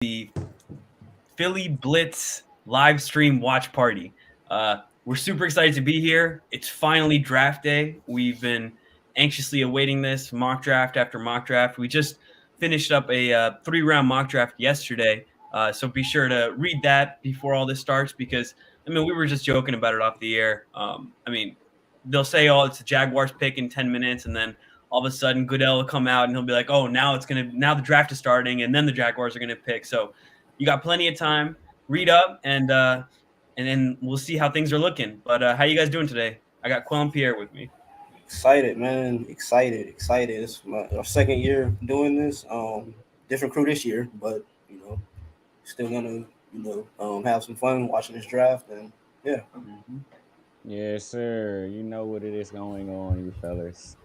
the Philly Blitz live stream watch party. We're super excited to be here. It's finally draft day. We've been anxiously awaiting this mock draft after mock draft. We just finished up a 3-round mock draft yesterday. So be sure to read that before all this starts because, we were just joking about it off the air. They'll say, oh, it's the Jaguars pick in 10 minutes, and then all of a sudden Goodell will come out and he'll be like, oh, now the draft is starting, and then the Jaguars are going to pick. So you got plenty of time. Read up, and then we'll see how things are looking. But how you guys doing today? I got Quell and Pierre with me. Excited, man. Excited. It's our second year doing this. Different crew this year, but still gonna have some fun watching this draft, and yeah. Mm-hmm. Yes, sir. You know what it is going on, you fellas.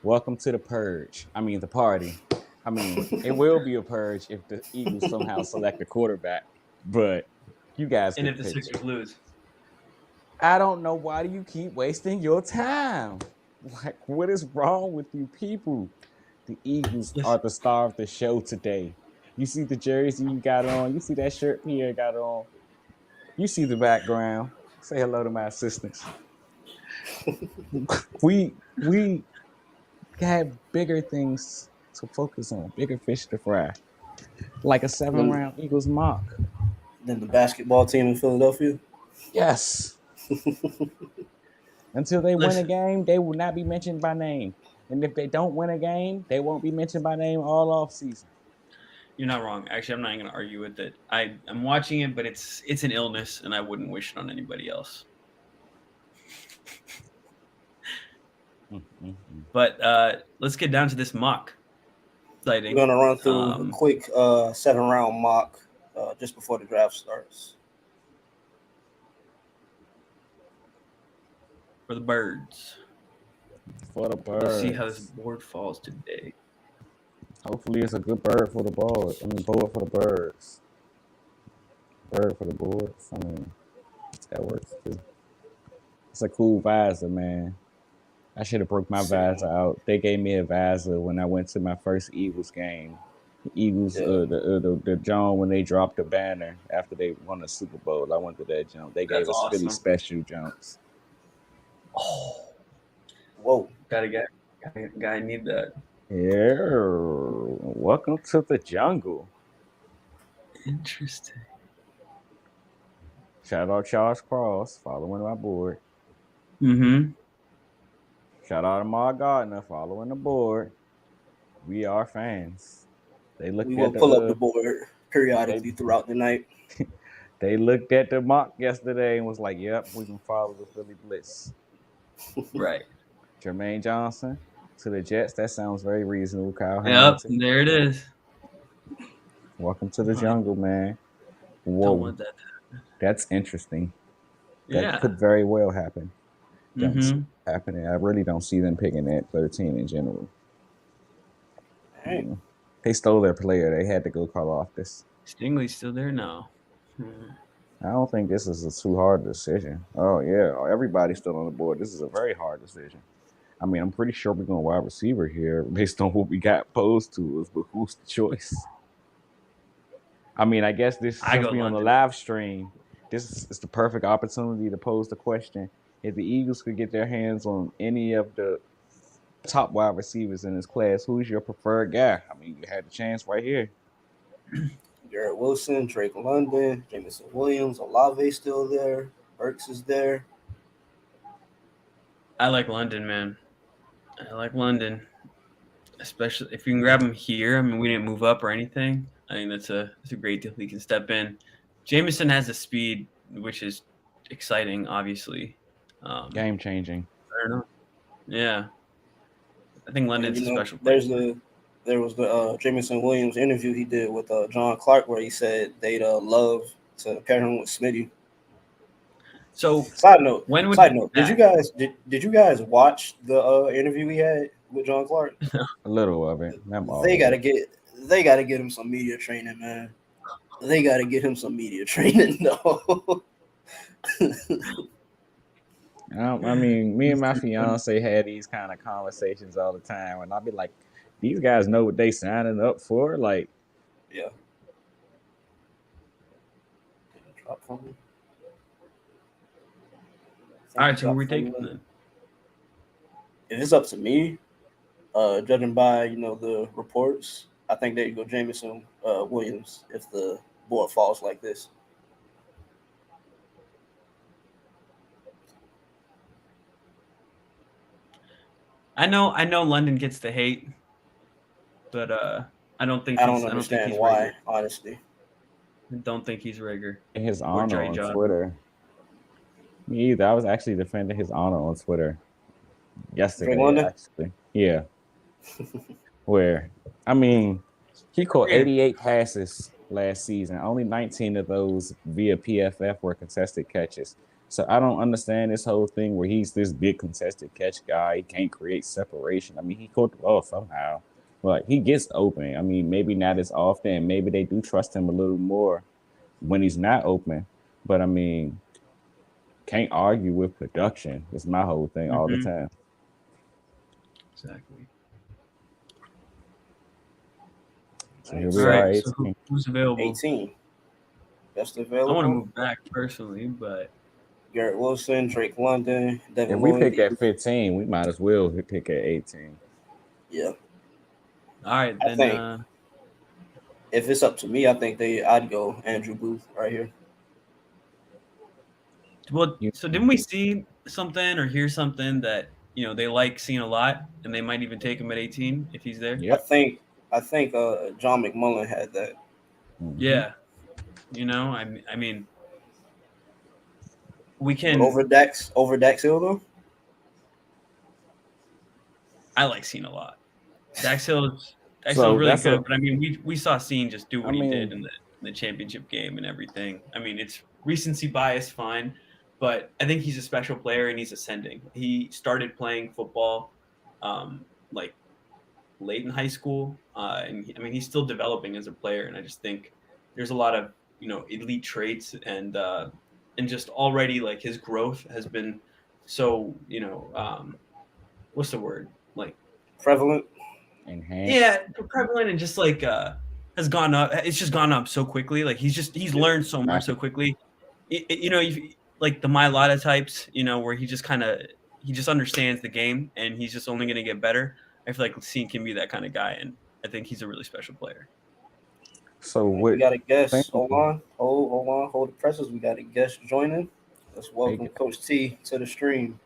Welcome to the purge. The party. It will be a purge if the Eagles somehow select a quarterback, but you guys And can if the pick Sixers it. lose, I don't know why do you keep wasting your time? Like, what is wrong with you people? The Eagles are the star of the show today. You see the jersey you got on. You see that shirt Pierre got on. You see the background. Say hello to my assistants. we have bigger things to focus on, bigger fish to fry. Like a 7-round Eagles mock. Then the basketball team in Philadelphia. Yes. Until they win a game, they will not be mentioned by name. And if they don't win a game, they won't be mentioned by name all off season. You're not wrong. Actually, I'm not going to argue with it. I'm watching it, but it's an illness, and I wouldn't wish it on anybody else. But let's get down to this mock. Exciting. We're gonna run through a quick 7-round mock just before the draft starts. For the birds. Let's see how this board falls today. Hopefully it's a good bird for the board. Board for the birds. Bird for the boards. That works too. It's a cool visor, man. I should have broke my visor out. They gave me a visor when I went to my first Eagles game. The Eagles, the John, when they dropped the banner after they won the Super Bowl, I went to that jump. They gave us awesome. Really special jumps. Oh, whoa! Gotta need that. Yeah, welcome to the jungle. Interesting. Shout out Charles Cross following my board. Mm-hmm. Shout out to Mark Gardner following the board. We are fans. We will pull up the board periodically throughout the night. They looked at the mock yesterday and was like, "Yep, we can follow the Philly Blitz." Right. Jermaine Johnson to the Jets. That sounds very reasonable. Kyle Hamilton. Yep, there it is. Welcome to the jungle, man. Whoa. Don't want that to happen. That's interesting. That could very well happen. Happening. I really don't see them picking at 13 in general. Right. They stole their player. They had to go call off this. Stingley's still there now. I don't think this is a too hard decision. Oh, yeah. Everybody's still on the board. This is a very hard decision. I'm pretty sure we're going wide receiver here based on what we got posed to us, but who's the choice? I guess this since we on the live stream, this is the perfect opportunity to pose the question. If the Eagles could get their hands on any of the top wide receivers in this class, who's your preferred guy? You had the chance right here. Garrett Wilson, Drake London, Jameson Williams, Olave still there. Burks is there. I like London, man. I like London, especially if you can grab him here. We didn't move up or anything. I think that's a great deal. He can step in. Jameson has the speed, which is exciting, obviously. Game changing. I don't know. Yeah, I think London's a special player. There was the Jameson Williams interview he did with John Clark where he said they'd love to pair him with Smitty. So side note, did you guys watch the interview he had with John Clark? A little of it. They gotta get him some media training, man. They gotta get him some media training, though. Me and my fiance had these kind of conversations all the time, and I'll be like, "These guys know what they signing up for." Like, yeah, Drop from me. All right, so who are we taking then? If it's up to me, judging by the reports, I think they go Jameson Williams if the board falls like this. I know London gets the hate, but I don't think I don't he's understand why, Rager. honestly. I don't think he's Rager His or honor Dre on John. Twitter. Me either. I was actually defending his honor on Twitter Drake yesterday, London? actually. Yeah. Where, I mean, he caught 88 passes last season. Only 19 of those via PFF were contested catches. So I don't understand this whole thing where he's this big contested catch guy. He can't create separation. I mean, he caught the ball somehow. But he gets open. I mean, maybe not as often. Maybe they do trust him a little more when he's not open. But I mean, can't argue with production. It's my whole thing all the time. Exactly. So here we All are. right, so who's available? 18. Best I available. want to move back personally, but Garrett Wilson, Drake London, Devin If we Lloyd. pick at 15, we might as well pick at 18. Yeah. All right, I then. think if it's up to me, I think I'd go Andrew Booth right here. Well, so didn't we see something or hear something that they like seeing a lot, and they might even take him at 18 if he's there? Yep. I think John McMullen had that. Mm-hmm. Yeah, I mean, we can over Dax Hill though. I like seeing a lot. Dax Hill's really good, but I mean, we saw Scene just do what he did in the championship game and everything. I mean, it's recency bias, fine, but I think he's a special player and he's ascending. He started playing football like late in high school, and I mean, he's still developing as a player, and I just think there's a lot of elite traits and just already like his growth has been so what's the word, like prevalent. Enhanced. Yeah, prevalent and just like has gone up. It's just gone up so quickly. Like he's learned so much so quickly. Like the Mylotta types, where he just understands the game and he's just only going to get better. I feel like Scene can be that kind of guy, and I think he's a really special player. So we got a guest. Hold on, hold the presses. We got a guest joining. Let's welcome Coach T to the stream.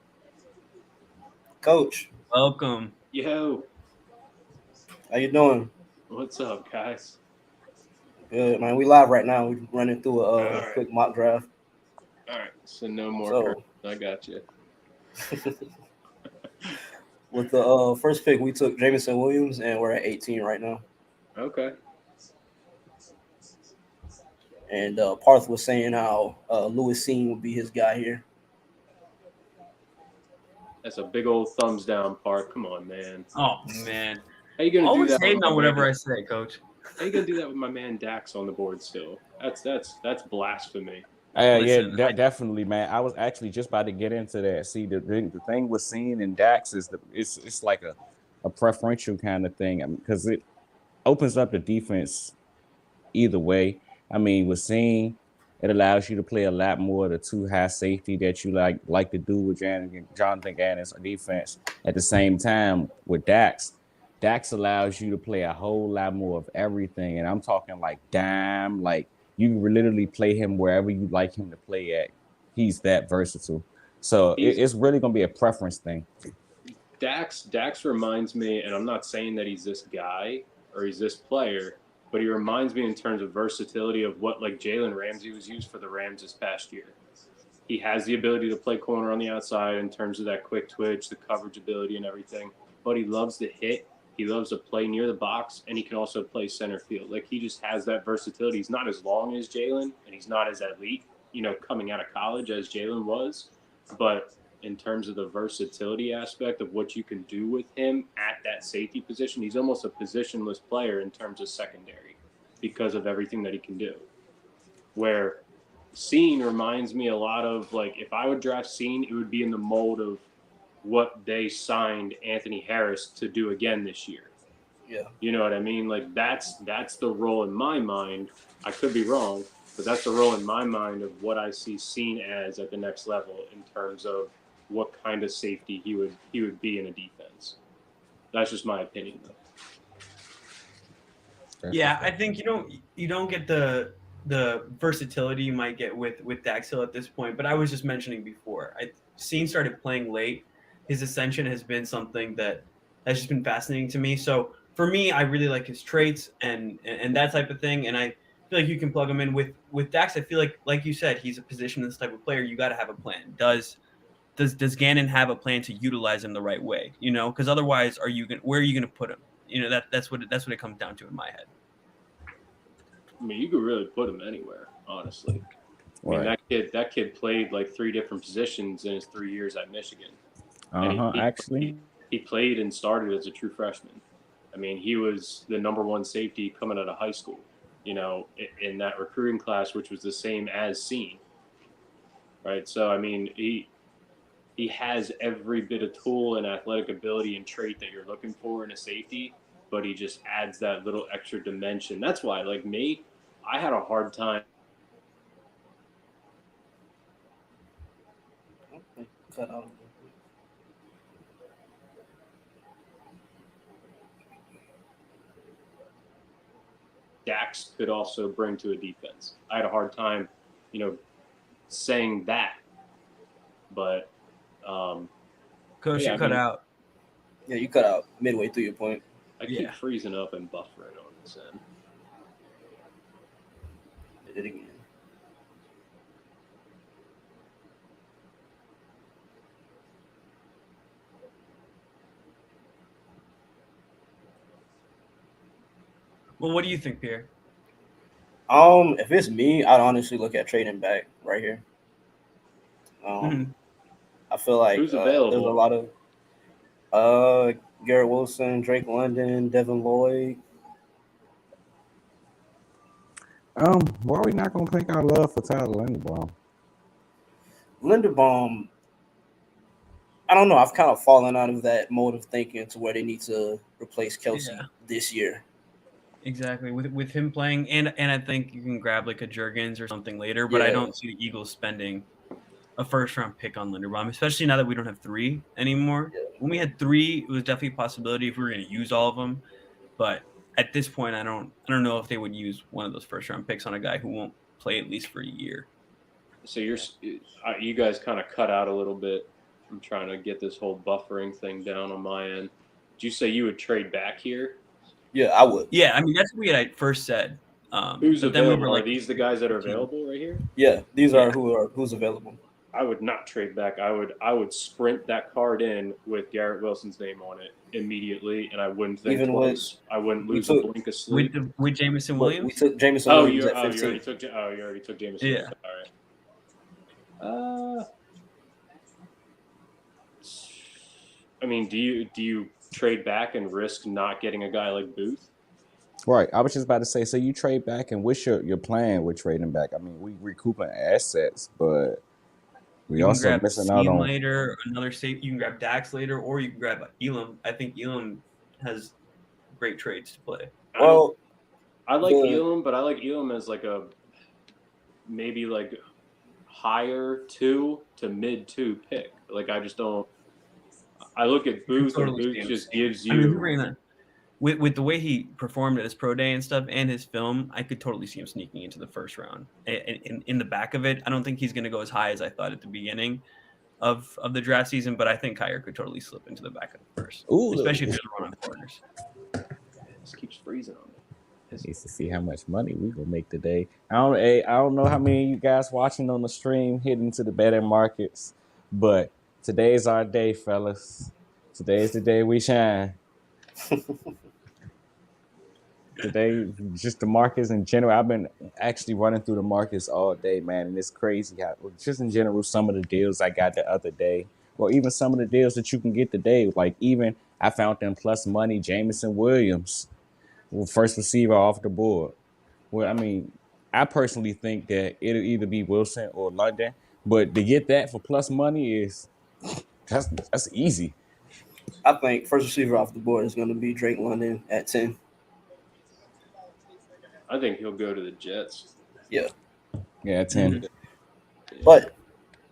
Coach, welcome. Yo. How you doing? What's up, guys? Good, man. We live right now. We're running through a quick mock draft. All right, so no more. I got you. With the first pick, we took Jameson Williams, and we're at 18 right now. Okay. And Parth was saying how Lewis Scene would be his guy here. That's a big old thumbs down, Parth. Come on, man. Oh, man. How you gonna do that? Hating on whatever I say, Coach. How you gonna do that with my man Dax on the board still? That's blasphemy. Definitely, man. I was actually just about to get into that. See, the thing with Scene and Dax is it's like a preferential kind of thing because it opens up the defense either way. I mean, with Scene, it allows you to play a lot more of the two high safety that you like to do with Jonathan Gannon's defense. At the same time, with Dax allows you to play a whole lot more of everything. And I'm talking like dime, like you can literally play him wherever you like him to play at. He's that versatile. So it's really going to be a preference thing. Dax reminds me, and I'm not saying that he's this guy or he's this player, but he reminds me in terms of versatility of what like Jalen Ramsey was used for the Rams this past year. He has the ability to play corner on the outside in terms of that quick twitch, the coverage ability and everything, but he loves to hit. He loves to play near the box, and he can also play center field. Like, he just has that versatility. He's not as long as Jalen, and he's not as elite, coming out of college as Jalen was. But in terms of the versatility aspect of what you can do with him at that safety position, he's almost a positionless player in terms of secondary because of everything that he can do. Where Scene reminds me a lot of, like, if I would draft Scene, it would be in the mold of what they signed Anthony Harris to do again this year. Yeah. You know what I mean? Like that's the role in my mind. I could be wrong, But that's the role in my mind of what I see seen as at the next level in terms of what kind of safety he would be in a defense. That's just my opinion, though. Yeah, I think you don't get the versatility you might get with Dax Hill at this point. But I was just mentioning before, Scene started playing late. His ascension has been something that has just been fascinating to me. So for me, I really like his traits and that type of thing. And I feel like you can plug him in with Dax. I feel like you said, he's a positionless type of player. You got to have a plan. Does Gannon have a plan to utilize him the right way? Because otherwise, where are you gonna put him? That's what it comes down to in my head. I mean, you could really put him anywhere, honestly. I mean, Right. that kid played like 3 different positions in his 3 years at Michigan. And Actually, he played and started as a true freshman. I mean, he was the number 1 safety coming out of high school, in that recruiting class, which was the same as Scene. Right. So, I mean, he has every bit of tool and athletic ability and trait that you're looking for in a safety, but he just adds that little extra dimension. That's why, like me, I had a hard time. Cut out. Dax could also bring to a defense. I had a hard time, saying that, but Coach, yeah, you cut out. Yeah, you cut out midway through your point. I keep freezing up and buffering on this end. Did it again. Well, what do you think, Pierre? If it's me, I'd honestly look at trading back right here. I feel like Who's there's available? a lot of Garrett Wilson, Drake London, Devin Lloyd. why are we not gonna pick our love for Tyler Linderbaum? Linderbaum, I don't know. I've kind of fallen out of that mode of thinking to where they need to replace Kelsey this year. Exactly. With him playing, and I think you can grab like a Jurgens or something later, but I don't see the Eagles spending a first-round pick on Linderbaum, especially now that we don't have 3 anymore. Yeah. When we had 3, it was definitely a possibility if we were going to use all of them. But at this point, I don't know if they would use one of those first-round picks on a guy who won't play at least for a year. So you guys kind of cut out a little bit. I'm trying to get this whole buffering thing down on my end. Did you say you would trade back here? Yeah, I would. Yeah, I mean that's what we had first said. Who's but then available? we were like, are these the guys that are available right here? Yeah, these are who's available. I would not trade back. I would sprint that card in with Garrett Wilson's name on it immediately, and I wouldn't think Even twice. I wouldn't lose a blink of sleep. with Jamison Williams. We took Jamison Williams at 15. You already took Jamison. Yeah. Williams. All right. I mean, do you trade back and risk not getting a guy like Booth? Right. I was just about to say, so you trade back, and what's your plan with trading back? I mean, we recouping assets, but we also missing out on later, another safety. You can grab Dax later, or you can grab Elam. I think Elam has great trades to play. Well, I like Elam, but I like Elam as like a maybe like higher 2 to mid 2 pick. Like I just don't. I look at Booth, and Booth just gives you. I mean, with the way he performed at his pro day and stuff, and his film, I could totally see him sneaking into the first round. In the back of it, I don't think he's going to go as high as I thought at the beginning of the draft season, but I think Kyer could totally slip into the back of the first, especially if there's a run on corners. Just keeps freezing on me. Needs to see how much money we gonna make today. I don't know how many of you guys watching on the stream hit into the betting markets, but today's our day, fellas. Today's the day we shine. Today, just the markets in general. I've been actually running through the markets all day, man, and it's crazy how just in general some of the deals I got the other day, or even some of the deals that you can get today. Like even I found them plus money Jamison Williams, first receiver off the board. Well, I mean, I personally think that it'll either be Wilson or London, but to get that for plus money that's easy. I think first receiver off the board is going to be Drake London at 10. I think he'll go to the Jets. Yeah. Yeah, 10. But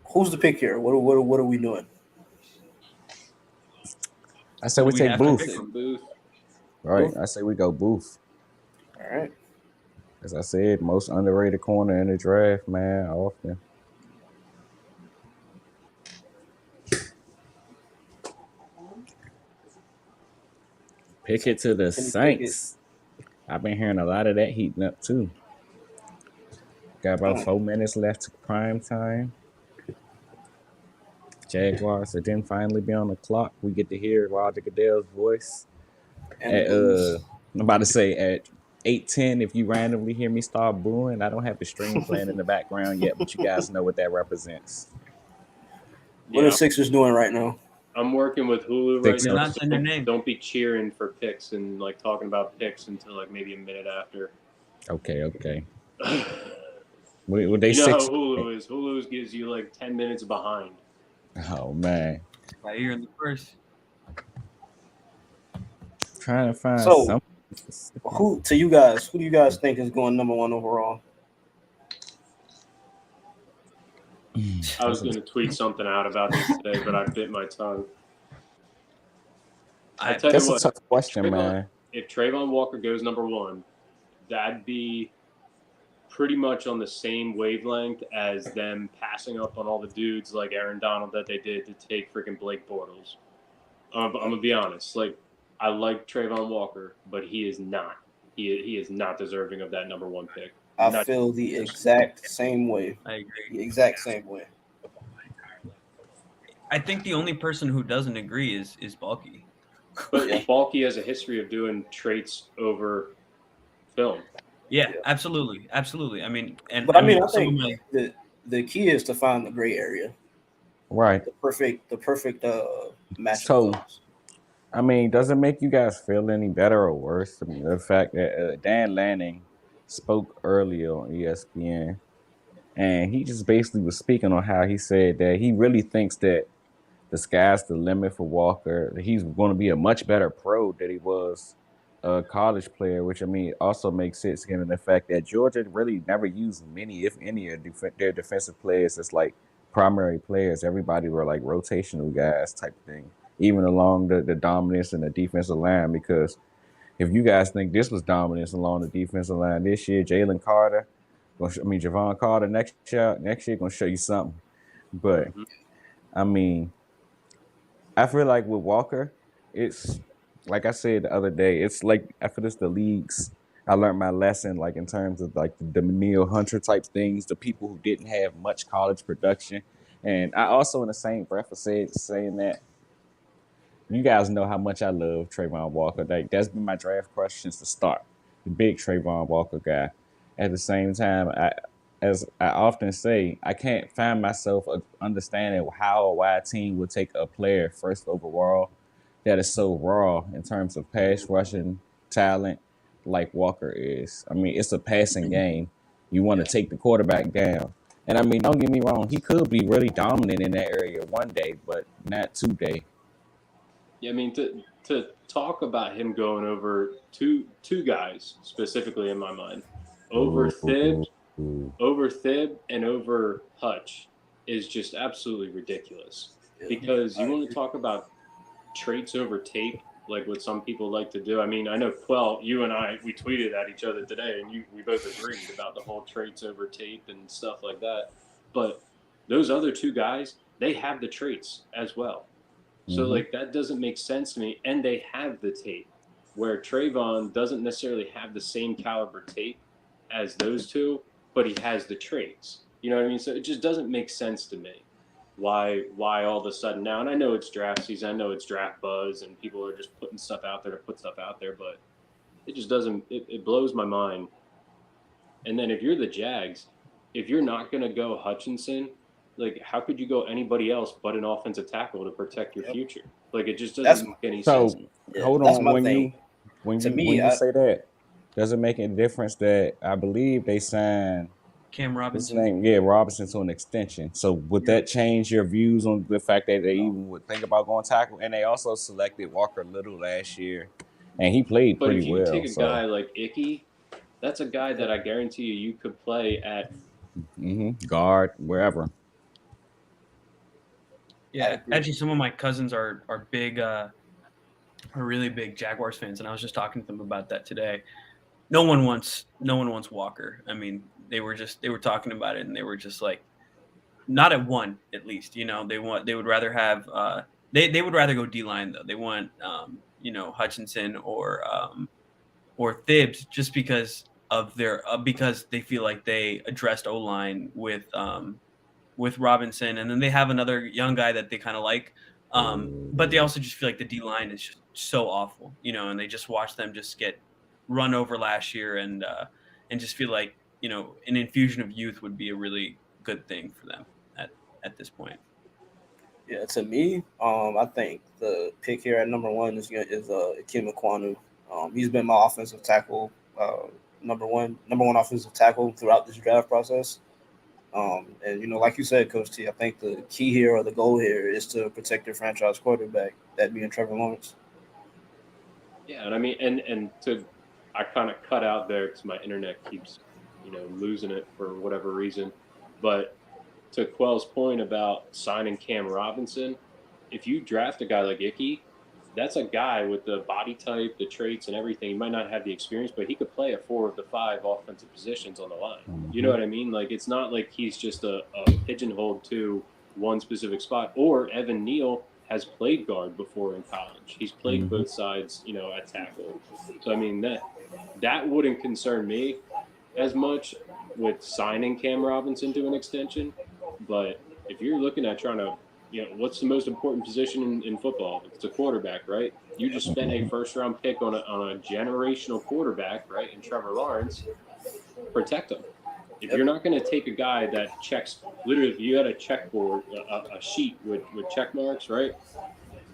who's the pick here? What are we doing? I say Who we do we take have to Booth. pick? Say Booth. Right. Booth? I say we go Booth. All right. As I said, most underrated corner in the draft, man, often. Pick it to the Can you pick it? Saints. I've been hearing a lot of that heating up too. Got about 4 minutes left to prime time. Jaguars are then finally be on the clock. We get to hear Roger Goodell's voice. And the At booze. I'm about to say at 8:10, if you randomly hear me start booing, I don't have the stream playing in the background yet, but you guys know what that represents. What are Yeah, the Sixers doing right now? I'm working with Hulu right Six Did now. not So send your name. don't be cheering for picks and like talking about picks until like maybe a minute after. Okay. You Would they know how six? Hulu is. Hulu gives you like 10 minutes behind. Oh man, Right here in the first. trying to find So something. who do you guys think is going number one overall? I was going to tweet something out about this today, but I bit my tongue. I tell you That's a what, tough question, man. if Trayvon Walker goes number one, that'd be pretty much on the same wavelength as them passing up on all the dudes like Aaron Donald that they did to take freaking Blake Bortles. I'm gonna be honest. Like, I like Trayvon Walker, but he is not. He is not deserving of that number one pick. I Not- feel the exact same way. I agree. The exact same way. I think the only person who doesn't agree is Bulky. But Yeah. Balky has a history of doing traits over film. Yeah, Yeah. absolutely. I mean, and But I mean, I some of think my- the key is to find the gray area, Right. the perfect match. So, I mean, does it make you guys feel any better or worse? I mean, the fact that Dan Lanning spoke earlier on ESPN, and he just basically was speaking on how he said that he really thinks that the sky's the limit for Walker. He's going to be a much better pro than he was a college player, which I mean also makes sense given the fact that Georgia really never used many, if any, of their defensive players as like primary players. Everybody were like rotational guys type thing, even along the dominance and the defensive line. Because if you guys think this was dominance along the defensive line this year, Javon Carter next year gonna show you something. But I mean, I feel like with Walker, it's like I said the other day, it's like after this the leagues. I learned my lesson, like in terms of like the Neil Hunter type things, the people who didn't have much college production. And I also, in the same breath, of saying that you guys know how much I love Trayvon Walker. Like that's been my draft crush since the start. The big Trayvon Walker guy. At the same time, as I often say, I can't find myself understanding how or why a team would take a player first overall that is so raw in terms of pass rushing talent like Walker is. I mean, it's a passing game. You want to take the quarterback down. And I mean, don't get me wrong, he could be really dominant in that area one day, but not today. Yeah, I mean, to talk about him going over two guys specifically in my mind, over Thib and over Hutch is just absolutely ridiculous. Because you want to talk about traits over tape, like what some people like to do. I mean, I know Quell, you and I, we tweeted at each other today, and we both agreed about the whole traits over tape and stuff like that. But those other two guys, they have the traits as well. So, like, that doesn't make sense to me. And they have the tape, where Trayvon doesn't necessarily have the same caliber tape as those two, but he has the traits. You know what I mean? So it just doesn't make sense to me why all of a sudden now. And I know it's draft season. I know it's draft buzz, and people are just putting stuff out there to put stuff out there. But it just doesn't – it blows my mind. And then if you're the Jags, if you're not going to go Hutchinson – like, how could you go anybody else but an offensive tackle to protect your future? Like, it just doesn't make any sense. So hold that's on, my when thing. you say that, does it make a difference that I believe they signed Cam his Robinson. name, Robinson, to an extension? So would that change your views on the fact that they even would think about going tackle? And they also selected Walker Little last year, and he played But pretty if you well. take a guy like Icky, that's a guy that I guarantee you could play at Guard, wherever. Yeah, actually, some of my cousins are big, are really big Jaguars fans, and I was just talking to them about that today. No one wants Walker. I mean, they were talking about it, and they were just like, not at one at least. They would rather have they would rather go D line though. They want Hutchinson or Thibs just because of their because they feel like they addressed O line with Robinson, and then they have another young guy that they kind of like. But they also just feel like the D line is just so awful, and they just watch them just get run over last year, and just feel like an infusion of youth would be a really good thing for them at this point. Yeah, to me, I think the pick here at number one is Ikem Ekwonu. He's been my offensive tackle, number one offensive tackle throughout this draft process. And like you said, Coach T, I think the key here or the goal here is to protect your franchise quarterback, that being Trevor Lawrence. Yeah, and I mean, I kind of cut out there because my internet keeps, losing it for whatever reason. But to Quell's point about signing Cam Robinson, if you draft a guy like Icky, that's a guy with the body type, the traits, and everything. He might not have the experience, but he could play at 4 of the 5 offensive positions on the line. You know what I mean? Like, it's not like he's just a pigeonholed to one specific spot. Or Evan Neal has played guard before in college. He's played both sides, at tackle. So, I mean, that wouldn't concern me as much with signing Cam Robinson to an extension. But if you're looking at trying to, what's the most important position in football? It's a quarterback, right? You just spent a first-round pick on a generational quarterback, right, in Trevor Lawrence. Protect him. If you're not going to take a guy that checks, literally, if you had a checkboard, a sheet with check marks, right?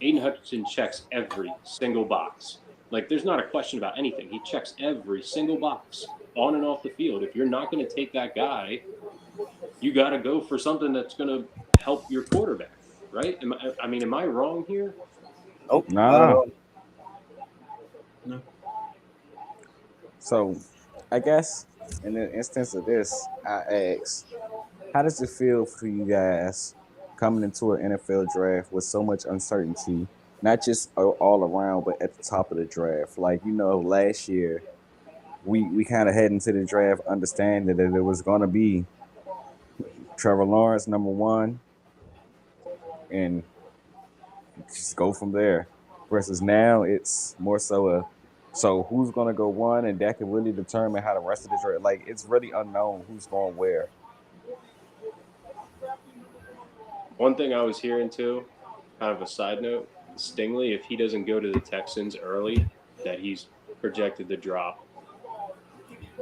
Aiden Hutchinson checks every single box. Like, there's not a question about anything. He checks every single box on and off the field. If you're not going to take that guy, you got to go for something that's going to help your quarterback, right? Am I wrong here? Nope. Nah. No. So, I guess in the instance of this, I ask, how does it feel for you guys coming into an NFL draft with so much uncertainty, not just all around, but at the top of the draft? Like, last year, we kind of head into the draft understanding that it was going to be Trevor Lawrence, number one, and just go from there. Versus now, it's more so so who's going to go one, and that can really determine how the rest of the draft, like, it's really unknown who's going where. One thing I was hearing too, kind of a side note, Stingley, if he doesn't go to the Texans early, that he's projected to drop.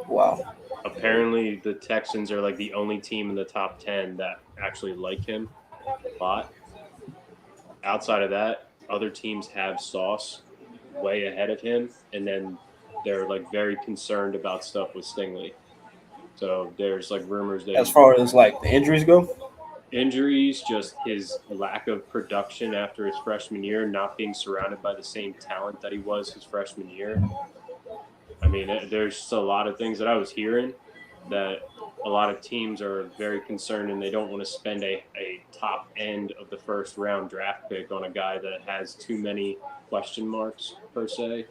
Wow. Apparently, the Texans are like the only team in the top 10 that actually like him a lot. Outside of that, other teams have Sauce way ahead of him, and then they're like very concerned about stuff with Stingley. So there's like rumors that As far as like the injuries go, injuries, just his lack of production after his freshman year, not being surrounded by the same talent that he was his freshman year. I mean, there's a lot of things that I was hearing that a lot of teams are very concerned and they don't want to spend a top end of the first round draft pick on a guy that has too many question marks per se.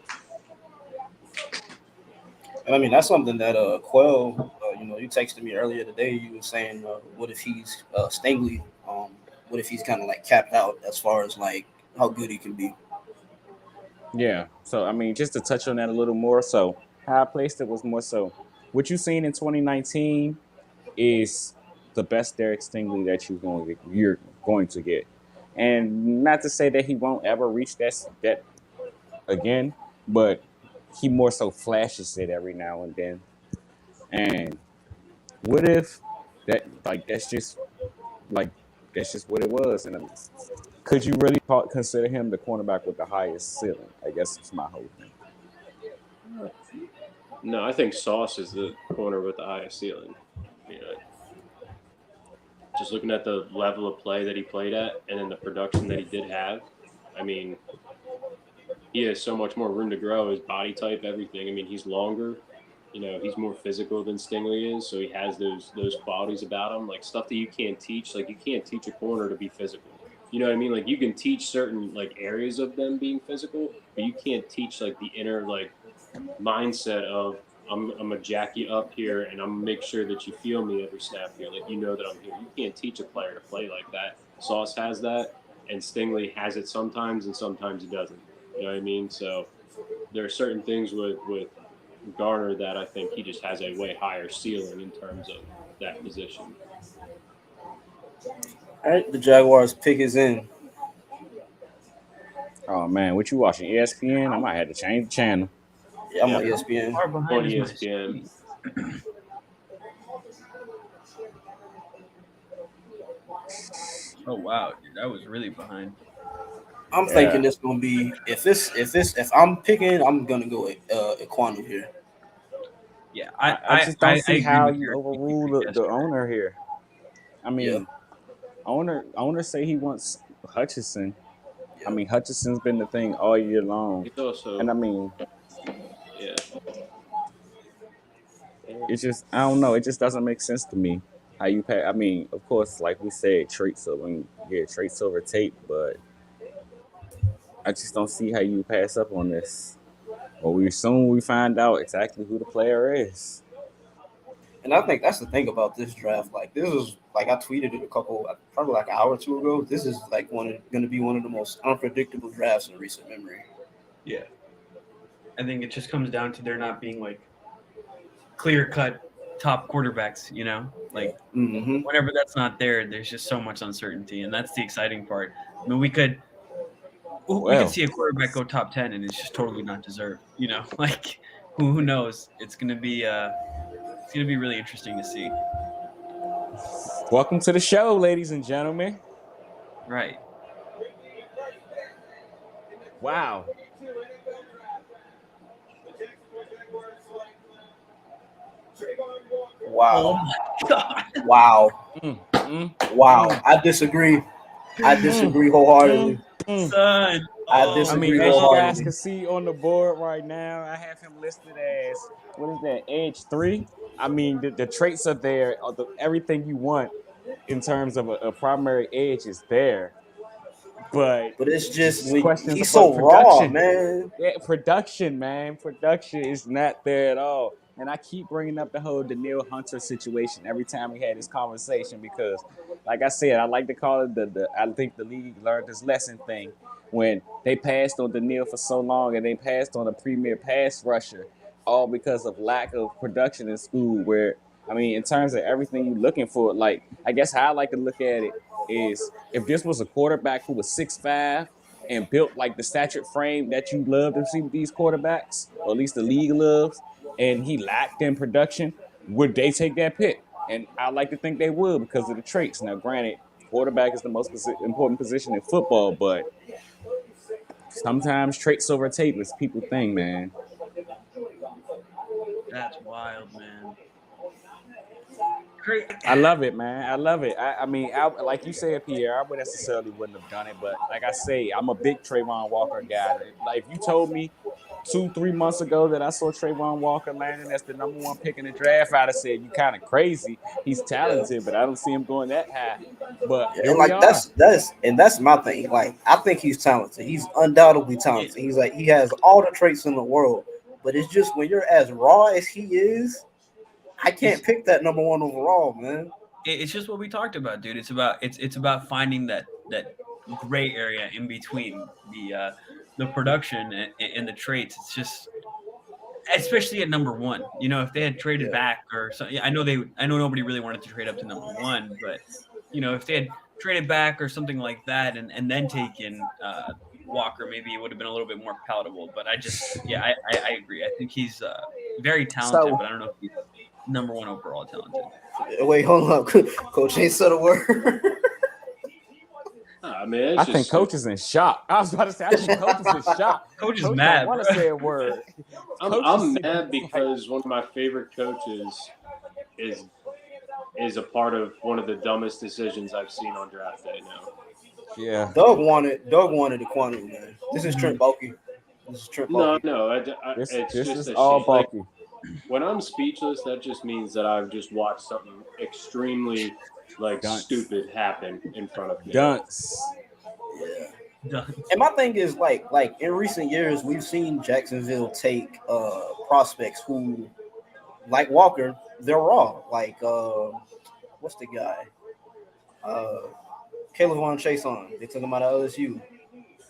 and I mean that's something that Quell, you texted me earlier today. You were saying, what if he's Stingley? What if he's kind of like capped out as far as like how good he can be? Yeah. So, I mean, just to touch on that a little more. So, how I placed it was more so what you've seen in 2019 is the best Derek Stingley that you're going to get. And not to say that he won't ever reach that again, but he more so flashes it every now and then. And what if that's just what it was? And could you really consider him the cornerback with the highest ceiling? I guess it's my whole thing. No, I think Sauce is the corner with the highest ceiling. Just looking at the level of play that he played at and then the production that he did have, I mean, he has so much more room to grow, his body type, everything. I mean, he's longer. he's more physical than Stingley is, so he has those qualities about him, like stuff that you can't teach. Like you can't teach a corner to be physical. You know what I mean? Like you can teach certain like areas of them being physical, but you can't teach like the inner like mindset of I'm gonna jack you up here and I'm gonna make sure that you feel me every snap here. Like that I'm here. You can't teach a player to play like that. Sauce has that, and Stingley has it sometimes, and sometimes he doesn't. You know what I mean? So there are certain things with Garner that I think he just has a way higher ceiling in terms of that position. All right, the Jaguars pick is in. Oh man, what you watching? ESPN? I might have to change the channel. Yeah, I'm Yeah. on ESPN. Far On behind is my ESPN. screen. Oh wow, dude, that was really behind. I'm Yeah. thinking it's gonna be if I'm picking, I'm gonna go with Equanu here. Yeah, I just don't see agree how with you your overrule the yesterday. owner here. I Yeah, mean, owner say he wants Hutchinson. I yeah. mean, Hutchinson's been the thing all year long, He's also and I mean, yeah. it's just I don't know. It just doesn't make sense to me how you pay. I mean, of course, like we said, traits over traits over tape, but I just don't see how you pass up on this. Well, we find out exactly who the player is. And I think that's the thing about this draft. Like this is like I tweeted it probably like an hour or two ago. This is like going to be one of the most unpredictable drafts in recent memory. Yeah, I think it just comes down to there not being like clear cut top quarterbacks. Like Mm-hmm. whenever that's not there, there's just so much uncertainty, and that's the exciting part. I mean, we could Well, see a quarterback go top 10, and it's just totally not deserved. Like who knows? It's gonna be really interesting to see. welcome to the show, ladies and gentlemen. Right. Wow. Wow. Oh my god. Wow. Wow. Mm. I disagree. I disagree wholeheartedly. Son. I Oh, I mean, disagree as you guys wholeheartedly. can see on the board right now, I have him listed as what is that, edge 3? I mean, the traits are there. Everything you want in terms of a primary edge is there, but But it's just questions he's about so raw, production. man. Yeah, production, man. Production is not there at all. And I keep bringing up the whole Daniil Hunter situation every time we had this conversation because, like I said, I like to call it I think the league learned this lesson thing when they passed on Daniil for so long and they passed on a premier pass rusher, all because of lack of production in school. Where, I mean, in terms of everything you're looking for, like, I guess how I like to look at it is if this was a quarterback who was 6'5" and built like the stature frame that you love to see with these quarterbacks, or at least the league loves, and he lacked in production, would they take that pick? And I like to think they would because of the traits. Now, granted, quarterback is the most important position in football, but sometimes traits over tape is people thing, man. That's wild, man. Great. I love it, man. I love it. I mean, like you said, Pierre, I would necessarily wouldn't have done it, but like I say, I'm a big Trayvon Walker guy. Like if you told me 2-3 months ago that I saw Trayvon Walker landing as the number 1 pick in the draft, I'd have said you kind of crazy. He's Yeah. talented, but I don't see him going that high. But here And we like are. that's my thing. Like I think he's talented. He's undoubtedly talented. He's like he has all the traits in the world. But it's just when you're as raw as he is, I can't pick that number 1 overall, man. It's just what we talked about, dude. It's about finding that gray area in between the production and the traits. It's just especially at number 1. If they had traded Yeah. back or something, I know nobody really wanted to trade up to number 1, but if they had traded back or something like that and then taken Walker, maybe it would have been a little bit more palatable. But I agree. I think he's very talented, So but I don't know if he's number 1 overall talented. Wait, hold up. Coach ain't said a word. I mean, it's I just think Coach is in shock. I was about to say, I think Coach is in shock. Coach is Coach mad, don't want bro. to say a word. I'm mad because one of my favorite coaches is a part of one of the dumbest decisions I've seen on draft day now. Yeah. Doug wanted the quantity, man. This is Trent Baalke. This is Trent No, Baalke. no, This it's is just a all shame. Like, bulky. when I'm speechless, that just means that I've just watched something extremely Dunce. stupid happen in front of me. Dunce. Yeah. Done. And my thing is like in recent years we've seen Jacksonville take prospects who like Walker, they're raw. Like what's the guy? Caleb Von Chason. They took him out of LSU.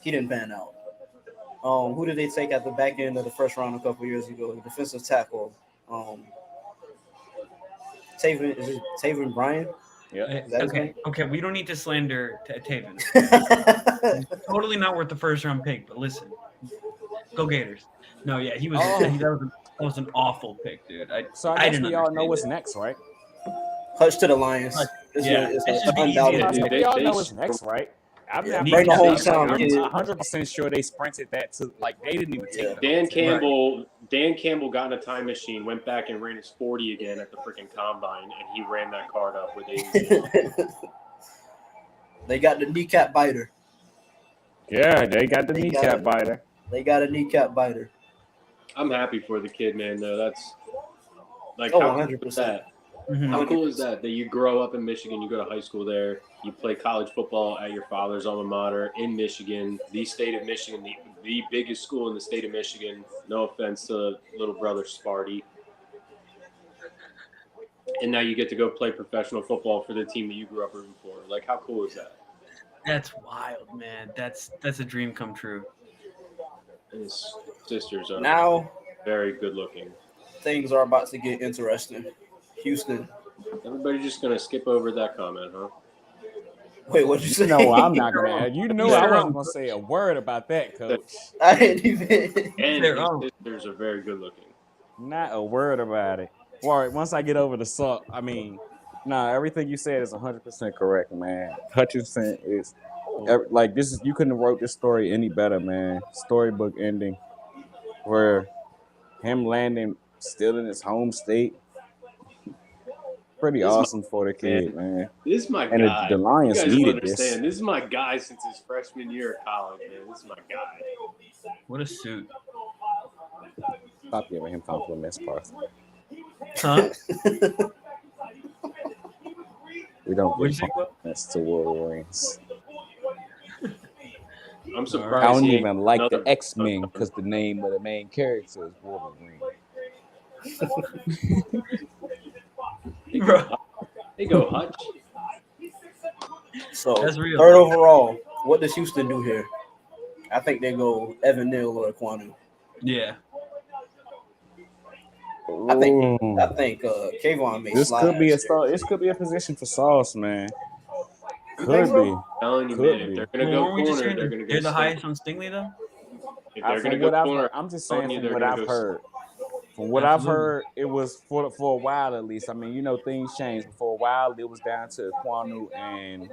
He didn't pan out. Who did they take at the back end of the first round a couple years ago? The defensive tackle. Taven Bryan? Yeah. Is that his name? Okay. We don't need to slander Taven. Totally not worth the first round pick. But listen, go Gators. No, yeah, he was. Oh. That was an awful pick, dude. So I guess didn't we all know understand what's it. next, right? Hutch to the Lions. Yeah, It's it's an just the undoubted easiest. pick. We all know what's next, right? I'm Yeah, not bring the whole town I'm kid. 100% sure they sprinted that to they didn't even take it. Dan Campbell got in a time machine, went back and ran his 40 again at the freaking combine, and he ran that card up with AZ. They got the kneecap biter. Yeah, they got the They kneecap got biter. They got a kneecap biter. I'm happy for the kid, man. Though that's how cool is 100%. that? Mhm. How cool is that you grow up in Michigan, you go to high school there, you play college football at your father's alma mater in Michigan, the state of Michigan, the biggest school in the state of Michigan. No offense to little brother Sparty. And now you get to go play professional football for the team that you grew up rooting for. Like, how cool is that? That's wild, man. That's a dream come true. And his sisters are Now very good looking. things are about to get interesting. Houston. Everybody just gonna skip over that comment, huh? Wait, what'd you say? No, I'm not gonna add. You knew I They're wasn't wrong. gonna say a word about that, coach. I didn't even. And They're his wrong. sisters are very good looking. Not a word about it. Well, once I get over the salt, everything you said is 100% correct, man. Hutchinson is this is you couldn't have wrote this story any better, man. Storybook ending where him landing still in his home state. Pretty awesome for the kid, man. This is my And guy. the Lions you guys don't needed understand. this. This is my guy since his freshman year of college, man. This is my guy. What a suit. Stop giving him compliments, Parth. Huh? We don't What'd give you say, Will? compliments to Wolverines. I'm surprised. I don't he ain't even like another- the X-Men because the name of the main character is Wolverine. Bro, They go Hutch. So That's real. third overall, what does Houston do here? I think they go Evan Neal or Kwanu. yeah. I think Kayvon may This slide. could be a start. This could be a position for Sauce, man. You Could think so? be. I'm telling you, Could man. be. If they're gonna Well, go weren't we just corner, saying they're gonna go. they're the Stingley. highest on Stingley, though? If they're gonna From go what corner, I'm just telling saying you from they're what gonna I've go heard. From what I've Absolutely. heard, it was for a while at least. I mean, things changed. But for a while, it was down to Kwanu and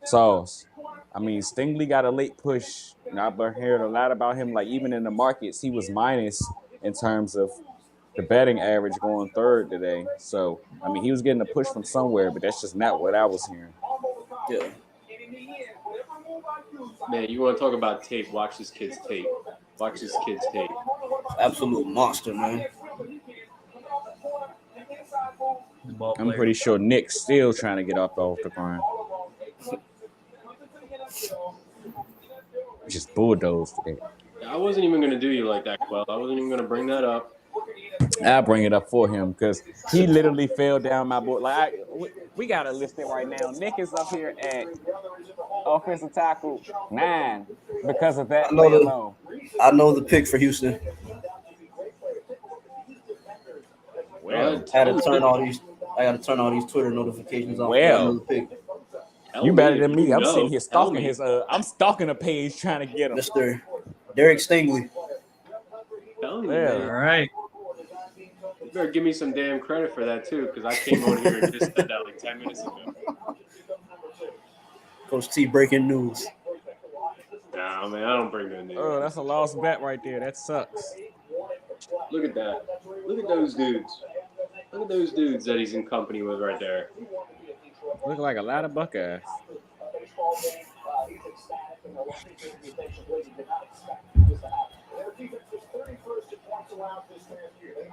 Sauce. I mean, Stingley got a late push. And I've heard a lot about him. Like, even in the markets, he was minus in terms of the betting average going third today. So, I mean, he was getting a push from somewhere, but that's just not what I was hearing. Yeah. Man, you want to talk about tape? Watch this kid's tape. Watch this kid's tape. Absolute monster, man. The ball I'm player. pretty sure Nick's still trying to get off the ground. Just bulldozed today. I wasn't even gonna do you like that, Quell. I wasn't even gonna bring that up. I'll bring it up for him because he literally fell down my board. We got to list it right now. Nick is up here at offensive tackle 9 because of that play alone. I know the pick for Houston. Well, I got to turn all these Twitter notifications off. Well. I know the pick. Tell you better me than if me. you I'm know. sitting here Tell stalking me. I'm stalking a page trying to get him. Mr. Derek Stingley. Tell me, Yeah. All man. right. You better give me some damn credit for that too, because I came on here and just said that like 10 minutes ago. Coach T breaking news. Nah, man, I don't bring that news. Oh, that's a lost bet right there. That sucks. Look at that. Look at those dudes. Look at those dudes that he's in company with right there. Look like a lot of Buckeyes.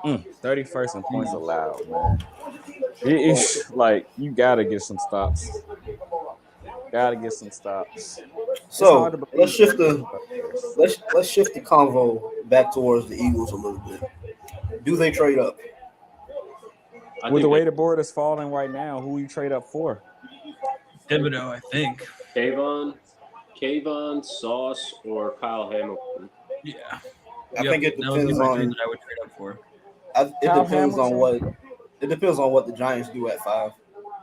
31st in points allowed, man. It's like you gotta get some stops. Gotta get some stops. It's hard So to believe let's that shift we're the getting Buccaneers. let's shift the convo back towards the Eagles a little bit. Do they trade up? I With the think way that the board is falling right now, who you trade up for? Thibodeau, I think. Kayvon, Sauce, or Kyle Hamilton. Yeah. I Yep. think it That would be depends my three on that I would trade up for. it Kyle depends on Hamilton. what the Giants do at 5.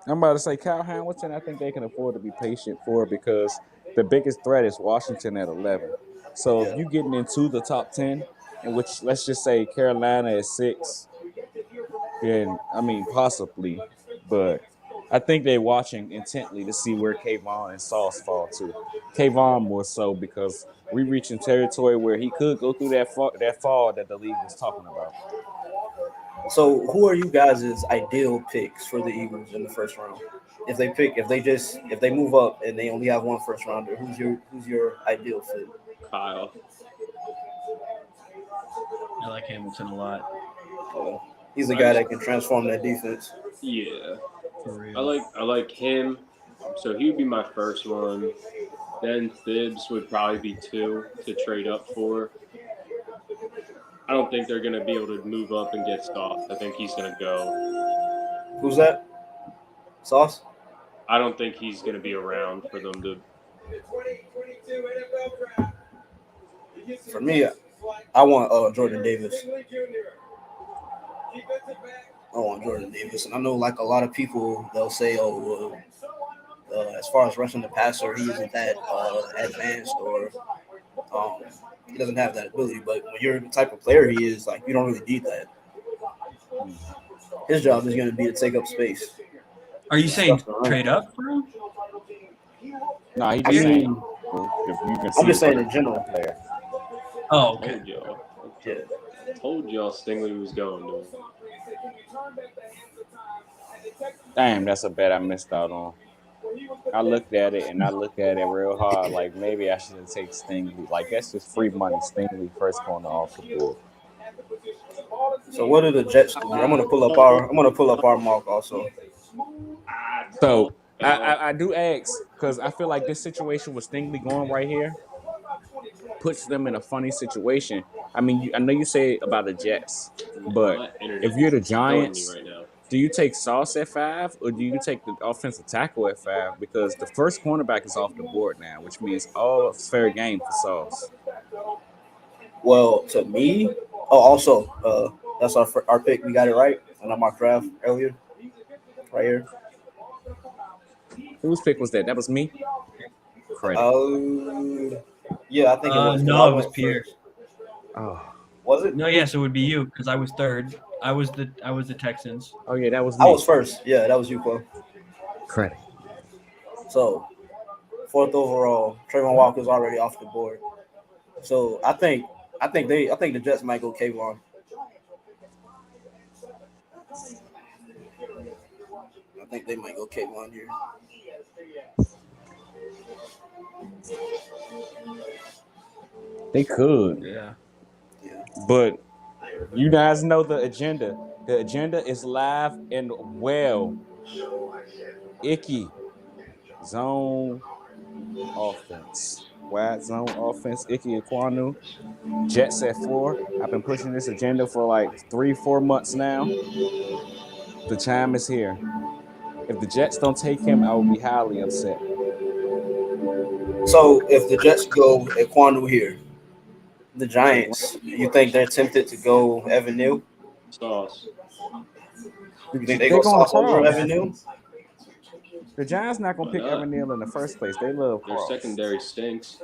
I'm about to say Kyle Hamilton. I think they can afford to be patient for because the biggest threat is Washington at 11. So if Yeah. you getting into the top 10, in which let's just say Carolina is 6, then I mean possibly, but I think they're watching intently to see where Kayvon and Sauce fall to. Kayvon more so because we reaching territory where he could go through that fall that the league was talking about. So who are you guys' ideal picks for the Eagles in the first round? If they move up and they only have one first rounder, who's your ideal fit? Kyle. I like Hamilton a lot. He's the guy that can transform that defense. Yeah. For I real. like him. So he would be my first one. Then Thibs would probably be 2 to trade up for. I don't think they're gonna be able to move up and get Sauce. I think he's gonna go. Who's that? Sauce? I don't think he's gonna be around for them to. For me, I want Jordan Davis. I want Jordan Davis, and I know like a lot of people they'll say, "Oh, as far as rushing the passer, he isn't that advanced, or he doesn't have that ability." But when you're the type of player he is, like you don't really need that. His job is going to be to take up space. Are you saying trade up for him? No, he I just saying mean, if you can I'm just see saying in general. player. Oh, okay. Told y'all. Yeah. Told y'all Stingley was going to. Damn, that's a bet I missed out on. I looked at it and I looked at it real hard. Like maybe I should take Stingley. Like that's just free money. Stingley first corner off the board. So what do the Jets do? I'm gonna pull up our mock also. So I do ask because I feel like this situation with Stingley going right here puts them in a funny situation. I mean, I know you say about the Jets, but My internet if you're the is killing me Giants, right now. do you take Sauce at 5 or do you take the offensive tackle at 5? Because the first cornerback is off the board now, which means all fair game for Sauce. Well, to me, also, that's our pick. We got it right on our mock draft earlier, right here. Whose pick was that? That was me. Credit. Yeah, I think it was. 'Cause No, I it was went Pierre. first. Oh, Was it? No, yes, it would be you because I was third. I was the Texans. oh yeah, that was I me. was first. Yeah, that was you, Chloe. Credit. So 4th overall, Trayvon Walker's already off the board. So I think the Jets might go Kayvon. I think they might go Kayvon here. They could, Yeah. but you guys know the agenda. The agenda is live and well. Icky zone offense. Wide zone offense. Icky and Kwanu. Jets at 4. I've been pushing this agenda for like 3-4 months now. The time is here. If the Jets don't take him, I will be highly upset. So if the Jets go Ekwonu here, the Giants, you think they're tempted to go Evan Neal? Sauce. You think They're they go going Sauce over cross. Evan Neal? The Giants not gonna Why pick not? Evan Neal in the first place. They love Their cross. secondary stinks.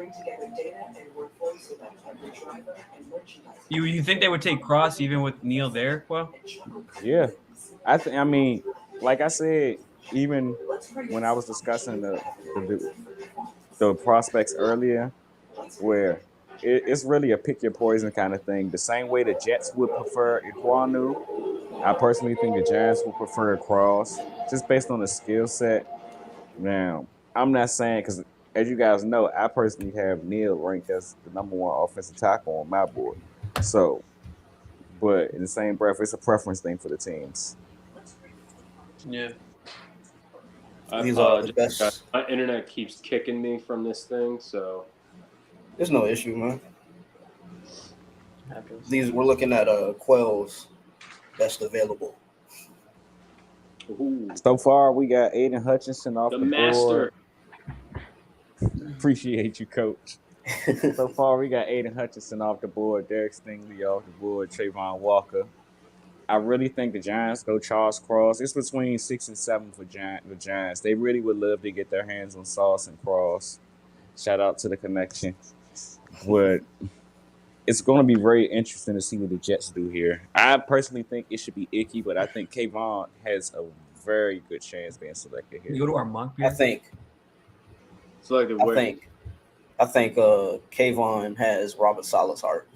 You think they would take Cross even with Neil there? Well, Yeah, I mean, like I said, even when I was discussing the prospects earlier, where it's really a pick your poison kind of thing. The same way the Jets would prefer Iquanu, I personally think the Giants would prefer Cross, just based on the skill set. Now, I'm not saying because, as you guys know, I personally have Neil ranked as the number 1 offensive tackle on my board. So, But in the same breath, it's a preference thing for the teams. Yeah. I These are the apologize. best. My internet keeps kicking me from this thing, so There's no issue, man. Happens. We're looking at Quell's best available. ooh, So far, we got Aiden Hutchinson off the the master. board. Appreciate you, Coach. So far, we got Aiden Hutchinson off the board, Derek Stingley off the board, Trayvon Walker. I really think the Giants go Charles Cross. It's between 6 and 7 for the Giants. They really would love to get their hands on Sauce and Cross. Shout out to the connection. But it's going to be very interesting to see what the Jets do here. I personally think it should be Icky, but I think Kayvon has a very good chance being selected here. You go to our mock I beer? think Kayvon has Robert Sala's heart.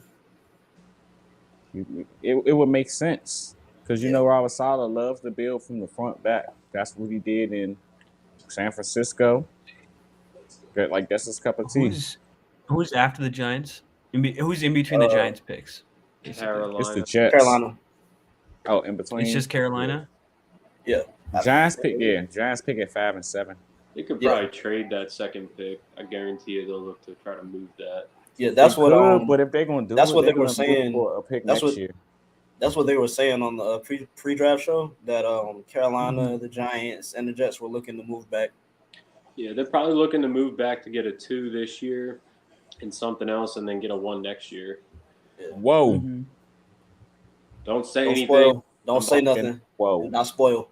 It would make sense because you know Robert Saleh loves to build from the front back. That's what he did in San Francisco. Like that's his cup of tea. Who's after the Giants? Who's in between the Giants picks? Carolina. It's the Jets. Carolina. Oh, in between. It's just Carolina. Yeah. Giants pick. Yeah, Giants pick at 5 and 7. They could probably trade that second pick. I guarantee you they'll look to try to move that. Yeah, that's They what. could, but if they're gonna do that's it, what they're they were gonna do it saying. for a pick That's next what- year. That's what they were saying on the pre-draft show that Carolina, the Giants, and the Jets were looking to move back. Yeah, they're probably looking to move back to get a 2 this year and something else, and then get a 1 next year. Whoa. Mm-hmm. Don't say Don't anything. spoil. Don't say Fucking nothing. Whoa. Do not spoil.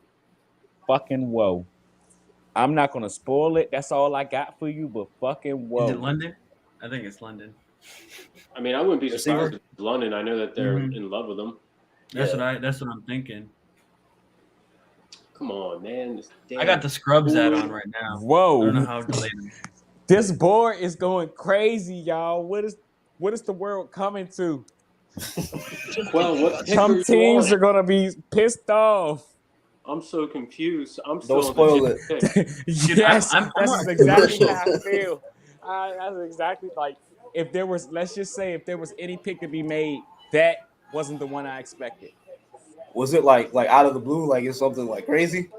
Fucking whoa. I'm not gonna spoil it. That's all I got for you. But fucking whoa. Is it London? I think it's London. I mean, I wouldn't be Receiver? surprised if it's London. I know that they're Mhm. in love with him. That's what I'm thinking. Come on, man. I got the Scrubs ad on right now. I don't know Whoa. how delayed. This board is going crazy, y'all. What is the world coming to? Well, what pick Some are you teams on? are gonna be pissed off. I'm so confused. I'm Don't still spoil on it. the Jets pick. Yes, I'm that's not- exactly how I feel. That's exactly like if there was, let's just say, if there was any pick to be made, that wasn't the one I expected. Was it like out of the blue? Like it's something like crazy?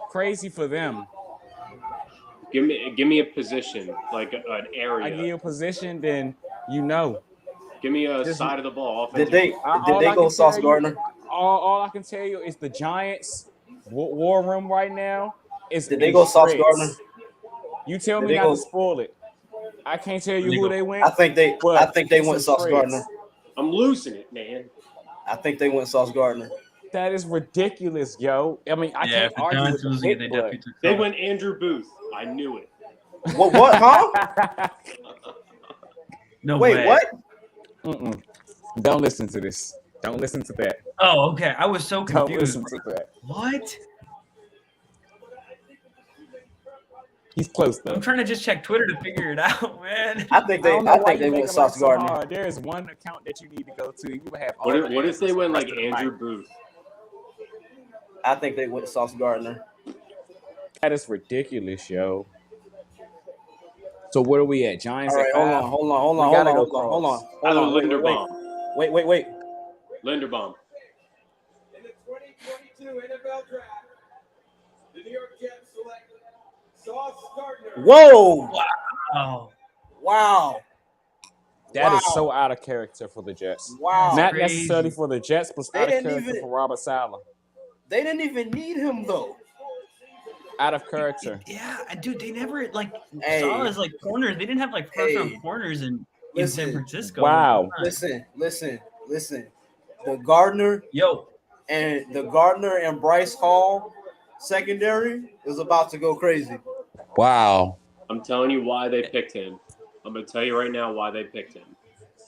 Crazy for them. Give me a position, like an I area. give you a position, then you know. Give me a Just- side of the ball. Did Offensive. they All I go can Sauce tell you- Gardner? All I can tell you is the Giants' war room right now is. Did they in go Sauce shreds. Gardner? You tell Did me they not go- to spoil it. I can't tell you Did they who go- they went. I think they But went it's Sauce in Gardner. shreds. I'm losing it, man. I think they went Sauce Gardner. That is ridiculous, yo. I mean, I Yeah, can't if the argue with Giants the losing it, pick, they but definitely took They Sauce. went Andrew Booth. I knew it. What? Huh? No Wait, way. what? Mm-mm. Don't listen to this. Don't listen to that. Oh, okay. I was so Don't confused. listen to that. What? He's close though. I'm trying to just check Twitter to figure it out, man. I think they don't know why think you they make went it like Sauce so Gardner. hard. There is one account that you need to go to. You would have all What if, the what if they answers went the like rest of the Andrew night. Booth? I think they went Sauce Gardner. That is ridiculous, yo. So where are we at? Giants All right, at hold 5? on, hold on. We gotta go cross. I go Wait. Linderbaum. Linderbaum. In the 2022 NFL Draft, the New York Jets select Sauce Gardner. Whoa! Oh, Wow! That is Wow. so out of character for the Jets. Wow! Not crazy. necessarily for the Jets, but They out of didn't character even- for Robert Saleh. They didn't even need him though. Out of character. yeah, dude. They never like Hey. saw as like corners. They didn't have like first round Hey. corners in Listen. San Francisco. Wow. Listen. The Gardner Yo, and Bryce Hall secondary is about to go crazy. Wow. I'm telling you why they picked him. I'm going to tell you right now why they picked him.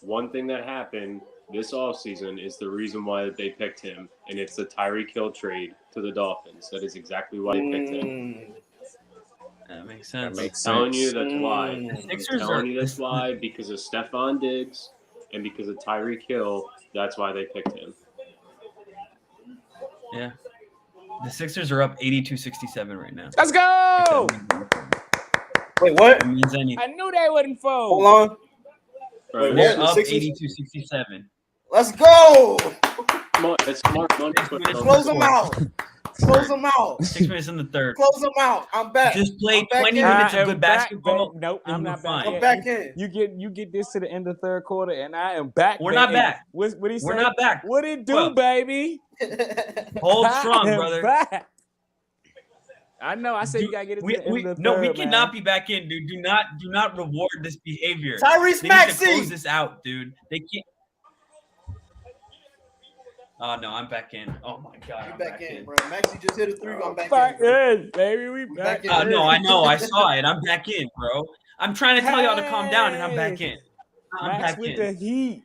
One thing that happened this offseason is the reason why they picked him, and it's the Tyreek Hill trade to the Dolphins. That is exactly why they picked him. that makes sense. That makes I'm telling you sense. that's why. The Mm. I'm Sixers telling are you that's why, because of Stephon Diggs and because of Tyreek Hill, that's why they picked him. Yeah, the Sixers are up 82-67 right now. Let's go! Wait, what? That means anything. I knew they wouldn't fold. Hold on. Right? Wait, They're the up Sixers- 82-67. Let's go. It's smart money. Close them out. Close them out. 6 minutes in the third. Close them out. I'm back. Just play I'm back 20 in. minutes I of am good back, basketball. baby. Nope, and I'm we're not back fine. I'm back in. You get this to the end of the third quarter, and I am back. We're baby. not back. What he say? We're not back. What it do, 12. baby? Hold I strong, am brother. back. I know. I said you gotta get it to the end of the No, we third, cannot man. be back in, dude. Do not reward this behavior. Tyrese They need to close Maxey. this out, dude. They can't. Oh no, I'm back in. Oh my god, I'm back in, bro. Maxey just hit a 3. I'm back in. Back Bro. in, baby. We back back in. in. No, I know. I saw it. I'm back in, bro. I'm trying to tell y'all to calm down, and I'm back in. I'm Max back with in. the heat.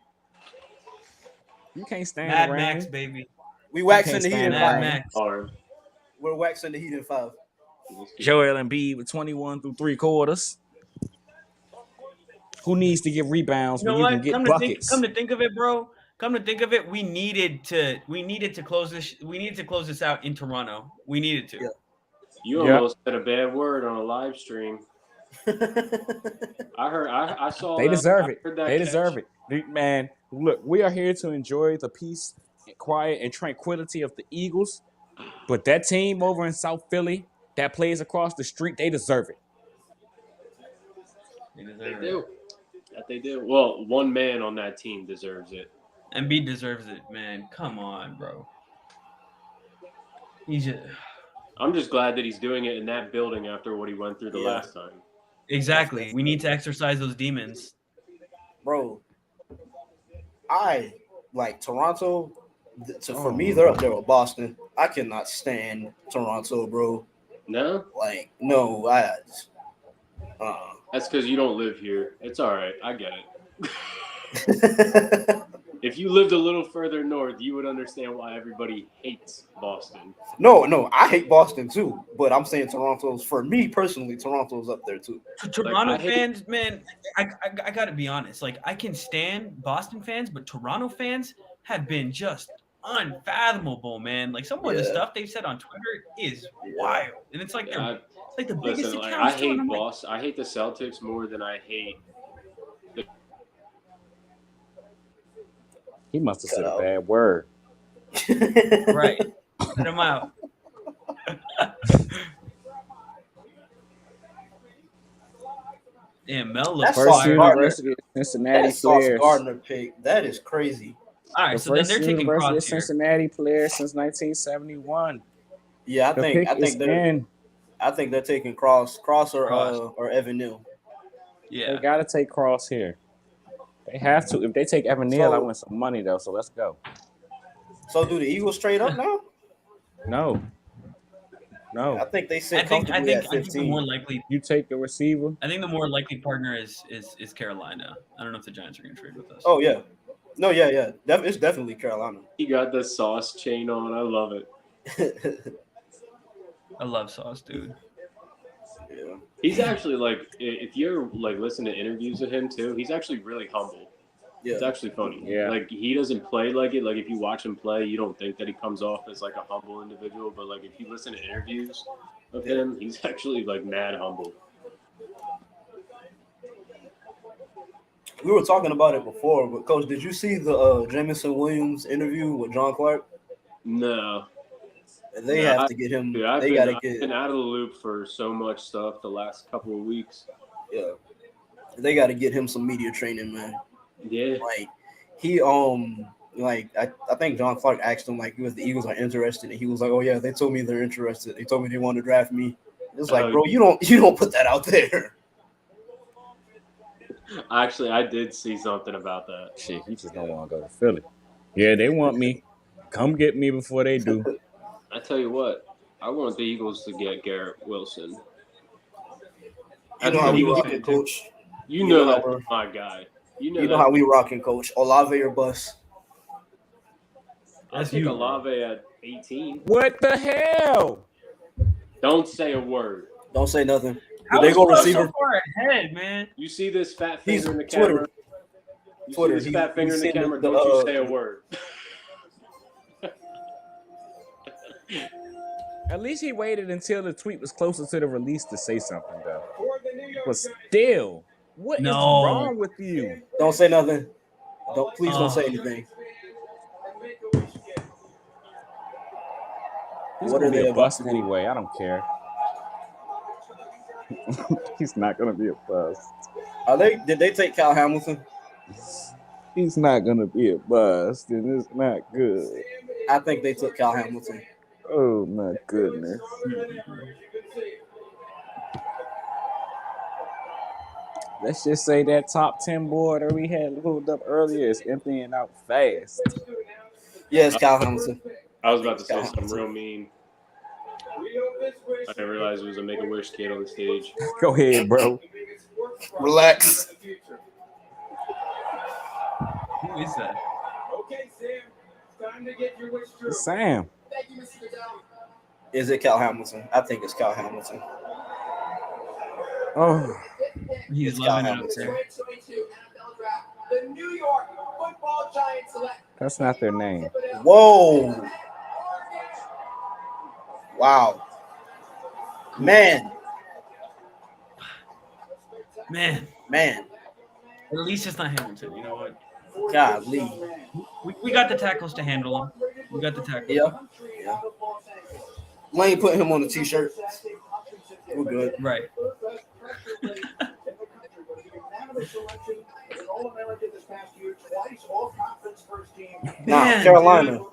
You can't stand Mad the rain. Max, baby. We waxing can't the heat stand in that. Mad 5. Max. Hard. We're waxing the heat in 5. Joel Embiid with 21 through 3 quarters. Who needs to get rebounds You know when you what? can get Come buckets? to think of it, bro. Come to think of it, we needed to close this. We needed to close this out in Toronto. We needed to. Yeah. You Yeah. almost said a bad word on a live stream. I saw They that. deserve I it. heard that They catch. deserve it. Man, look, we are here to enjoy the peace, and quiet, and tranquility of the Eagles. But that team over in South Philly that plays across the street, they deserve it. They They deserve it. do. That they do. Well, one man on that team deserves it. Embiid deserves it, man. Come on, bro. He's just I'm just glad that he's doing it in that building after what he went through the Yeah. last time. exactly. We need to exercise those demons. Bro, I like Toronto. For me, they're up there with Boston. I cannot stand Toronto, bro. No? Like, no, That's because you don't live here. It's all right. I get it. If you lived a little further north, you would understand why everybody hates Boston. No, I hate Boston too. But I'm saying Toronto's, for me personally, Toronto's up there too. Toronto I hate- fans, man, I gotta be honest. Like, I can stand Boston fans, but Toronto fans have been just unfathomable, man. Like, some of the Yeah. stuff they've said on Twitter is wild, and it's like Yeah, it's like the biggest listen, like, accounts I too, and hate I'm like, Boston. I hate the Celtics more than I hate. He must have said Cut a out. bad word. right, put them out. Damn, Mel looks That's First Sauce fired. Gardner. University of Cincinnati That Sauce players. Gardner pick, that is crazy. All right, The so then first they're taking University of Cross here. Cincinnati player since 1971. Yeah, The pick I is think they're taking Cross Cross. or Evan Neal. They Yeah, got to take Cross here. They have to. If they take Evan Neal, I win some money though. So let's go. So do the Eagles trade up now? No. I think they I sit think comfortably at the 15. more likely. You take the receiver. I think the more likely partner is Carolina. I don't know if the Giants are going to trade with us. Oh yeah, no, yeah. It's definitely Carolina. He got the sauce chain on. I love it. I love Sauce, dude. Yeah. He's actually like, if you're like listen to interviews of him too, he's actually really humble. It's Yeah. actually funny. Yeah. Like he doesn't play like it. Like if you watch him play, you don't think that he comes off as like a humble individual. But like if you listen to interviews of him, he's actually like mad humble. We were talking about it before, but Coach, did you see the Jamison Williams interview with John Clark? No. They No, have to get him. Dude, I've They got to been get. out of the loop for so much stuff the last couple of weeks. Yeah. They got to get him some media training, man. Yeah. Like he like I think John Clark asked him like if the Eagles are interested, and he was like, "Oh yeah, they told me they're interested. They told me they want to draft me." It's like, bro, you don't put that out there. Actually, I did see something about that. Shit, he just don't want to go to Philly. Yeah, they want me. Come get me before they do. I tell you what, I want the Eagles to get Garrett Wilson. You know how we Eagles rocking, fan, too. Coach. You know know how that's we're- my guy. You know, You know how we rocking, Coach. Olave or bust. I'll That's take you. Olave at 18. What the hell? Don't say a word. Don't say nothing. How Did they is go Sauce receiver? so far ahead, man? You see this fat He's finger in the Twitter. camera? You Twitter. see this fat finger in the He's seen camera? the- Don't you say a word. At least he waited until the tweet was closer to the release to say something, though. For the New York But Giants, still, what is No. wrong with you? Don't say nothing. Please don't say anything. He's What gonna are be they a about bust to do? anyway. I don't care. He's not gonna be a bust. Did they take Kyle Hamilton? He's not gonna be a bust, and it's not good. I think they took Kyle Hamilton. Oh my goodness. Let's just say that top 10 board that we had pulled up earlier is emptying out fast. Yeah, it's Kyle Hamilton. I was about to say Kyle something Hamilton. real mean. I didn't realize it was a Make-A-Wish kid on the stage. Go ahead, bro. Relax. Who is that? Okay, Sam. It's time to get your wish true. It's Sam. Thank you, Mr. Goodell. Is it Kyle Hamilton? I think it's Kyle Hamilton. Oh, He's It's loving Kyle it up Hamilton. there. 2022 NFL Draft. The New York Football Giants select. that's not their name. Whoa. Wow. Man. Man, Man. at least it's not Hamilton. You know what? Golly. We got the tackles to handle him. We got the tackles. Yeah. We ain't putting him on the t-shirt. We're good. Right. Nah, Man, Carolina. dude.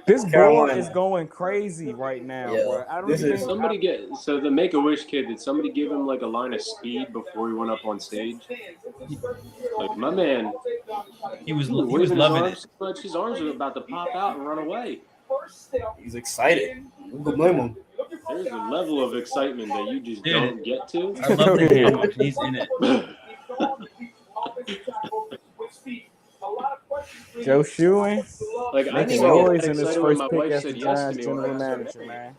This board Carolina. is going crazy right now. Yeah, Bro. I don't this even is- think Somebody so the Make-A-Wish kid, did somebody give him like a line of speed before he went up on stage? Like my man, He was waving his loving arms it. so much, his arms are about to pop out and run away. He's excited. Who can blame him? There's a level of excitement that you just Dude. don't get to. I love to hear how much he's in it. Joe Shoeing Like I making didn't get noise in his excited when first my pick wife as said the yes to Giants me. general when I started manager, man.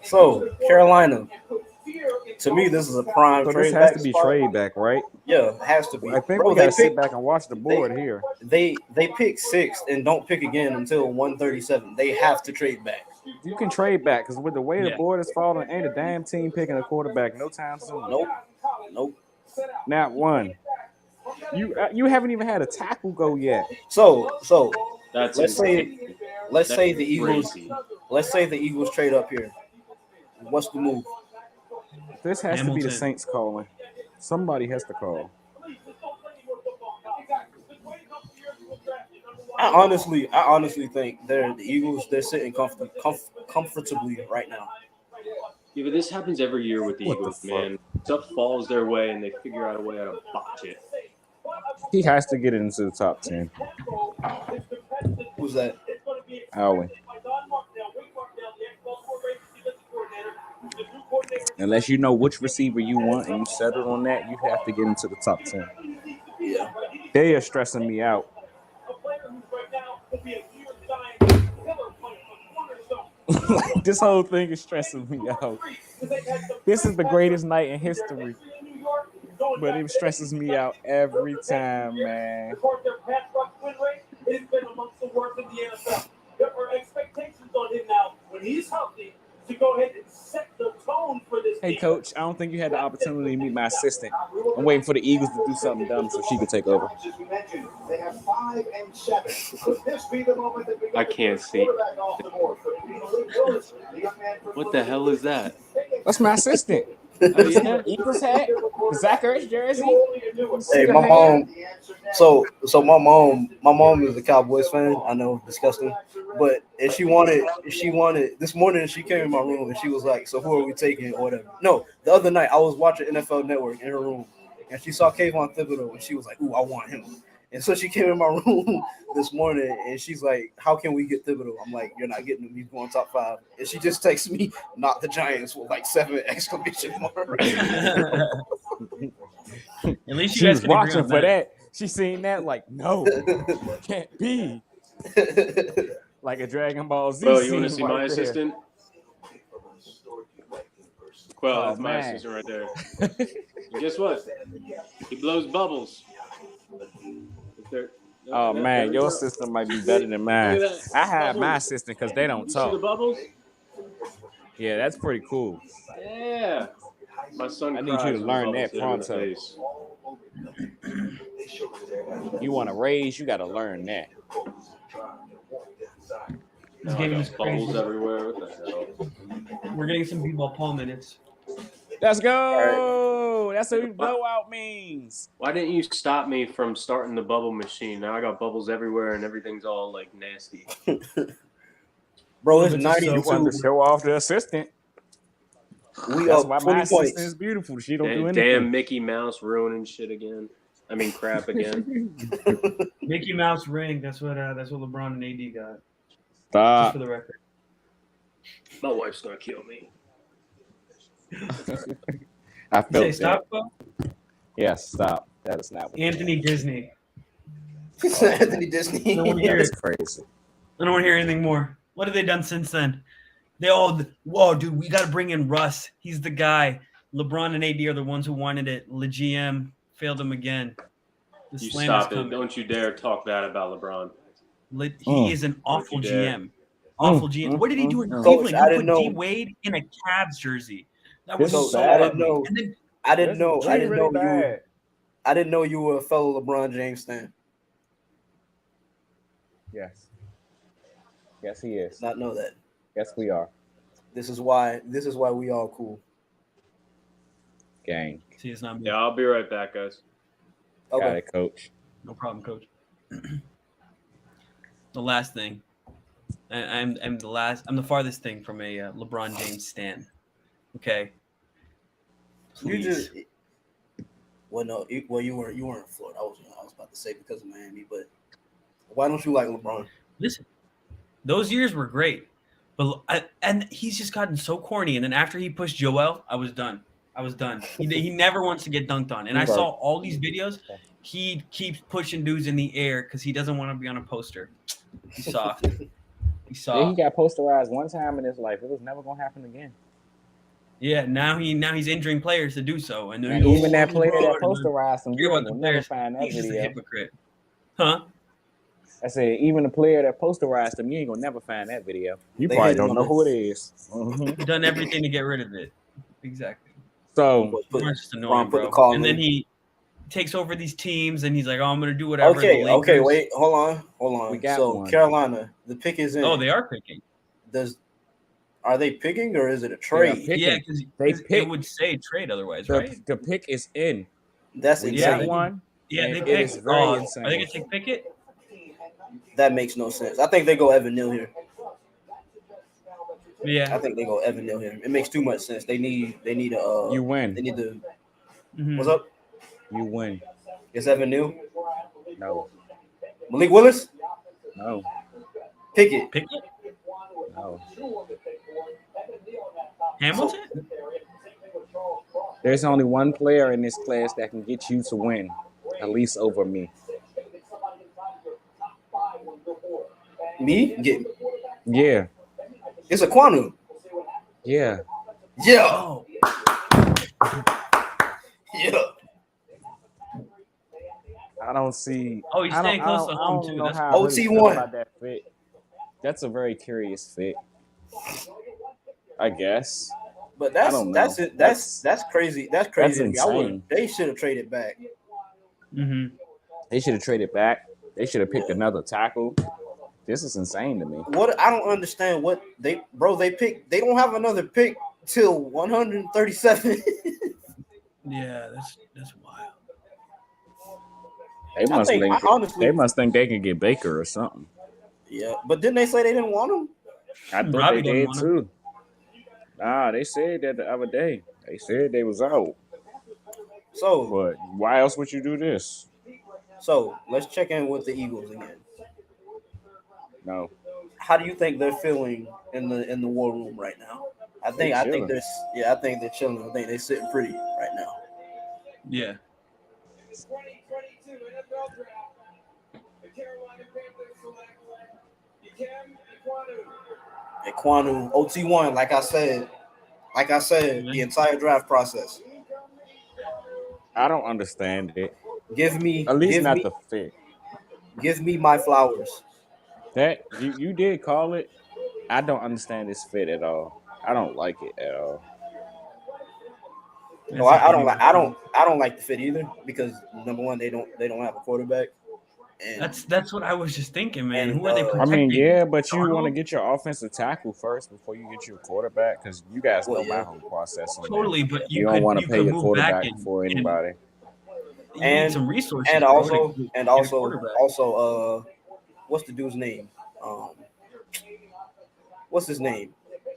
So, Carolina. To me, this is a prime So trade this has back to be spot. trade back, right? Yeah, it has to be. I think Bro, we they gotta sit pick, back and watch the board here. they pick sixth and don't pick again until 137. They have to trade back. You can trade back because with the way the Yeah. board is falling, ain't a damn team picking a quarterback no time soon. Nope. Not one. You haven't even had a tackle go yet. So That's let's insane. say let's That's say the Eagles crazy. trade up here. What's the move? This has to be the Hamilton. Saints calling. Somebody has to call. I honestly think the Eagles. They're sitting comfortably right now. Yeah, but this happens every year with the What the Eagles, fuck? man. Stuff falls their way and they figure out a way how to botch it. He has to get it into the top 10. Who's that? Alwyn. Unless you know which receiver you want and you settled on that, you have to get into the top 10. Yeah. They are stressing me out. Like, this whole thing is stressing me out. This is the greatest night in history, but it stresses me out every time, man. It's been amongst the worst in the NFL. There are expectations on him now when he's healthy to go ahead and set the tone for this Hey, team. Coach, I don't think you had the opportunity to meet my assistant. I'm waiting for the Eagles to do something dumb so she can take over. As we mentioned, they have 5 and 7. Could this be the moment that we get I the can't first see. quarterback off the board? Could it be Malik Willis, the young man from What the hell is that? That's my assistant. Oh, yeah? Eagles hat, the Zach Ertz jersey. Hey, my mom. So my mom is a Cowboys fan. I know, disgusting, but if she wanted this morning. She came in my room and she was like, "So who are we taking or whatever?" No, the other night I was watching NFL Network in her room, and she saw Kayvon Thibodeau and she was like, "Ooh, I want him." And so she came in my room this morning and she's like, "How can we get Thibodeau?" I'm like, "You're not getting him. He's going top 5." And she just texts me, "Not the Giants," with like 7 exclamation marks. At least you She guys was can agree watching on for that. that. She seen that like, no, can't be. Like a Dragon Ball Z Well, you want to scene see right my there. assistant? Well, Oh, that's my man. assistant right there. And guess what? He blows bubbles. Oh man, your system might be better than mine. Look at that. I have my assistant because they don't You see the talk. bubbles? Yeah, that's pretty cool. Yeah. My son I need you cries to when learn bubbles that hit him in the pronto. face. You want to raise, you got to learn that. This Now I game got is bubbles crazy. everywhere. What the hell? We're getting some B-ball Paul minutes. Let's go. That's what blowout means. Why didn't you stop me from starting the bubble machine? Now I got bubbles everywhere and everything's all like nasty. Bro, it's Little bits of 92. soap. You wanted to show off the assistant. We That's up why my 20 assistant points. is beautiful. She don't do Damn anything. Mickey Mouse ruining shit again. I mean crap again. Mickey Mouse ring. That's what LeBron and AD got. Just Stop. for the record. My wife's gonna kill me. I You say felt that. stop, Bo? Yes, stop. That is not what Anthony Disney. Anthony Disney. I don't want to That hear is it. crazy. I don't want to hear anything more. What have they done since then? They all, whoa, dude, we got to bring in Russ. He's the guy. LeBron and AD are the ones who wanted it. Le GM failed him again. The You slander's stop it. coming. Don't you dare talk bad about LeBron. He is an awful Don't you dare. GM. Awful GM. What did he do in Coach, Cleveland? I He didn't put D know. Wade in a Cavs jersey. That This was is so bad. I ugly. didn't know. And then I didn't know. That's I didn't really know you. bad. I didn't know you were a fellow LeBron James fan. Yes. Yes, he is. Not know that. Yes, we are. This is why we all cool. Gang. see, it's not me. Yeah, I'll be right back, guys. Got Okay. it, coach. No problem, coach. The last thing. I'm the farthest thing from a LeBron James stan. Okay. You Please. just well no you weren't in Florida. I was about to say because of Miami, but why don't you like LeBron? Listen, those years were great, but and he's just gotten so corny. And then after he pushed Joel, I was done. He never wants to get dunked on. And I saw all these videos. He keeps pushing dudes in the air because he doesn't want to be on a poster. He's soft. He's Yeah, he soft. got posterized one time in his life. It was never gonna happen again. Yeah, now he's injuring players to do so. And then And he goes, even that "Oh, player that LeBron," and then posterized him, hear you about ain't the gonna never players. find that He's just a video. hypocrite. Huh? I said, even the player that posterized him, you ain't gonna never find that video. You They probably hit him don't on know who it is. He's done everything to get rid of it. Exactly. So LeBron's just annoying, put the bro. call And in. then he takes over these teams, and he's like, "Oh, I'm gonna do whatever." The Okay, Lakers- wait, hold on. We got So one. Carolina, the pick is in. Oh, they are picking. Are they picking or is it a they are trade? picking. Yeah, because They it pick. would say trade otherwise, right? The pick is in. That's We insane. got one. Yeah, and they it pick. is very Are insane. they gonna take Pickett? That makes no sense. I think they go Evan Neal here. I Yeah. think they go Evan Neal here. It makes too much sense. They need a You win. they need to Mhm. what's up? You win. It's Evan Neal. No. Malik Willis? No. Pickett. Pickett? No. Hamilton? There's only one player in this class that can get you to win, at least over me. Me? Yeah. It's a Kwanu. Yeah. Yeah. Oh, Yeah. I don't see. Oh, he's I don't- staying I close don't- to I home, don't too. know That's how cool. I really feel OT1. about that fit. That's a very curious fit. I guess. But I don't know. that's crazy. That's crazy. That's I would. insane. They should have traded back. Mm-hmm. They should have traded back. They should have picked another tackle. This is insane to me. What I don't understand what they pick. They don't have another pick till 137. Yeah, that's wild. They must think, think. honestly- They must think they can get Baker or something. Yeah, but didn't they say they didn't want him? I thought Robbie they didn't did want too. Nah, they said that the other day. They said they was out. So But why else would you do this? let's check in with the Eagles again. No. How do you think they're feeling in the war room right now? I think chilling. they're chilling. I think they're sitting pretty right now. Yeah. 2022 NFL Draft. The Carolina Panthers select Ikem Ekwonu. Ekwonu OT1, like I said, the entire draft process. I don't understand it. Give me At least give not me, the fit. give me my flowers. That you did call it. I don't understand this fit at all. I don't like it at all. No, I don't like the fit either because number one, they don't have a quarterback, And That's what I was just thinking, man. And, Who are they I I protecting? mean, yeah, but you want to Darnold? get your offensive tackle first before you get your quarterback because you guys Well, know my yeah. whole process on that. Totally, but You don't want to you pay could your move back quarterback before and anybody. you need and some resources, and bro, to also get a quarterback. what's the dude's name? What's his name?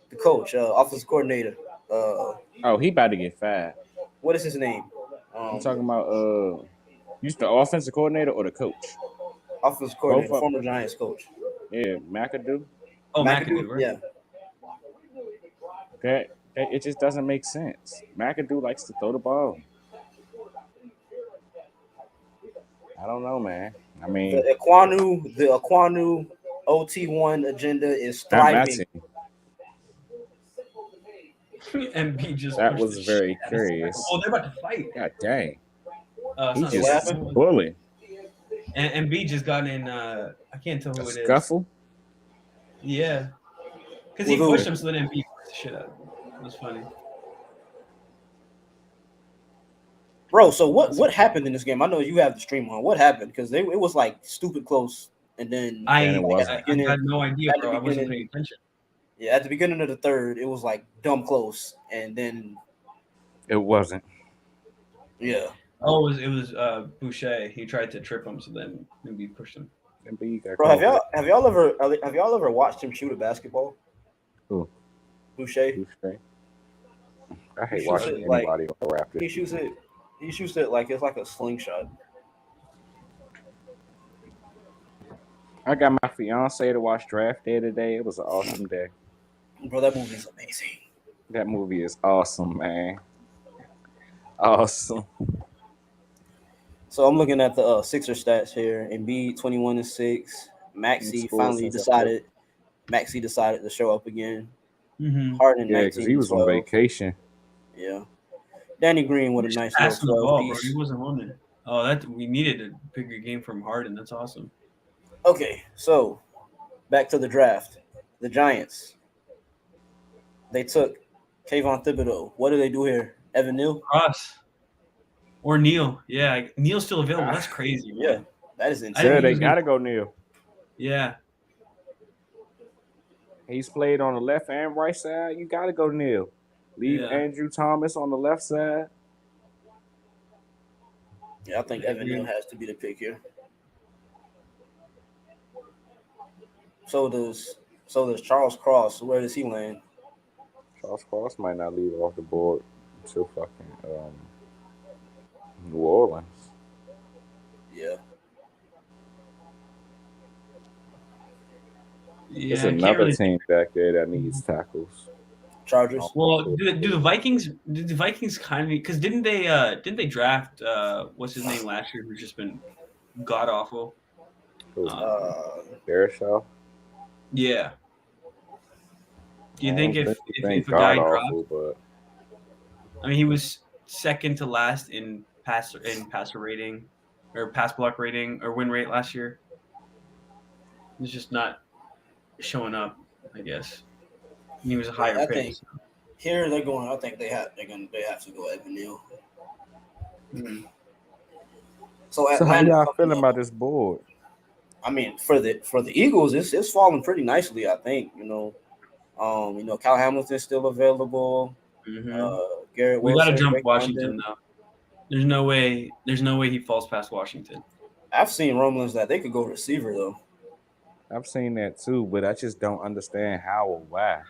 The coach, offensive coordinator. Oh, he about to get fired. What is his name? I'm talking about you the offensive coordinator or the coach? Offensive Both coordinator, of former Giants coach. yeah, McAdoo. Oh, McAdoo? McAdoo, right? Yeah. That it just doesn't make sense. McAdoo likes to throw the ball. I don't know, man. I mean, The Aquanu OT1 agenda is not my thriving. team. MB just That pushed was the very shit out of curious. Oh, they're about to fight. God dang, It's he not just happened? bullying. And MB just got in. I can't tell A who it is. scuffle. Yeah, because he With who? pushed him, so then MB pushed the shit out of him. It was funny. Bro, so what happened in this game? I know you have the stream on. What happened? Because it was like stupid close, and then Then it I wasn't. had no idea, at the bro. I wasn't paying beginning, attention. yeah, at the beginning of the third, it was like dumb close, and then It wasn't. yeah, Oh, it was Boucher. He tried to trip him, so then MB pushed him. MB got bro, called. have y'all ever watched him shoot a basketball? Who? Boucher. Boucher. I hate shoots watching it like- anybody on the Raptors. He shoots it like it's like a slingshot. I got my fiance to watch Draft Day today. It was an awesome day. Bro, that movie's amazing. That movie is awesome, man. Awesome. So I'm looking at the Sixer stats here. Embiid 21-6. Maxey finally decided to show up again. Mm-hmm. Harden Yeah, because he was on 19-12. vacation. Yeah. Danny Green with a Just nice passing the little ball, 12 bro. piece. He wasn't on it. Oh, that we needed a bigger game from Harden. That's awesome. Okay, so back to the draft. The Giants. They took Kayvon Thibodeau. What do they do here? Evan Neal? Ross or Neil. Yeah, Neil's still available. That's crazy. Man. Yeah, that is I insane. Yeah, think he they was gotta go Neil. Yeah. He's played on the left and right side. You gotta go Neil. Leave Yeah. Andrew Thomas on the left side. Yeah, I think Evan Neal has to be the pick here. So does Charles Cross. Where does he land? Charles Cross might not leave off the board until fucking New Orleans. Yeah. Yeah. There's I can't another really team back there that needs tackles. Chargers. Well, do the Vikings kind of because didn't they draft what's his name last year who's just been god awful? Barishaw. Yeah. Do you think if a God guy awful, dropped? but I mean, he was second to last in passer rating or pass block rating or win rate last year. He's just not showing up, I guess. And he was a higher I pick. think here they're going. I think they have to go Evan Neal. Mhm. So how Atlanta y'all coming feeling up. about this board? I mean, for the Eagles, it's falling pretty nicely. I think Cal Hamilton's still available. Mhm. Garrett We got to Wilson, jump Drake Washington London. though. There's no way he falls past Washington. I've seen rumblings that they could go receiver though. I've seen that too, but I just don't understand how or why.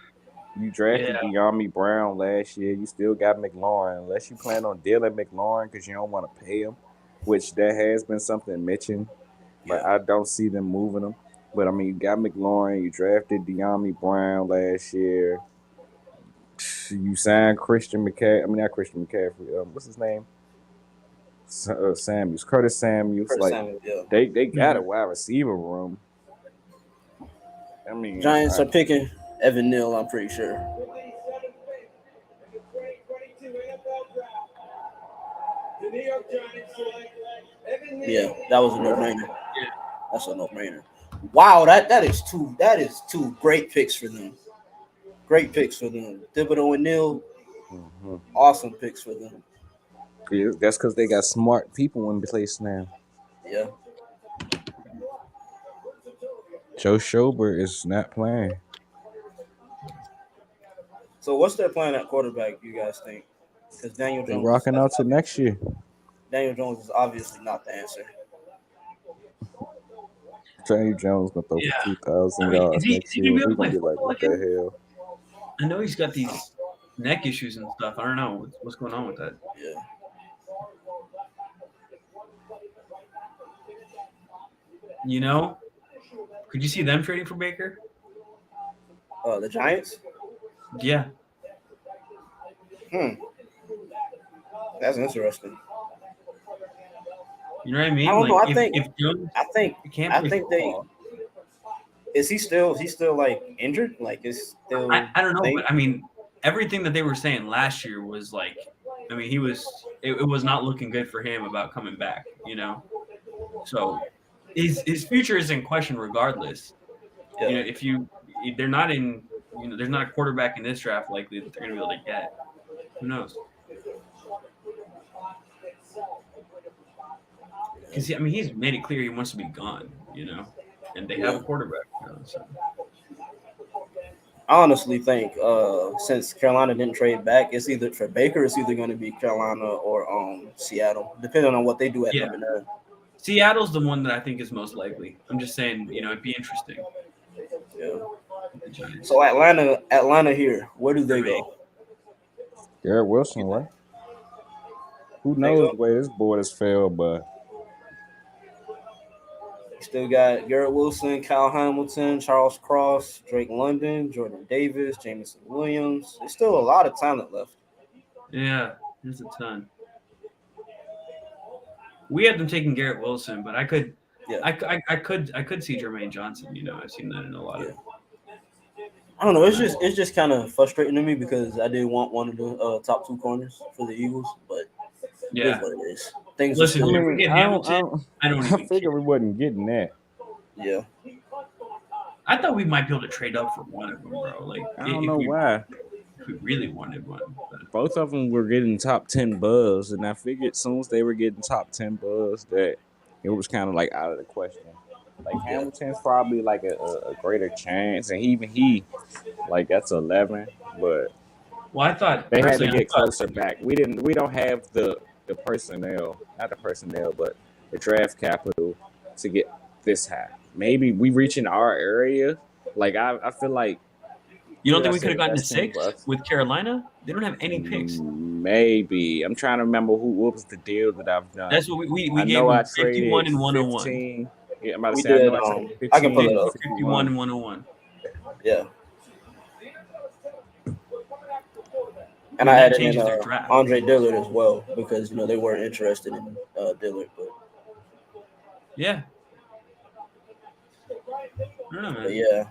You drafted Yeah. De'Ami Brown last year. You still got McLaurin. Unless you plan on dealing McLaurin because you don't want to pay him, which there has been something mentioned, but Yeah. I don't see them moving him. But, I mean, you got McLaurin. You drafted De'Ami Brown last year. You signed Christian McCaffrey. I mean, not Christian McCaffrey. What's his name? Samuels. Curtis Samuels. Curtis like, Samuel, yeah. They got a wide receiver room. I mean, Giants are picking Evan Neal, I'm pretty sure. Yeah, that was a no-brainer. That's a no-brainer. Wow, that is two great picks for them. Great picks for them. Thibodeau and Neal, awesome picks for them. Yeah, that's because they got smart people in place now. Yeah. Joe Schobert is not playing. So what's their plan at quarterback? You guys think? Because They rocking out to next year. Daniel Jones is obviously not the answer. Daniel Jones gonna throw Yeah. for 2,000 I mean, yards next is he year. gonna be able We're to play gonna be like, football what again? the hell? I know he's got these neck issues and stuff. I don't know what's going on with that. Yeah. You know, could you see them trading for Baker? The Giants? Yeah. That's interesting. You know what I mean? I don't know. Like I think if Jones I think can't I play think they football, is he still like injured? Like is still I don't know, thing? but I mean, everything that they were saying last year was like, I mean, it was not looking good for him about coming back. You know, so his future is in question regardless. Yeah. You know, if they're not in, you know, there's not a quarterback in this draft likely that they're going to be able to get. Who knows? Because I mean, he's made it clear he wants to be gone. You know, and they have a quarterback. You know, so. I honestly think since Carolina didn't trade back, it's either for Baker, it's either going to be Carolina or Seattle, depending on what they do at number 9. Seattle's the one that I think is most likely. I'm just saying, you know, it'd be interesting. Yeah. So Atlanta here, where do they go? Garrett Wilson, right? Who knows the way this board has failed, but Still got Garrett Wilson, Kyle Hamilton, Charles Cross, Drake London, Jordan Davis, Jameson Williams. There's still a lot of talent left. Yeah, there's a ton. We had them taking Garrett Wilson, but I could see Jermaine Johnson. You know, I've seen that in a lot of. I don't know. It's just kind of frustrating to me because I did want one of the top 2 corners for the Eagles, but it is what it is. Things Listen, are still. if we get Hamilton, I don't even figure we wasn't getting that. Yeah. I thought we might be able to trade up for one of them, bro. Like I don't know why. If we really wanted one. But. Both of them were getting top 10 buzz, and I figured as soon as they were getting top 10 buzz that it was kind of like out of the question. Like Hamilton's probably like a greater chance, and even he like that's 11. But I thought they had to get closer back. We don't have the personnel, not the personnel, but the draft capital to get this high. Maybe we reach in our area. Like I feel like. You don't think we could have gotten to 6 with Carolina? They don't have any picks. Maybe. I'm trying to remember what was the deal that I've done. That's what we gave them 51 and 101. 15. Yeah, I'm about to we say, did. I can pull it up. 51 and 101. Yeah. And I added in Andre Dillard as well because you know they weren't interested in Dillard, but yeah. I don't know, man. But yeah.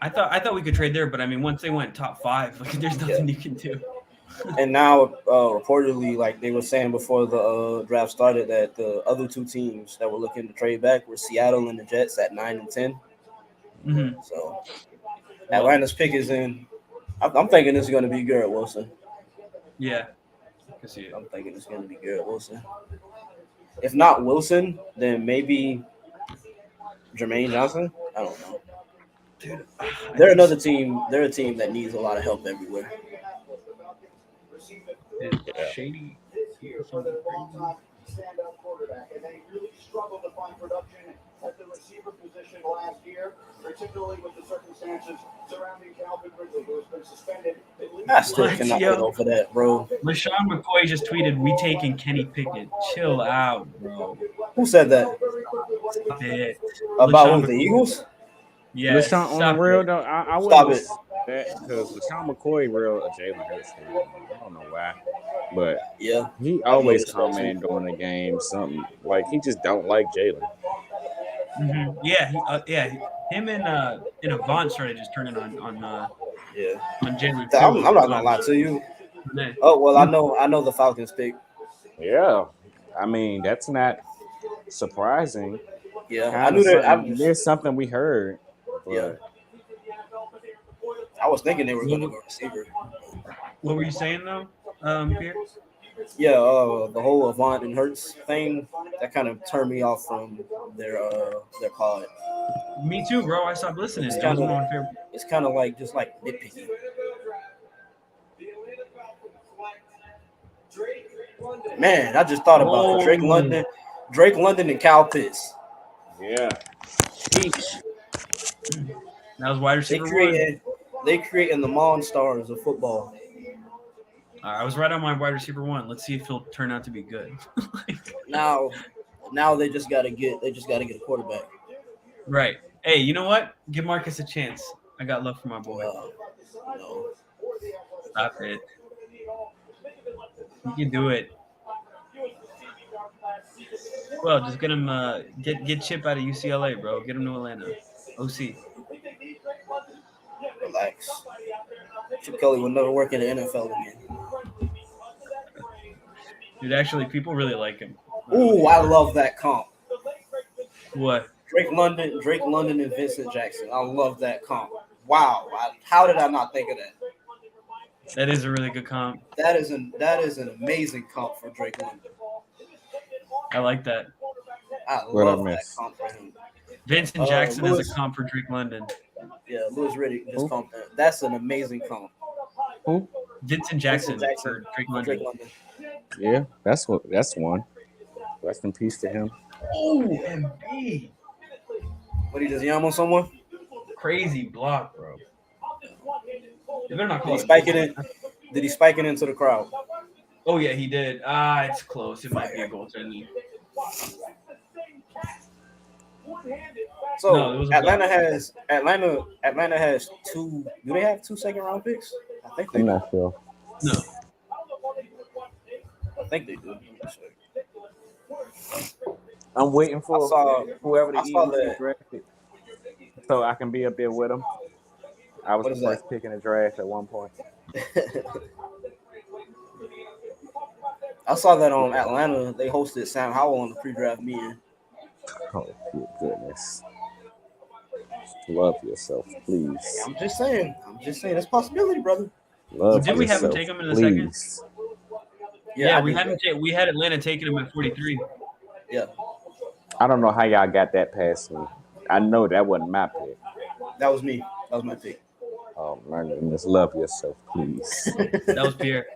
I thought we could trade there, but I mean, once they went top 5, like there's nothing you can do. And now, reportedly, like they were saying before the draft started, that the other 2 teams that were looking to trade back were Seattle and the Jets at 9 and 10. Mm-hmm. So Atlanta's pick is in. I'm thinking it's going to be Garrett Wilson. Yeah, I can see it. I'm thinking it's going to be Garrett Wilson. If not Wilson, then maybe Jermaine Johnson. I don't know. Dude, they're another team. They're a team that needs a lot of help everywhere. Shady. Standout quarterback, and they really struggled to find production at the receiver position last year, particularly with the circumstances surrounding Calvin Ridley, who has been suspended. I still cannot get over that, bro. LaShawn McCoy just tweeted, "We taking Kenny Pickett. Chill out, bro." Who said that? About the Eagles? Yeah. LaShawn on the real though, I stop it. Because LaShawn McCoy real a Jalen Hurts fan. I don't know why. But yeah, he always commented during the game something like he just don't like Jalen. Mm-hmm. Yeah, him and Avant started just turning on Jalen. I'm not gonna lie to you. Oh well, I know the Falcons pick. Yeah, I mean that's not surprising. Yeah, I knew that. There's something we heard. Yeah, I was thinking they were going to go receiver. What were you saying though? Pierre? Yeah, the whole Avant and Hurts thing that kind of turned me off from their pod. Me too, bro. I stopped listening. It's That was kind one of of my favorite. it's kind of like just like nitpicky. Man, I just thought about it. Whoa. Drake London and Kyle Pitts. Yeah. Sheesh. That was wide They receiver one. creating the Monstars of football. I was right on my wide receiver one. Let's see if he'll turn out to be good. Now they just gotta get a quarterback. Right. Hey, you know what? Give Marcus a chance. I got love for my boy. No. Stop it. He can do it. Well, just get him. Get Chip out of UCLA, bro. Get him to Atlanta. OC. Relax. Chip Kelly will never work in the NFL again. Dude, actually, people really like him. Ooh, I love that comp. What? Drake London, and Vincent Jackson. I love that comp. Wow, how did I not think of that? That is a really good comp. That is an amazing comp for Drake London. I like that. I What I love that miss? comp for him. Vincent Jackson Lewis- as a comp for Drake London. Yeah, Louis Riddick just comped that. That's an amazing comp. Who? Vincent Jackson Jackson for Drake for London. Drake London. Yeah, that's one. Rest in peace to him. Oh, MB. What, he just yam on someone? Crazy block, bro. They better not Did call he it. spike it in? Did he spike it into the crowd? Oh, yeah, he did. It's close. It might be a goaltending. So No, it was a Atlanta has two. Do they have 2 second-round picks? I think they I'm do. not sure. No. I think they do. I'm waiting for I saw- whoever the I saw Eagles that. drafted, so I can be up there with them. I was What the is that? first pick in the draft at one point. I saw that on Atlanta. They hosted Sam Howell on the pre-draft meeting. Oh, good goodness. Love yourself, please. I'm just saying. That's a possibility, brother. Love Did we have him yourself, take him in the second? please. Yeah, I we did. had Atlanta taking him at 43. Yeah, I don't know how y'all got that past me. I know that wasn't my pick. that was me. That was my pick. Oh my goodness, love yourself, please. That was Pierre.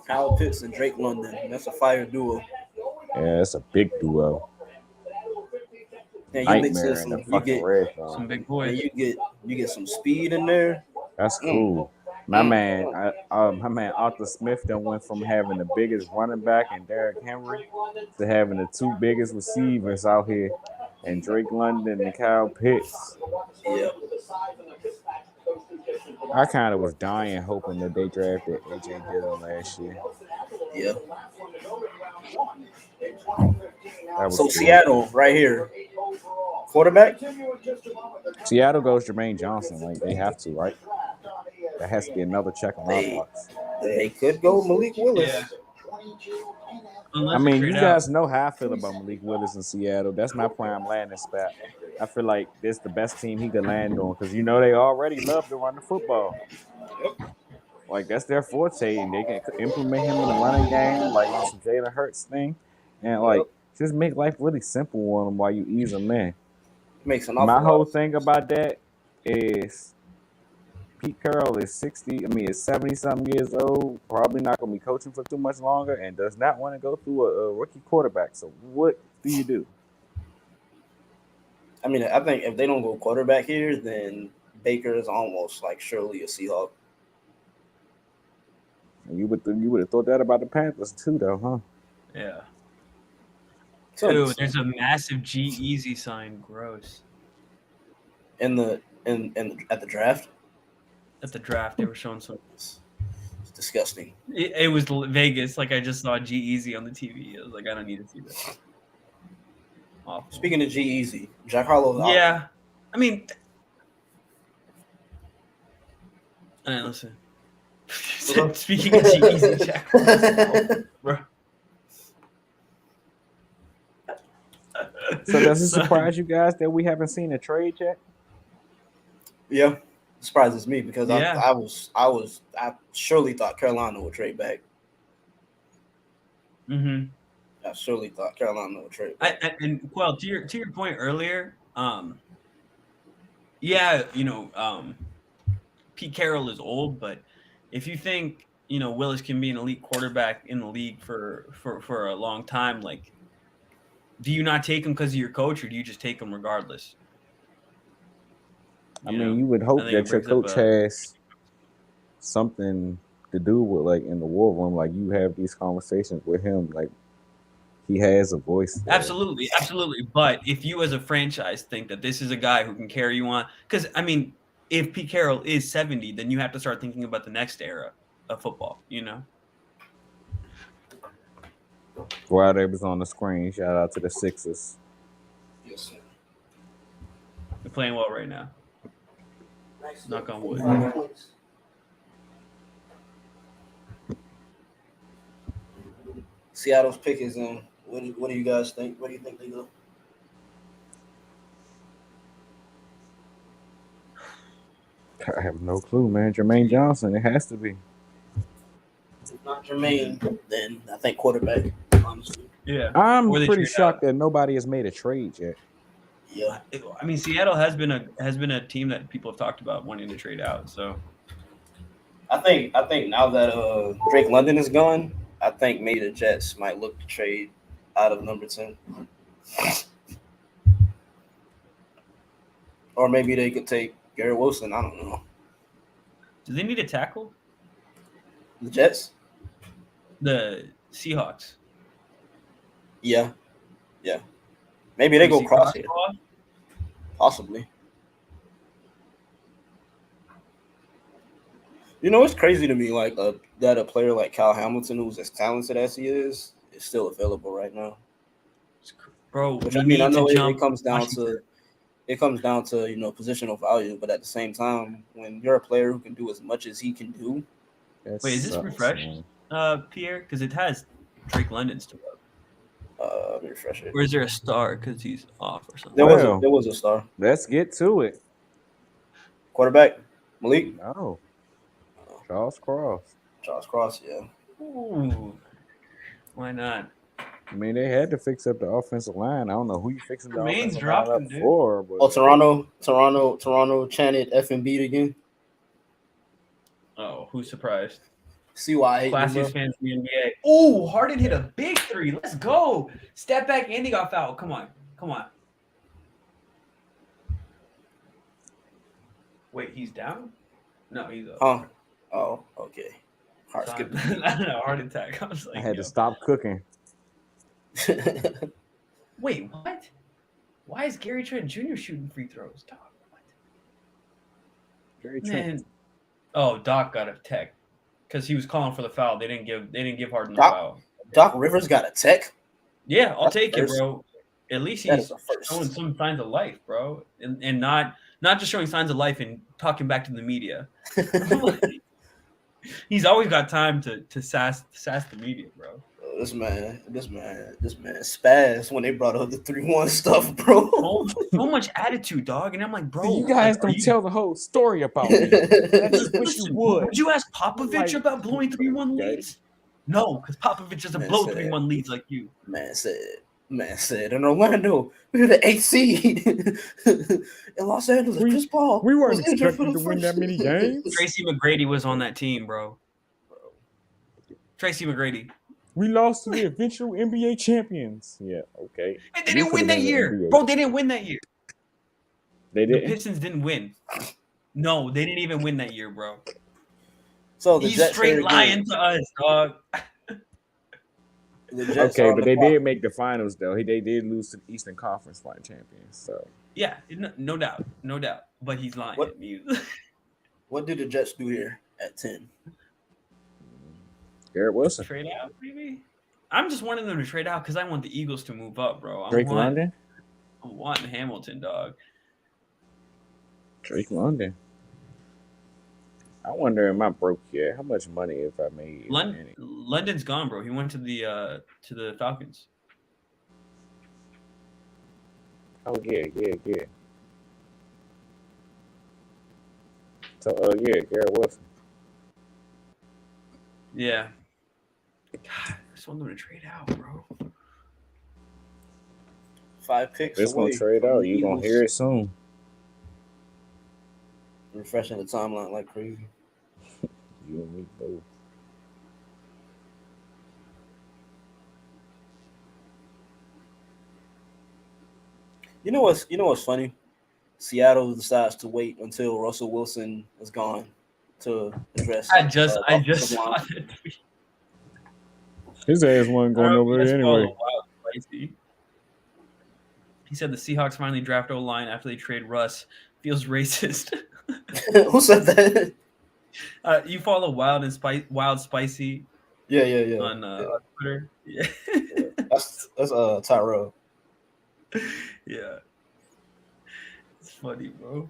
Kyle Pitts and Drake London. That's a fire duo. Yeah, it's a big duo. And you mix Nightmare this, in the you fucking get red Some zone. big and boys. you get some speed in there. That's cool. My man Arthur Smith then went from having the biggest running back in Derrick Henry to having the 2 biggest receivers out here, and Drake London and Kyle Pitts. Yeah. I kind of was dying hoping that they drafted AJ Dillon last year. Yeah. That was So cool. Seattle right here. Quarterback? Seattle goes Jermaine Johnson. Like, they have to, right? That has to be another check on our They- box. They could go Malik Willis. Yeah. I Unless mean, they you trade guys out. know how I feel about Malik Willis in Seattle. That's my prime landing spot. I feel like this is the best team he could land on because they already love to run the football. Like, that's their forte, and they can implement him in the running game, like on some Jalen Hurts thing, and like just make life really simple on them while you ease them in. Makes an My awful whole lot. thing about that is Pete Carroll is 70-something years old, probably not going to be coaching for too much longer, and does not want to go through a rookie quarterback. So what do you do? I mean, I think if they don't go quarterback here, then Baker is almost like surely a Seahawk. And you would have thought that about the Panthers too, though, huh? Yeah. So Dude, there's a massive G-Easy sign. Gross. at the draft, At the draft, they were showing some. it's disgusting. It was Vegas. Like, I just saw G-Easy on the TV. I was like, I don't need to see this. Awful. Speaking of G-Eazy, Jack Harlow's out. Yeah. I mean, listen. Speaking of G-Easy, Jack. Bro. So does it surprise you guys that we haven't seen a trade yet? Yeah. surprises me because Yeah. I surely thought Carolina would trade back. Mm-hmm. I surely thought Carolina would trade back. And well, to your point earlier, yeah, Pete Carroll is old, but if you think Willis can be an elite quarterback in the league for a long time, like, do you not take him because of your coach, or do you just take him regardless? I mean, you would hope think it that your brings up coach has something to do with, like, in the war room, like you have these conversations with him, like he has a voice there. Absolutely. But if you as a franchise think that this is a guy who can carry you on, because I mean, if Pete Carroll is 70, then you have to start thinking about the next era of football. While they was on the screen, shout out to the Sixers. Yes, sir. They're playing well right now. Nice. Knock on wood. Seattle's pick is in. What do you guys think? What do you think they go? I have no clue, man. Jermaine Johnson, it has to be. If not Jermaine, then I think quarterback. Honestly, Yeah. I'm Or they pretty trade shocked out. that nobody has made a trade yet. yeah. I mean, Seattle has been a team that people have talked about wanting to trade out. So I think now that Drake London is gone, I think maybe the Jets might look to trade out of number 10. Or maybe they could take Garrett Wilson. I don't know. do they need a tackle? The Jets? The Seahawks. Yeah. Maybe they go See cross here. Cross? Possibly. It's crazy to me, like that a player like Kyle Hamilton, who's as talented as he is still available right now. Bro, Which we I mean, I need know to jump it comes down Washington. to positional value, but at the same time, when you're a player who can do as much as he can do, That Wait, is this sucks, refreshed, man. Pierre? Because it has Drake London still up. let me refresh it. Or is there a star because he's off or something? There Well, was a star let's get to it. quarterback Malik No. Charles Cross. Charles Cross. Yeah, Ooh, why not? I mean, they had to fix up the offensive line. I don't know who you fixing the Jermaine's offensive line dropping, up dude. for, but Toronto chanted F and beat again. Oh, who's surprised? See why I hate them, Classiest bro? fans in the NBA. Oh, Harden hit a big three. Let's go. Step back. Andy got fouled. Come on. Wait, he's down? No, he's up. Huh? Oh, okay. Heart Sorry. skipping. I don't know, heart attack. I was like, I had yo. to stop cooking. Wait, what? Why is Gary Trent Jr. shooting free throws? Dog, what? Gary Trent. Man. Oh, Doc got a tech because he was calling for the foul. They didn't give Harden the Doc- foul. Doc Rivers got a tech. Yeah, I'll That's take the it, first. bro. At least That he's is a first. showing some signs of life, bro, and not just showing signs of life and talking back to the media. He's always got time to sass the media, bro. This man spazzed when they brought up the 3-1 stuff, bro. So much attitude, dog. And I'm like, bro, See, you guys don't tell the whole story about me. I just wish you would. Would you ask Popovich about blowing 3-1 leads? No, because Popovich doesn't blow 3-1 leads like you. Man said in Orlando, we were the 8th seed. In Los Angeles, Chris Paul. We weren't was injured expected for to the win that first- many games. Tracy McGrady was on that team, bro. Tracy McGrady. We lost to the eventual NBA champions. Yeah, okay. And they didn't win that year. Bro, they didn't win that year. They The didn't. Pistons didn't win. No, they didn't even win that year, bro. So the He's Jets straight are lying good. to us, dog. The Jets Okay, are on but the they clock. did make the finals, though. They did lose to the Eastern Conference Final champions. So Yeah, no doubt. But he's lying. What? What did the Jets do here at 10? Garrett Wilson, Trade out, maybe? I'm just wanting them to trade out because I want the Eagles to move up, bro. Drake London. I'm wanting Hamilton, dog. Drake London. I wonder, am I broke yet? How much money have I made? London's gone, bro. He went to the Falcons. Oh yeah. So, yeah, Garrett Wilson. Yeah. God, I just want them to trade out, bro. 5 picks It's away. gonna trade from out. the You're gonna Eagles. hear it soon. Refreshing the timeline like crazy. You and me both. You know what's funny? Seattle decides to wait until Russell Wilson is gone to address. I just offensive saw line. that tweet. His ass wasn't I don't going know over if you there guys follow anyway. Wild Spicy. He said the Seahawks finally draft O-line after they trade Russ. Feels racist. Who said that? You follow Wild Spicy Yeah. on Twitter. Yeah. That's Tyrell. Yeah. It's funny, bro.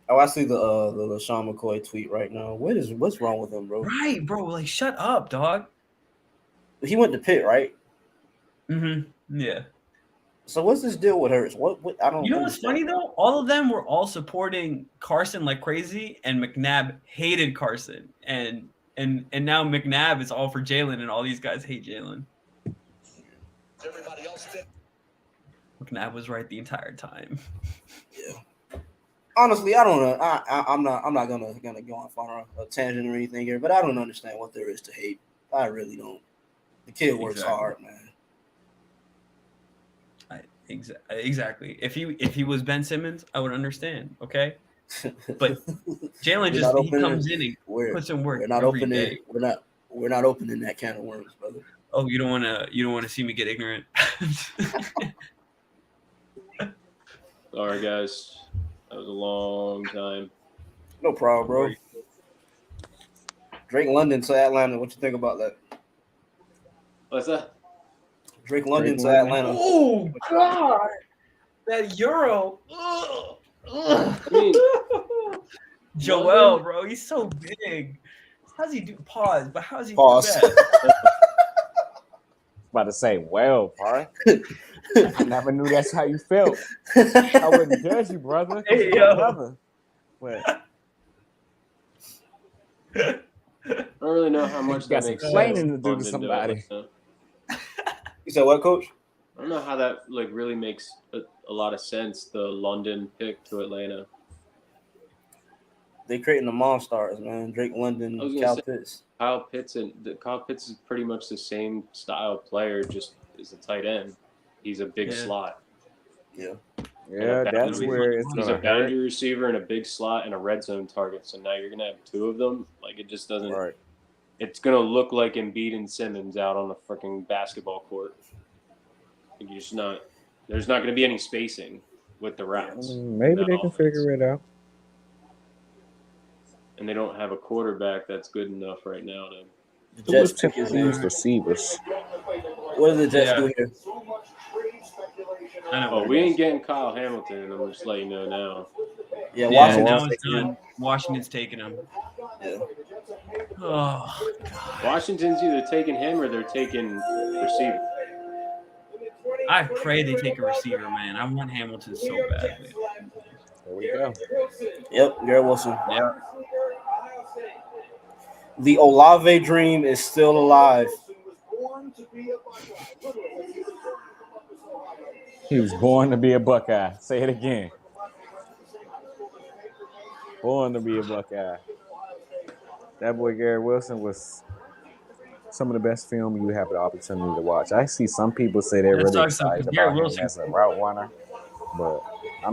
Oh, I see the LaShawn McCoy tweet right now. What's wrong with him, bro? Right, bro. Like, shut up, dog. He went to Pitt, right? Mm-hmm. Yeah. So what's this deal with Hurts? What I don't. You know what's understand. funny though? All of them were all supporting Carson like crazy, and McNabb hated Carson, and now McNabb is all for Jalen, and all these guys hate Jalen. Everybody else did. McNabb was right the entire time. Yeah. Honestly, I don't know. I'm not gonna go on a tangent or anything here, but I don't understand what there is to hate. I really don't. The kid works hard, man. Exactly. If he was Ben Simmons, I would understand. Okay, but Jalen he comes in and puts in work every day. We're not opening that can of worms, brother. Oh, you don't want to see me get ignorant. All right, guys. That was a long time. No problem, bro. Drake London to Atlanta. What you think about that? What's that? Drake London to Atlanta. Oh God, that Euro. Ugh. I mean, Joel, bro, he's so big. How's he do? Pause. But how's he Pause. do that? About to say, well, Parr. I never knew that's how you felt. I wouldn't judge you, brother. Hey, you're yo. brother. But I don't really know how much you that got some makes explaining sense. to do to somebody. You said what, Coach? I don't know how that really makes a lot of sense. The London pick to Atlanta. They creating the Monstars, man. Drake London, Kyle Pitts. Kyle Pitts is pretty much the same style player, just as a tight end. He's a big slot. Yeah. Yeah, that's where it's He's gonna a boundary hurt. receiver and a big slot and a red zone target. So now you're gonna have two of them. Like it just doesn't. Right. It's gonna look like Embiid and Simmons out on the freaking basketball court. Like you're just not. There's not gonna be any spacing with the routes. Maybe they can figure it out. And they don't have a quarterback that's good enough right now to. The Jets pick Use his receivers. What do the Jets do here? I know. Oh, we ain't getting Kyle Hamilton. I'm just letting you know now. Yeah, Yeah, now Washington's it's done. Washington's taking him. Yeah. Oh, God. Washington's either taking him or they're taking receiver. I pray they take a receiver, man. I want Hamilton so badly. There we go. Yep, Garrett Wilson. Yeah. The Olave dream is still alive. He was born to be a Buckeye. Say it again. Born to be a Buckeye. That boy Garrett Wilson was some of the best film you have the opportunity to watch. I see some people say they're really excited about him as a route runner, but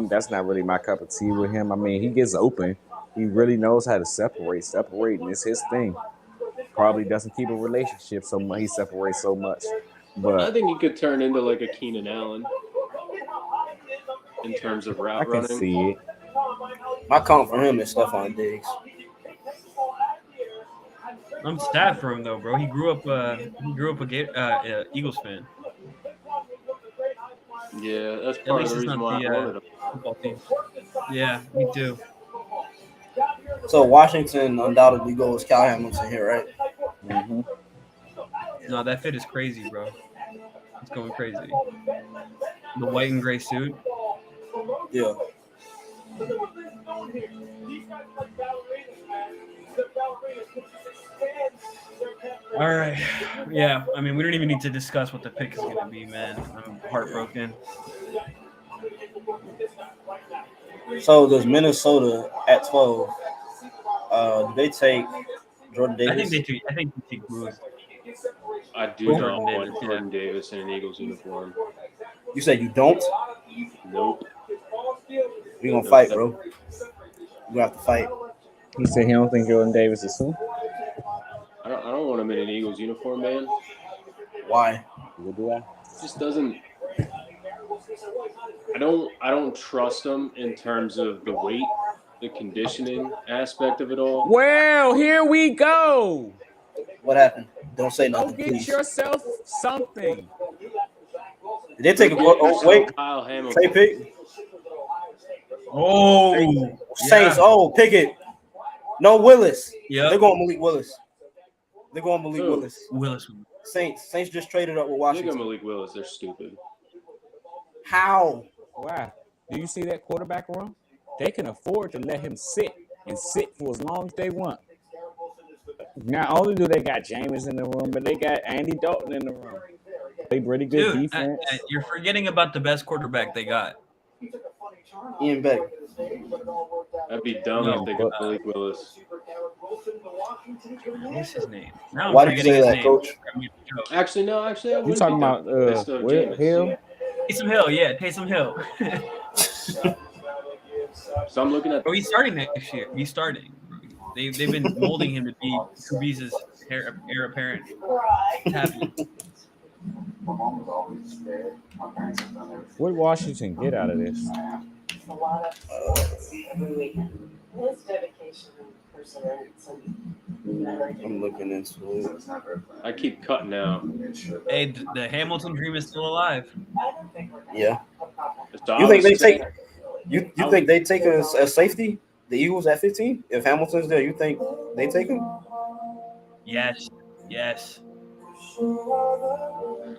that's not really my cup of tea with him. I mean, he gets open. He really knows how to separate. Separating is his thing. Probably doesn't keep a relationship so much. He separates so much. But I think he could turn into like a Keenan Allen in terms of route running. I can see it. My comp for him is Stephon Diggs. I'm sad for him though, bro. He grew up a Eagles fan. Yeah, that's At part of least the it's reason not why I wanted the him. football team. Yeah, me too. So Washington undoubtedly goes Kyle Hamilton here, right? Mm-hmm. No, that fit is crazy, bro. It's going crazy. The white and gray suit. Yeah. Look at what they're doing here. These guys are like ballerinas, man. They're ballerinas. Can just expand their pep. All right. Yeah. I mean, we don't even need to discuss what the pick is going to be, man. I'm heartbroken. So does Minnesota at 12? Do they take Jordan I think Davis? they take Booth. I do Jordan not want Davis, yeah. Jordan Davis in an Eagles uniform. You said you don't? Nope. We gonna fight, bro. We gonna have to fight. He said he don't think Jordan Davis is who? I don't want him in an Eagles uniform, man. Why? What do I? Just doesn't. I don't trust him in terms of the weight, the conditioning aspect of it all. Well, here we go. What happened? Don't say Go nothing, get please. yourself something. Did they take a Yourself wait? Kyle Hamilton. Say pick. Oh, Saints. yeah. Oh, pick it. No Willis. Yep. They're going Malik Willis. They're going Malik Who? Willis. Willis. Saints just traded up with Look at Washington. Malik Willis. They're stupid. How? Why? Do you see that quarterback room? They can afford to let him sit and sit for as long as they want. Not only do they got Jameis in the room, but they got Andy Dalton in the room. They pretty good Dude, defense. you're forgetting about the best quarterback they got. Ian Beck. That'd be dumb No, if they but- got Malik Willis. What's his name? Now I'm Why did you forgetting say his that, name. Coach? I mean, joke. Actually, no. I You wouldn't talking be about dumb. It's still Jameis. Hill? Taysom Hill, yeah, Taysom Hill. So I'm looking at. Oh, he's starting next year. He's starting. They've been molding him to be Kubice's heir apparent. It's happening. What did Washington get out of this? A lot of every weekend. His dedication and perseverance and I'm looking into it. I keep cutting out. Hey, the Hamilton dream is still alive. I don't think we're gonna Yeah. have a problem. So You I think was they saying- take? You think they take a safety? The Eagles at 15? If Hamilton's there, you think they take him? Yes.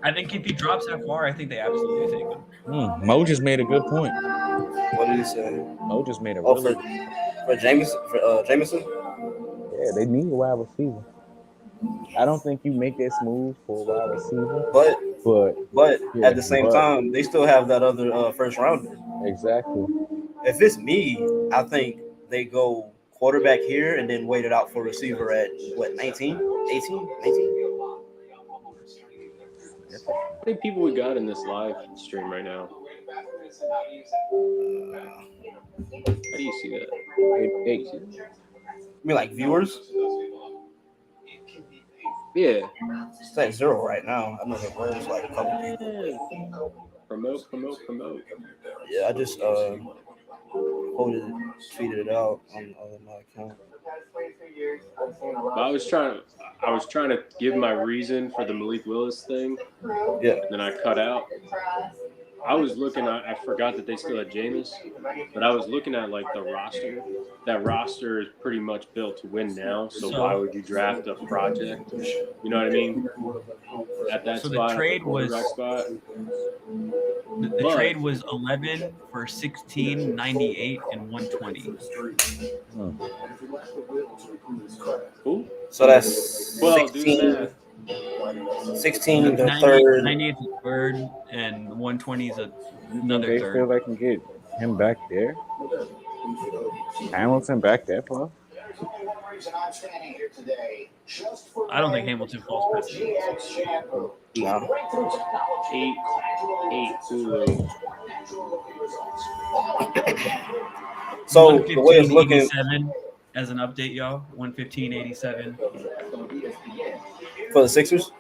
I think if he drops that far, I think they absolutely take him. Mo just made a good point. What did he say? Mo just made a Oh, really for Jameson? yeah. They need a wide receiver. I don't think you make this move for a wide receiver, But but yeah, at the same time, they still have that other first rounder. exactly. If it's me, I think they go quarterback here and then wait it out for receiver at what 19, 18, 19? How many people we got in this live stream right now? How do you see that? You mean like viewers? Yeah. It's at 0 right now. I know there was like a couple people. Promote. Yeah, I just tweeted it out on my account. But I was trying to give my reason for the Malik Willis thing. Yeah. And then I cut out. I was looking at, I forgot that they still had Jameis, but I was looking at like the roster. That roster is pretty much built to win now. So why would you draft a project? You know what I mean? At that So the spot, at trade was- quarterback spot. The trade was 11 for 16, 98, and 120. Who? So that's 12, do the 16, math. 16 the 98 third. 98 is the third, and 120 is another They third. feel they can get him back there. Hamilton back that far. I don't think Hamilton falls past it. No. 8 Hulu. So the way it's looking, 115.87 as an update, y'all. 115.87. for the Sixers,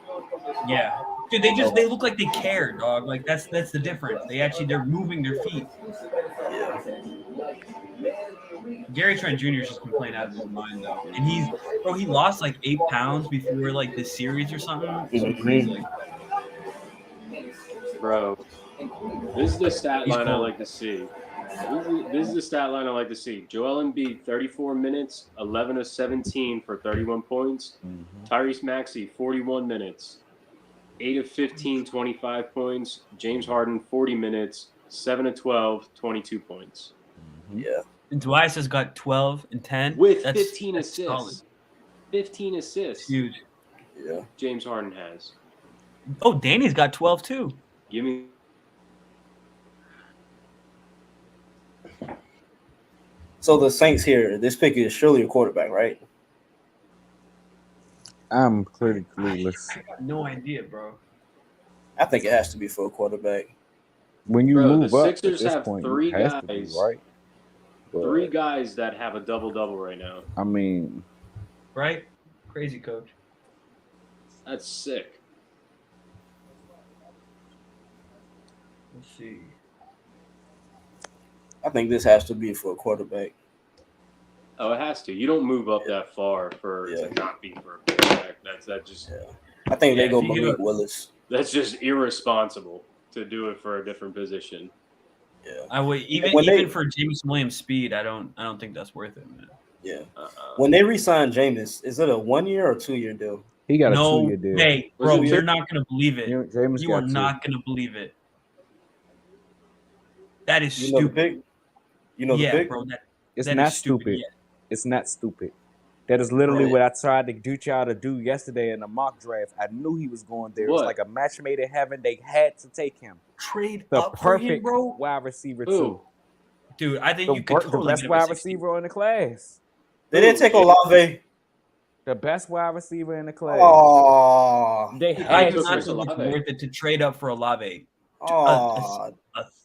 Yeah. Dude, they look like they care, dog. Like that's the difference. They're moving their feet. Gary Trent Jr. is just been playing out of his mind though. And he lost like 8 pounds before like this series or something. It's crazy. Bro, this is the stat He's line I cold. like to see. This is the stat line I like to see. Joel Embiid, 34 minutes, 11 of 17 for 31 points. Tyrese Maxey, 41 minutes, 8 of 15, 25 points. James Harden, 40 minutes, 7 of 12, 22 points. Yeah. And Dwight has got 12 and 10 With That's- 15 that's assists. solid. 15 It's assists. huge. Yeah. James Harden has. Oh, Danny's got 12 too. Give me. So the Saints here, this pick is surely a quarterback, right? I'm clearly clueless. I got no idea, bro. I think it has to be for a quarterback. When you Bro, the move up at Sixers this have point, three it has to be, guys. right? But, 3 guys that have a double-double right now. I mean, Right? Crazy coach. That's sick. Let's see. I think this has to be for a quarterback. Oh, it has to. You don't move up that far for Yeah. to not be for a quarterback. I think Yeah, they go if you Malik give Willis. That's just irresponsible to do it for a different position. Yeah. I would even When even they- for James Williams' speed, I don't think that's worth it, man. Yeah. Uh-uh. When they re-sign Jameis, is it a 1 year or 2 year deal? he got a No 2-year deal. way, Was bro. it You're two? not gonna believe it. James You are got 2. not gonna believe it. That is You know the stupid. pick? You know the Yeah, pick? bro. It's that not is stupid. stupid. Yeah. It's not stupid. That is literally Bro. what I tried to do y'all to do yesterday in the mock draft. I knew he was going there. It was What? like a match made in heaven. They had to take him. Trade The up for him, perfect bro. wide receiver Who? too. Dude, I think The, you could the totally best get him at wide 16. receiver in the class. They didn't take Olave. The best wide receiver in the class. Oh. They I had do took not Chris think it's Olave. worth it to trade up for Olave. Oh.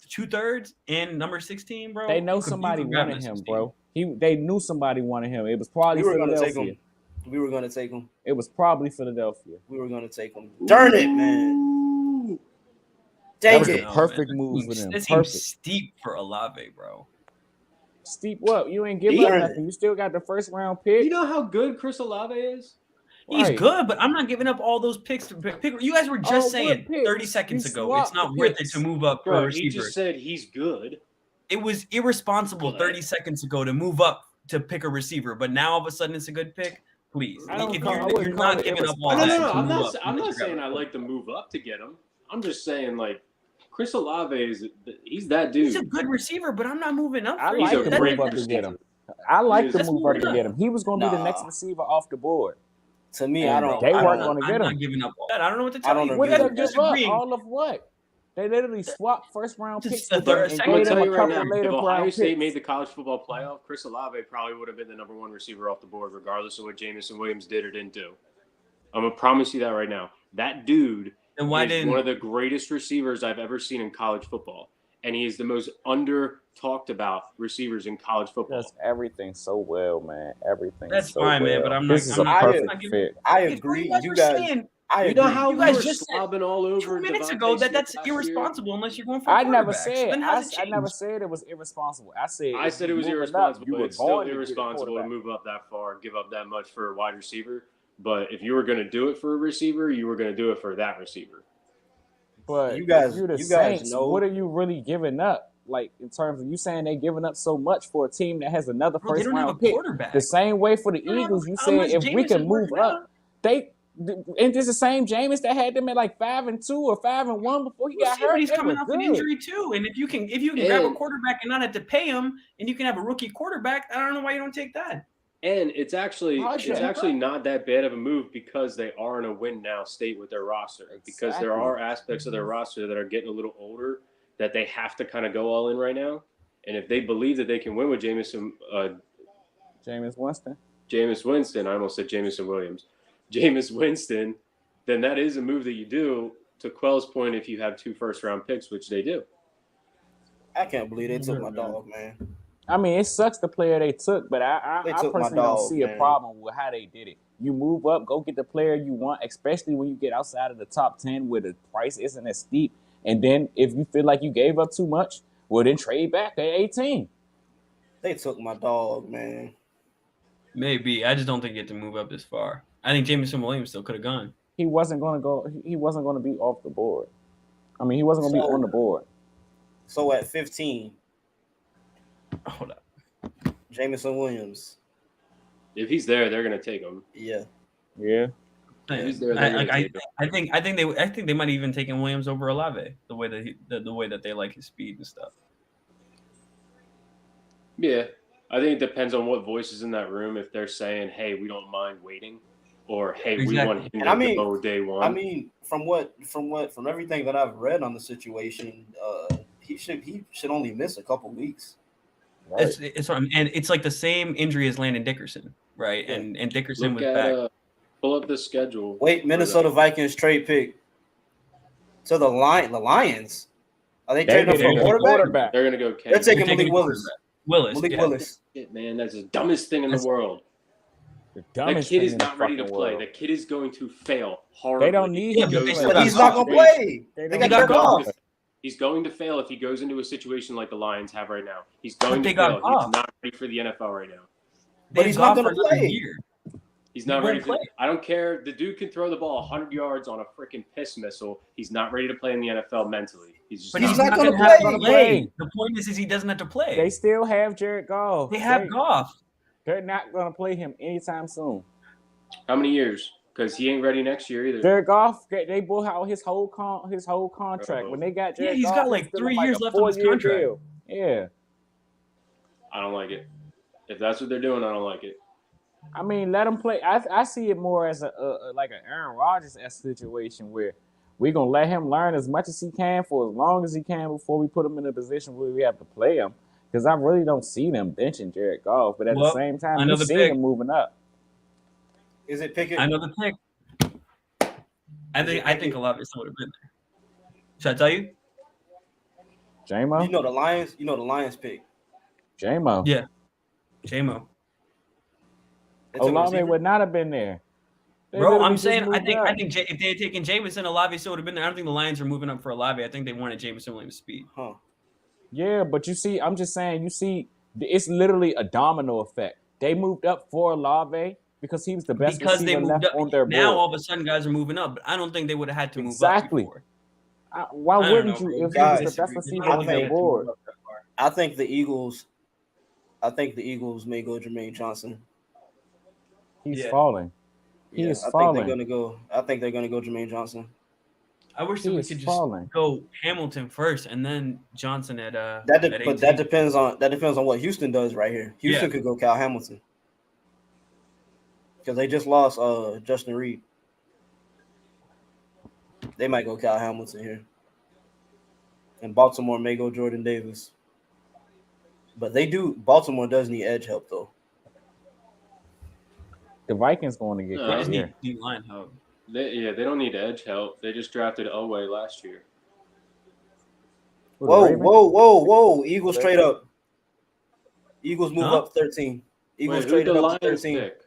2/3 and number 16, bro. They know You could somebody grab wanted at him, 16. bro. They knew somebody wanted him. It was probably We were gonna take Philadelphia. him. We were gonna take him. It was probably Philadelphia. We were gonna take him. Darn it, man. That Dang was it. a perfect move for That them. seems Perfect. steep for Olave, bro. Steep what? You ain't give He up earned nothing. You still got the first round pick. You know how good Chris Olave is? He's Right. good, but I'm not giving up all those picks to pick. You guys were just Oh, what saying picks? 30 seconds You ago it's swapped not the worth it picks. to move up for a Bro, he receiver. just said he's good. It was irresponsible Good. 30 seconds ago to move up to pick a receiver, but now all of a sudden it's a good pick. Please, I don't if call- I you're wouldn't call not it giving up all irresponsible. No, that no, no. to I'm move not. up, I'm you not just grab saying a I like to quarterback. move up to get him. I'm just saying like Chris Olave he's that He's a dude. good receiver, but I'm not moving up. I for like you. a to That- great move up to receiver. get him. I like He to is move a up to great get him. He was going to be the next Nah. receiver off the board. To me, And I don't. they I weren't don't- gonna I'm get not him. giving up all that. I don't know what to I tell don't you. agree What You did guys they are give up? disagreeing. All of what? They literally swapped first round Just picks the with third- them and second- I'm gave gonna them tell a you right couple now. later If Ohio round State picks. made the college football playoff, Chris Olave probably would have been the number 1 receiver off the board, regardless of what Jamison Williams did or didn't do. I'm gonna promise you that right now. That dude Then why is didn't one of the greatest receivers I've ever seen in college football, and he is the most under talked about receivers in college football. Does everything so well, man. Everything That's so fine, well. man, but I'm this not- is I'm a not- perfect I'm not giving- fit. I It's what agree. you guys You were guys. saying I You agree. know how You we guys were just said slobbing all over 2 minutes Devontae ago that Smith that's last year? irresponsible unless you're going for a I never quarterback. So said then how's it I never change? said it was irresponsible. I said I if said you it was moving irresponsible, up, you but were it's still going to get a irresponsible to quarterback. move up that far, give up that much for a wide receiver. But if you were going to do it for a receiver, you were going to do it for that receiver. But You guys- if you're the you guys Saints, know- what are you really giving up? Like in terms of you saying they giving up so much for a team that has another Bro, they first don't have a round pick. quarterback. The same way for the They don't have Eagles, a- you said unless if we Jameis can is move working up, out. they and this the same Jameis that had them at like 5-2 or 5-1 before he We'll got see, but hurt. he's They coming were off an good. injury too. And if you can grab a And- quarterback and not have to pay him, and you can have a rookie quarterback, I don't know why you don't take that. And it's actually Project. not that bad of a move because they are in a win now state with their roster. Because there Exactly. are aspects of their roster that are getting a little older that they have to kind of go all in right now. And if they believe that they can win with Jameis Winston. Jameis Winston, I almost said Jamison Williams, Jameis Winston, then that is a move that you do. To Quell's point, if you have 2 first-round picks, which they do. I can't believe they took my dog, man. I mean, it sucks the player they took, but I They took my personally don't dog, see a man. problem with how they did it. You move up, go get the player you want, especially when you get outside of the top 10 where the price isn't as steep. And then if you feel like you gave up too much, well, then trade back at 18. They took my dog, man. Maybe. I just don't think you get to move up this far. I think Jameson Williams still could have gone. He wasn't going to go. He wasn't going to be off the board. I mean, he wasn't going to be So- on the board. So at 15, Hold up. Jamison Williams. If he's there, they're going to take him. Yeah. Yeah. Who's there? They're gonna take him. I think they might have even taken Williams over Olave the way that the way that they like his speed and stuff. Yeah, I think it depends on what voice is in that room. If they're saying, "Hey, we don't mind waiting," or "Hey, we want him to go day one." I mean, from everything that I've read on the situation, he should only miss a couple weeks. Right. And it's like the same injury as Landon Dickerson, right? Yeah. And Dickerson Look was at back. pull up the schedule. Wait, Minnesota Vikings trade pick to the Lions. Are they trading for a quarterback? They're gonna go. They're taking Malik Willis. Willis. Shit, man, that's the dumbest thing in the world. The That dumbest kid thing is in the not ready to fucking play. world. That kid is going to fail horribly. They don't need him to but play. But he's not gonna play. They got Jared Goff. He's going to fail if he goes into a situation like the Lions have right now. He's going to they got fail. Goff. He's not ready for the NFL right now. But he's not gonna play. He's not He ready won't for. play. I don't care. The dude can throw the ball 100 yards on a freaking piss missile. He's not ready to play in the NFL mentally. He's just But He's he's not not gonna going to have play. to play. The point is he doesn't have to play. They still have Jared Goff. They have Goff. They're not going to play him anytime soon. How many years? Because he ain't ready next year either. Jared Goff, they bought out his whole contract. When they got Jared he's Goff, got like it's 3 still years a left on his 4-year contract. deal. Yeah. I don't like it. If that's what they're doing, I don't like it. I mean, let him play. I see it more as like an Aaron Rodgers-esque situation where we're going to let him learn as much as he can for as long as he can before we put him in a position where we have to play him. Because I really don't see them benching Jared Goff. But at the same time, you see him moving up. Is it Pickett? Another pick. I think a lot of it would have been there. Should I tell you? J-Mo? You know the Lions pick. J-Mo. Yeah. J-Mo. Olave would not have been there. Bro, I'm saying I think if they had taken Jameson, Olave still would have been there. I don't think the Lions are moving up for Olave. I think they wanted Jameson Williams' speed. Huh. Yeah, but you see, I'm just saying, you see, it's literally a domino effect. They moved up for Olave because he was the best receiver left on their board. Now all of a sudden guys are moving up, but I don't think they would have had to move up before. Why wouldn't you if he was the best receiver on their board? I think the Eagles may go Jermaine Johnson. He's falling. He is falling. I think they're gonna go Jermaine Johnson. I wish that we could just go Hamilton first and then Johnson at but that depends on what Houston does right here. Houston could go Kyle Hamilton because they just lost Justin Reed. They might go Kyle Hamilton here, and Baltimore may go Jordan Davis. But Baltimore does need edge help though. The Vikings going to get just need line help. They don't need edge help. They just drafted Elway last year. Whoa. Eagles trade up. Eagles move up 13. Eagles traded up to 13. Pick?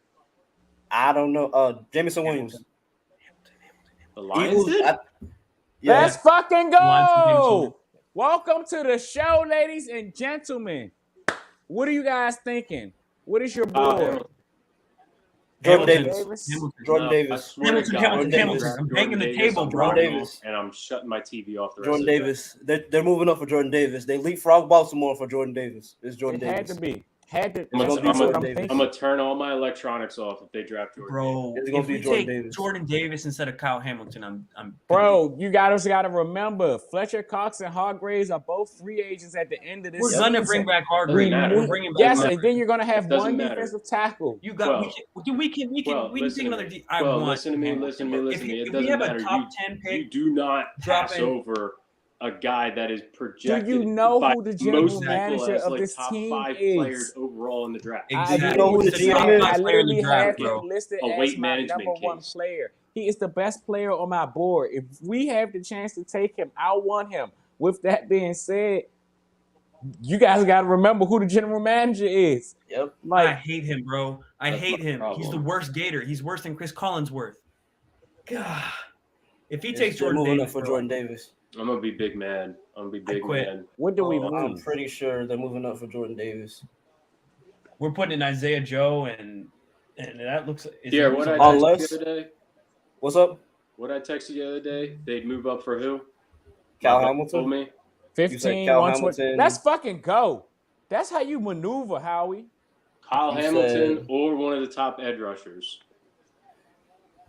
I don't know. Jameson Williams. The Lions did? Let's fucking go. Welcome to the show, ladies and gentlemen. What are you guys thinking? What is your board? Jordan Davis. Hamilton. I'm banging the table, bro. And I'm shutting my TV off the rest Jordan Davis. They're moving up for Jordan Davis. They leapfrog Baltimore for Jordan Davis. It's Jordan Davis. Had to be. I'm gonna turn all my electronics off if they draft Jordan. Bro, it's gonna be Jordan Davis. Jordan Davis instead of Kyle Hamilton. Bro, you guys got to remember, Fletcher Cox and Hargraves are both free agents at the end of this season. We're gonna bring back Hargraves. And then you're gonna have one defensive tackle. You got. We can take another. Listen to me. It doesn't matter. A top 10 pick, you do not pass over a guy that is projected. Do you know who the general manager of this top team 5 is? Players overall in the draft. Exactly. You know who the GM is? I literally have him listed as my number one player. He is the best player on my board. If we have the chance to take him, I want him. With that being said, you guys got to remember who the general manager is. Yep. I hate him, bro. I hate him. He's the worst Gator. He's worse than Chris Collinsworth. God. If he takes Jordan Davis for Jordan Davis. I'm gonna be big mad. Man. What do we I'm pretty sure they're moving up for Jordan Davis. We're putting in Isaiah Joe and that looks. Yeah. What I texted the other day. What's up? What I texted the other day. They'd move up for who? Kyle Hamilton. Told me. 15. Let's fucking go. That's how you maneuver, Howie. Kyle Hamilton or one of the top edge rushers.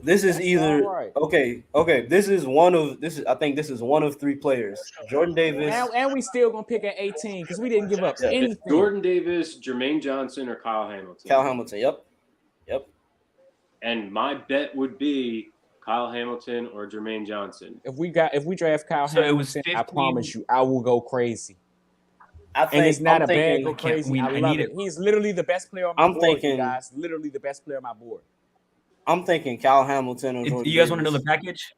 This is That's either all right. okay. I think this is one of three players. Jordan Davis. And we still gonna pick at 18 because we didn't give up Yeah. It's anything. Jordan Davis, Jermaine Johnson, or Kyle Hamilton. Kyle Hamilton. Yep. And my bet would be Kyle Hamilton or Jermaine Johnson. If we draft Kyle So it was Hamilton, I 15. promise you, I will go crazy. I think And it's not I'm a bad thinking, go crazy. I I love need it. it. He's literally the best player on my I'm board, you thinking- guys. Literally the best player on my board. I'm thinking Kyle Hamilton or Jordan You guys want to know Davis. the package?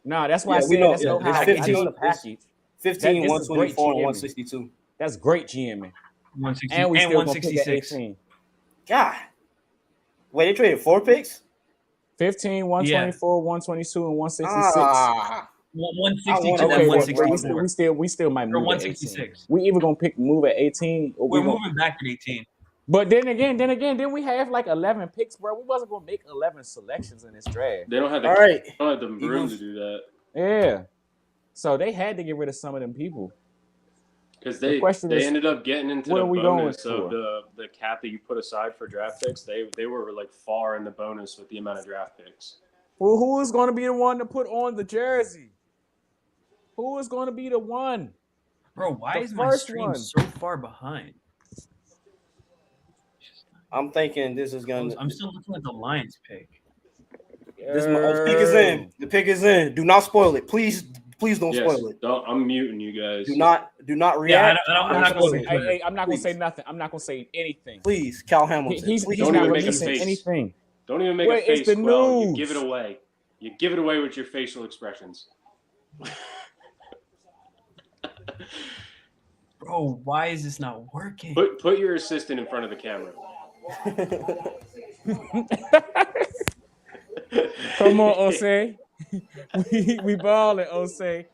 No, that's why Yeah, I we said know, let's go yeah, it's high. I 15, know the it's package. 15, This is great 124, and GMing. 162. That's great GMing. 160 And we and still gonna pick at 166. 18. God. Wait, they traded 4 picks? 15, 124, 122, and 166. Ah. 162 I and then wanna- Okay, 164. we still might Or move at 18. 166. We either gonna move at 18 or We're we gonna, moving back at 18. but then we have like 11 picks, bro. We wasn't gonna make 11 selections in this draft. They don't have the, All right. they don't have the room Eagles. to do that Yeah. So they had to get rid of some of them people. because The they question is, ended up getting into what the are we going bonus of for? the cap that you put aside for draft picks. They were like far in the bonus with the amount of draft picks. Well, who is going to be the one to put on the jersey? Who is going to be the one? Bro, why The is my first stream one. so far behind? I'm thinking this is going to. I'm still looking at the Lions pick. This pick is in. The pick is in. Do not spoil it. Please don't Yes, spoil it. I'm muting you guys. Do not Yeah, react. I'm not going to. Hey, I'm not going to say Please. nothing. I'm not going to say anything. Please, Cal Hamilton. He's Please. not Don't even make a releasing face. anything. Don't even make Wait, a face. it's the Well, you news. give it away. You give it away with your facial expressions. Bro, why is this not working? Put your assistant in front of the camera. Come on, Osei. we balling, Osei.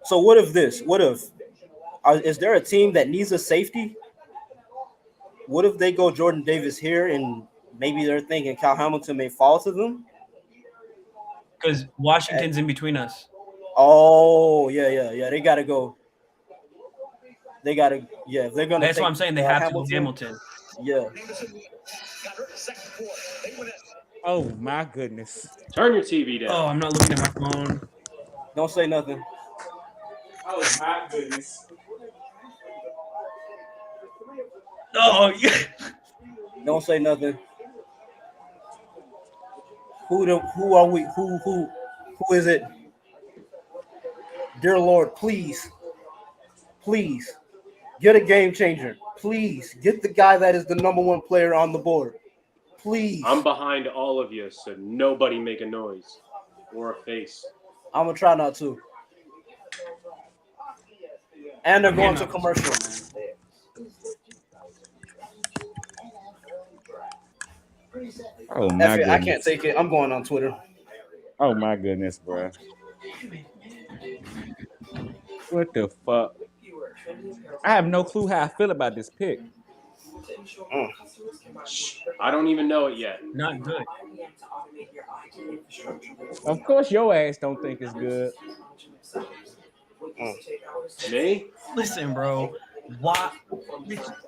So what if this? What if is there a team that needs a safety? What if they go Jordan Davis here and maybe they're thinking Cal Hamilton may fall to them? Because Washington's in between us. Oh yeah. They gotta go. They gotta if they're gonna. That's what I'm saying. They have to go Hamilton. Yeah. Oh my goodness. Turn your TV down. Oh, I'm not looking at my phone. Don't say nothing. Oh my goodness. Oh, yeah. Don't say nothing. Who are we? Who is it? Dear Lord, please get a game changer. Please get the guy that is the number one player on the board. Please. I'm behind all of you, so nobody make a noise or a face. I'm gonna try not to. And they're going to commercial. Oh my goodness. I can't take it. I'm going on Twitter. Oh my goodness, bro. What the fuck? I have no clue how I feel about this pick. I don't even know it yet. Not good. Of course, your ass don't think it's good. Me? Listen, bro. Why?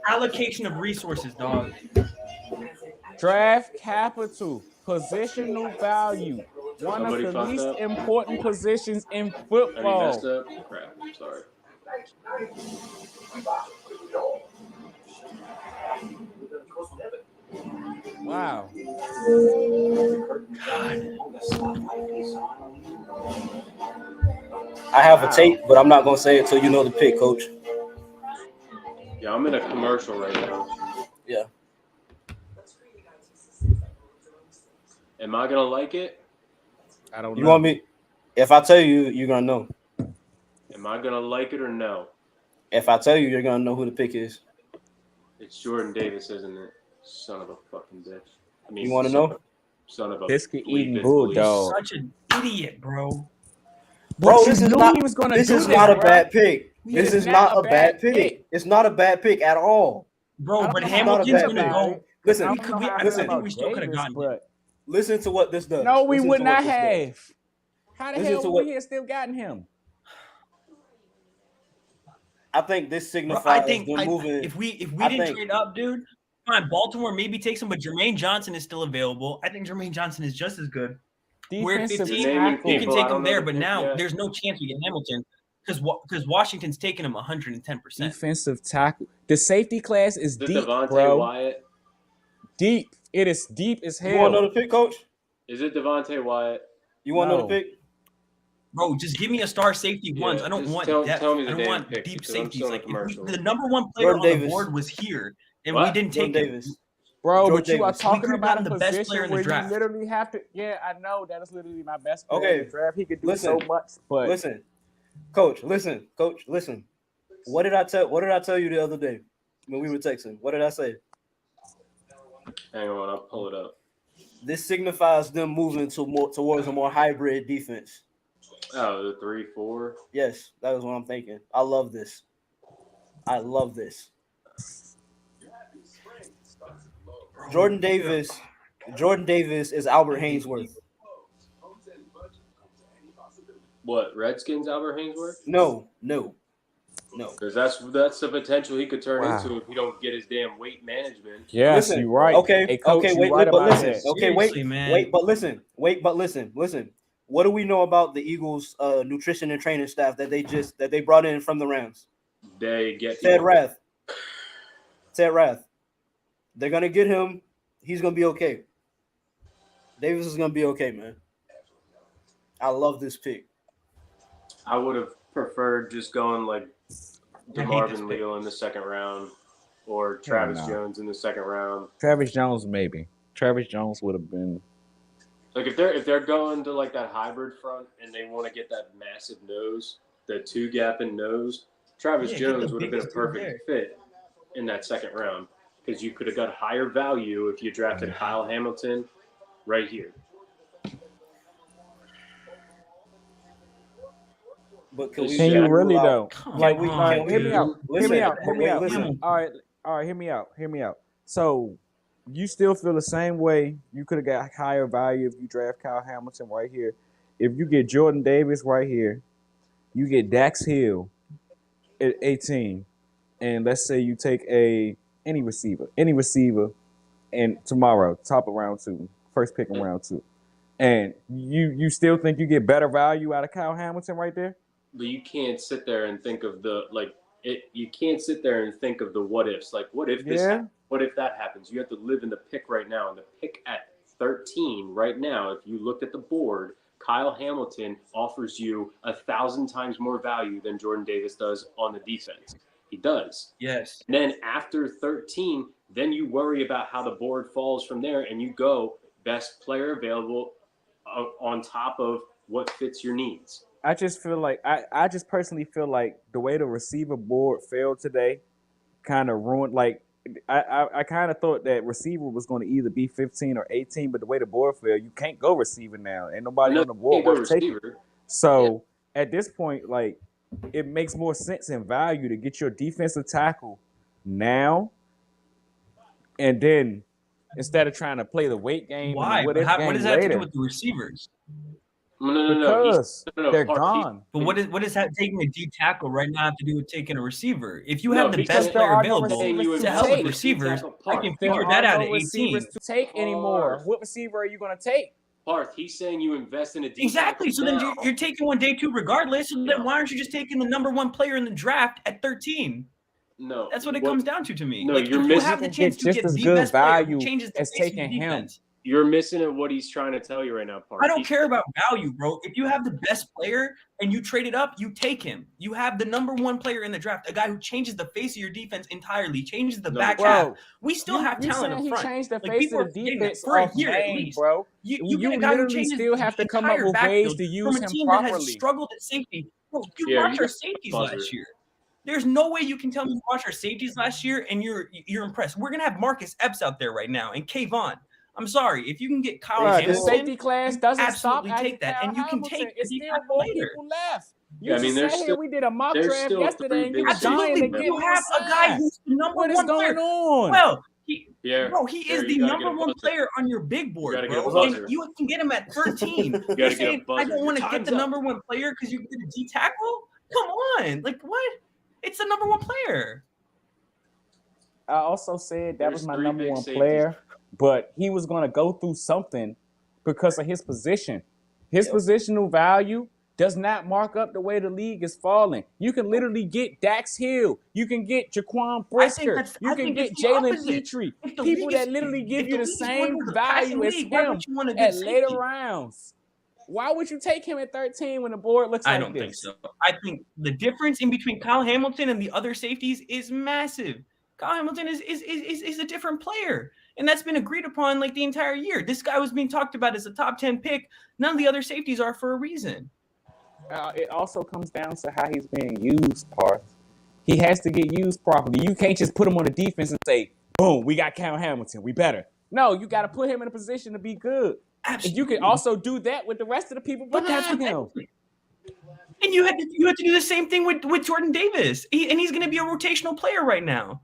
Allocation of resources, dog. Draft capital, positional value, one Somebody of the fucked least up? important positions in Have you messed football. up? Crap. Sorry. Wow. I have a tape, but I'm not gonna say it till you know the pick, Coach. Yeah, I'm in a commercial right now. Yeah. Am I gonna like it? I don't know. You want me? If I tell you, you're gonna know. Am I gonna like it or no? If I tell you, you're gonna know who the pick is. It's Jordan Davis, isn't it? Son of a fucking bitch. I mean, You want to know? Son of a Biscuit eating bleeping bulldog. Such an idiot, bro. Bro, You this is knew not. he was gonna This do is not a bro. bad pick. He This is not a bad pick. It's not a bad pick at all. Bro, I but don't know how Hamilton's to gonna feel go. Listen, I don't know how I listen, feel about we still coulda Davis, gotten but listen to what this does. no, we Listen would to what not this does. have. How the Listen hell to would what- we have still gotten him? I think this Bro, signifies I think them moving. if we I didn't think- trade up, dude, fine. Baltimore maybe takes him, but Jermaine Johnson is still available. I think Jermaine Johnson is just as good. We're at Defensive 15. naming tackle. You can people, take I don't him know there, the but pick now yet. there's no chance we get Hamilton because Washington's taking him 110%. Defensive tackle. The safety class is Is it deep, Devontae bro. Wyatt? Deep. It is deep as You want to hell. know the pick, Coach? Is it Devontae Wyatt? You want to know No. the pick? Bro, just give me a star safety once. Yeah, I don't just want tell depth. me the I don't damn want pick, deep because I'm safeties. still in Like a commercial. the number one player Jordan on Davis. the board was here, and What? we didn't Jordan take him. Davis. Bro, Jordan but you are Davis. We talking could've about a gotten the best player position in the where you draft. literally have to. Yeah, I know that is literally my best player Okay. in the draft. He could do Listen. so much, but Listen, Coach. Listen. What did I tell you the other day when we were texting? What did I say? Hang on, I'll pull it up. This signifies them moving towards a more hybrid defense. Oh, the 3-4. Yes, that is what I'm thinking. I love this. Jordan Davis is Albert Hainsworth. What, Redskins Albert Hainsworth? No. Because that's the potential he could turn Wow. into if he don't get his damn weight management. yes, Listen, you're right. Okay, Hey, coach, okay, you wait, right but about listen. that. Okay, wait, Seriously, man. wait, but listen. What do we know about the Eagles' nutrition and training staff that they brought in from the Rams? They get Ted Rath. They're gonna get him. He's gonna be okay. Davis is gonna be okay, man. I love this pick. I would have preferred just going like I hate this DeMarvin pick. Leal in the second round or Travis no. Jones in the second round. Travis Jones, maybe. Travis Jones would have been. Like if they're going to like that hybrid front and they want to get that massive nose, the 2-gap in nose, Travis Yeah, get the Jones would have been a biggest dude perfect fit in that second round because you could have got higher value if you drafted Kyle Hamilton right here. But can Can you you really rule out- though? Come Like, on, all right, hear me dude. out. Listen, Hear me out. listen. All right. Hear me out. So, you still feel the same way? You could have got higher value if you draft Kyle Hamilton right here. If you get Jordan Davis right here, you get Dax Hill at 18, and let's say you take any receiver, and tomorrow, top of round 2, first pick in round 2, and you still think you get better value out of Kyle Hamilton right there? But you can't sit there and think of the you can't sit there and think of the what ifs. Like what if this happens? What if that happens? You have to live in the pick right now. And the pick at 13 right now, if you looked at the board, Kyle Hamilton offers you 1,000 times more value than Jordan Davis does on the defense. He does. Yes. And then after 13, then you worry about how the board falls from there, and you go best player available on top of what fits your needs. I just feel like I just personally feel like the way the receiver board fell today kind of ruined. Like I kind of thought that receiver was going to either be 15 or 18, but the way the board fell, you can't go receiver now, and nobody on the board worth taking. So at this point, like it makes more sense and value to get your defensive tackle now, and then instead of trying to play the weight game. Why? What What does that have to later. do with the receivers? No. Because they're Park, gone. But what is that taking a D tackle right now have to do with taking a receiver? If you No, have the because best there player are no available receivers to help take. with receivers, I can There figure are that out no at 18. receivers to take anymore. Parth. What receiver are you going to take? Parth, he's saying you invest in a D Exactly. So then now. you're taking one day 2 regardless. So then why aren't you just taking the number 1 player in the draft at 13? No. That's what it comes down to me. No, like you're if you missing- have the chance to just get as the good best player value who changes the as face of taking the him. defense. You're missing at what he's trying to tell you right now, Parth. I don't care about value, bro. If you have the best player and you trade it up, you take him. You have the number 1 player in the draft, a guy who changes the face of your defense entirely, changes the back half. Bro, We still have talent up he front. changed the Like, face people of are the forgetting that defense for a off year at name, least. bro. You get a guy who literally changes still the have to come up entire with ways backfield to use from a him team that properly. has struggled at safety. Bro, you Yeah, watch you our got safeties buzzer. last year. There's no way you can tell me you watched our safeties last year and you're impressed. We're gonna have Marcus Epps out there right now and Kayvon. I'm sorry, if you can get Kyle Bruh, the Hamilton, safety class doesn't stop absolutely at take that, Kyle and you can Hamilton. take It's the still tackle more later. people left. Yeah, I mean, there's sat here, still- we did a mock there's draft still yesterday, three and you big were dying Absolutely, to but get you one have a guy signed. who's the number What is 1 going player. on? Well, he Pierre, is the you gotta number get a 1 buzzer. player on your big board, gotta get a bro. buzzer. And you can get him at 13. gotta You're get a saying I buzzer. don't want to Your get time's the up. number 1 player because you get a D tackle? Come on, like what? It's the number 1 player. I also said that was There's my three number big one safeties. player, but he was going to go through something because of his position. His Yep. positional value does not mark up the way the league is falling. You can literally get Dax Hill. You can get Jaquan Brisker. You I can think get it's the Jalen opposite. Petrie. If the People league that is literally give if you the the league is going same towards a passing value as league, why him would you want a good at safety? later rounds. Why would you take him at 13 when the board looks I like don't think this? so. I think the difference in between Kyle Hamilton and the other safeties is massive. Kyle Hamilton is a different player, and that's been agreed upon like the entire year. This guy was being talked about as a top 10 pick. None of the other safeties are for a reason. It also comes down to how he's being used, Parth. He has to get used properly. You can't just put him on the defense and say, boom, we got Kyle Hamilton. We better. No, you got to put him in a position to be good. Absolutely. And you can also do that with the rest of the people But that's behind what him. and you had to do the same thing with Jordan Davis. And he's going to be a rotational player right now.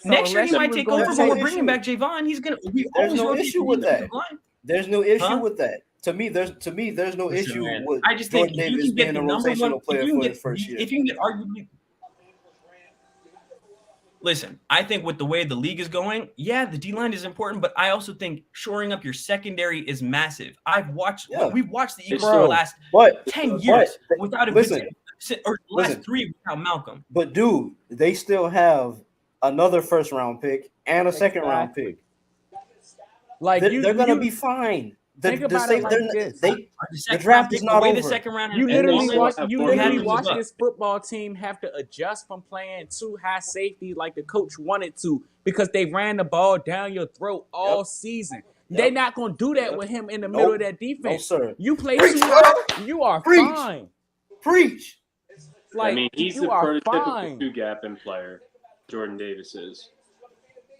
So Next year he unless might was take gonna over, but take- we're bringing back Javon. He's going to. There's no issue with that. There's no issue Huh? with that. To me, there's no Listen, issue man, with I just think Jordan if you Davis can get being the a number one rotational player for his first year. if you can get arguably. Listen, I think with the way the league is going, yeah, the D line is important, but I also think shoring up your secondary is massive. We've watched the Eagles for the last But 10 years but, without a listen, good, or the last listen. 3 without Malcolm. But dude, they still have another first round pick and a second round pick. Like They're gonna be fine. Think about it like this. The draft is not the way over. the second round You has literally fallen, watch. have You four literally games watch up. this football team have to adjust from playing two high safety like the coach wanted to because they ran the ball down your throat all season. They're not gonna do that with him in the middle of that defense. No, sir. You play Preach, too bro. high, you are Preach. fine. Preach. Like I mean, he's you the are prototypical fine. two-gapping player. Jordan Davis is.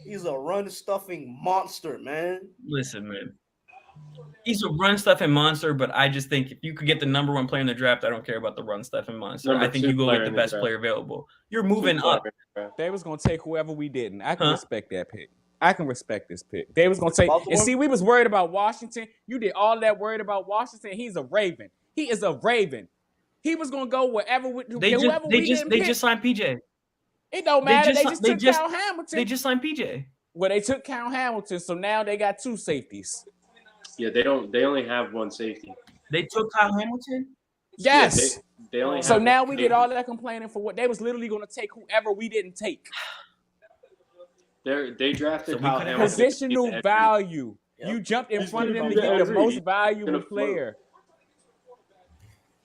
He's a run stuffing monster, man. Listen, man. He's a run stuffing monster, but I just think if you could get the number one player in the draft, I don't care about the run stuffing monster. Number I think two you go player get the in the best draft. player available. You're moving up. They was gonna take whoever we didn't. I can Huh? respect that pick. I can respect this pick. They was gonna take Baltimore? and see. We was worried about Washington. You did all that worried about Washington. He's a Raven. He is a Raven. He was gonna go wherever we They whoever we didn't pick. just signed PJ. It don't matter. They just took Kyle Hamilton. They just signed PJ. Well, they took Kyle Hamilton, so now they got two safeties. Yeah, they don't. They only have one safety. They took Kyle Hamilton. Yes. Yeah, they only So have now one we safety. did all that complaining for what they was literally going to take whoever we didn't take. They drafted So we Kyle couldn't Hamilton. Positional value. Yep. You jumped in He's front of gonna them to be get the better. most He's valuable gonna float. player.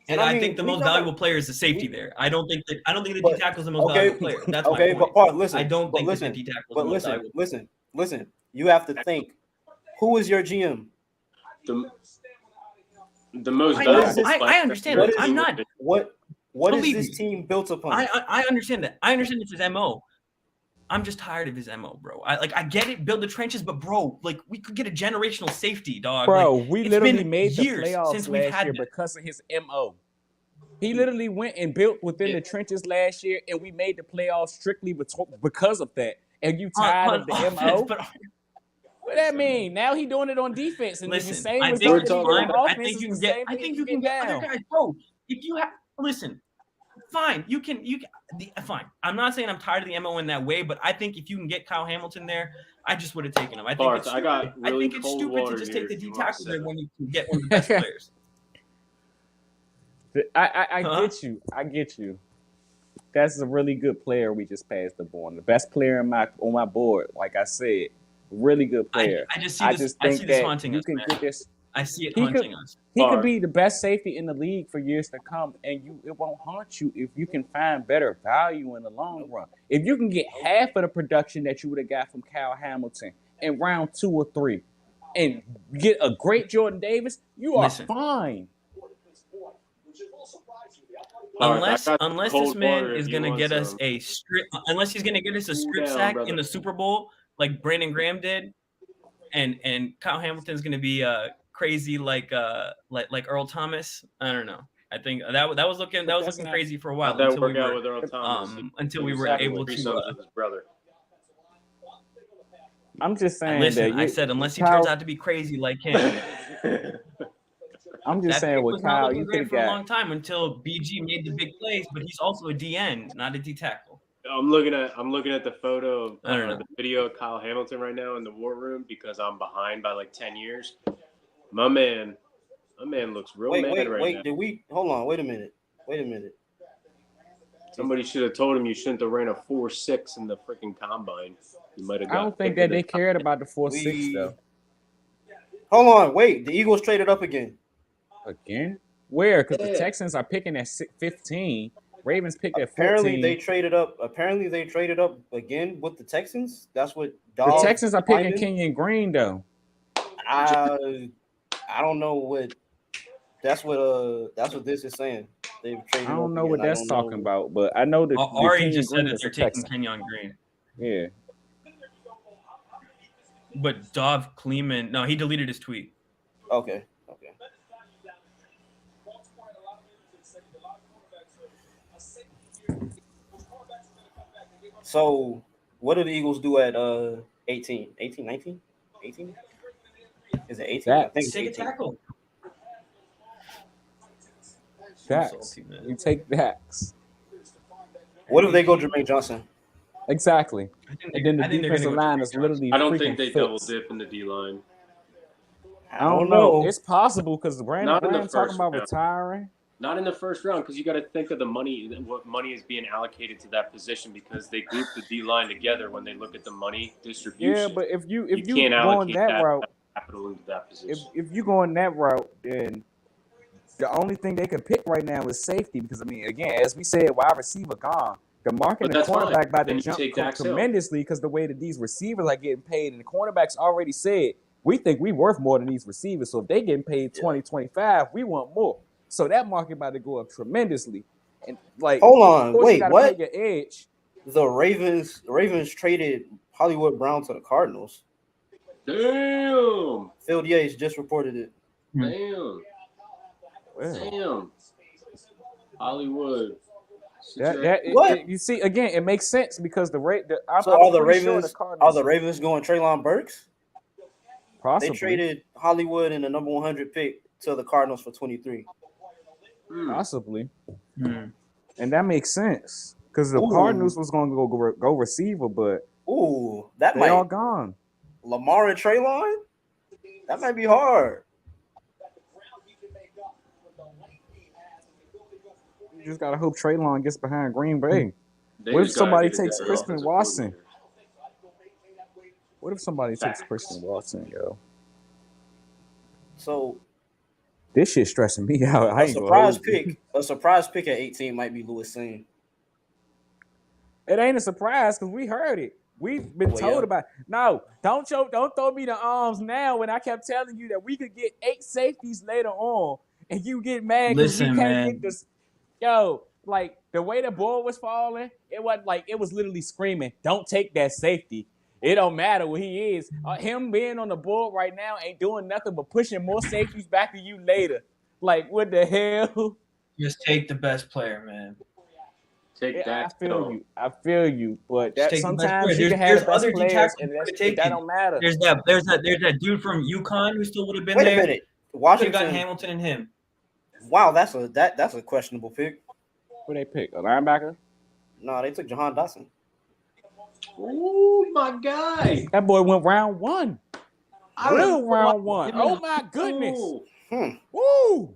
And I I, mean, think the we most know- valuable player is the safety there. I don't think the D But- tackle is the most Okay, valuable player. That's my okay, point. but Parth, listen. I don't but think listen, the D tackle is But the most valuable. listen. You have to think. Who is your GM? The most I know. valuable I player. understand that. I'm not- What Believe is me. this team built upon? I understand that. I understand it's his MO. I'm just tired of his MO, bro. I get it, build the trenches, but bro, like we could get a generational safety, dog. Bro, Like, we it's literally been made the years playoffs since we've last had year that. because of his MO. He literally went and built within the trenches last year, and we made the playoffs strictly because of that. And you tired of the offense, MO? but What that mean? Now he doing it on defense, and the listen, same I result think that it's he get fine, on but I offense think is you the can get. same I thing think you can get other guys, bro. If you have listen, fine, fine. I'm not saying I'm tired of the MO in that way, but I think if you can get Kyle Hamilton there, I just would have taken him. I think Parth, it's I stupid. got really it's cold stupid to water just here take the if D you want tackle to there sip. when you can get one of the best players. I Huh? get you. I get you. That's a really good player we just passed up on. The best player on my board, like I said, really good player. I just see this. I see this haunting us, man. get this. I see it He haunting us. He Parth. could be the best safety in the league for years to come, and it won't haunt you if you can find better value in the long run. If you can get half of the production that you would have got from Kyle Hamilton in round 2 or 3, and get a great Jordan Davis, you are Listen. fine. Parth, I got Unless cold this man water if is you gonna want get us some. a strip, unless he's gonna get us a strip down, sack brother. in the Super Bowl like Brandon Graham did, and Kyle Hamilton's gonna be crazy like Earl Thomas. I don't know. I think that was looking That's not- crazy for a while How'd that until we work out were with Earl Thomas? until we were Exactly. able Three to. sons with his brother. I'm just saying Listen, that I said unless he Kyle- turns out to be crazy like him. I'm just That saying pick with was not Kyle, looking you great could for a have long time until BG made the big plays, but he's also a DN, not a D tackle. I'm looking at the photo of I don't know. the video of Kyle Hamilton right now in the war room because I'm behind by like 10 years. My man looks real mad right now. Did we hold on? Wait a minute. Somebody should have told him you shouldn't have ran a 4.6 in the freaking combine. You might have I got don't think picked that in they cared about the 4.6 though. Hold on, wait. The Eagles traded up again. Again? Where? Because the Yeah. Texans are picking at 15. Ravens picked at Apparently 14. they traded up. Apparently they traded up again with the Texans. That's what The Dog. Texans are picking Lyman- Kenyon Green though. I don't know what. That's what this is saying. They've traded I up don't know again. what I that's don't talking know. about, but I know that the Ari Kenyon just said Green that is a they're taking Texan. Kenyon Green. Yeah. But Dov Kleeman, no, he deleted his tweet. Okay. So, what do the Eagles do at 18? 18, 19? 18? Is it 18? I think it's Take a 18. tackle. Dax. Salty, man. You take Dax. What if they go Jermaine Johnson? Exactly. And then the I think they're defensive gonna go line Jermaine is Johnson. literally I don't freaking think they fixed. double dip in the D line. I don't know. It's possible because Brandon Not in the Graham talking first about round. retiring. Not in the first round because you got to think of the money, what money is being allocated to that position because they group the D line together when they look at the money distribution. Yeah, but if you can't going allocate that route, capital into that position. if you going that route, then the only thing they can pick right now is safety because I mean, again, as we said, wide receiver gone. The market and the cornerback about to jump tremendously because the way that these receivers are getting paid, and the cornerbacks already said we think we worth more than these receivers. So if they getting paid 20, 25, we want more. So that market about to go up tremendously. And like, hold on, wait, you gotta what? pay your edge. The Ravens traded Hollywood Brown to the Cardinals. Damn. Phil Yates just reported it. Damn. Hollywood. You see, again, it makes sense because are the Ravens going Treylon Burks? Possibly. They traded Hollywood and the number 100 pick to the Cardinals for 23. Possibly. And that makes sense because the Cardinals was going to go receiver, but they all gone. Lamar and Treylon? That might be hard. You just gotta hope Treylon gets behind Green Bay. What if somebody takes Christian Watson? What if somebody takes Christian Watson, yo? So this shit's stressing me out. A surprise pick at 18 might be Lewis Sane. It ain't a surprise because we heard it. We've been told about it. No, don't throw me the arms now when I kept telling you that we could get 8 safeties later on, and you get mad because we can't get this. Yo, like the way the ball was falling, it was literally screaming, "Don't take that safety." It don't matter what he is. Him being on the board right now ain't doing nothing but pushing more safeties back to you later. Like, what the hell? Just take the best player, man. I feel you, but that sometimes you can have there's the best other players, and that don't matter. There's that dude from UConn who still would have been there. Wait a minute, Washington got Hamilton and him. Wow, that's a questionable pick. Who they pick? A linebacker? No, they took Jahan Dotson. Oh my guy! That boy went round 1. Round 1. Oh my goodness! Woo!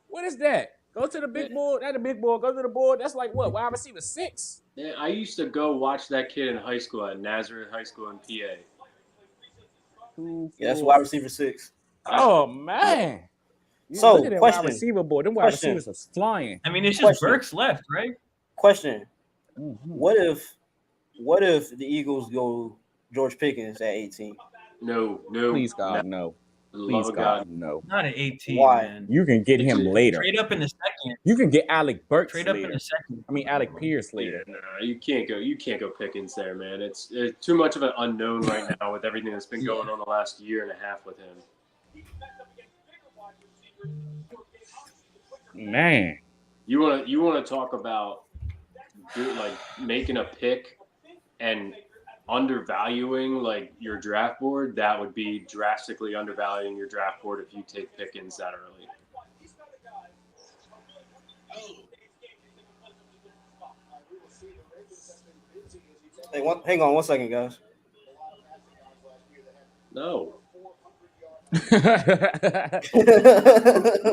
What is that? Go to the big board. That's a big board. Go to the board. That's like what? Wide receiver 6. Yeah, I used to go watch that kid in high school at Nazareth High School in PA. Yeah, that's wide receiver 6. Oh man! So look at that wide receiver board. Them wide receivers are flying. I mean, it's just Burks left, right? Question: What if the Eagles go George Pickens at 18? No. Please God, no. Please God, no. Not at 18. Why? Man. You can get him later. Trade up in the second. You can get Alec Burks Trade later. up in the second. I mean, Alec Pierce later. Yeah, no, you can't go Pickens there, man. It's too much of an unknown right now with everything that's been going on the last year and a half with him. Man, you want to talk about making a pick and undervaluing like your draft board? That would be drastically undervaluing your draft board if you take Pickens that early. Hey, hang on 1 second, guys. No. What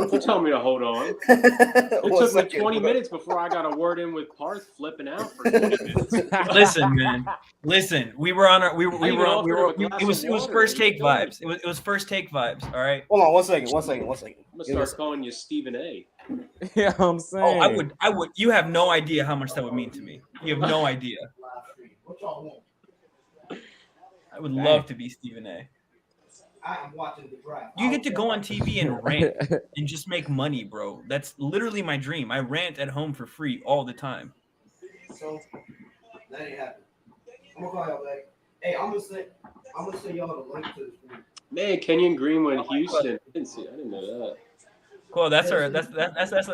What you tell me to hold on? It took me 20 minutes before I got a word in with Parth flipping out for 20 minutes. Listen, man. Listen, we were on our we I even were on offered him a glass it was of water. first He take told me. vibes. It was first take vibes. All right. Hold on 1 second. I'm gonna start calling you Stephen A. Yeah, I'm saying. Oh, I would. You have no idea how much that would mean to me. You have no idea. What y'all want? I would love to be Stephen A. I am watching the draft. You get to go on TV and rant and just make money, bro. That's literally my dream. I rant at home for free all the time. So that ain't happening. I'm gonna call y'all back. Hey, I'm gonna send y'all the link to this room. Man, Kenyon Green went Houston. I didn't know that. Cool. That's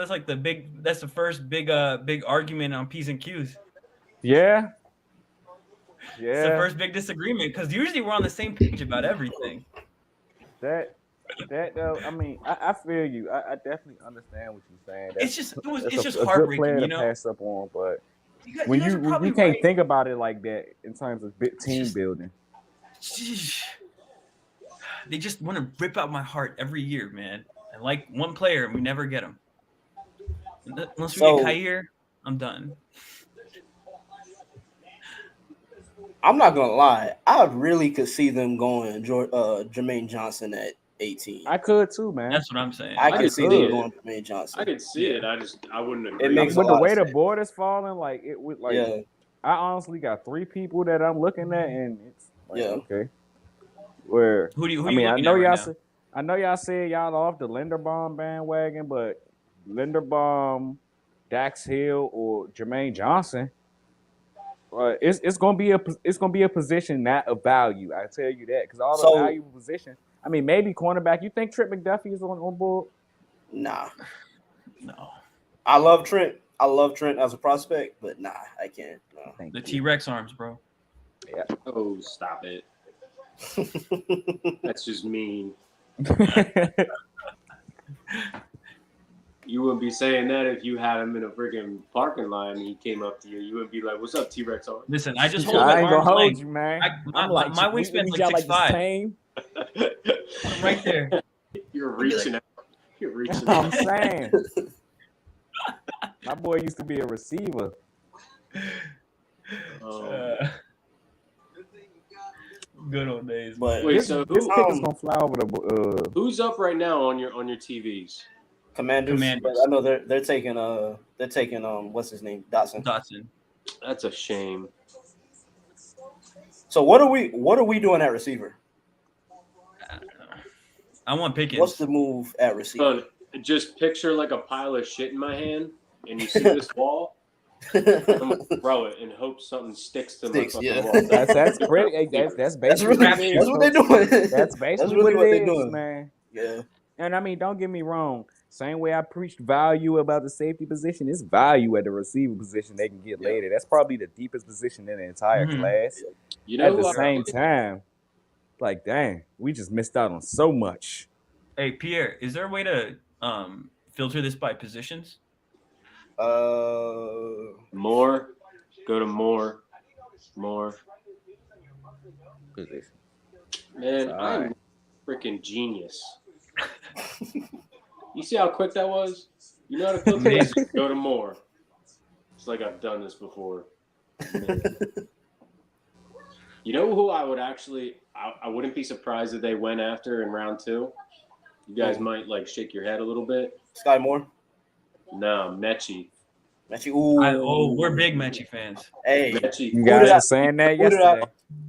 like the big. That's the first big argument on P's and Q's. Yeah. It's the first big disagreement because usually we're on the same page about everything. That though, I mean, I feel you. I definitely understand what you're saying. It's just a heartbreaking, good player you to know. pass up on, but You when guys are probably you can't right. think about it like that in terms of team building. They just want to rip out my heart every year, man. I like one player and we never get him. Unless we get Khair, I'm done. I'm not gonna lie. I really could see them going Jermaine Johnson at 18. I could too, man. That's what I'm saying. I could see them going Jermaine Johnson. I could see it. I wouldn't agree. It makes with a the lot way of the sense. board is falling, like it would like. Yeah. I honestly got 3 people that I'm looking at, and it's like, Yeah. okay. Where Who you I mean, I looking know at right y'all now? said I know y'all said y'all off the Linderbaum bandwagon, but Linderbaum, Dax Hill, or Jermaine Johnson, it's gonna be a position not of value. I tell you that because all the valuable position. I mean, maybe cornerback. You think Trent McDuffie is on board? Nah. No. I love Trent. As a prospect, but nah, I can't. No. The T-Rex arms, bro. Yeah. Oh, stop it. That's just mean. You wouldn't be saying that if you had him in a freaking parking lot and he came up to you. You wouldn't be like, "What's up, T-Rex arm?" Listen, I just hold I him ain't at gonna arm's hold length. you, man. My wingspan's like 6'5". Tame. I'm right there. You're reaching out. You're reaching I'm out. saying. My boy used to be a receiver. Good old days. But Wait, this so pick is who, gonna fly over the. who's up right now on your TVs? Commanders. But I know they're taking what's his name, Dotson. That's a shame. So what are we doing at receiver? I don't know. I want Pickens. What's the move at receiver? Just picture like a pile of shit in my hand, and you see this wall. I'm gonna throw it and hope something sticks to my fucking wall. That's pretty. That's basically that's what they're doing. That's basically really what they're it is, doing, man. Yeah. And I mean, don't get me wrong. Same way I preached value about the safety position, it's value at the receiver position they can get later. That's probably the deepest position in the entire class. You know, at the same time, like, dang, we just missed out on so much. Hey, Pierre, is there a way to filter this by positions? More. Go to more. Position. Man, I'm freaking genius. You see how quick that was? You know how to filter this? Go to more. It's like I've done this before. You know who I would actually I wouldn't be surprised if they went after in round 2. You guys might like shake your head a little bit. Sky Moore? No, Mechie. Ooh. We're big Mechie fans. Hey, Mechie. You guys were saying that yesterday.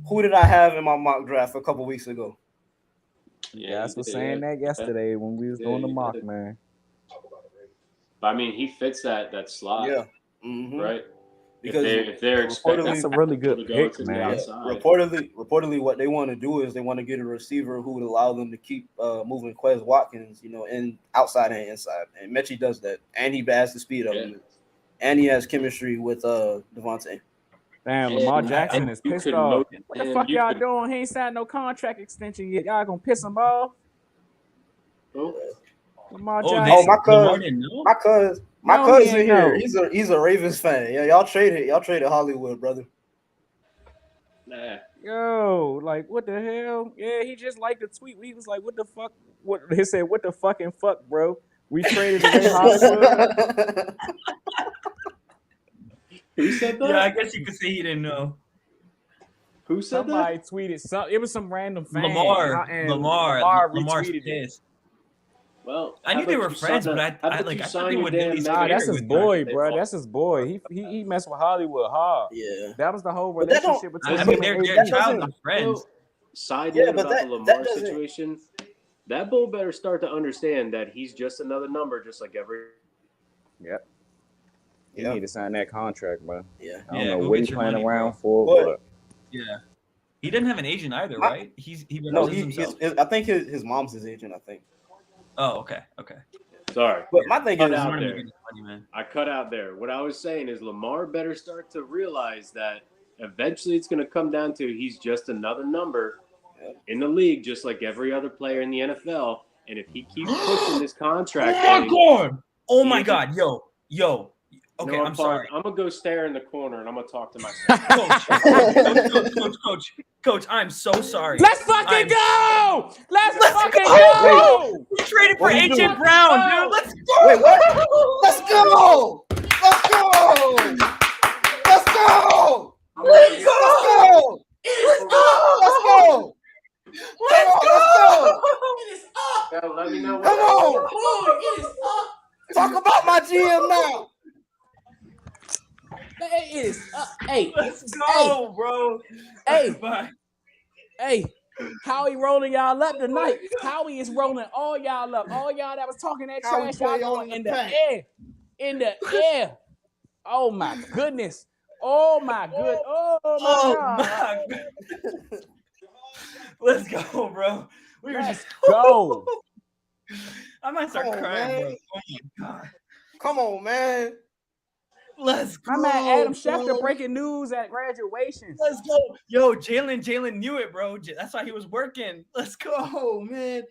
Who did I have in my mock draft a couple weeks ago? You guys were saying that yesterday when we was doing the mock, man. But I mean, he fits that slot. Yeah. Right? Because if they're expecting that's a really good pick, man. Reportedly, what they want to do is they want to get a receiver who would allow them to keep moving Quez Watkins, in outside and inside. And Mechie does that, and he has the speed of him, and he has chemistry with Devontae. Damn, Lamar Jackson is pissed off. What the fuck y'all doing? He ain't signed no contract extension yet. Y'all gonna piss him off? Lamar Jackson. My cousin here. He's a Ravens fan. Yeah, y'all traded Hollywood, brother. Nah. Yo, like what the hell? Yeah, he just liked the tweet. He was like, "What the fuck?" What he said? "What the fucking fuck, bro? We traded away Hollywood." Who said that? Yeah, I guess you could say he didn't know. Who said Somebody that? tweeted some. It was some random fan. Lamar Lamar's retweeted it. pissed. Well, I how knew they about were you friends, sign but a- I how about like you I thought sign they your would at damn least Nah, share that's it his with boy, them. bro. That's his boy. He messed with Hollywood hard. Yeah. That was the whole But that don't- relationship between I him mean, and they're AD. childhood friends. Well, side Yeah, note but about that the Lamar doesn't- situation. That bull better start to understand that he's just another number, just like every. Yep. He Yeah. need to sign that contract, bro. Yeah. I don't Yeah, know go what get he's your playing money, around bro. for, But- but Yeah, he didn't have an agent either, My- right? He No, represents himself. I think his mom's his agent. I think. Oh, okay. Sorry, But my thing Cut is, out Wanted to there. get his money, man. I cut out there. What I was saying is Lamar better start to realize that eventually it's going to come down to he's just another number in the league, just like every other player in the NFL. And if he keeps pushing this contract thing, God! Oh my He- God! Yo. Okay, you know what, I'm Park? sorry. I'm gonna go stare in the corner and I'm gonna talk to myself. Coach, I'm so sorry. let's fucking go! Let's fucking go! go! We traded for What we AJ doing? Brown, Go! dude. Let's go! Wait, what? Let's go! Let's go! Let's go! Let's go! Let's go! Let's Let's go! go! Let's go! Yeah, let me know. Come on! Talk about my GM now. It is hey, Let's go, bro. Hey. Bye. hey, Howie rolling y'all up tonight. Howie is rolling all y'all up. All y'all that was talking that Howie trash, y'all play on going the in the pack. air. In the air. Oh my goodness. Oh my good. Oh my Oh God. my God. Let's go, bro. We were Let's just go. I might start Come on, crying, man. bro. Oh my God. Come on, man. Let's go. My man Adam bro. Schefter breaking news at graduation. Let's go. Yo, Jalen knew it, bro. That's why he was working. Let's go, man.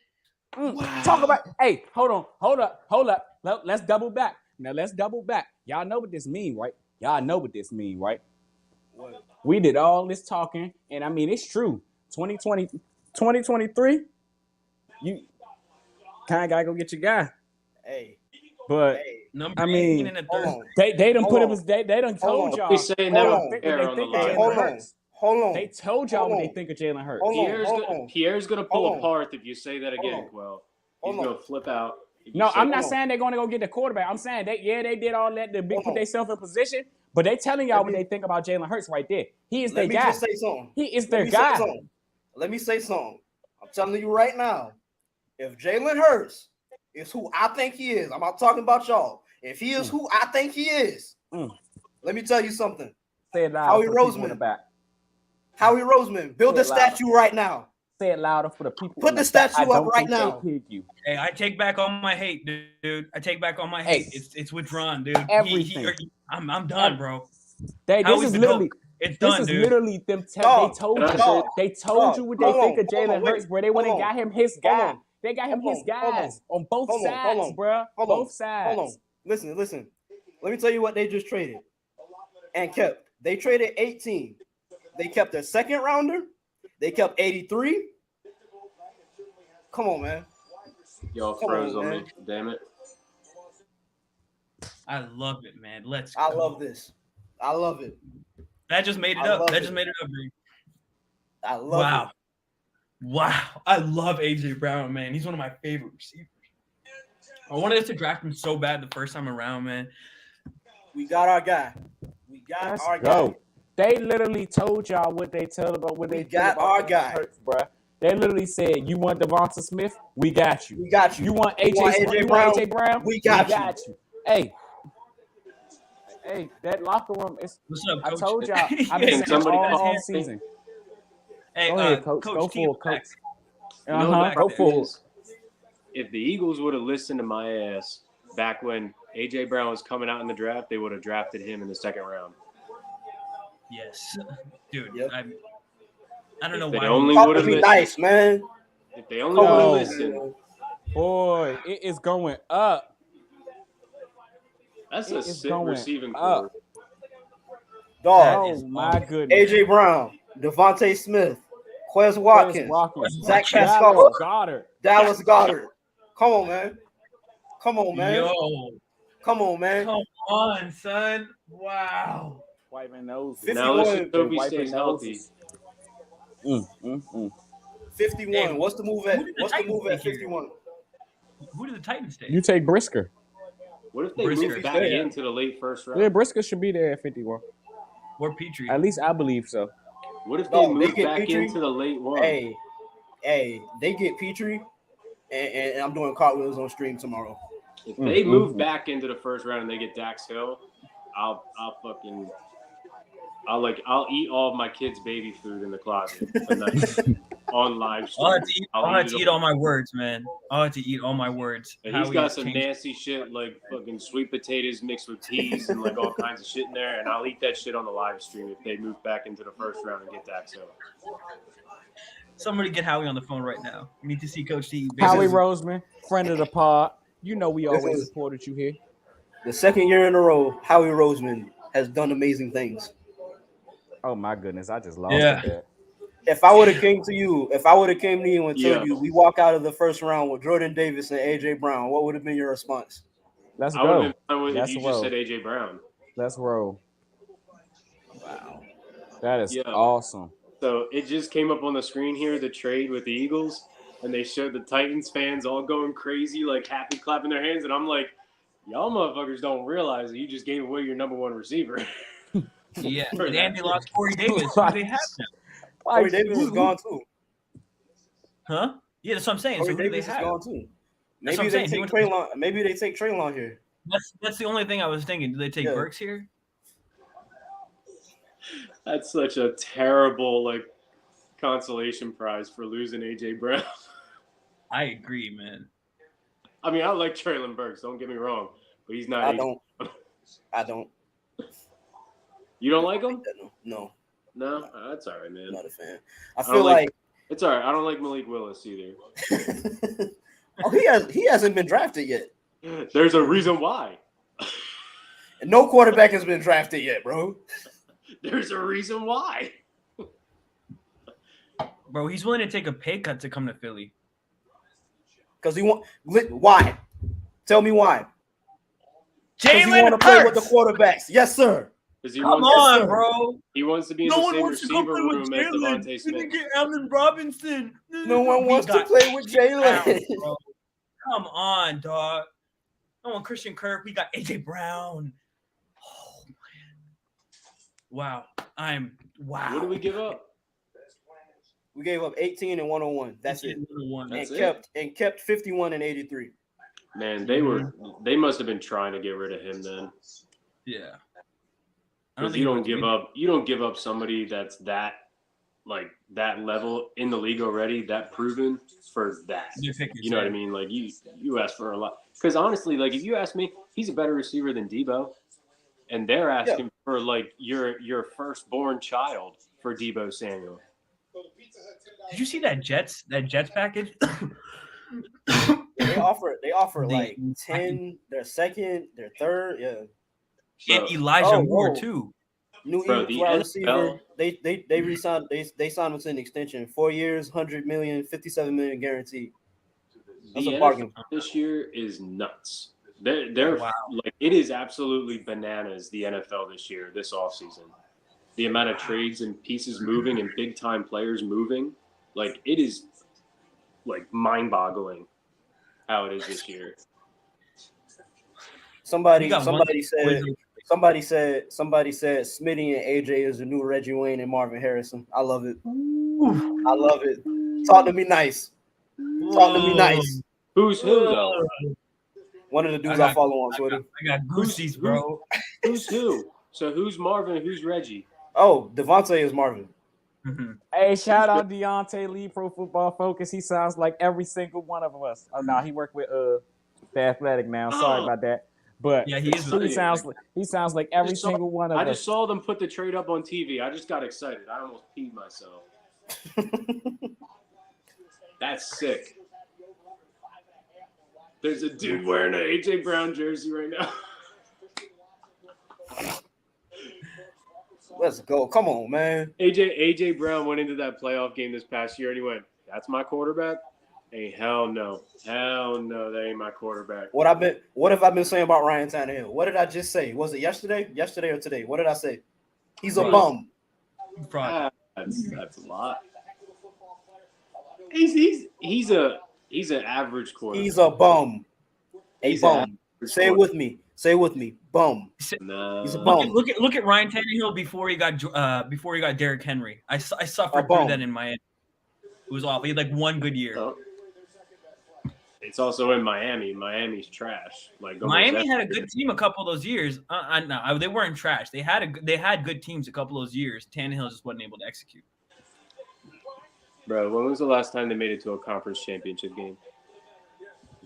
Wow. Talk about. Hey, hold up. Let's double back. Now let's double back. Y'all know what this mean, right? What? We did all this talking, and I mean it's true. 2023, you kind of gotta go get your guy. Hey, But hey. Number I mean, 18 in the Hold third. on. they done Hold put on. it was they done Hold told on. y'all. He's saying Hold that on. with They hair on the think of Hey, Jalen line. hold on. Hurts. Hold on. They told y'all Hold what on. they think of Jalen Hurts. Hold on. Pierre's gonna pull Hold a on. Parth if you say that again, on. Quell. He's Hold on. gonna flip out. if you No, say I'm that. not on. saying they're going to go get the quarterback. I'm saying they did all that to Hold put on. themselves in position, but they telling y'all Let what me- they think about Jalen Hurts right there. He is their Let me guy. just say something. He is Let their me say guy. something. Let me say something. I'm telling you right now, if Jalen Hurts is who I think he is, I'm not talking about y'all. If he is who I think he is, let me tell you something. Say it louder Howie for the people in the Roseman. back. Howie Roseman, build Say a it louder. statue right now. Say it louder for the people. Put in the back. statue I don't up right think they now. pig you. Hey, I take back all my hate, dude. I take back all my hate. Hey. It's withdrawn, dude. Everything. I'm done, bro. This Howie's is been literally dope. It's this done, is dude. literally them. Dog, They told Can I you. say- They told you what they Hold think on, of hold Jalen on, wait. Hurts, bro. They went and Hold on. got him his Hold guy. on. They got him Hold his on, hold guys on both Hold on, sides, hold on, bro. hold Both on, sides. Hold on. Listen. Let me tell you what they just traded and kept. They traded 18. They kept their second rounder. They kept 83. Come on, man. Y'all Come froze on, on man. me. Damn it. I love it, man. Let's I go. love this. I love it. That just made it I up. love That it. just made it up, dude. I love Wow. it. Wow. I love AJ Brown, man. He's one of my favorite receivers. I wanted us to draft him so bad the first time around, man. We got our guy. We got Let's our go. guy. They literally told y'all what they tell about what We they feel got about our Jalen guy. Hurts, bruh. They literally said, "You want Devonta Smith? We got you. We got you. You want You want AJ? You want AJ Brown? We got you. Hey, that locker room is. What's up, I Coach? told y'all. I've been Can saying somebody all call off me? season. Hey, Go ahead, coach. Go T, for it, coach. You know what the Go problem for it. is? If the Eagles would have listened to my ass back when AJ Brown was coming out in the draft, they would have drafted him in the second round. Yes, dude. Yep. I don't know If they why. only Talk would to have me listened. nice, man. If they only would Yo. have listened. Boy, it is going up. That's It a is sick going receiving up. core. Dog. That Oh is my awesome. goodness. AJ Brown. Devontae Smith, Quez Watkins, Zach Pascal, Dallas Goddard. Come on, man. Come on, man. Yo, Come on, man. come on, son. Wow. Wiping noses. 51. Now let's just hope he Wiping stays healthy. noses. 51. Hey, What's the move who at? did the What's the Titans move at take here? 51? Who did the Titans take? You take Brisker. What if they Brisker. move back Yeah. into the late first round? Yeah, Brisker should be there at 51. Or Petrie? At least I believe so. What if No, they they move get back Petrie. into the late one? Hey, they get Petrie, and I'm doing cartwheels on stream tomorrow. If they move back into the first round and they get Dax Hill, I'll eat all of my kids' baby food in the closet tonight on live stream. I'll have to eat all my words, man. I'll have to eat all my words. And he's got some nasty shit like fucking sweet potatoes mixed with peas and like all kinds of shit in there, and I'll eat that shit on the live stream if they move back into the first round and get Dax Hill. Somebody get Howie on the phone right now. We need to see Coach T. Howie Roseman, friend of the pod. You know we This always is- supported you here. The second year in a row, Howie Roseman has done amazing things. Oh my goodness, I just lost Yeah. that. If I would have came to you and told you we walk out of the first round with Jordan Davis and AJ Brown, what would have been your response? Let's I would have go. been fine with it if Let's you roll. just said AJ Brown. Let's roll. Wow. That is Yeah. awesome. So it just came up on the screen here, the trade with the Eagles, and they showed the Titans fans all going crazy, like happy, clapping their hands, and I'm like, y'all motherfuckers don't realize that you just gave away your number one receiver. Yeah. For And that. they lost Corey Davis. Who do they have now? Corey Davis is gone too. Huh? Yeah, that's what I'm saying. Corey So who do they Davis is have? gone too. That's what Maybe I'm they saying. He take went to- Treylon. Maybe they take Treylon here. That's the only thing I was thinking. Do they take Yeah. Burks here? That's such a terrible like consolation prize for losing AJ Brown. I agree, man. I mean, I like Traylon Burks. Don't get me wrong, but he's not. I AJ. don't. You don't like him? No, No, that's all right, man. I'm not a fan. I don't feel like It's all right. I don't like Malik Willis either. he hasn't been drafted yet. There's a reason why. No quarterback has been drafted yet, bro. There's a reason why. Bro, he's willing to take a pay cut to come to Philly. Because he why? Tell me why. Because he Jalen want to play with the Hurts! quarterbacks. Yes, sir. Because he Come wants, on, sir. bro. he wants to be in No the one same wants to come receiver play with room as Jalen. Devontae We Smith. can get Allen Robinson. No one We wants to got play with Jalen. Browns, bro. Come on, dog. I want Christian Kirk. We got AJ Brown. Oh man. Wow. Wow. What do we give up? We gave up 18 and 101. That's it. That's And kept 51 and 83. Man, they must have been trying to get rid of him then. Yeah. Because you don't give up somebody that's that level in the league already, that proven for that. You know what I mean? Like you ask for a lot. Because honestly, like if you ask me, he's a better receiver than Debo. And they're asking for like your firstborn child for Debo Samuel. Did you see that Jets package? They offer The like 10, their second, their third, yeah. And Elijah Moore whoa. too. New Bro, Eagles the wide NFL receiver. They re-signed. They signed him to an extension, 4 years, 100 million, 57 million guaranteed. That's The a bargain. NFL this year is nuts. They're Wow. like it is absolutely bananas. The NFL this year, this offseason, the amount of trades and pieces moving and big time players moving, like it is like mind boggling how it is this year. Somebody You got said Smitty and AJ is the new Reggie Wayne and Marvin Harrison. I love it. I love it. Talk to me nice. Talk to me nice. Who's who though? One of the dudes I follow on Twitter. I got goosies, bro. Who's who? So who's Marvin? Who's Reggie? Oh, Devontae is Marvin. Hey, shout out Deontay Lee, Pro Football Focus. He sounds like every single one of us. Oh no, he worked with The Athletic now. Sorry about that. But Yeah, he is. he sounds like every single one of I us. just saw them put the trade up on TV. I just got excited. I almost peed myself. That's sick. There's a dude wearing an AJ Brown jersey right now. Let's go. Come on, man. AJ Brown went into that playoff game this past year and he went, "That's my quarterback." Hey, hell no, that ain't my quarterback. What have I been saying about Ryan Tannehill? What did I just say? Was it yesterday or today? What did I say? He's a Fraud. bum. Fraud. That's a lot. He's an average quarterback. He's a bum. He's bum. Say it with me. Bum. No. He's a bum. Look at Ryan Tannehill before he got Derrick Henry. I suffered through that in Miami. It was awful. He had like one good year. Oh. It's also in Miami. Miami's trash. Like Miami had a good team a couple of those years. No, they weren't trash. They had good teams a couple of those years. Tannehill just wasn't able to execute. Bro, when was the last time they made it to a conference championship game?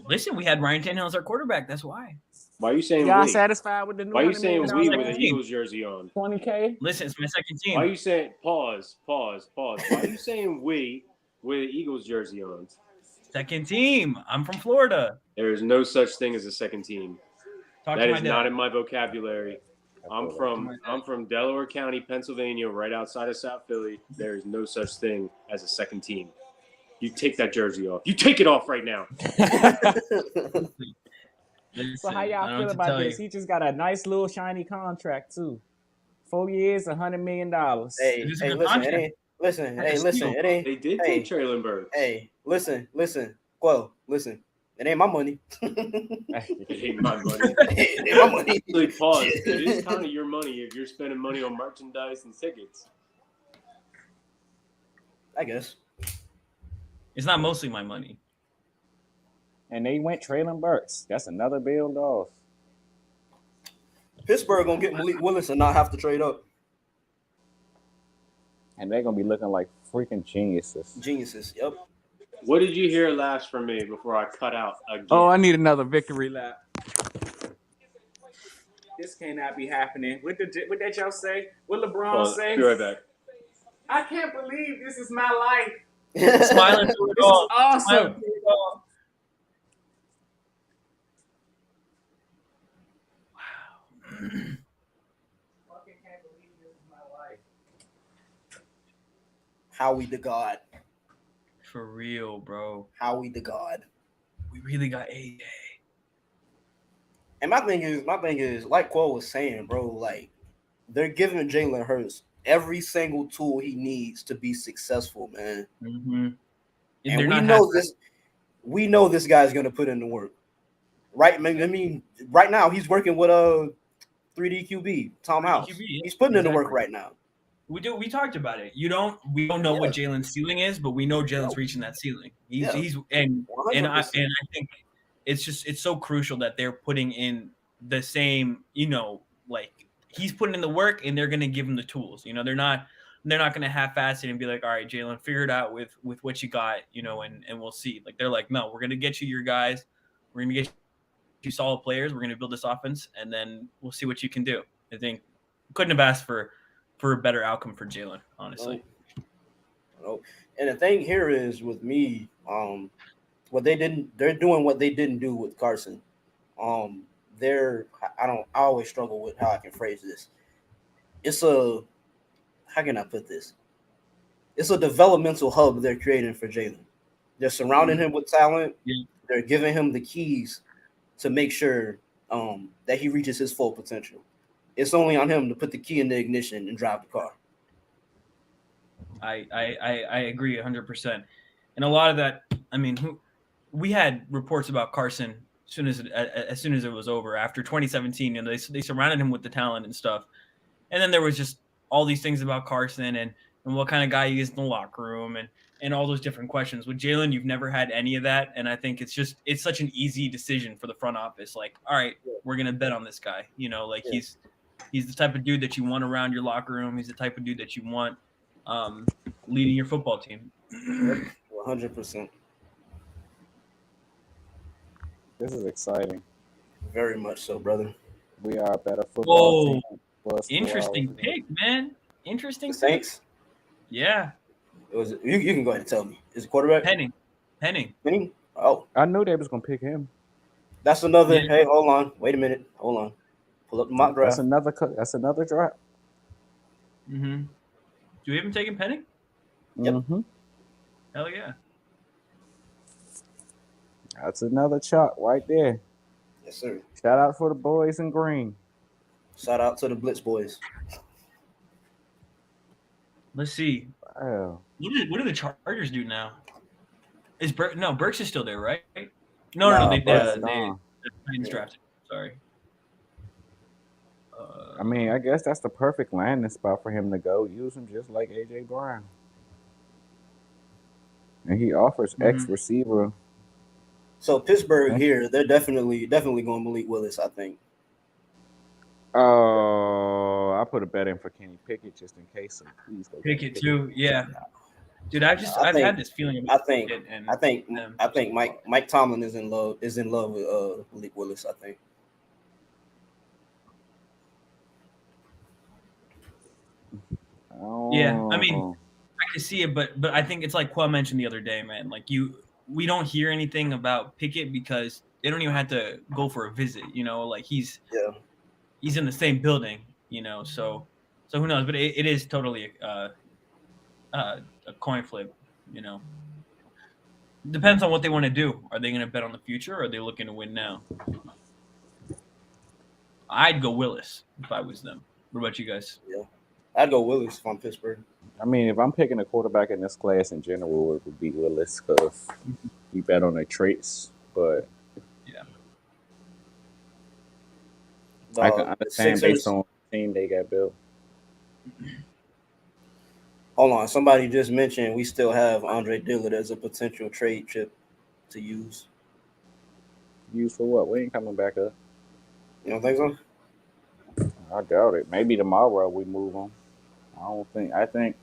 Listen, we had Ryan Tannehill as our quarterback. That's why. Why are you saying Y'all we? satisfied with the Why are you saying we with second an team. Eagles jersey on? 20K? Listen, it's my second team. Why are you saying pause? Why are you saying we with an Eagles jersey on? Second team. I'm from Florida. There is no such thing as a second team. Talk That to is my not dad. in my vocabulary. I'm from Delaware County, Pennsylvania, right outside of South Philly. There is no such thing as a second team. You take that jersey off. You take it off right now. Listen, So how I y'all don't feel know about what to this? tell He just got a nice little shiny contract too. 4 years, $100 million. Hey, It is a hey, good listen, contract. it ain't. Listen, That's hey, a listen, steal. it ain't. They did Hey, take Traylon Burks. hey, listen. Well, listen, it ain't my money. It ain't my money. It ain't my money. Actually, pause. It is kind of your money if you're spending money on merchandise and tickets. I guess. It's not mostly my money. And they went Traylon Burks. That's another build off. Pittsburgh gonna get Malik Willis and not have to trade up. And they're gonna be looking like freaking geniuses. Geniuses. Yep. What did you hear last from me before I cut out again? Oh, I need another victory lap. This cannot be happening. What that y'all say? What LeBron say? Be right back. I can't believe this is my life. Smiling through it This is all. awesome. Smiling through it all. Fucking can't believe this is my life. Howie the God. For real, bro. Howie the God. We really got AJ. And my thing is, like Quo was saying, bro, like they're giving Jalen Hurts every single tool he needs to be successful, man. Mm-hmm. And we know this guy's gonna put in the work. Right? I mean, right now he's working with 3D QB, Tom House. QB, yeah. He's putting in the work Exactly. right now. We talked about it. We don't know what Jalen's ceiling is, but we know Jalen's reaching that ceiling. He's and I think it's so crucial that they're putting in the same, like he's putting in the work and they're gonna give him the tools. They're not gonna half-ass it and be like, all right, Jalen, figure it out with what you got, and we'll see. Like they're like, no, we're gonna get you your guys, we're gonna get you solid players, we're gonna build this offense, and then we'll see what you can do. I think couldn't have asked for a better outcome for Jalen, honestly. No. And the thing here is with me, they're doing what they didn't do with Carson. I always struggle with how I can phrase this. How can I put this? It's a developmental hub they're creating for Jalen. They're surrounding him with talent. Yeah. They're giving him the keys to make sure that he reaches his full potential. It's only on him to put the key in the ignition and drive the car. I agree 100%. And a lot of that, I mean, we had reports about Carson as soon as it was over after 2017, they surrounded him with the talent and stuff. And then there was just all these things about Carson and what kind of guy he is in the locker room and all those different questions. With Jalen, you've never had any of that. And I think it's such an easy decision for the front office. Like, all right, we're going to bet on this guy. He's the type of dude that you want around your locker room. He's the type of dude that you want leading your football team. 100%. This is exciting. Very much so, brother. We are a better football team. Interesting pick, man. Interesting The Saints? Yeah. You can go ahead and tell me. Is it quarterback? Penning. Penning? Oh. I knew they was going to pick him. That's another. Yeah. Hey, hold on. Wait a minute. Hold on. Pull up the mock draft. That's another draft. Mm-hmm. Do we even take Penning? Yep. Mm-hmm. Hell yeah. That's another chalk right there. Yes, sir. Shout out for the boys in green. Shout out to the Blitz boys. Let's see. Wow. What do the Chargers do now? Is Burks is still there, right? Nah, No. They Burks the gone. Titans Yeah. drafted. Sorry. I mean, I guess that's the perfect landing spot for him to go. Use him just like AJ Brown. And he offers X receiver. So Pittsburgh here, they're definitely going Malik Willis, I think. Oh, I put a bet in for Kenny Pickett just in case. So please go Pickett too. Yeah. Dude, I've I think- had this feeling about Pickett and I think Mike Tomlin is in love with Malik Willis, I think. Yeah, I mean, Oh. I can see it, but I think it's like Qua mentioned the other day, man. Like we don't hear anything about Pickett because they don't even have to go for a visit. You know, like he's in the same building. You know, so who knows? But it is totally a coin flip. You know, depends on what they want to do. Are they going to bet on the future, or are they looking to win now? I'd go Willis if I was them. What about you guys? Yeah, I'd go Willis if I'm Pittsburgh. I mean, if I'm picking a quarterback in this class in general, it would be Willis because you bet on their traits. But yeah, I can understand based on the team they got built. Hold on, somebody just mentioned we still have Andre Dillard as a potential trade chip to use. Use for what? We ain't coming back up. You don't think so? I doubt it. Maybe tomorrow we move on. I think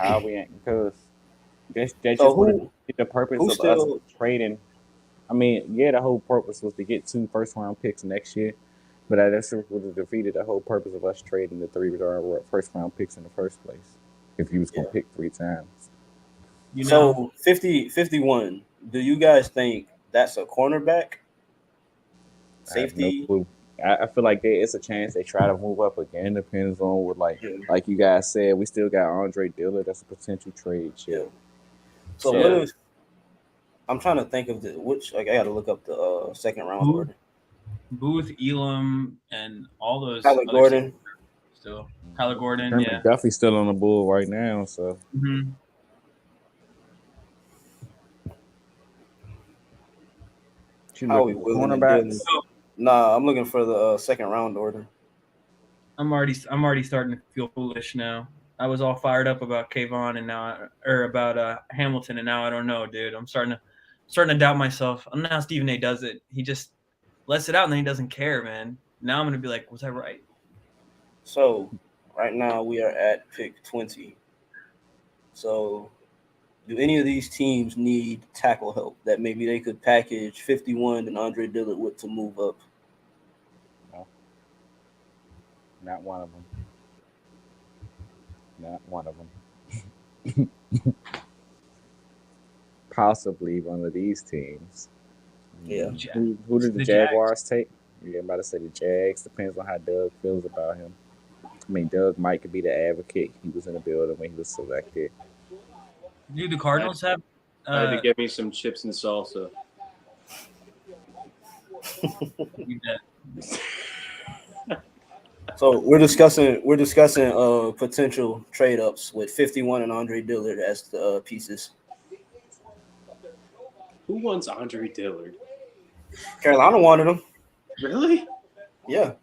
how we ain't because that's just the purpose of us trading. I mean, yeah, the whole purpose was to get 2 first-round picks next year, but that would have defeated the whole purpose of us trading the 3 first-round picks in the first place if you was going to pick 3 times. You know, So 51, do you guys think that's a cornerback? Safety? I have no clue. I feel like it's a chance they try to move up again. Depends on what, like you guys said, we still got Andre Dillard. That's a potential trade chip. So what if I'm trying to think of I got to look up the second round order. Booth, Elam, and all those. Kyler Gordon. Still, Kyler Gordon. Herman Yeah, Duffy's still on the bull right now. So. Mm-hmm. Cornerbacks. Nah, I'm looking for the second round order. I'm already starting to feel foolish now. I was all fired up about Kayvon and about Hamilton, and now I don't know, dude. I'm starting to doubt myself. I don't know how Stephen A. does it. He just lets it out and then he doesn't care, man. Now I'm gonna be like, was I right? So right now we are at pick 20. So do any of these teams need tackle help that maybe they could package 51 and Andre Dillard with to move up? No. Not one of them. Not one of them. Possibly one of these teams. Yeah. Who did the Jaguars take? You're about to say the Jags. Depends on how Doug feels about him. I mean, Doug might could be the advocate. He was in the building when he was selected. Dude, the Cardinals have. I had to get me some chips and salsa. So we're discussing potential trade ups with 51 and Andre Dillard as the pieces. Who wants Andre Dillard? Carolina wanted him. Really? Yeah.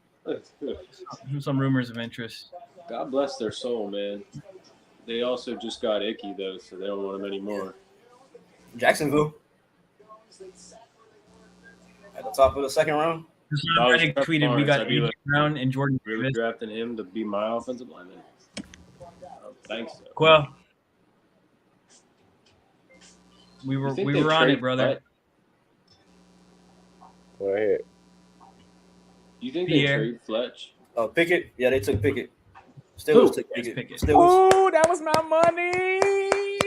Some rumors of interest. God bless their soul, man. They also just got Icky though, so they don't want him anymore. Jacksonville at the top of the second round. Somebody tweeted we got AJ Brown and Jordan Really Davis. drafting him to be my offensive lineman. Thanks. So. Well, we were on it, brother. Go ahead. You think they trade Fletch? Oh, Pickett? Yeah, they took Pickett. Steelers took Pickett. Ooh, that was my money.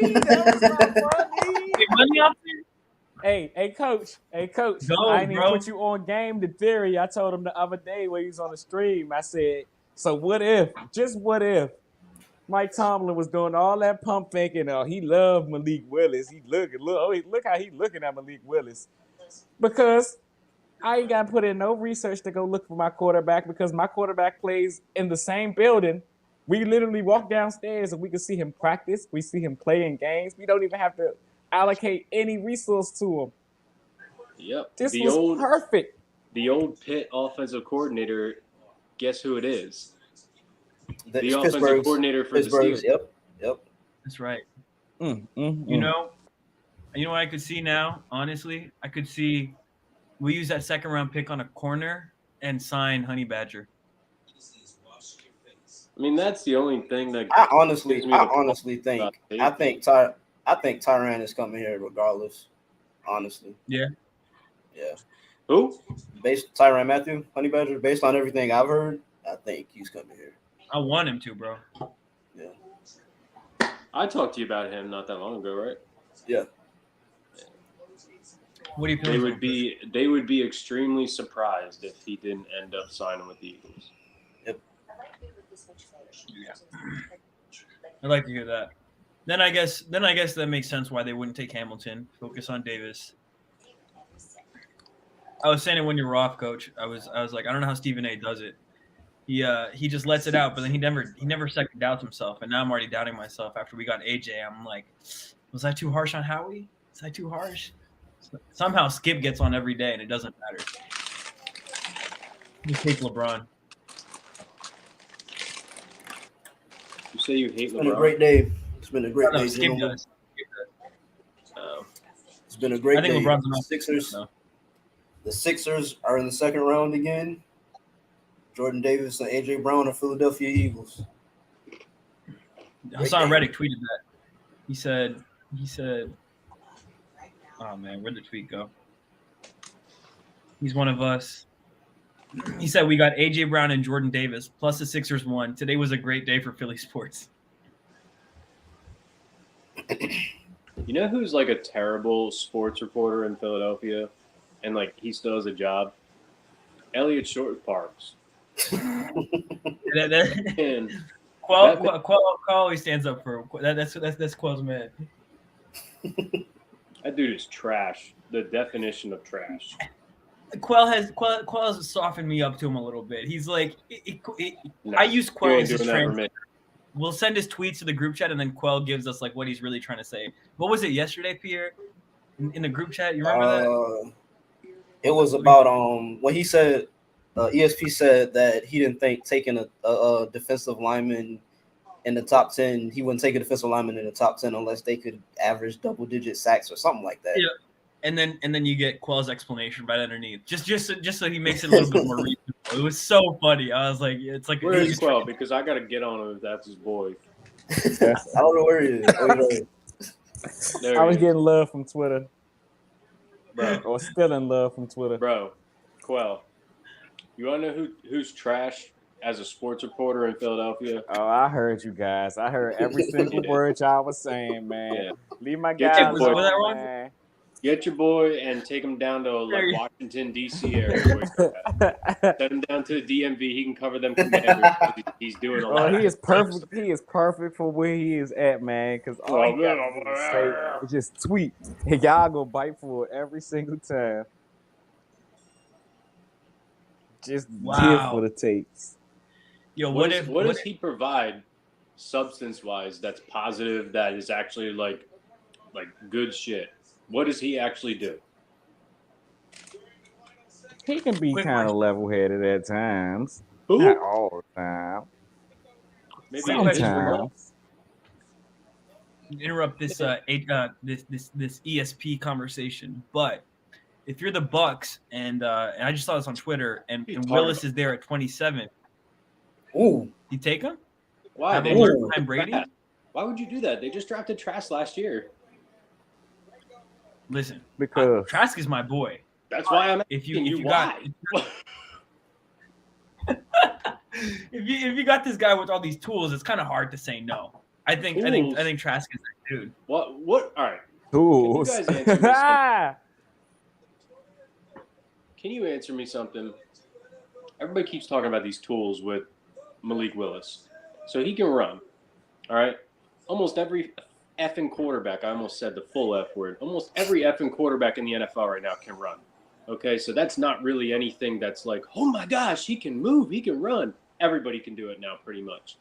That was my money. Money off there? Hey, coach. Go, I didn't bro. even put you on game the theory. I told him the other day when he was on the stream. I said, so what if? Just what if Mike Tomlin was doing all that pump faking. He loved Malik Willis. Look how he looking at Malik Willis. Because I ain't got to put in no research to go look for my quarterback because my quarterback plays in the same building. We literally walk downstairs and we can see him practice. We see him play in games. We don't even have to allocate any resource to him. Yep. This was perfect. The old Pitt offensive coordinator, guess who it is? The offensive coordinator for the Steelers. Yep. That's right. You know what I could see now, honestly? I could see we use that second round pick on a corner and sign Honey Badger. I mean, that's the only thing that I honestly think Tyrann is coming here regardless. Honestly. Yeah. Who? Tyrann Mathieu, Honey Badger, based on everything I've heard, I think he's coming here. I want him to, bro. Yeah. I talked to you about him not that long ago, right? Yeah. What do you think? They would be extremely surprised if he didn't end up signing with the Eagles. Yep. Yeah. I'd like to hear that. Then I guess that makes sense why they wouldn't take Hamilton. Focus on Davis. I was saying it when you were off, Coach. I was like, I don't know how Stephen A. does it. He just lets it out, but then he never second doubts himself. And now I'm already doubting myself after we got AJ. I'm like, was I too harsh on Howie? Was I too harsh? Somehow Skip gets on every day and it doesn't matter. You hate LeBron. You say you hate LeBron? It's been a great day. It's been a great day. Skip does. It's been a great day. I think LeBron's the Sixers. The Sixers are in the second round again. Jordan Davis and AJ Brown are Philadelphia Eagles. Hassan Reddick tweeted that. He said, oh man, where'd the tweet go? He's one of us. He said, we got AJ Brown and Jordan Davis, plus the Sixers won. Today was a great day for Philly sports. You know who's like a terrible sports reporter in Philadelphia? And like he still has a job? Elliot Short Parks. Quell always stands up for that's Quell's man. That dude is trash. The definition of trash. Quell has softened me up to him a little bit. He's like, I use Quell as his friend. We'll send his tweets to the group chat, and then Quell gives us like what he's really trying to say. What was it yesterday, Pierre? In the group chat, you remember that? It was about when he said ESP said that he didn't think taking a defensive lineman in the top 10, he wouldn't take a defensive lineman in the top 10 unless they could average double-digit sacks or something like that. Yeah, and then you get Quell's explanation right underneath, just so he makes it a little bit more reasonable. It was so funny. I was like, it's like where is Quell? Because I got to get on him if that's his boy. I don't know where he is. I was getting love from Twitter. Bro, or still in love from Twitter. Bro, Quell, you want to know who's trash as a sports reporter in Philadelphia? Oh, I heard you guys. I heard every single word y'all was saying, man. Yeah. Leave my guy alone, man. Get your boy and take him down to like Washington, D.C. area. Send him down to the DMV. He can cover them commanders. He's doing a lot. He is perfect. He is perfect for where he is at, man. Because all he got to say is just tweet. And y'all go bite for it every single time. Just give for the takes. Yo, what does he provide substance-wise that's positive, that is actually like good shit? What does he actually do? He can be kind of level-headed at times. Who? Not all the time. Maybe sometimes. Interrupt this this ESP conversation, but if you're the Bucks and I just saw this on Twitter and Willis is there at 27. Ooh, you take him? Why? Behind Brady? Why would you do that? They just drafted Trask last year. Listen, because Trask is my boy. That's why I'm. If you got if you got this guy with all these tools, it's kind of hard to say no. I think Trask is that dude. What? All right. Tools. Can you answer me something? Everybody keeps talking about these tools with Malik Willis. So he can run. All right. Almost every effing quarterback, I almost said the full F word, almost every effing quarterback in the NFL right now can run. Okay, so that's not really anything that's like, oh my gosh, he can move, he can run. Everybody can do it now, pretty much.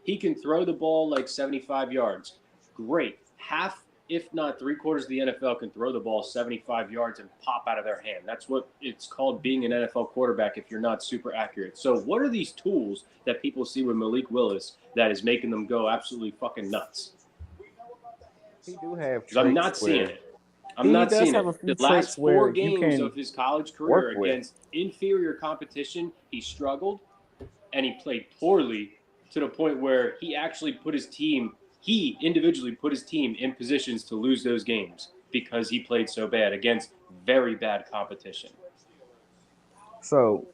He can throw the ball like 75 yards. Great. Half, if not three-quarters of the NFL can throw the ball 75 yards and pop out of their hand. That's what it's called being an NFL quarterback if you're not super accurate. So what are these tools that people see with Malik Willis that is making them go absolutely fucking nuts? He do have Because I'm not traits seeing where it. I'm not does seeing have it. a few The last traits where 4 you games can of his college career work with. against inferior competition, he struggled and he played poorly to the point where he actually he individually put his team in positions to lose those games because he played so bad against very bad competition. So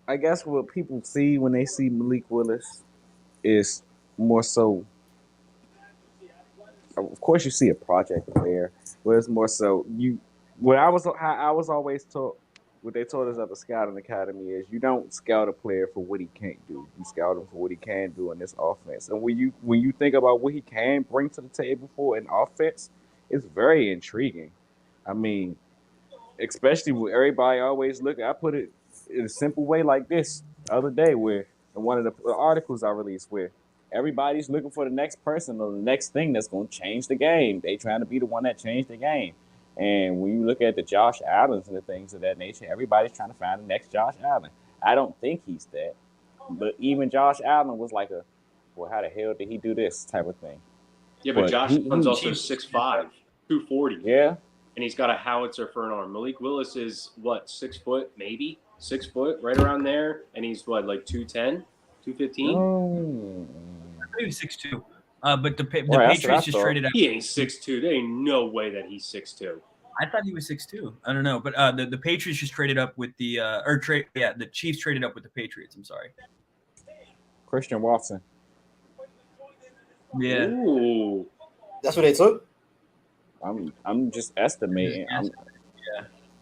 I guess what people see when they see Malik Willis is more so. Of course, you see a project player, but it's more so you. How I was always taught, what they told us at the scouting academy is you don't scout a player for what he can't do. You scout him for what he can do in this offense. And when you think about what he can bring to the table for an offense, it's very intriguing. I mean, especially with everybody always look. I put it in a simple way like this the other day, where in one of the articles I released, where everybody's looking for the next person or the next thing that's going to change the game. They trying to be the one that changed the game. And when you look at the Josh Allens and the things of that nature, everybody's trying to find the next Josh Allen. I don't think he's that, but even Josh Allen was like well, how the hell did he do this type of thing? Yeah, but Josh Allen's also Chiefs. 6'5", 240. Yeah, And he's got a howitzer for an arm. Malik Willis is, what, 6 foot, maybe? 6 foot, right around there. And he's, what, like 210, 215? I believe 6'2". But the Right, that's what I Patriots just thought. traded out. He ain't 6'2". There ain't no way that he's 6'2". I thought he was 6'2". I don't know, but the Patriots just traded up with the the Chiefs traded up with the Patriots. I'm sorry. Christian Watson. Yeah. Ooh. That's what they took. I'm just estimating.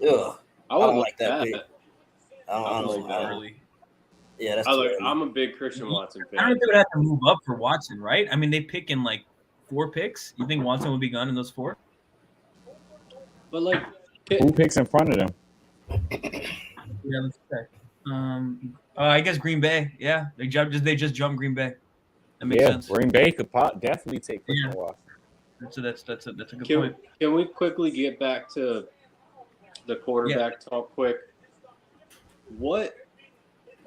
Yeah, I I would don't like like that that. pick. I don't like that. Early. Yeah, that's too early. I'm a big Christian Watson I don't fan. think they would have to move up for Watson, right? I mean, they pick in like 4 picks. You think Watson would be gone in those 4? But, like, Who picks in front of them? Yeah, let's check. I guess Green Bay. Yeah, they just jumped Green Bay. That makes sense. Green Bay could definitely take Christian Watson. That's a good point. Can we quickly get back to the quarterback talk quick?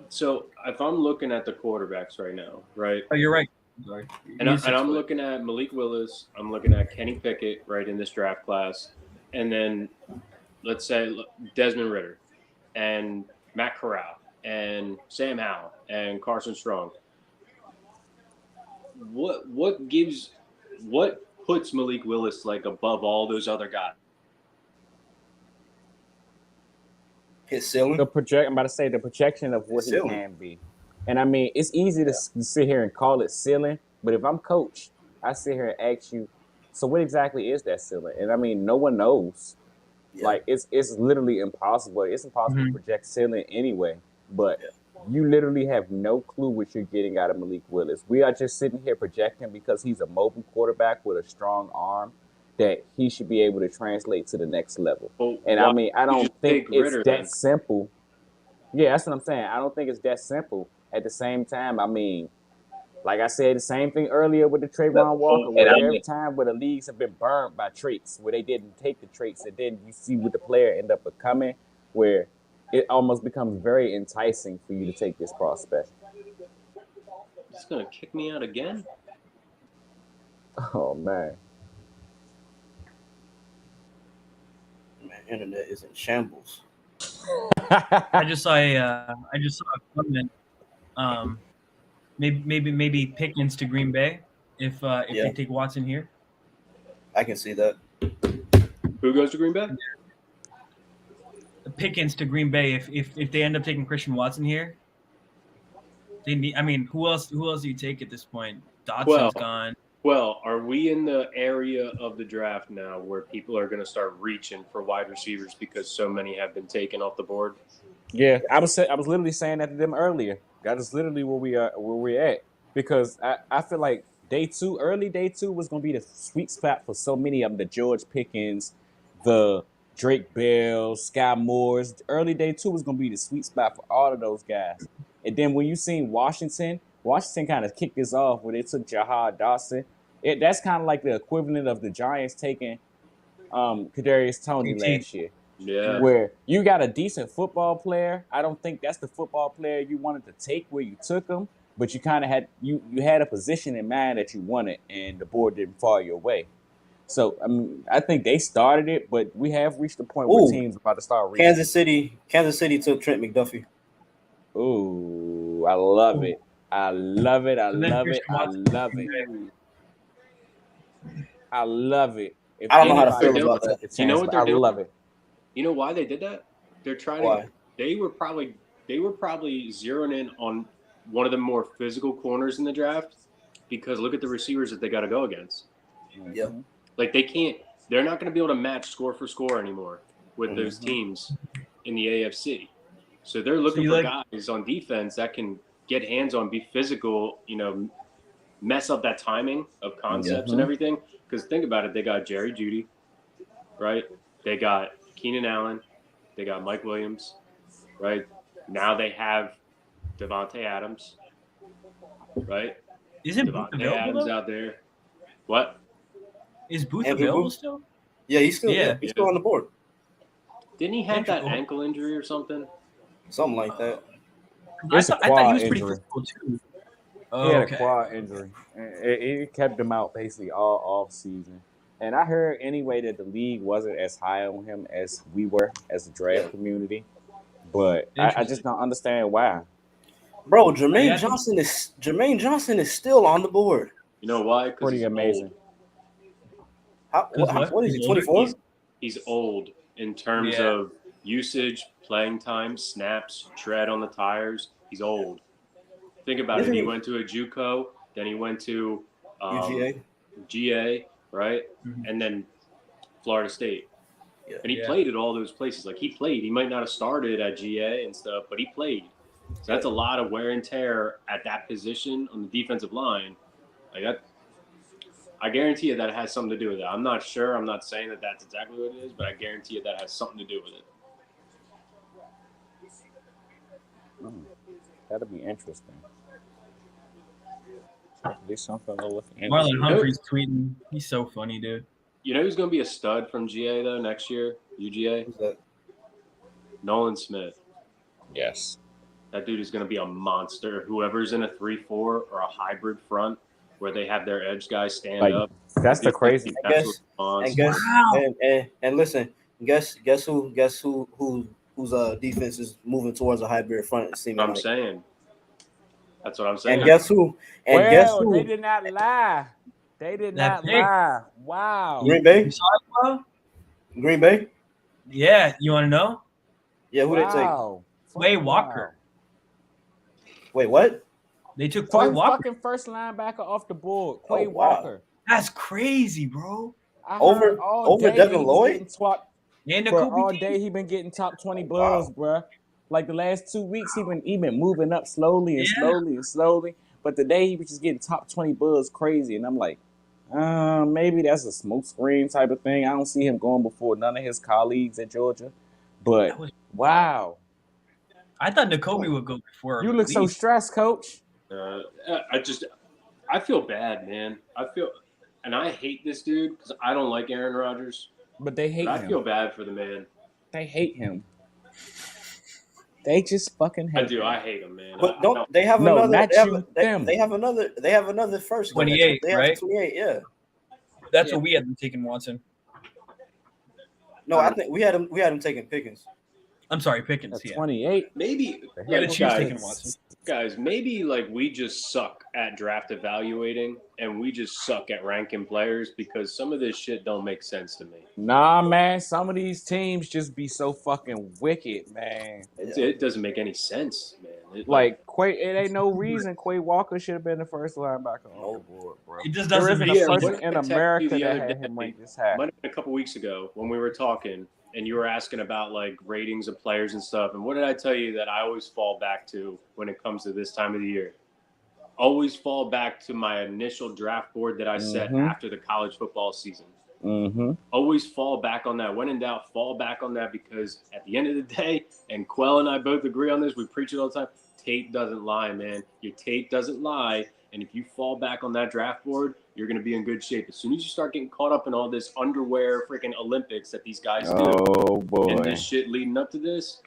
So if I'm looking at the quarterbacks right now, right? Oh, you're right. Sorry. And I'm looking at Malik Willis. I'm looking at Kenny Pickett, right, in this draft class. And then let's say Desmond Ridder and Matt Corral and Sam Howell and Carson Strong. What puts Malik Willis like above all those other guys? His ceiling. I'm about to say the projection of what he can be. And I mean, it's easy to sit here and call it ceiling, but if I'm coach, I sit here and ask you, so what exactly is that ceiling? And I mean, no one knows. Yeah. Like it's literally impossible. It's impossible to project ceiling anyway. But you literally have no clue what you're getting out of Malik Willis. We are just sitting here projecting because he's a mobile quarterback with a strong arm that he should be able to translate to the next level. And I mean, I don't think it's that simple. Yeah, that's what I'm saying. I don't think it's that simple. At the same time, I mean, like I said, the same thing earlier with the Trayvon Walker, where every time where the leagues have been burned by traits, where they didn't take the traits, and then you see what the player end up becoming, where it almost becomes very enticing for you to take this prospect. It's going to kick me out again? Oh, man. Internet is in shambles. I just saw a comment. Maybe Pickens to Green Bay if they take Watson here. I can see that. Who goes to Green Bay? Pickens to Green Bay if they end up taking Christian Watson here. They need. I mean, who else do you take at this point? Dotson's gone. Well, are we in the area of the draft now where people are going to start reaching for wide receivers because so many have been taken off the board? Yeah, I was literally saying that to them earlier. That is literally where we're at. because I feel like early day two was gonna be the sweet spot for so many of them. The George Pickens, the Drake Bell, Sky Moores. Early day two was gonna be the sweet spot for all of those guys. And then when you seen Washington kind of kicked this off when they took Jahad Dawson. That's kind of like the equivalent of the Giants taking Kadarius Toney KT. last year. Yeah. Where you got a decent football player. I don't think that's the football player you wanted to take where you took him, but you kind of had you had a position in mind that you wanted, and the board didn't fall your way. So I mean, I think they started it, but we have reached the point where Ooh. teams are about to start reaching. Kansas City took Trent McDuffie. Ooh, I love it. I love it. I And then love it. Christian I Watson. love it. I love it. If I don't know how to anybody feel about took that. the You know chance, what but they're I doing? love it. You know why they did that? They're trying Why? to. They were probably zeroing in on one of the more physical corners in the draft because look at the receivers that they got to go against. Yeah. Like they're not going to be able to match score for score anymore with those teams in the AFC. So they're looking for guys on defense that can get hands on, be physical, mess up that timing of concepts and everything. Because think about it, they got Jerry Jeudy, right? They got Keenan Allen, they got Mike Williams, right? Now they have Devontae Adams, right? Isn't Booth Devontae available Adams though? out there. What? Is Booth Andrew available Booth? still? Yeah, he's still Yeah. he's still on the board. Didn't he have that Andrew- ankle injury or something? Something like that. I It's a thought he quad was pretty injury. physical too. He had okay. a quad injury. It kept him out basically all off season. And I heard anyway that the league wasn't as high on him as we were as a draft community. But I just don't understand why. Bro, Jermaine Johnson is still on the board. You know why? Because Pretty he's amazing. old. What is he? He's older? 24? He's old in terms Yeah. of usage, playing time, snaps, tread on the tires. He's old. Think about it. He went to a JUCO, then he went to UGA. GA, right? Mhm. And then Florida State. Yeah. And he played at all those places. Like he played. He might not have started at GA and stuff, but he played. So that's a lot of wear and tear at that position on the defensive line. Like that, I guarantee you that has something to do with it. I'm not sure. I'm not saying that that's exactly what it is, but I guarantee you that has something to do with it. That'll be interesting. At least something to look into. Marlon Humphrey's tweeting. He's so funny, dude. You know who's going to be a stud from GA though next year? UGA? Who's that? Nolan Smith. Yes. That dude is going to be a monster. Whoever's in a 3-4 or a hybrid front where they have their edge guys stand Like, up. that's the crazy. That's what's And listen, guess whose defense is moving towards a hybrid front? I'm saying. That's what I'm saying. And guess who? They did not lie. They did not lie. Wow. Green Bay. You saw it, bro? Green Bay. Yeah. You want to know? Yeah, who they take? Quay Walker. Wait, what? They took Quay Walker. Fucking first linebacker off the board. Quay Oh, wow. Walker. That's crazy, bro. Over Devin Lloyd? And All day he been getting top 20 buzz, bro. Like the last 2 weeks, he been moving up slowly and slowly and slowly. But today he was just getting top 20 buzz crazy, and I'm like, maybe that's a smoke screen type of thing. I don't see him going before none of his colleagues at Georgia. But wow, I thought Nakobe would go before. You look so stressed, Coach. I feel bad, man. And I hate this dude because I don't like Aaron Rodgers. But they hate him. I feel bad for the man. They hate him. They just fucking hate him. I do. I hate him, man. But don't they have another? Not They have another. They have another first. 28, they have right? 28. Yeah. That's what we had them taking Watson. No, I think we had him. We had him taking Pickens. I'm sorry, Pickens. At 28. Maybe. Yeah, the Chiefs taking Watson. Guys, maybe like we just suck at draft evaluating and we just suck at ranking players because some of this shit don't make sense to me. Nah, man. Some of these teams just be so fucking wicked, man. It doesn't make any sense, man. It ain't no reason Quay Walker should have been the first linebacker on the board, bro. It just There doesn't isn't make a sense. person in America that had him ranked this high. A couple weeks ago when we were talking and you were asking about like ratings of players and stuff. And what did I tell you that I always fall back to when it comes to this time of the year? always fall back to my initial draft board that I set after the college football season. Always fall back on that. When in doubt, fall back on that, because at the end of the day, and Quell and I both agree on this, we preach it all the time, tape doesn't lie, man. Your tape doesn't lie. And if you fall back on that draft board, you're going to be in good shape. As soon as you start getting caught up in all this underwear freaking Olympics that these guys do, and this shit leading up to this,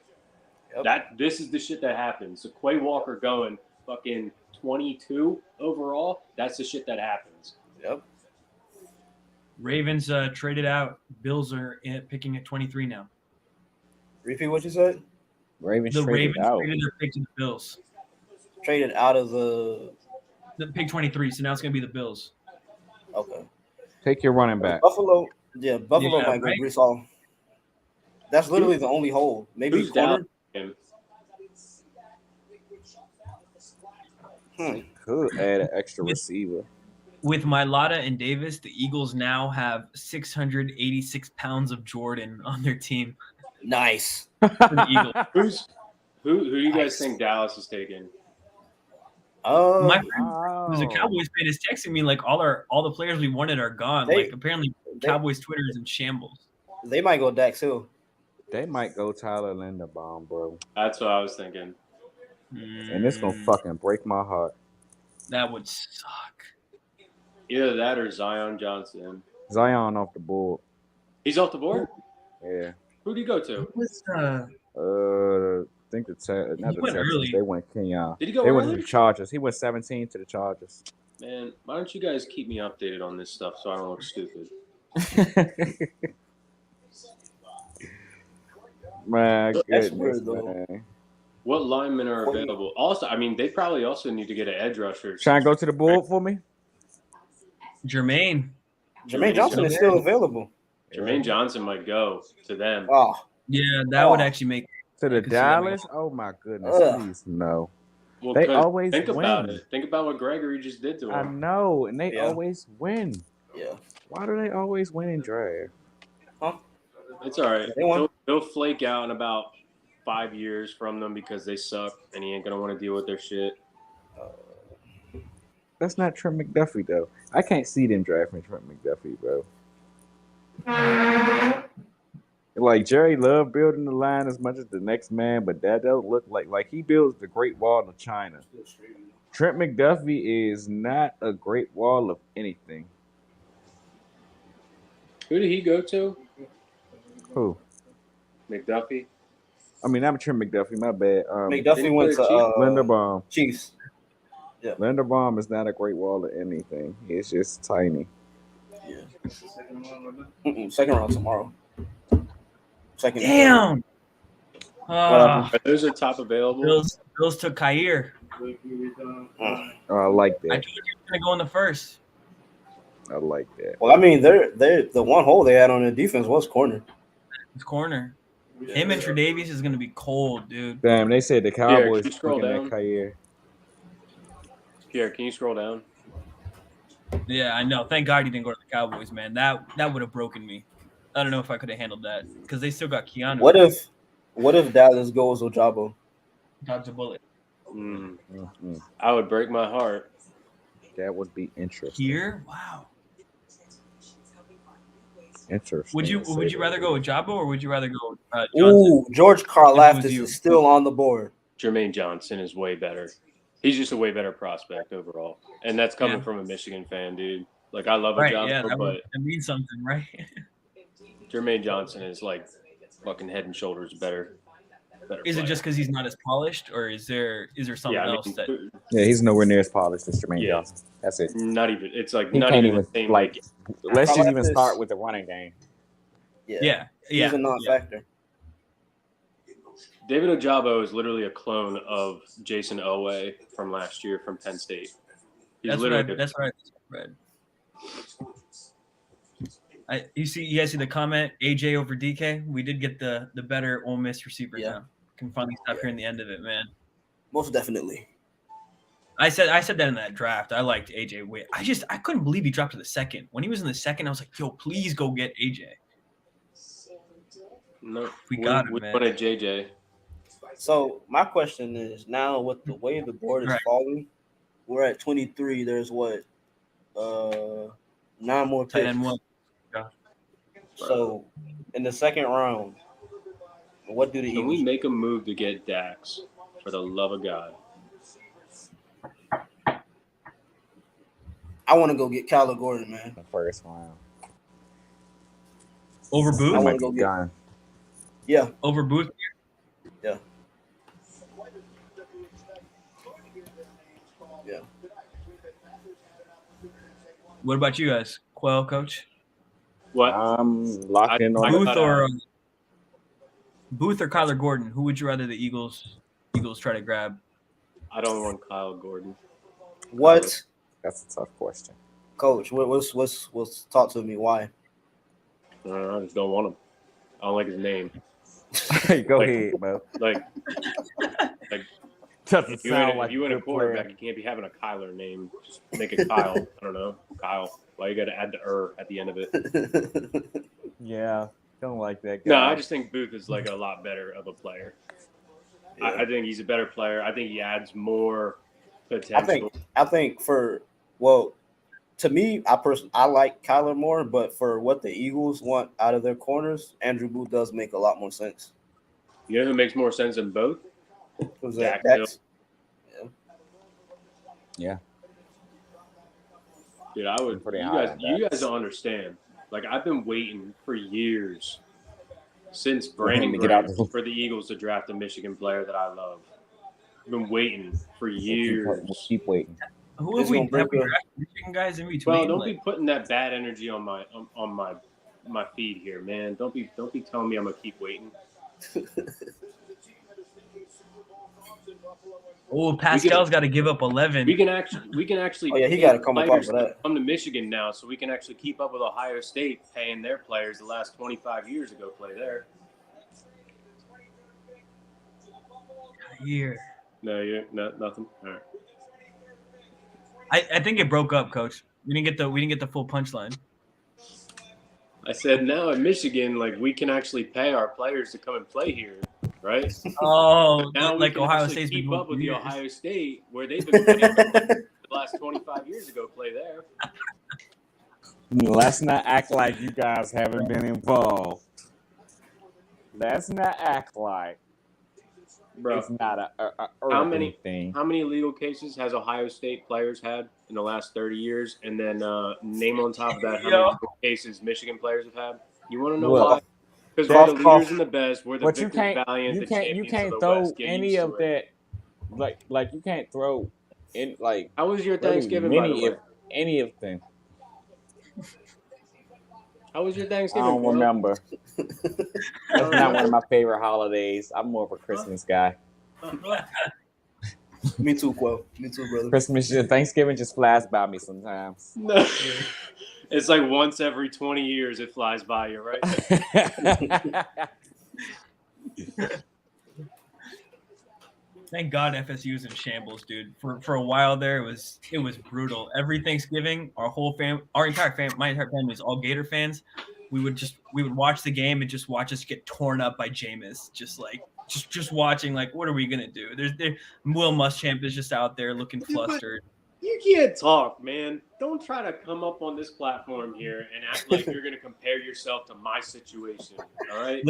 this is the shit that happens. So Quay Walker going fucking 22 overall, that's the shit that happens. Yep. Ravens traded out. Bills are picking at 23 now. Repeat what you said? Ravens The traded Ravens out. traded their pick to the Bills. Traded out of the pick 23, so now it's going to be the Bills. Okay. Take your running back. Buffalo might go right? Brees Hall. That's literally the only hole. Maybe Who's corner. down? Could add an extra receiver. With Mailata and Davis, the Eagles now have 686 pounds of Jordan on their team. Nice. The Eagles. Who do you guys think Dallas is taking? My friend who's a Cowboys fan is texting me like all the players we wanted are gone. Apparently Cowboys Twitter is in shambles. They might go Dax Hill. They might go Tyler Linderbaum, bro. That's what I was thinking. And it's gonna fucking break my heart. That would suck. Either that or Zion Johnson. Zion off the board. He's off the board? Yeah. Who'd he go to? I think not the Texans. Early. They went Kenyon. Did he go They went early? to the Chargers. He went 17 to the Chargers. Man, why don't you guys keep me updated on this stuff so I don't look stupid? Man, That's goodness, weird, though. man. What linemen are available? Also, I mean, they probably also need to get an edge rusher. Try and go to the board for me. Jermaine Johnson is still available. Jermaine Johnson might go to them. Oh, Yeah, that would actually make To the I can see that Dallas? Oh my goodness, Ugh. please no. Well, They 'cause always think about win. it. Think about what Gregory just did to I him. know, and they Yeah. always win. yeah. Why do they always win in draft? It's all right. They won. He'll flake out in about 5 years from them because they suck, and he ain't gonna want to deal with their shit. That's not Trent McDuffie though. I can't see them drafting Trent McDuffie, bro. Like Jerry loved building the line as much as the next man, but that don't look like he builds the Great Wall of China. Trent McDuffie is not a Great Wall of anything. Who did he go to? Who? McDuffie. I mean, I'm Trent McDuffie. My bad. McDuffie went to Linderbaum. Chiefs. Linderbaum is not a Great Wall of anything. He's just tiny. Second round tomorrow. Second. damn. Those are top available. Bills took Kair. Oh, I like I that. told you he was gonna go in the first. I like that. Well, I mean, they're the one hole they had on the defense was corner. His corner. Him and Tre'Davious is gonna be cold, dude. Damn, they said the Cowboys can you scroll looking at down? Kair. Here, can you scroll down? Yeah, I know. Thank God he didn't go to the Cowboys, man. That would have broken me. I don't know if I could have handled that because they still got Keanu. What if Dallas goes Ojabo? Dodge a bullet I would break my heart. That would be interesting. here? Wow. Interesting. Would you rather go with Jabo or would you rather go Johnson? Ooh, George If it Karlaftis was you. is still on the board. Jermaine Johnson is way better. He's just a way better prospect overall, and that's coming from a Michigan fan, dude. Like I love Right? Ojabo, Yeah, that but means something, right? Jermaine Johnson is like fucking head and shoulders better. Is it player. just because he's not as polished, or is there something Yeah, I else mean, that? Yeah, he's nowhere near as polished as Jermaine Yeah. Johnson. That's it. not even. It's like He not can't even the even same. like. Let's just even Karlaftis- start with the running game. Yeah. He's a non-factor. David Ojabo is literally a clone of Jason Owe from last year from Penn State. He's That's what I literally read. You guys see the comment? AJ over DK. We did get the better Ole Miss receiver now. Can finally stop hearing the end of it, man. Most definitely. I said that in that draft. I liked AJ Witt. I couldn't believe he dropped to the second. When he was in the second, I was like, yo, please go get AJ. no. We got him, we man. wanted JJ. So my question is now with the way the board is Right. falling, we're at 23. There's what? 9 more Tight picks. end one. So in the second round, what do the Can Eagles? we make a move to get Dax? For the love of God. I want to go get Kyler Gordon, man. The first round. Over I Booth? want Might to go be get. gone. Yeah, Over Booth? yeah, yeah. What about you guys? Quell, coach? What? I'm locked in on Booth cut or out. Booth or Kyler Gordon? Who would you rather the Eagles try to grab? I don't want Kyle Gordon. What, That's a tough question. coach? What's talk to me? Why? I just don't want him. I don't like his name. Go Like- ahead, bro. Like, Doesn't if you win, sound like if you win a a good quarterback, player. you can't be having a Kyler name. Just make it Kyle. I don't know. Kyle. Why you got to add the at the end of it? Yeah, don't like that guy. No, I just think Booth is like a lot better of a player. Yeah. I think he's a better player. I think he adds more potential. I think to me, I like Kyler more, but for what the Eagles want out of their corners, Andrew Booth does make a lot more sense. You know who makes more sense than both? Who's Dak that? Hill. Yeah. Dude, I would. I'm pretty You high guys, on you Dak. guys don't understand. Like I've been waiting for years since For him Brandon to get out Graham the- for the Eagles to draft a Michigan player that I love. I've been waiting for We'll years. keep waiting. Who have It's we gonna break drafted up. Michigan guys in between? Well, don't Like, be putting that bad energy on my feed here, man. Don't be telling me I'm gonna keep waiting. oh, Pascal's got to give up 11. We can actually. Oh, yeah, he pay gotta come up players off of that. to come to Michigan now, so we can actually keep up with Ohio State paying their players the last 25 years ago play there. Year. No, nothing. All right. I think it broke up, coach. We didn't get the full punchline. I said now in Michigan, like we can actually pay our players to come and play here, right? Oh, Now we like can Ohio actually State's been keep doing up with for the years. Ohio State where they've been playing the last 25 years ago play there. Let's not act like you guys haven't been involved. Let's not act like Bro, it's not a How urban many- thing. how many legal cases has Ohio State players had in the last 30 years? And then name on top of that how many Yo. legal cases Michigan players have had? You want to know Well, why? Because Cough, we're the cough. leaders and the best. We're the But you Victor can't Valiant, you the can't champions you can't of the throw West. Get any used of to it. that like you can't throw in like How was your really Thanksgiving, by the many way? of any of them. How was your I Thanksgiving, don't bro? remember. That's not one of my favorite holidays. I'm more of a Christmas guy. Me too, Quell. Me too, brother. Thanksgiving just flies by me sometimes. No. It's like once every 20 years it flies by you, right? Thank God FSU's in shambles, dude. For a while there, it was brutal. Every Thanksgiving, my entire family is all Gator fans. We would watch the game and just watch us get torn up by Jameis. Just watching, like, what are we gonna do? Will Muschamp is just out there looking flustered. You can't talk, man. Don't try to come up on this platform here and act like you're going to compare yourself to my situation, all right?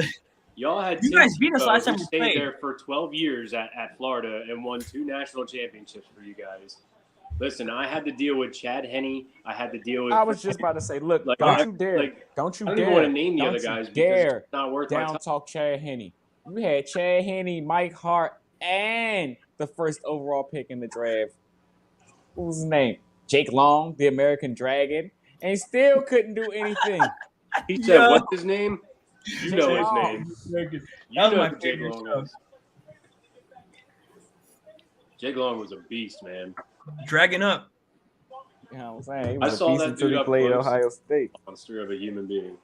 Y'all had You Tim guys beat us Tebow, last who time we stayed played. there for 12 years at Florida and won 2 national championships for you guys. Listen, I had to deal with Chad Henne. I had to deal with. I was just about to say, look, Like, don't I- you dare, like, don't you I don't dare, even want to name the don't other you guys because dare it's not worth my down time. talk Chad Henne. You had Chad Henne, Mike Hart, and the first overall pick in the draft. What was his name? Jake Long, the American Dragon, and he still couldn't do anything. He said, Yo. "What's his name?" You Jake know his Long. name. That You was know my who Jake favorite Long stuff. is. Jake Long was a beast, man. Dragging up. You know what I'm saying? He I was a saw beast that until dude he up played close. Ohio State. Monster of a human being.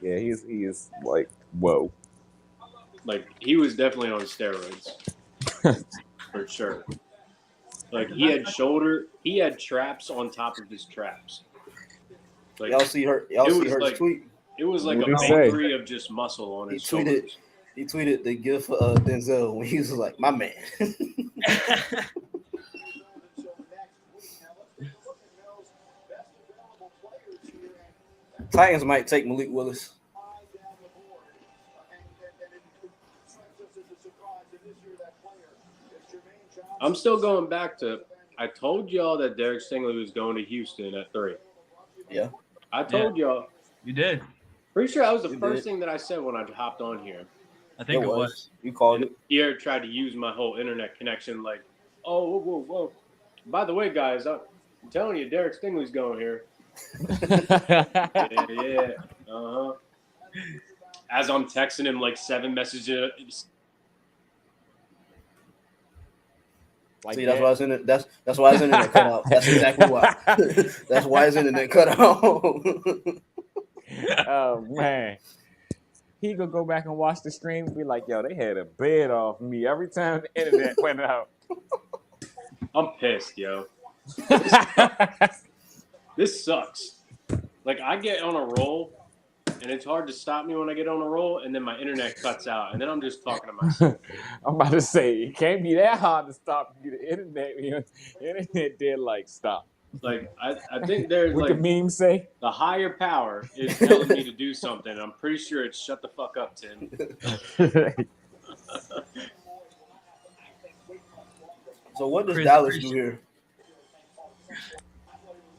Yeah, he is like, whoa. Like, he was definitely on steroids. For sure. Like, he had traps on top of his traps. Like, Y'all see her It was his like- tweet? it was like What'd a he say? bakery of just muscle on He his tweeted shoulders. he tweeted the gift of Denzel when he was like, my man. Titans might take Malik Willis. I'm still going back to. I told y'all that Derek Stingley was going to Houston at 3. Yeah. I told y'all. You did. Pretty sure that was the You first did. thing that I said when I hopped on here. I think it was. You called And it. Pierre tried to use my whole internet connection, like, oh, whoa. By the way, guys, I'm telling you, Derek Stingley's going here. Yeah. Uh-huh. As I'm texting him like 7 messages. Like See, that's why it's in it. That's why his internet cut out. That's exactly why. That's why his internet cut out. Oh man, he gonna go back and watch the stream and be like, "Yo, they had a bed off me every time the internet went out." I'm pissed, yo. This sucks. Like, I get on a roll, and it's hard to stop me when I get on a roll, and then my internet cuts out, and then I'm just talking to myself. I'm about to say it can't be that hard to stop you. The internet did like stop. Like, I think there's What like the meme say? the higher power is telling me to do something. And I'm pretty sure it's shut the fuck up, Tim. So what does Chris, Dallas do here?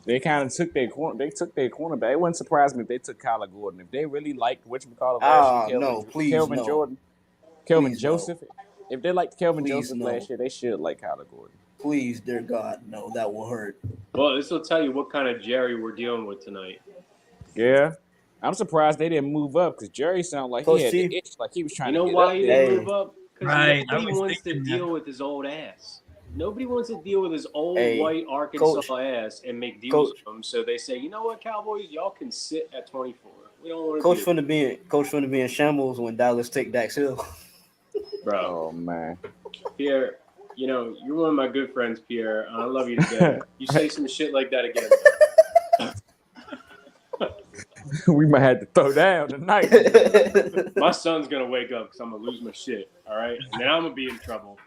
They kind of took their corner. They took their cornerback. It wouldn't surprise me if they took Kyler Gordon. If they really liked whatchamacallit last year, No, please, Kelvin no. Jordan, Kelvin Please, Joseph. If they liked Kelvin Please, Joseph no. last year, they should like Kyler Gordon. Please, dear God, no, that will hurt. Well, this will tell you what kind of Jerry we're dealing with tonight. Yeah, I'm surprised they didn't move up because Jerry sounded like Coach he had T. the itch, like he was trying You know to get why up he there. didn't move up? Because Right, I nobody was wants to thinking deal with his old ass. Nobody wants to deal with his old Hey, white Arkansas Coach. ass and make deals Coach. with him. So they say, you know what, Cowboys, y'all can sit at 24. We don't want to Coach do finna be in shambles when Dallas take Dax Hill. it. Bro, Oh man, Pierre, you know, you're one of my good friends, Pierre. And I love you to death. You say some shit like that again. we might have to throw down tonight. My son's going to wake up because I'm going to lose my shit, all right? And then I'm going to be in trouble.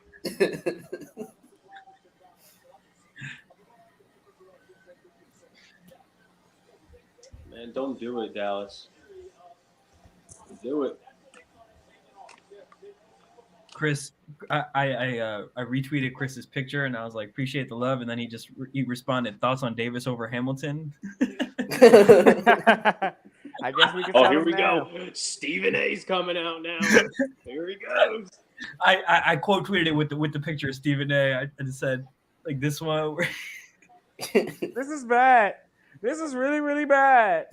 Man, don't do it, Dallas. Do it. Chris, I retweeted Chris's picture and I was like, appreciate the love, and then he responded, thoughts on Davis over Hamilton. I guess we can. Oh, tell here him we now. go. Stephen A's coming out now. Here he goes. I quote tweeted it with the picture of Stephen A. I just said like this one. This is bad. This is really, really bad.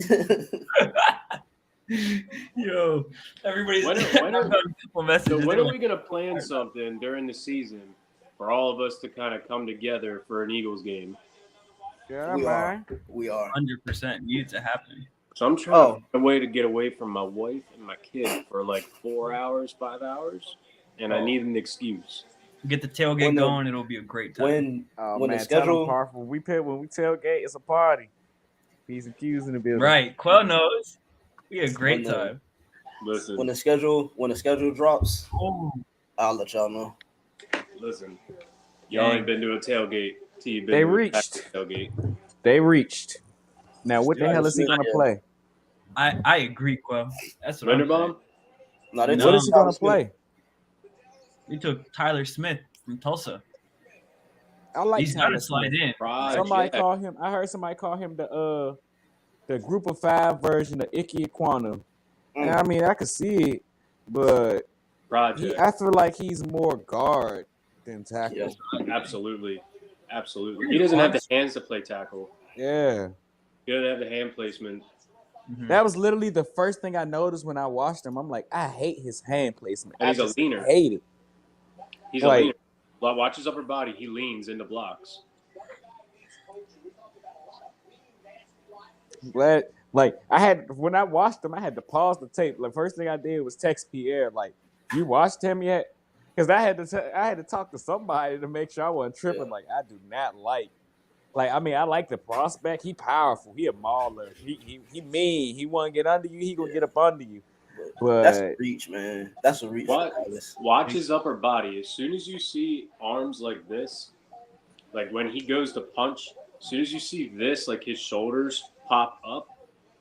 Yo, everybody's When are messages. So when are we going to plan something during the season for all of us to kind of come together for an Eagles game? Yeah, We man. We are. 100% needs to happen. So I'm trying to find a way to get away from my wife and my kid for like 4 hours, 5 hours, and I need an excuse. Get the tailgate going. It'll be a great time. When the schedule when we tailgate, it's a party. He's accused in the building. Right, Quell knows. We had a great time. Listen, when the schedule drops, Oh, I'll let y'all know. listen. Y'all ain't been to a tailgate till you've been They to reached. a tailgate. They reached. Now, what the Yeah, hell is he it's going to not play? I agree, Quell. That's what I'm saying. Linderbaum? No, they No. What took is he going Tyler to play? We took Tyler Smith from Tulsa. I like He's got Tyler to slide Smith. in. Somebody call him. I heard somebody call him the Group of 5 version of Ike Ekwonu. And I mean, I could see it, but I feel like he's more guard than tackle. Yes. Absolutely. He doesn't have the hands to play tackle. Yeah. He doesn't have the hand placement. Mhm. That was literally the first thing I noticed when I watched him. I'm like, I hate his hand placement. And he's I a just leaner. hate it. He's Like- a leaner. Watch his upper body. He leans into blocks. Glad, when I watched him, I had to pause the tape. The first thing I did was text Pierre, like, "You watched him yet?" Because I had to talk to somebody to make sure I wasn't tripping. Yeah. Like, I do not like. I mean, I like the prospect. He powerful. He a mauler. He mean. He want to get under you. He gonna get up under you. But That's a reach, man. That's a reach. Watch his upper body. As soon as you see arms like this, like when he goes to punch, as soon as you see this, like his shoulders pop up,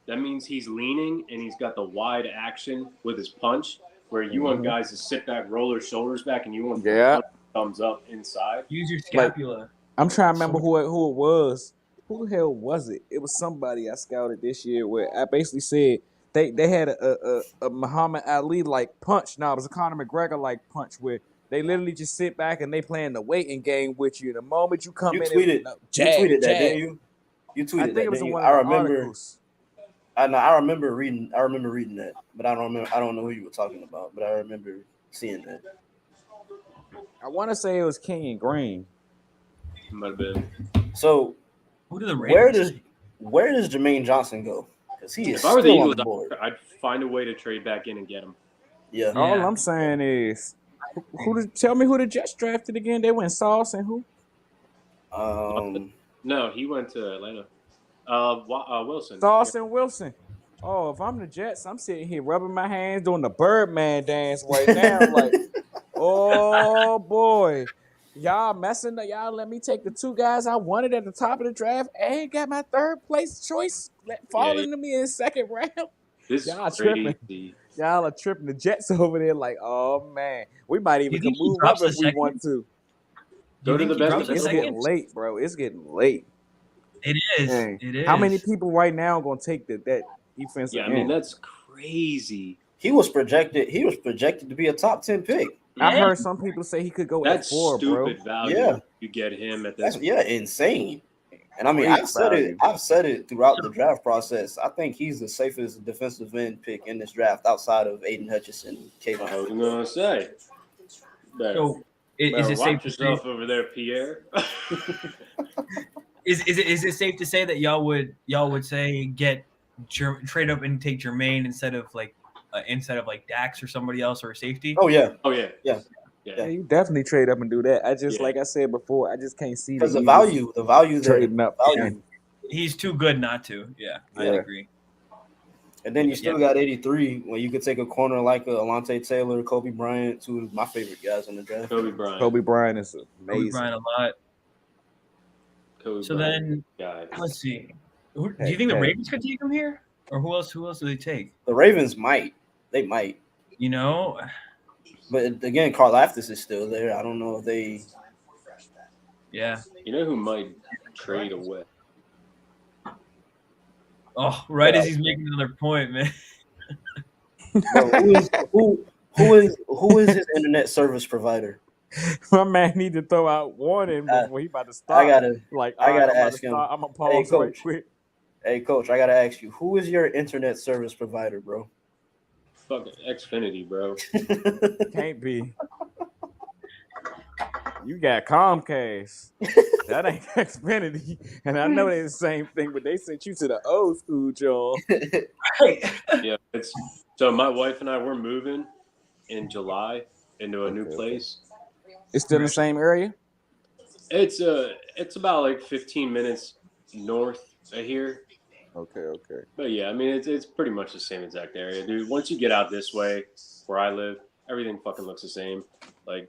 That means he's leaning and he's got the wide action with his punch, where you want guys to sit back, roll their shoulders back, and you want Yeah. thumbs up inside. Use your Like- scapula. I'm trying to remember who it was. Who the hell was it? It was somebody I scouted this year where I basically said they had a Muhammad Ali like punch. No, it was a Conor McGregor like punch where they literally just sit back and they playing the waiting game with you. The moment you come You in, tweeted, jab, you tweeted that, jab. didn't you? You tweeted I think that, it was didn't in you? one I of the remember. articles. I remember reading that, but I don't know who you were talking about, but I remember seeing that. I want to say it was Kenyon Green. Might have been. So Who do the where Ravens? does Jermaine Johnson go? Because he is If I were the still on Eagles, the board. I'd find a way to trade back in and get him. Yeah. All Yeah. I'm saying is, tell me who the Jets drafted again? They went Sauce and who? No, he went to Atlanta. Wilson. Sauce and Wilson. Oh, if I'm the Jets, I'm sitting here rubbing my hands doing the Birdman dance right now. Like, oh boy, y'all messing up. Y'all let me take the two guys I wanted at the top of the draft and got my third place choice falling to me in the second round. This Y'all is crazy. tripping. Y'all are tripping. The Jets over there like, oh man, we might even You can think he move drops up if the we second? want to. Do you Go to think the he best drops the It's second? getting late, bro. It's getting late. It is. Dang. It is. How many people right now gonna take that defensive Yeah, I mean end? that's crazy. He was projected to be a top 10 pick. I Yeah. heard some people say he could go at That's 4, bro. stupid value. Yeah. You get him at this. That's insane. And I mean, Great I've said it throughout the draft process. I think he's the safest defensive end pick in this draft outside of Aiden Hutchinson and Kayvon I was Edwards. gonna say. Better, So is better it safe watch to say? yourself over there, Pierre. Is it safe to say that y'all would say trade up and take Jermaine instead of like Dax or somebody else or a safety? Oh yeah, Oh yeah. Yeah. Yeah, you definitely trade up and do that. I just Yeah. like I said before, I just can't see because the Eagles value there. trading up. Value. He's too good not to. Yeah, I Yeah. agree. And then you still got 83 when you could take a corner like Alontae Taylor, Kobe Bryant, two of my favorite guys in the draft. Kobe Bryant. Kobe Bryant is amazing. Kobe Bryant a lot. Kobe So Bryant then guy. let's see. Do you think the Ravens could take him here, or who else? Who else do they take? The Ravens might. They might. You know, But again, Carl Aftis is still there. I don't know if they. yeah. You know who might trade away? Oh, right as he's making another point, man. Bro, who is his internet service provider? My man need to throw out warning before he about to start. I gotta ask him. I'm gonna pause Hey, right Coach. quick. Hey, Coach, I gotta ask you, who is your internet service provider, bro? Fucking Xfinity, bro. Can't be. You got Comcast. That ain't Xfinity. And I know they're the same thing, but they sent you to the old school, Joel. Yeah, it's so my wife and I we're moving in July into a new Okay. place. It's still in the same area? It's about like 15 minutes north of here. Okay. But yeah, I mean it's pretty much the same exact area, dude. Once you get out this way, where I live, everything fucking looks the same. Like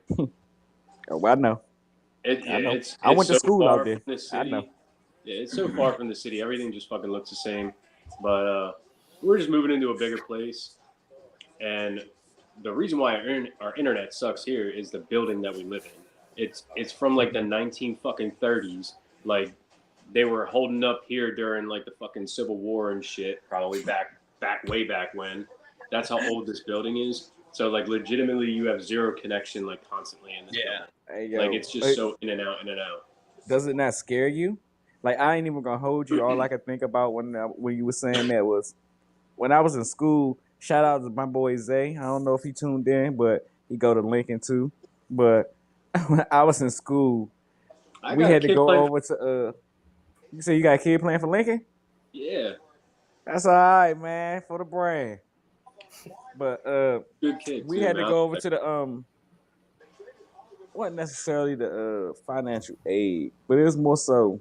Oh, I know. I know. It's I went to so school far out there. from the city. I know. Yeah, it's so far from the city. Everything just fucking looks the same. But we're just moving into a bigger place, and the reason why our internet sucks here is the building that we live in. It's from like the 1930s. Like they were holding up here during like the fucking Civil War and shit. Probably way back when. That's how old this building is. So like legitimately, you have zero connection like constantly in this building. Hey, yo, Like it's just so in and out. Does it not scare you? Like I ain't even gonna hold you. All I could think about when you were saying that was when I was in school. Shout out to my boy Zay. I don't know if he tuned in, but he go to Lincoln too. But when I was in school, we had to go over to. You say you got a kid playing for Lincoln? Yeah. That's all right, man, for the brand. But Good kid. we too, had to man. go over to the wasn't necessarily the financial aid, but it was more so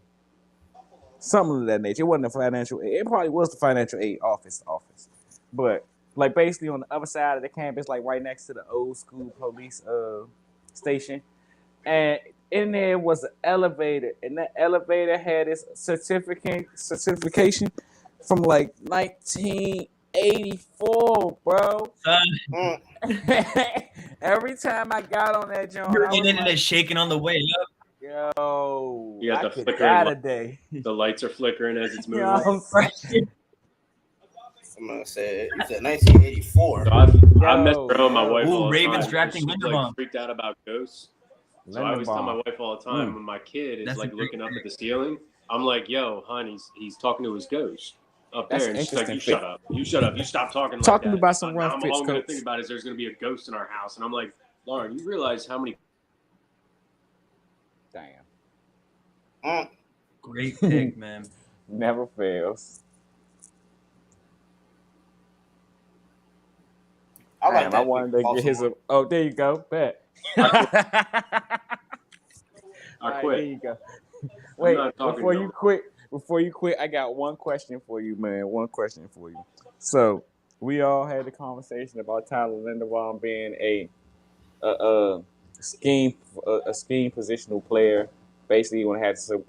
something of that nature. It wasn't a financial aid. It probably was the financial aid office, but like basically on the other side of the campus, like right next to the old school police station, and in there was an elevator, and that elevator had its certification from like 1984, bro. Son, Every time I got on that joint, your I was internet like, is shaking on the way up. yo, You got I the could flickering die light. today. The lights are flickering as it's You moving. know what I'm saying? Someone said you said 1984. So I mess Yo, around with my yo. wife Ooh, all the Ravens time. drafting She's like Linderbaum. freaked out about ghosts. So I always tell my wife all the time when my kid is That's a like great looking up pick. at the ceiling, I'm like, "Yo, hon, he's talking to his ghost up That's there," and she's like, interesting "You fit. shut up, you shut up, you stop talking like Talk to that." me about some Now run all fits, I'm gonna coach. think about is there's gonna be a ghost in our house, and I'm like, Lauren, you realize how many? Damn. Great pick, man. Never fails. I like Damn, that. I pick wanted for to get his. Baltimore. Oh, there you go. Bet. All I right, quit. there you go. I'm Wait, not talking before no you more. quit, I got one question for you, man. One question for you. So we all had a conversation about Tyler Linderbaum being a, a scheme positional player. Basically, when had to,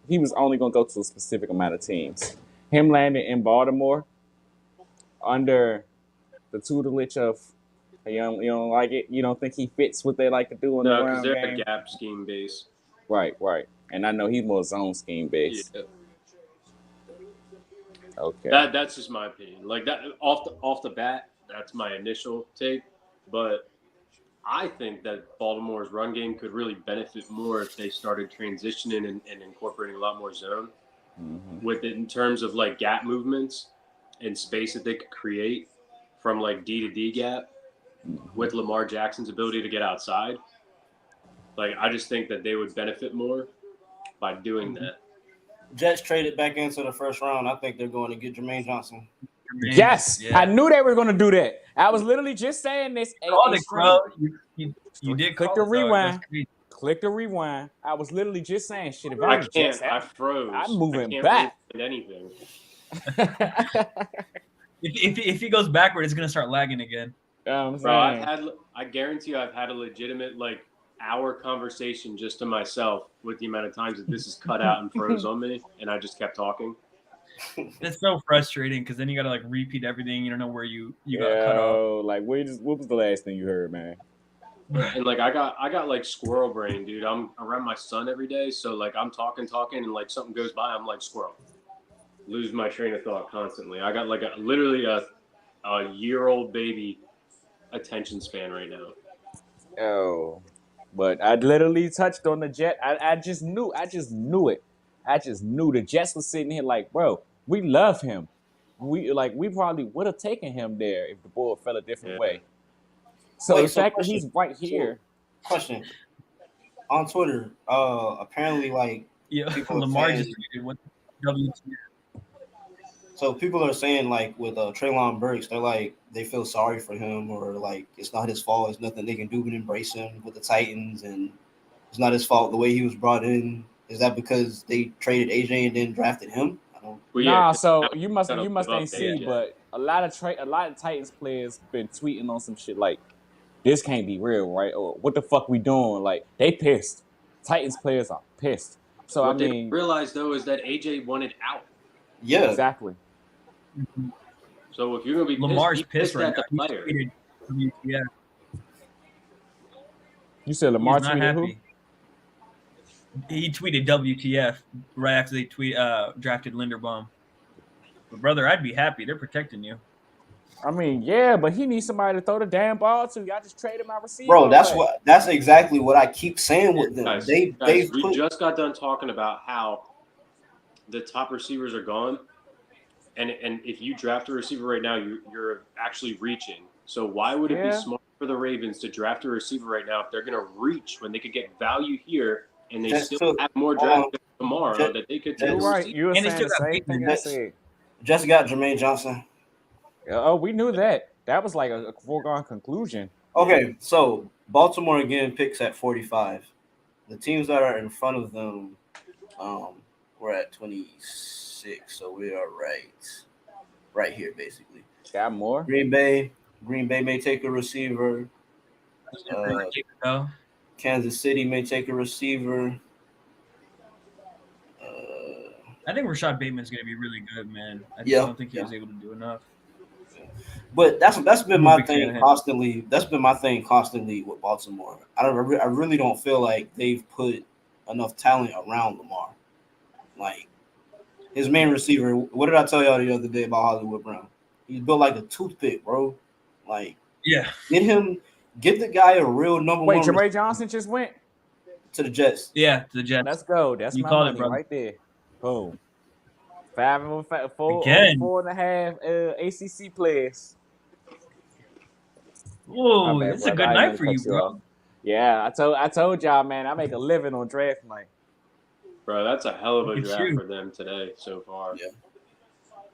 he was only going to go to a specific amount of teams. Him landing in Baltimore under the tutelage of you don't like it. You don't think he fits what they like to do in the No, because run they're a game. gap scheme base. Right. And I know he's more zone scheme based. Yeah. Okay. That's just my opinion. Like that off the bat, that's my initial take. But I think that Baltimore's run game could really benefit more if they started transitioning and incorporating a lot more zone with it in terms of like gap movements and space that they could create from like D to D gap with Lamar Jackson's ability to get outside. Like I just think that they would benefit more by doing that. Jets traded back into the first round. I think they're going to get Jermaine Johnson. Yes, Yeah. I knew they were going to do that. I was literally just saying this. Called it, Stream. bro. You did Click call the it, dog. rewind. That's crazy. Click the rewind. I was literally just saying shit. If I I'm Jets, can't. I froze. I'm moving I can't back. rewind anything. If he goes backward, it's gonna start lagging again. I'm Bro, saying. I guarantee you I've had a legitimate like hour conversation just to myself with the amount of times that this is cut out and froze on me, and I just kept talking. That's so frustrating because then you gotta like repeat everything. You don't know where you got cut off. Yo, like what was the last thing you heard, man? And like I got like squirrel brain, dude. I'm around my son every day, so like I'm talking, and like something goes by, I'm like squirrel. Lose my train of thought constantly. I got like literally a year-old baby attention span right now. Oh, but I literally touched on the Jet. I just knew it. I just knew the Jets was sitting here like, bro, we love him. We probably would have taken him there if the ball fell a different way. So Wait, the fact that he's right here. Question on Twitter. Apparently, like people Lamar saying, just tweeted what WTF. so people are saying like with Treylon Burks, they're like they feel sorry for him or like it's not his fault. It's nothing they can do but embrace him with the Titans, and it's not his fault the way he was brought in. Is that because they traded AJ and then drafted him? I don't. Well, Nah, yeah, so you must gotta live up ain't to see, it. but a lot of Titans players been tweeting on some shit like this can't be real, right? Or what the fuck we doing? Like they pissed. Titans players are pissed. So What I they mean, realized though is that AJ wanted out. Yeah, exactly. So if you're gonna be Lamar's pissed, pissed right at now. the player. He tweeted WTF. You said Lamar He's not tweeted who? happy. He tweeted WTF right after they drafted Linderbaum. But brother, I'd be happy. They're protecting you. I mean, yeah, but he needs somebody to throw the damn ball to. Y'all just traded my receiver. bro, away. that's exactly what I keep saying with them. Guys, They we just got done talking about how the top receivers are gone, and if you draft a receiver right now, you're actually reaching. So why would it be smart for the Ravens to draft a receiver right now if they're going to reach when they could get value here and they still have more draft picks tomorrow that they could take? You're right. You were And they saying still the got same thing I said. just got Jermaine Johnson. Oh, we knew that. That was like a foregone conclusion. Okay, so Baltimore again picks at 45. The teams that are in front of them, we're at 26, so we are right here basically. Got more. Green Bay may take a receiver. Kansas City may take a receiver. I think Rashad Bateman's going to be really good, man. I just Yeah, don't think he was able to do enough. But that's been I'm a my big fan of thing him. constantly. That's been my thing constantly with Baltimore. I really don't feel like they've put enough talent around Lamar. Like his main receiver. What did I tell y'all the other day about Hollywood Brown? He's built like a toothpick, bro. Like Yeah. get the guy a real number Wait, one Jermaine Johnson just went. to the Jets. Yeah, to the Jets. Let's go. That's You my called it, money brother. right there. Boom. 5 over 5, 4 Again. over 4.5 ACC players. Whoa, My bad, it's a brother. good I didn't mean night to for cut you, bro. off. Yeah, I told y'all, man. I make a living on draft night. Bro, that's a hell of a Look at draft you. for them today so far. Yeah.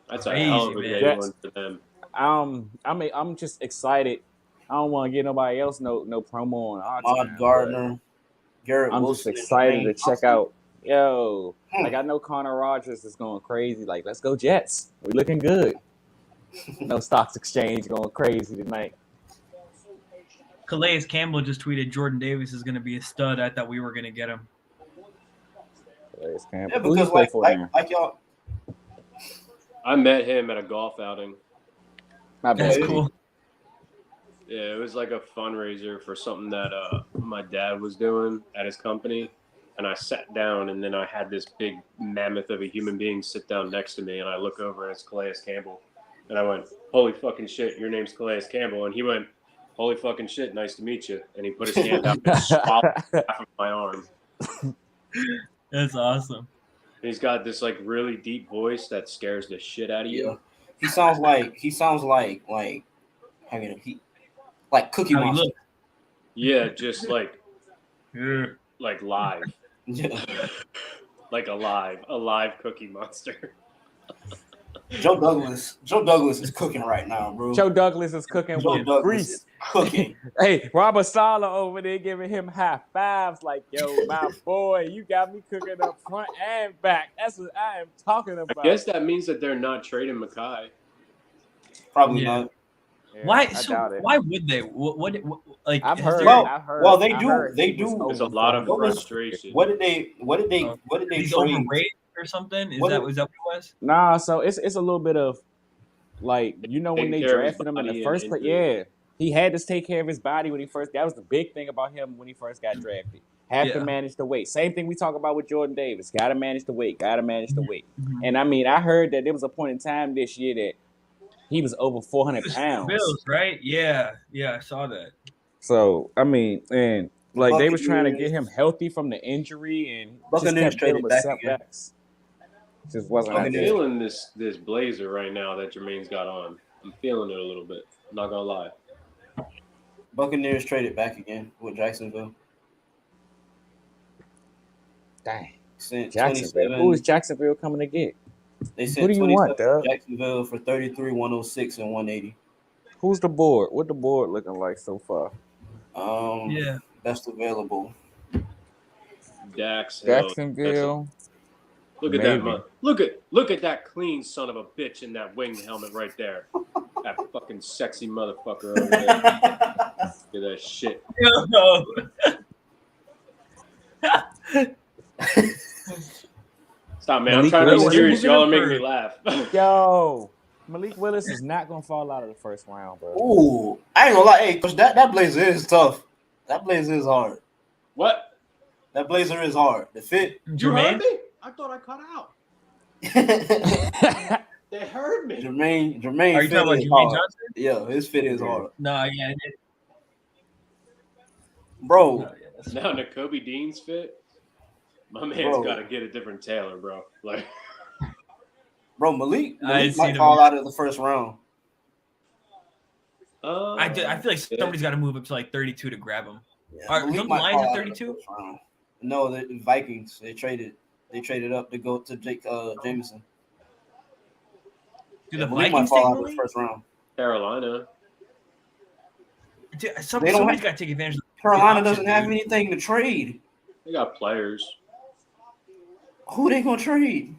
That's a Crazy, hell of a man. day one for them. I'm just excited. I don't want to give nobody else no promo on our Ahmad time. Gardner, Garrett I'm just Wilson, and excited to Jermaine check Johnson. out. Yo, Hmm. like I know Connor Rogers is going crazy. Like, let's go Jets. We looking good. No stocks exchange going crazy tonight. Calais Campbell just tweeted Jordan Davis is going to be a stud. I thought we were going to get him. Yeah, Who he because play for now? like y'all. I met him at a golf outing. My That's bad. cool. Yeah, it was like a fundraiser for something that my dad was doing at his company. And I sat down, and then I had this big mammoth of a human being sit down next to me, and I look over, and it's Calais Campbell. And I went, holy fucking shit, your name's Calais Campbell. And he went, holy fucking shit, nice to meet you. And he put his hand out and swallowed half of my arm. That's awesome. And he's got this like really deep voice that scares the shit out of you. Yeah, he sounds like how can he like Cookie How he Monster. look? Yeah, just like Yeah. live. Yeah. Like a live Cookie Monster. Joe Douglas is cooking right now, bro. Joe Douglas is cooking Joe with Douglas grease. is cooking. Hey, Robert Sala over there giving him high fives like, yo, my boy, you got me cooking up front and back. That's what I am talking about. I guess that means that they're not trading Mackay. Probably Yeah. not. Yeah, Why? I So doubt it. why would they? What like? I've has heard. there- Well, they I do- heard they he was do- There's a over lot of 400. frustration. What did they he's trade? overrated or something? Is What that did- what it was? Nah, so it's a little bit of like, you know, when Taking they care of his drafted him in body the and first place. injury. Yeah, he had to take care of his body when he first. That was the big thing about him when he first got drafted. Have to Yeah. manage the weight. Same thing we talk about with Jordan Davis. Got to manage the weight. Got to manage the weight. Mhm. And I mean, I heard that there was a point in time this year that he was over 400 pounds. Bills, right? Yeah, I saw that. So I mean, and like they was trying to Buccaneers- get him healthy from the injury and just Buccaneers kept dealing traded with back setbacks. Just wasn't I'm out Buccaneers. there. feeling this blazer right now that Jermaine's got on. I'm feeling it a little bit. I'm not gonna lie. Buccaneers traded back again with Jacksonville. Dang, Sent Jacksonville. 27. Who is Jacksonville coming to get? They Who sent do you 27 want, Doug? to Jacksonville for 33, 106, and 180. Who's the board? What the board looking like so far? Yeah. Best available. Dax Hill. Jacksonville. Look at Maybe. that, man. Look at that clean son of a bitch in that wing helmet right there. That fucking sexy motherfucker over there. Look at that shit. No. Stop, man. I'm Malik trying to be Willis. serious. Y'all are making For- me laugh. Yo, Malik Willis is not gonna fall out of the first round, bro. Ooh, I ain't gonna lie. Hey, Coach, that blazer is tough. That blazer is hard. What? That blazer is hard. The fit. You heard Jermaine? me? I thought I cut out. Jermaine They heard me. Are you fit talking about is Jermaine hard. Johnson? Yeah, his fit is hard, No, yeah. bro. No, yeah, that's- Now Nakobe Dean's fit. My man's Bro. got to get a different tailor, bro. Like, Bro, Malik I seen might him. fall out of the first round. I feel like somebody's got to move up to like 32 to grab him. Yeah, Are- Malik don't the might Lions fall at out of the 32? first round. No, the Vikings. They traded up to go to Jake Jameson. Do the Malik might Vikings fall take out of the Malik? first round. Carolina. Dude, They don't somebody's got to take advantage of the Carolina option, doesn't have dude. anything to trade. They got players. Who they gonna trade?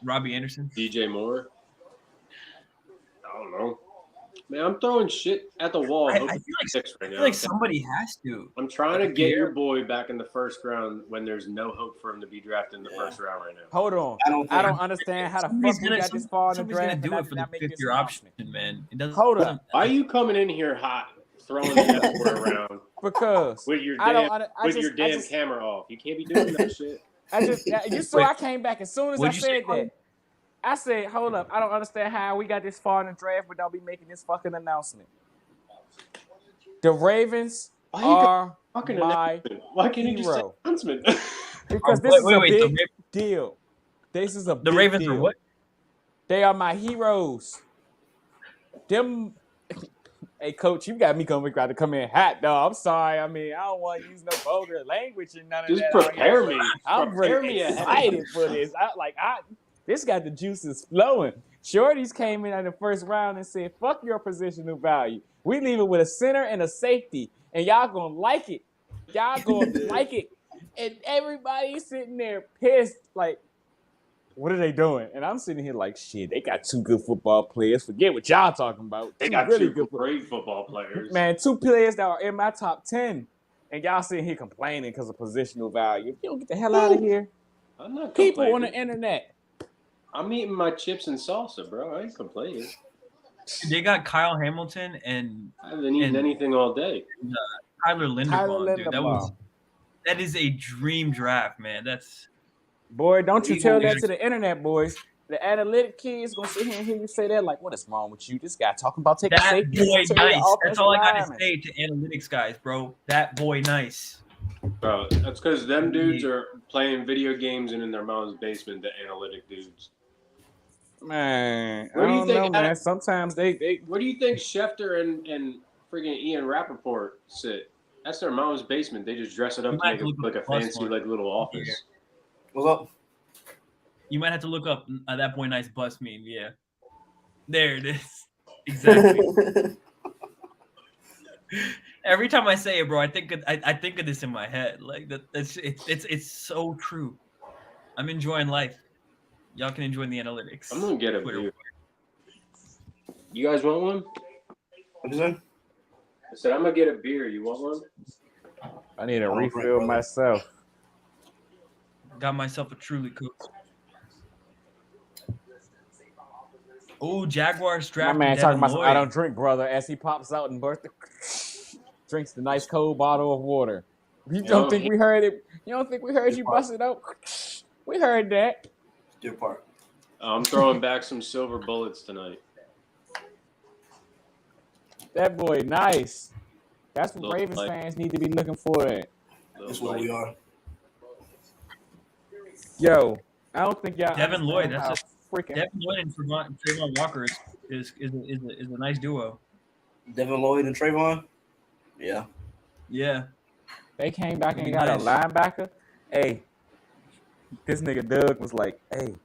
Robbie Anderson. DJ Moore. I don't know. Man, I'm throwing shit at the wall. I hoping feel like, six right I now. feel like somebody has to. I'm trying to get your boy back in the first round when there's no hope for him to be drafted in the first round right now. Hold on. I don't understand how the fuck we got this far in the draft do and I it did for the not make fifth this year option, announcement. man. It doesn't. Hold up. Why are you coming in here hot, throwing the F word around Because with your I damn don't. camera off? You can't be doing that shit. I came back as soon as I What'd you say, said that. I said, hold up, I don't understand how we got this far in the draft without me making this fucking announcement. The Ravens are my Why can't you just say hero. announcement? Because this is a big the deal. This is a The big Ravens deal. are what? They are my heroes. Them. Hey, coach, you got me about to come in hot, dog. I'm sorry. I mean, I don't want to use no vulgar language and none of Just that. prepare me. I'm Prepare really me ahead of excited for this. This got the juices flowing. Shorties came in the first round and said, fuck your positional value. We leave it with a center and a safety, and y'all gonna like it. Y'all gonna like it. And everybody's sitting there pissed, like, what are they doing? And I'm sitting here like, shit, they got two good football players. Forget what y'all talking about. They got really two great football players. Man, 2 players that are in my top 10. And y'all sitting here complaining because of positional value. If you don't get the hell out of here. I'm not People complaining. on the internet. I'm eating my chips and salsa, bro. I ain't complaining. They got Kyle Hamilton and I haven't eaten anything all day. Tyler Linderbaum, dude. That is a dream draft, man. Boy, don't you tell that to the internet, boys. The analytic kids gonna sit here and hear you say that. Like, what is wrong with you? This guy talking about taking safety. That boy nice. That's all I gotta say to analytics guys, bro. That boy nice. Bro, that's because them dudes are playing video games and in their mom's basement, the analytic dudes. Man, I don't know, man. Sometimes they. Where do you think Schefter and freaking Ian Rappaport sit? That's their mom's basement. They just dress it up to make it look like a fancy, like, little office. Yeah. What's up? You might have to look up that boy nice bus meme. Yeah, there it is. Exactly. Every time I say it, bro, I think of this in my head. Like it's so true. I'm enjoying life. Y'all can enjoy the analytics. I'm gonna get a beer. You guys want one? What'd you say? I said I'm gonna get a beer. You want one? I need a refill myself. Got myself a Truly Cook. Oh, Jaguars draft. My man talking about I don't drink, brother. As he pops out and drinks the nice cold bottle of water. You don't think we heard it? You don't think we heard you bust it out? We heard that. Good part. I'm throwing back some silver bullets tonight. That boy, nice. That's what Ravens fans need to be looking for. That's what we are. Yo, I don't think y'all. Devin Lloyd. That's a freaking. Devin Lloyd and Trayvon Walker is a nice duo. Devin Lloyd and Trayvon. Yeah. Yeah. They came back and got a linebacker. Hey, this nigga Doug was like, "Hey,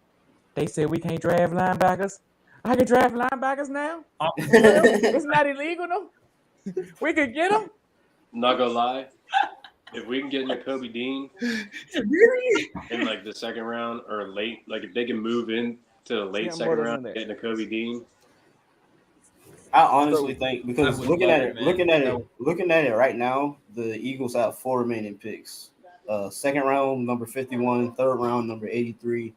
they said we can't draft linebackers. I can draft linebackers now. It's not illegal, no. We could get them. Not gonna lie, if we can get Nakobe Dean in like the second round or late, like if they can move in to the late second round, and get Nakobe Dean. I honestly think because looking at it right now, the Eagles have 4 remaining picks. Second round, number 51, third round, number 83,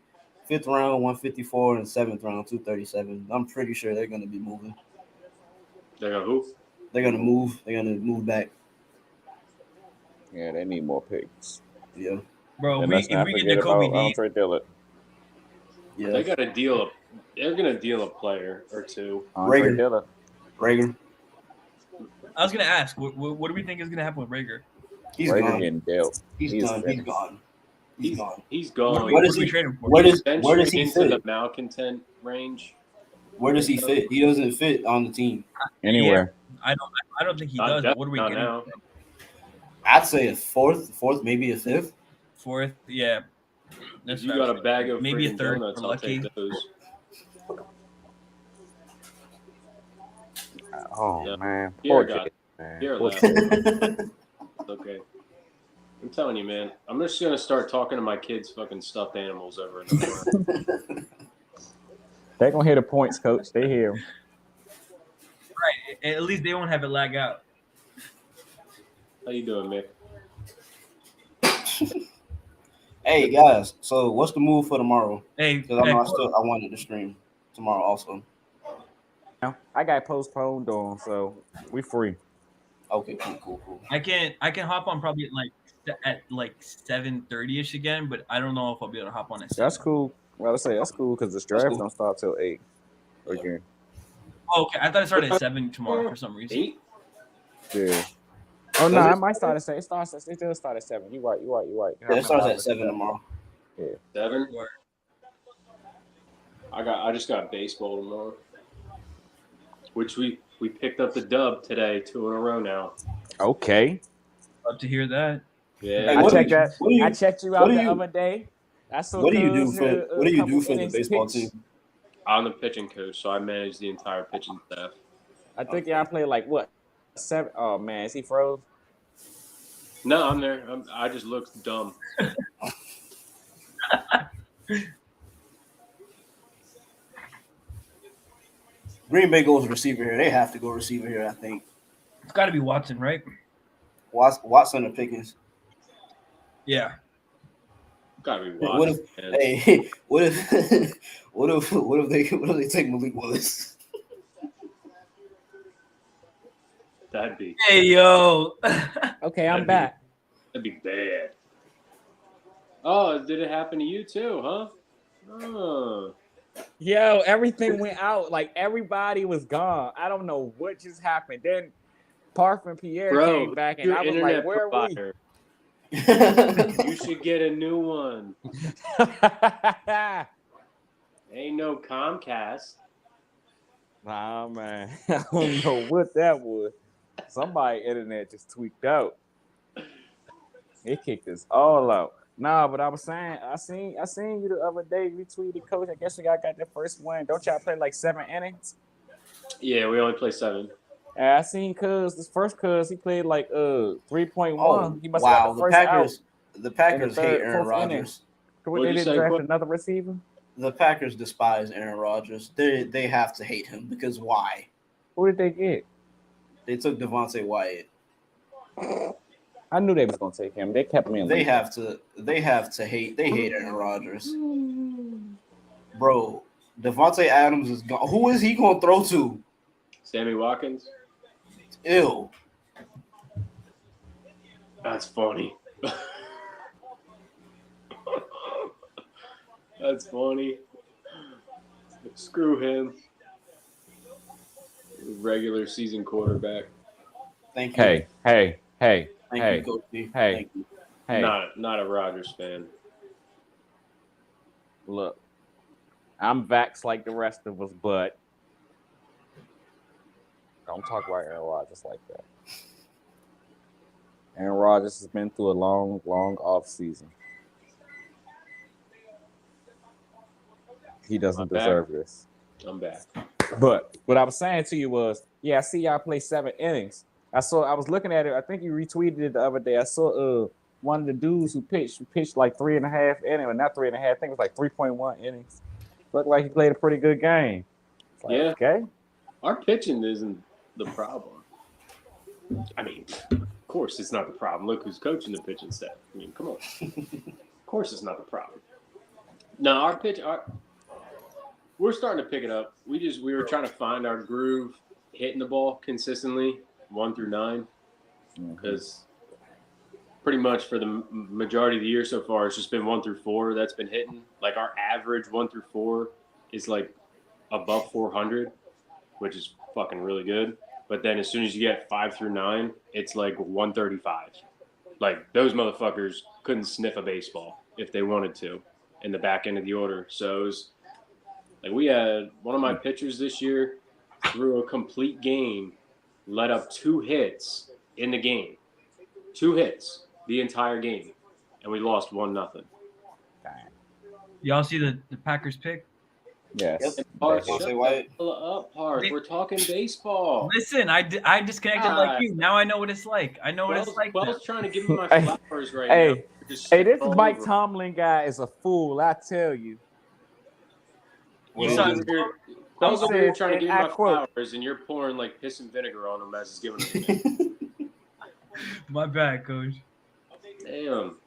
fifth round, 154, and seventh round, 237. I'm pretty sure they're going to be moving. They're going to who? They're going to move. They're going to move back. Yeah, they need more picks. Yeah. Bro, if we get Nakobe Dean. Andre Dillard. Yeah. They got to deal they're going to deal a player or two. Andre Dillard. Rager. I was going to ask, what do we think is going to happen with Rager? He's Rager gone. getting dealt. He's done. He's gone. He's gone. He's gone. What does he fit? Where does he fit? The malcontent range. Where does he fit? He doesn't fit on the team. Anywhere. Yeah, I don't think he does. What are we getting? Now. I'd say a fourth, maybe a fifth. Fourth, yeah. If you got a bag of maybe a third. Donuts, I'll take those. Oh yeah. Man, Pierre poor got kid, man. Pierre Poor left. kid. Okay. I'm telling you, man. I'm just gonna start talking to my kids' fucking stuffed animals over in the morning. They're gonna hear the points, coach. They hear 'em. Right. At least they won't have it lag out. How you doing, Mick? Hey guys, so what's the move for tomorrow? Hey, Because I know hey, I wanted to stream tomorrow also. I got postponed on, so we free. Okay, cool. I can hop on probably at 7:30ish again, but I don't know if I'll be able to hop on at 7. That's cool. Well, I say that's cool because the That's draft cool. don't start till 8 Yeah. again. Oh, okay, I thought it started at 7 tomorrow for some reason. 8? Yeah. Oh no, I might start at 7. It still start at 7. You right. Yeah, it starts at 7 tomorrow. 7? Word. I just got baseball tomorrow, which we picked up the dub today, 2 in a row now. Okay. Love to hear that. Yeah, Hey, I what do checked you- that. what do you- I checked you out what do the you- other day. I saw What do you do Cuz for hit a what do you couple do for the innings baseball pitched. team? I'm the pitching coach, so I manage the entire pitching staff. I think y'all played like what 7. Oh man, is he froze? No, I'm there. I just look dumb. Green Bay goes receiver here. They have to go receiver here, I think. It's got to be Watson, right? Watson or Pickens. Yeah. Gotta be What Watson. man. Hey, what if what if they take Malik Willis? That'd be Hey yo. Okay, I'm That'd be- back. that'd be bad. Oh, did it happen to you too, huh? Oh. Yo, everything went out. Like everybody was gone. I don't know what just happened. Then Parfum Pierre Bro, came back, and your I was internet like, "Where are we?" provider. You should get a new one. Ain't no Comcast. Nah, man. I don't know what that was. Somebody internet just tweaked out. It kicked us all out. Nah, but I was saying, I seen you the other day. You tweeted, Coach. I guess y'all got the first win. Don't y'all play like 7 innings? Yeah, we only play 7. And I seen Cuz he played like 3.1. Oh, He must wow. have got The Packers hate third, Aaron fourth inning. Rodgers. What'd They you didn't say, draft Quinn? another receiver. The Packers despise Aaron Rodgers. They have to hate him because why? Who did they get? They took Devontae Wyatt. I knew they was gonna take him. They kept me in. They have to hate. They hate Aaron Rodgers, bro. Devontae Adams is gone. Who is he gonna throw to? Sammy Watkins? Ew. That's funny. That's funny. Screw him. Regular season quarterback. Thank you. Hey. Thank you, Coach D. hey. Thank you. Hey, Not a Rodgers fan. look, I'm vaxxed like the rest of us, but don't talk about Aaron Rodgers like that. Aaron Rodgers has been through a long off season. He doesn't I'm back. deserve this. I'm back. But what I was saying to you was, yeah, I see y'all play 7 innings. I was looking at it. I think you retweeted it the other day. I saw one of the dudes who pitched like 3.5 innings, or not 3.5. I think it was like 3.1 innings. Looked like he played a pretty good game. It's like, Yeah. Okay. Our pitching isn't the problem. I mean, of course it's not the problem. Look who's coaching the pitching staff. I mean, come on. Of course it's not the problem. No, we're starting to pick it up. We were trying to find our groove, hitting the ball consistently, 1 through 9, because pretty much for the majority of the year so far, it's just been 1 through 4 that's been hitting. Like our average 1 through 4 is like above 400, which is fucking really good. But then as soon as you get 5 through 9, it's like 135. Like those motherfuckers couldn't sniff a baseball if they wanted to in the back end of the order. So it was like we had one of my pitchers this year threw a complete game, let up 2 hits in the game. 2 hits the entire game, and we lost 1-0. Y'all see the Packers pick? Yes. Yep. Park, Devontae shut the Wyatt. hell up, Park. We're talking baseball. Listen, I disconnected like you. Now I know what it's like. I know what it's like. now. Quell's trying to give me my Hey, flowers right hey, now. Just Hey, shit this all Mike over. Tomlin guy is a fool. I tell you. You What saw is it? I'm over here says, trying to and give I my quote, flowers, and you're pouring like piss and vinegar on them as he's giving them to me. My bad, coach. Damn.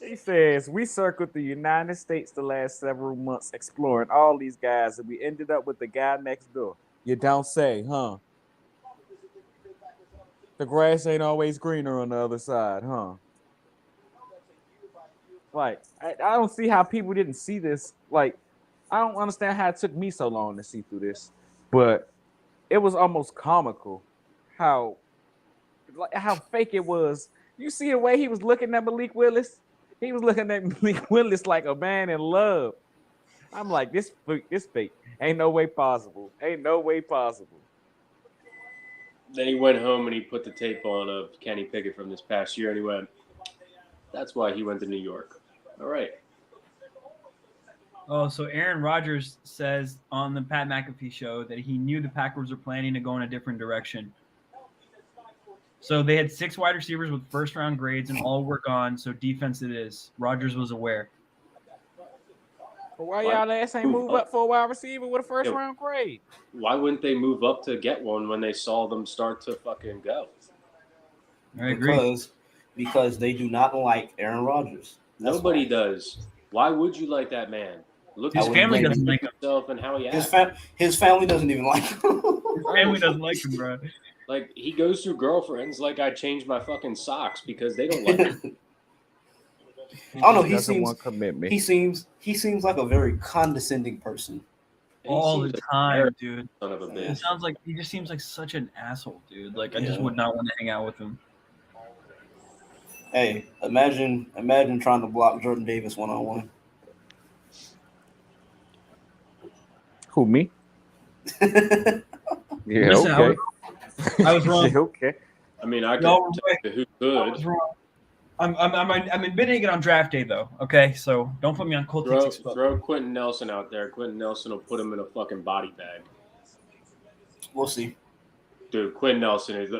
he says, we circled the United States the last several months exploring all these guys, and we ended up with the guy next door. You don't say, huh? The grass ain't always greener on the other side, huh? Like, I don't see how people didn't see this. Like, I don't understand how it took me so long to see through this, but it was almost comical how fake it was. You see the way he was looking at Malik Willis? He was looking at Malik Willis like a man in love. I'm like, this fake. Ain't no way possible. Ain't no way possible. Then he went home and he put the tape on of Kenny Pickett from this past year, and he went, that's why he went to New York. All right. Oh, so Aaron Rodgers says on the Pat McAfee show that he knew the Packers were planning to go in a different direction. So they had 6 wide receivers with first-round grades, and all were gone, so defense it is. Rodgers was aware. But why y'all ass ain't move up for a wide receiver with a first-round grade? Why wouldn't they move up to get one when they saw them start to fucking go? I agree. Because they do not like Aaron Rodgers. That's Nobody why. does. Why would you like that man? Look His at family doesn't like him. himself and how he acts. His family doesn't even like him. His family doesn't like him, bro. Like, he goes through girlfriends like I changed my fucking socks because they don't like him. I don't know. He seems like a very condescending person. All the time, dude. Son of a bitch. He just seems like such an asshole, dude. Like I just would not want to hang out with him. Hey, imagine trying to block Jordan Davis one-on-one. Who, me? Listen, okay. I was wrong. Yeah, okay. I mean, I could No, who I could. was wrong. I'm admitting it on draft day though. Okay, so don't put me on cold takes. Throw Quentin Nelson out there. Quentin Nelson will put him in a fucking body bag. We'll see. Dude, Quentin Nelson is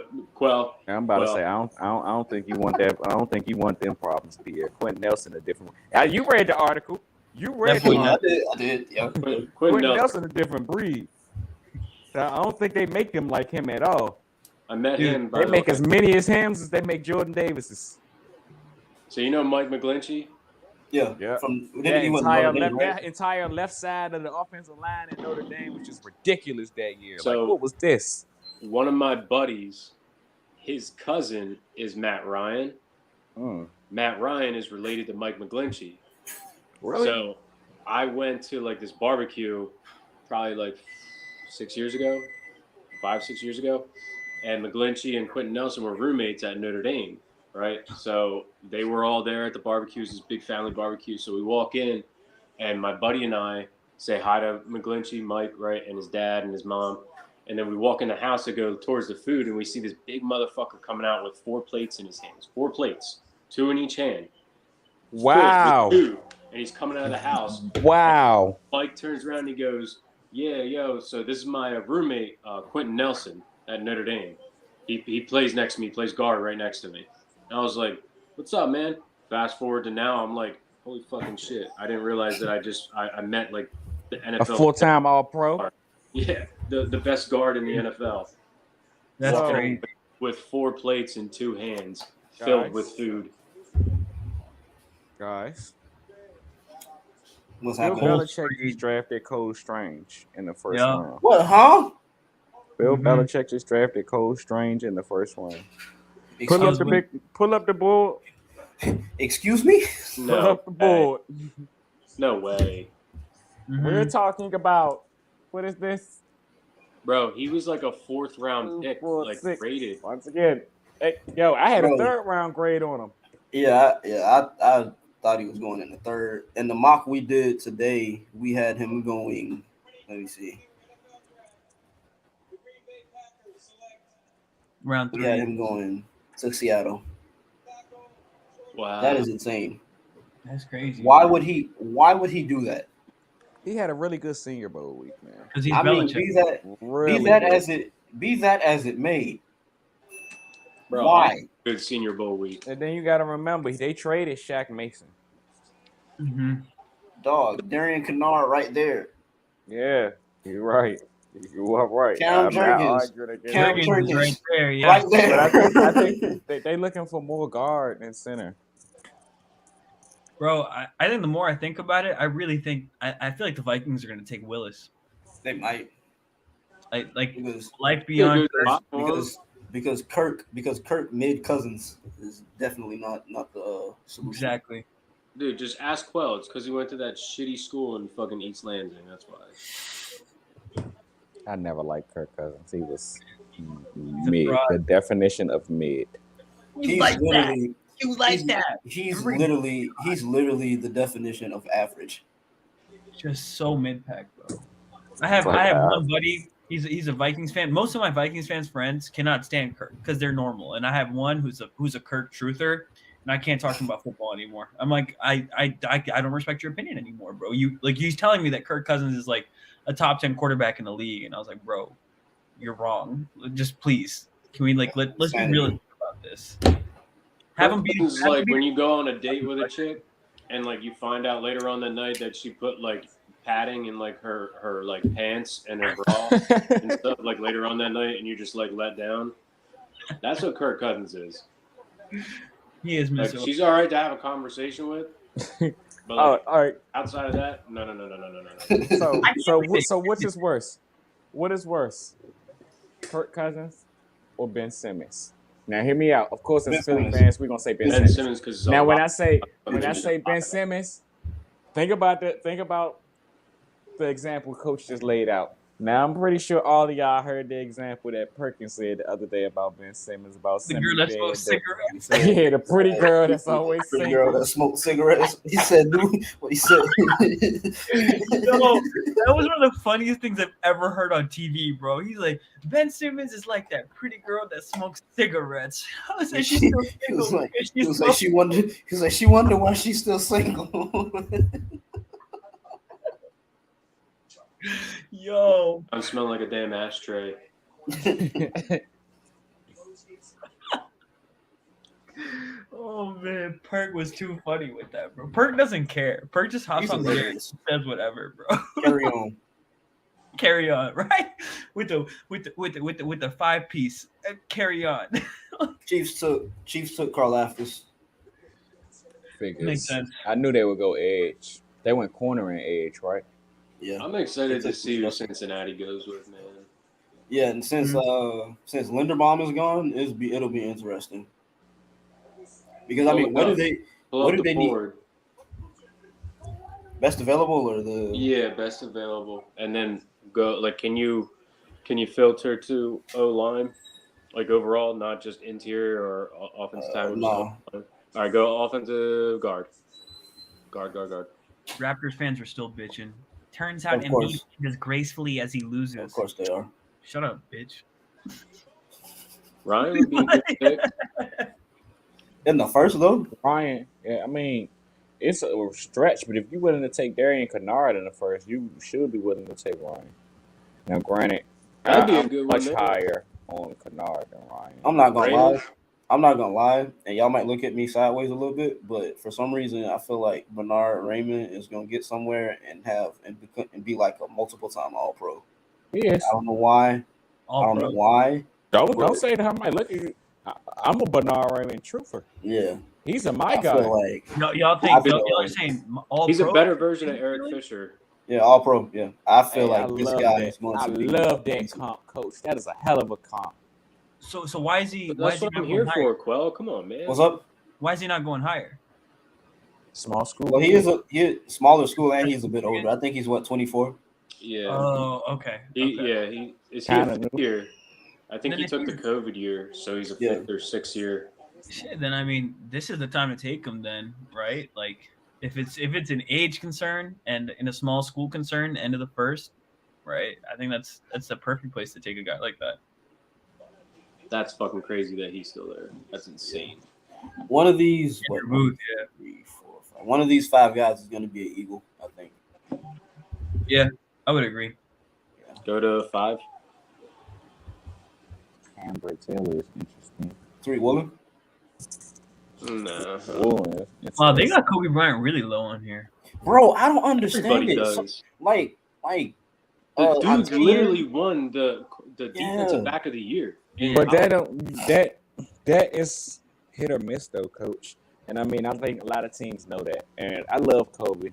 I'm about to say I don't think you want that. I don't think you want them problems, Pierre. Quentin Nelson a different. You read the article. You read the article. I did. Yeah. Quentin Nelson a different breed. So I don't think they make him like him at all. I met him. They make as many as him as they make Jordan Davis's. So you know Mike McGlinchey? Yeah. That entire left side of the offensive line at Notre Dame was just ridiculous that year. So, like, what was this? One of my buddies, his cousin is Matt Ryan. Matt Ryan is related to Mike McGlinchey. Really? So I went to like this barbecue probably like 6 years ago, 5-6 years ago. And McGlinchey and Quentin Nelson were roommates at Notre Dame, right? So they were all there at the barbecue. This big family barbecue. So we walk in, and my buddy and I say hi to McGlinchey, Mike, right, and his dad and his mom. And then we walk in the house to go towards the food, and we see this big motherfucker coming out with 4 plates in his hands. 4 plates, 2 in each hand. Wow. And he's coming out of the house. Wow. Mike turns around and he goes, yeah, yo, so this is my roommate, Quentin Nelson at Notre Dame. He plays next to me, plays guard right next to me. And I was like, what's up, man? Fast forward to now, I'm like, holy fucking shit. I didn't realize that I met like the NFL. A full-time All-Pro? Yeah, the best guard in the NFL. That's great. With 4 plates in 2 hands, filled with food. Guys. What's Bill happening? Belichick just drafted Cole Strange in the first round. What, huh? Bill Belichick just drafted Cole Strange in the first round. Pull up the board. Excuse me? No, pull up the board. No way. We're talking about, what is this? Bro, he was like a 4th round pick, like 6. rated. Once again, hey, yo, I had a 3rd round grade on him. Yeah, I thought he was going in the 3rd. In the mock we did today, we had him going. Let me see. Round 3. We had him going to Seattle. Wow, that is insane. That's crazy. Why would he do that? He had a really good Senior Bowl week, man. Because he's Belichick. Be that as it may. Bro, why? Good Senior Bowl week. And then you got to remember, they traded Shaq Mason. Dog, Darian Kennard right there. Yeah. You're right. You are right. Cam I'm not Jenkins. arguing against Cam it. Jergens is right Jenkins. there. Yeah. Right there. But I think they looking for more guard than center. Bro, I think the more I think about it, I really think I feel like the Vikings are going to take Willis. They might Like because life Be a beyond good Kirk. spot for him. because Kirk mid Cousins is definitely not the solution. Exactly. Dude, just ask Quell. It's because he went to that shitty school in fucking East Lansing. That's why. I never liked Kirk Cousins. He was a mid. fraud. The definition of mid. You like that? literally You like he's, that? he's literally the definition of average. Just so mid pack, bro. I have Like, one buddy. He's a Vikings fan. Most of my Vikings fans friends cannot stand Kirk because they're normal, and I have one who's a Kirk truther, and I can't talk to him about football anymore. I'm like, I don't respect your opinion anymore, bro. He's telling me that Kirk Cousins is like a top 10 quarterback in the league, and I was like, bro, you're wrong. Just please, can we let's be realistic about this? Have him be It's like when you go on a date with a chick, and like you find out later on the night that she put like padding in like her like pants and her bra and stuff like later on that night, and you just like let down. That's what Kirk Cousins is. He is Like Mr. she's all right to have a conversation with, but like, all right. outside of that, no. So which is worse? What is worse? Kirk Cousins or Ben Simmons? Now hear me out. Of course, as Ben Philly Simmons. fans, we're gonna say Ben Ben Simmons. Simmons because Now when I say Ben Simmons, think about the example Coach just laid out. Now I'm pretty sure all of y'all heard the example that Perkins said the other day about Ben Simmons about The girl Simmons that being smokes cigarettes. yeah, the pretty girl that's always Pretty single. girl that smoked cigarettes. He said, "Dude, what he said." Yo, that was one of the funniest things I've ever heard on TV, bro. He's like, Ben Simmons is like that pretty girl that smokes cigarettes. I was like, she's still He single. was like, because he she's was like, she wondered why she's still single. Yo, I'm smelling like a damn ashtray. oh man, Perk was too funny with that, bro. Perk doesn't care. Perk just hops He's on the air and hilarious. says whatever, bro. Carry on. Carry on, right? With the 5-piece. Carry on. Chiefs took Carl Aftis. Figures. Makes sense. I knew they would go edge. They went corner and edge, right? Yeah, I'm excited to see who Cincinnati goes with, man. yeah. And since Linderbaum is gone, it'll be interesting. Because I mean, what do they need? Board. Best available or the Yeah, best available, and then go like can you filter to O-line, like overall, not just interior or offensive tackle? no. All right, go offensive guard. Guard. Raptors fans are still bitching. Turns out Of course. Embiid as gracefully as he loses. Of course they are. Shut up, bitch. Ryan would be a good pick. In the first though, Ryan, yeah, I mean, it's a stretch, but if you're willing to take Darian Kennard in the first, you should be willing to take Ryan. Now, granted, That'd be a I'm good one much there. higher on Kennard than Ryan. I'm not gonna Brandon? lie. I'm not gonna lie, and y'all might look at me sideways a little bit, but for some reason, I feel like Bernard Raymond is gonna get somewhere and be like a multiple-time All-Pro. Yes. I don't know why. All I don't pro. know why. Don't say that I might look at you. I'm a Bernard Raymond truther. Yeah, He's a my I guy. feel like Y'all I think feel y'all are like- saying all He's pro? a better version of Eric Fisher. yeah, All-Pro. Yeah, I feel Hey, like this love guy that. is going I to be. love that comp, coach. That is a hell of a comp. So why is he? But Why is that's he what not I'm here going higher? for, Quell. Come on, man. What's up? Why is he not going higher? Small school. Well, he is a smaller school and he's a bit older. I think he's 24. Yeah. Oh, okay. Okay. He is Kinda here fifth year. I think Then he if took the he's- COVID year, so he's a Yeah. fifth or sixth year. Shit, then I mean, this is the time to take him. Then, right? Like, if it's an age concern and in a small school concern, end of the first, right? I think that's the perfect place to take a guy like that. That's fucking crazy that he's still there. That's insane. One of these, Andrew Booth, yeah. 3, 4, 5. One of these 5 guys is going to be an Eagle, I think. I would agree. Go to 5. Amber Taylor is interesting. 3 Woolen. No. Ooh, it's- Wow, they got Kobe Bryant really low on here. Bro, I don't understand Everybody it. does. Like The I dude tell you- literally won the defensive back of the year. But that is hit or miss though, coach. And I mean, I think a lot of teams know that. And I love Kobe,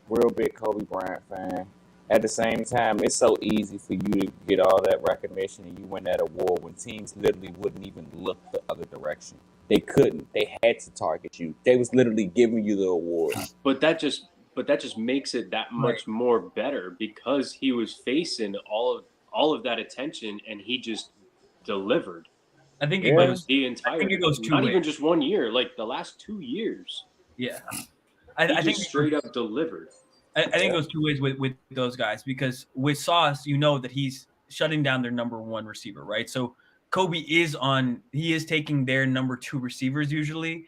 real big Kobe Bryant fan. At the same time, it's so easy for you to get all that recognition and you win that award when teams literally wouldn't even look the other direction. They couldn't. They had to target you. They was literally giving you the award. But that just makes it that much more better because he was facing all of that attention and he just delivered. I think Yeah. it goes. The entire, I think it goes two not ways. even just 1 year, like the last 2 years. Yeah, He I think just straight up delivered. I think it goes two ways with those guys because with Sauce, you know that he's shutting down their number one receiver, right? So Kobe is taking their number two receivers usually,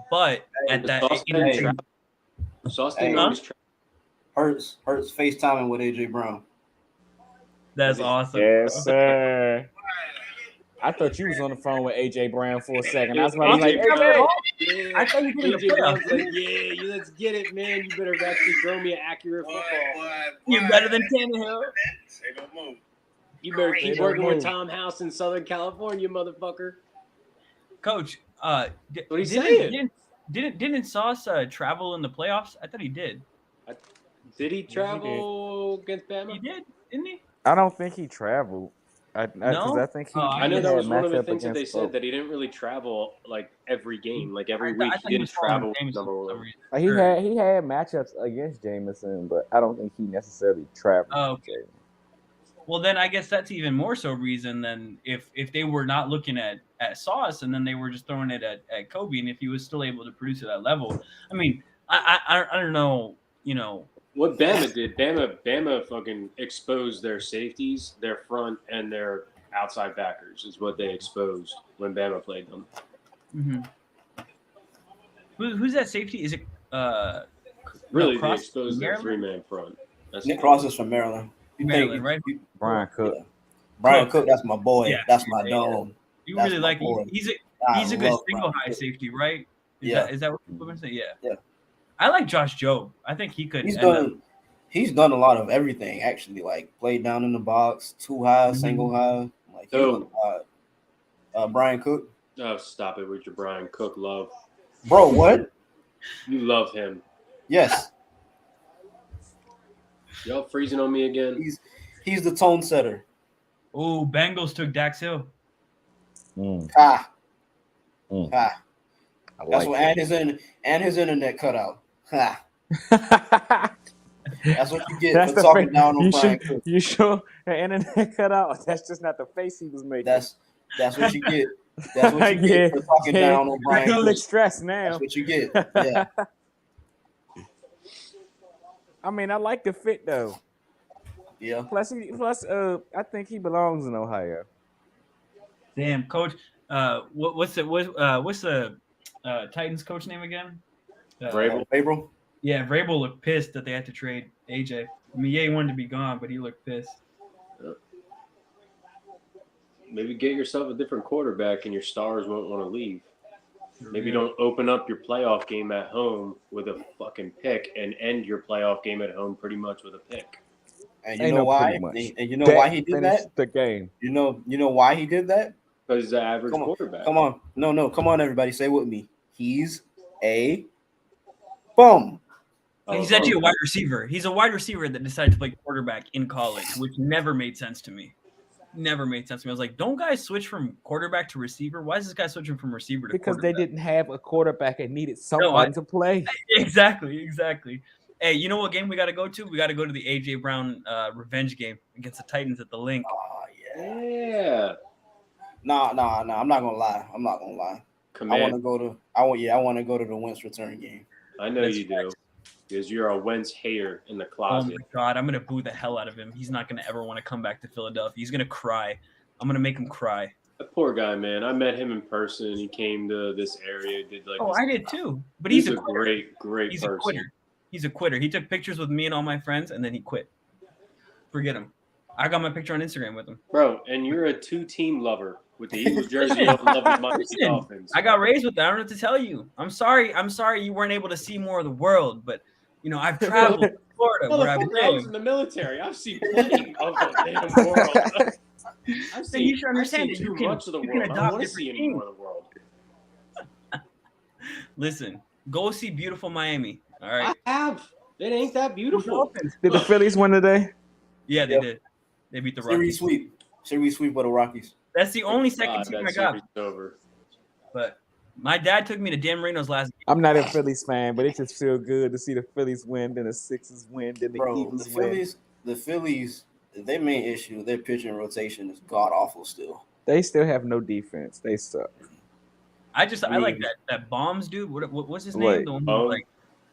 but at that Sauce didn't always travel. Hurts FaceTiming with AJ Brown. that's awesome. Yes, sir. I thought you was on the phone with AJ Brown for a second. That's why I was like, AJ AJ. Brown. I thought you did AJ Brown's like, let's get it, man. You better actually throw me an accurate football. You're better than Tannehill. Say no move. You better Say keep no working with move. Tom House in Southern California, motherfucker. Coach, What are you saying? didn't Sauce travel in the playoffs? I thought he did. Did he travel against Bama? He did, didn't he? I don't think he traveled. Because No? I think he. I I know he that had was one of the matchup things that they against said both. that he didn't really travel like every game, like every I week. thought He didn't was following travel with Jameson number for some one. reason. He had matchups against Jameson, but I don't think he necessarily traveled. Oh, okay. Well, then I guess that's even more so reason than if they were not looking at Sauce and then they were just throwing it at Kobe, and if he was still able to produce at that level. I mean, I don't know, you know. What Bama did, Bama fucking exposed their safeties, their front, and their outside backers is what they exposed when Bama played them. Mm-hmm. Who's that safety? Is it Really, they Cross exposed their Maryland? 3-man front. That's Nick Cross is from Maryland. Maryland, right? Brian Cook. Yeah. Brian Cook, that's my boy. Yeah. That's my dome. You That's really my like boy. he's a I good love single Brian high Cook. safety, right? Yeah. Is that what people are gonna say? Yeah. Yeah. I like Josh Jobe. I think he could. He's done a lot of everything actually. Like played down in the box, too high, single high. Like he's done a lot. Brian Cook. Oh, stop it with your Brian Cook love. Bro, what? You love him. Yes, Y'all freezing on me again? he's the tone setter. Oh, Bengals took Dax Hill. Ha. Mm. Ha. I That's like what and his internet cut out. Ha. that. That's what you get That's for the talking face. down on Brian Cook. You sure the internet cut out? That's just not the face he was making. That's what you get. That's what you get for talking down on Brian You Cook. look stressed now. That's what you get. Yeah. I mean, I like the fit though. Yeah. Plus, I think he belongs in Ohio. Damn, coach. What's the Titans coach name again? Vrabel. April. Yeah, Vrabel looked pissed that they had to trade AJ. I mean, yeah, he wanted to be gone, but he looked pissed. Maybe get yourself a different quarterback and your stars won't want to leave. Maybe don't open up your playoff game at home with a fucking pick and end your playoff game at home pretty much with a pick. And you know why? And you know why he did that? The game. You know why he did that? Because he's an average quarterback. Come on. No, come on, everybody. Say it with me. He's a bum. He's actually a wide receiver. He's a wide receiver that decided to play quarterback in college, which never made sense to me. Never made sense to me. I was like, don't guys switch from quarterback to receiver? Why is this guy switching from receiver to Because quarterback? they didn't have a quarterback and needed someone to play. Exactly. Hey, you know what game we got to go to? We got to go to the AJ Brown revenge game against the Titans at the Link. Oh yeah. Yeah. No. I'm not gonna lie. Command. I want to go to the Wentz return game. I know That's you do. Because you're a Wentz hater in the Oh closet. my God, I'm gonna boo the hell out of him. He's not gonna ever want to come back to Philadelphia. He's gonna cry. I'm gonna make him cry. That poor guy, man. I met him in person. He came to this area. Did like. Oh, this- I did too. But he's a quitter. great He's person. a quitter. He's a quitter. He took pictures with me and all my friends, and then he quit. Forget him. I got my picture on Instagram with him. Bro, and you're a two-team lover with the Eagles jersey on, love the Miami Listen, Dolphins. I got raised with that. I don't know what to tell you. I'm sorry you weren't able to see more of the world, but you know I've traveled. Florida, where I Motherfucker, I was live. in the military. I've seen plenty of the damn world. I've Then you should I've understand seen that too you can much of the you can world. I don't adopt want to different see any teams. more of the world. Listen, go see beautiful Miami. All right. I have. It ain't that beautiful. Dolphins. Did the Phillies win today? Yeah, they Yep. did. They beat the Series Rockies. sweep of the Rockies. That's the only second God, team that I got. series is over. But my dad took me to Dan Marino's last game. I'm not a Phillies fan, but it just feels good to see the Phillies win, then the Sixers win, then the Bro, Eagles the Phillies, their main issue, their pitching rotation is god awful still. They still have no defense. They suck. I like mean- that Bombs dude. What's his Wait. name? The one who Bohm? was like,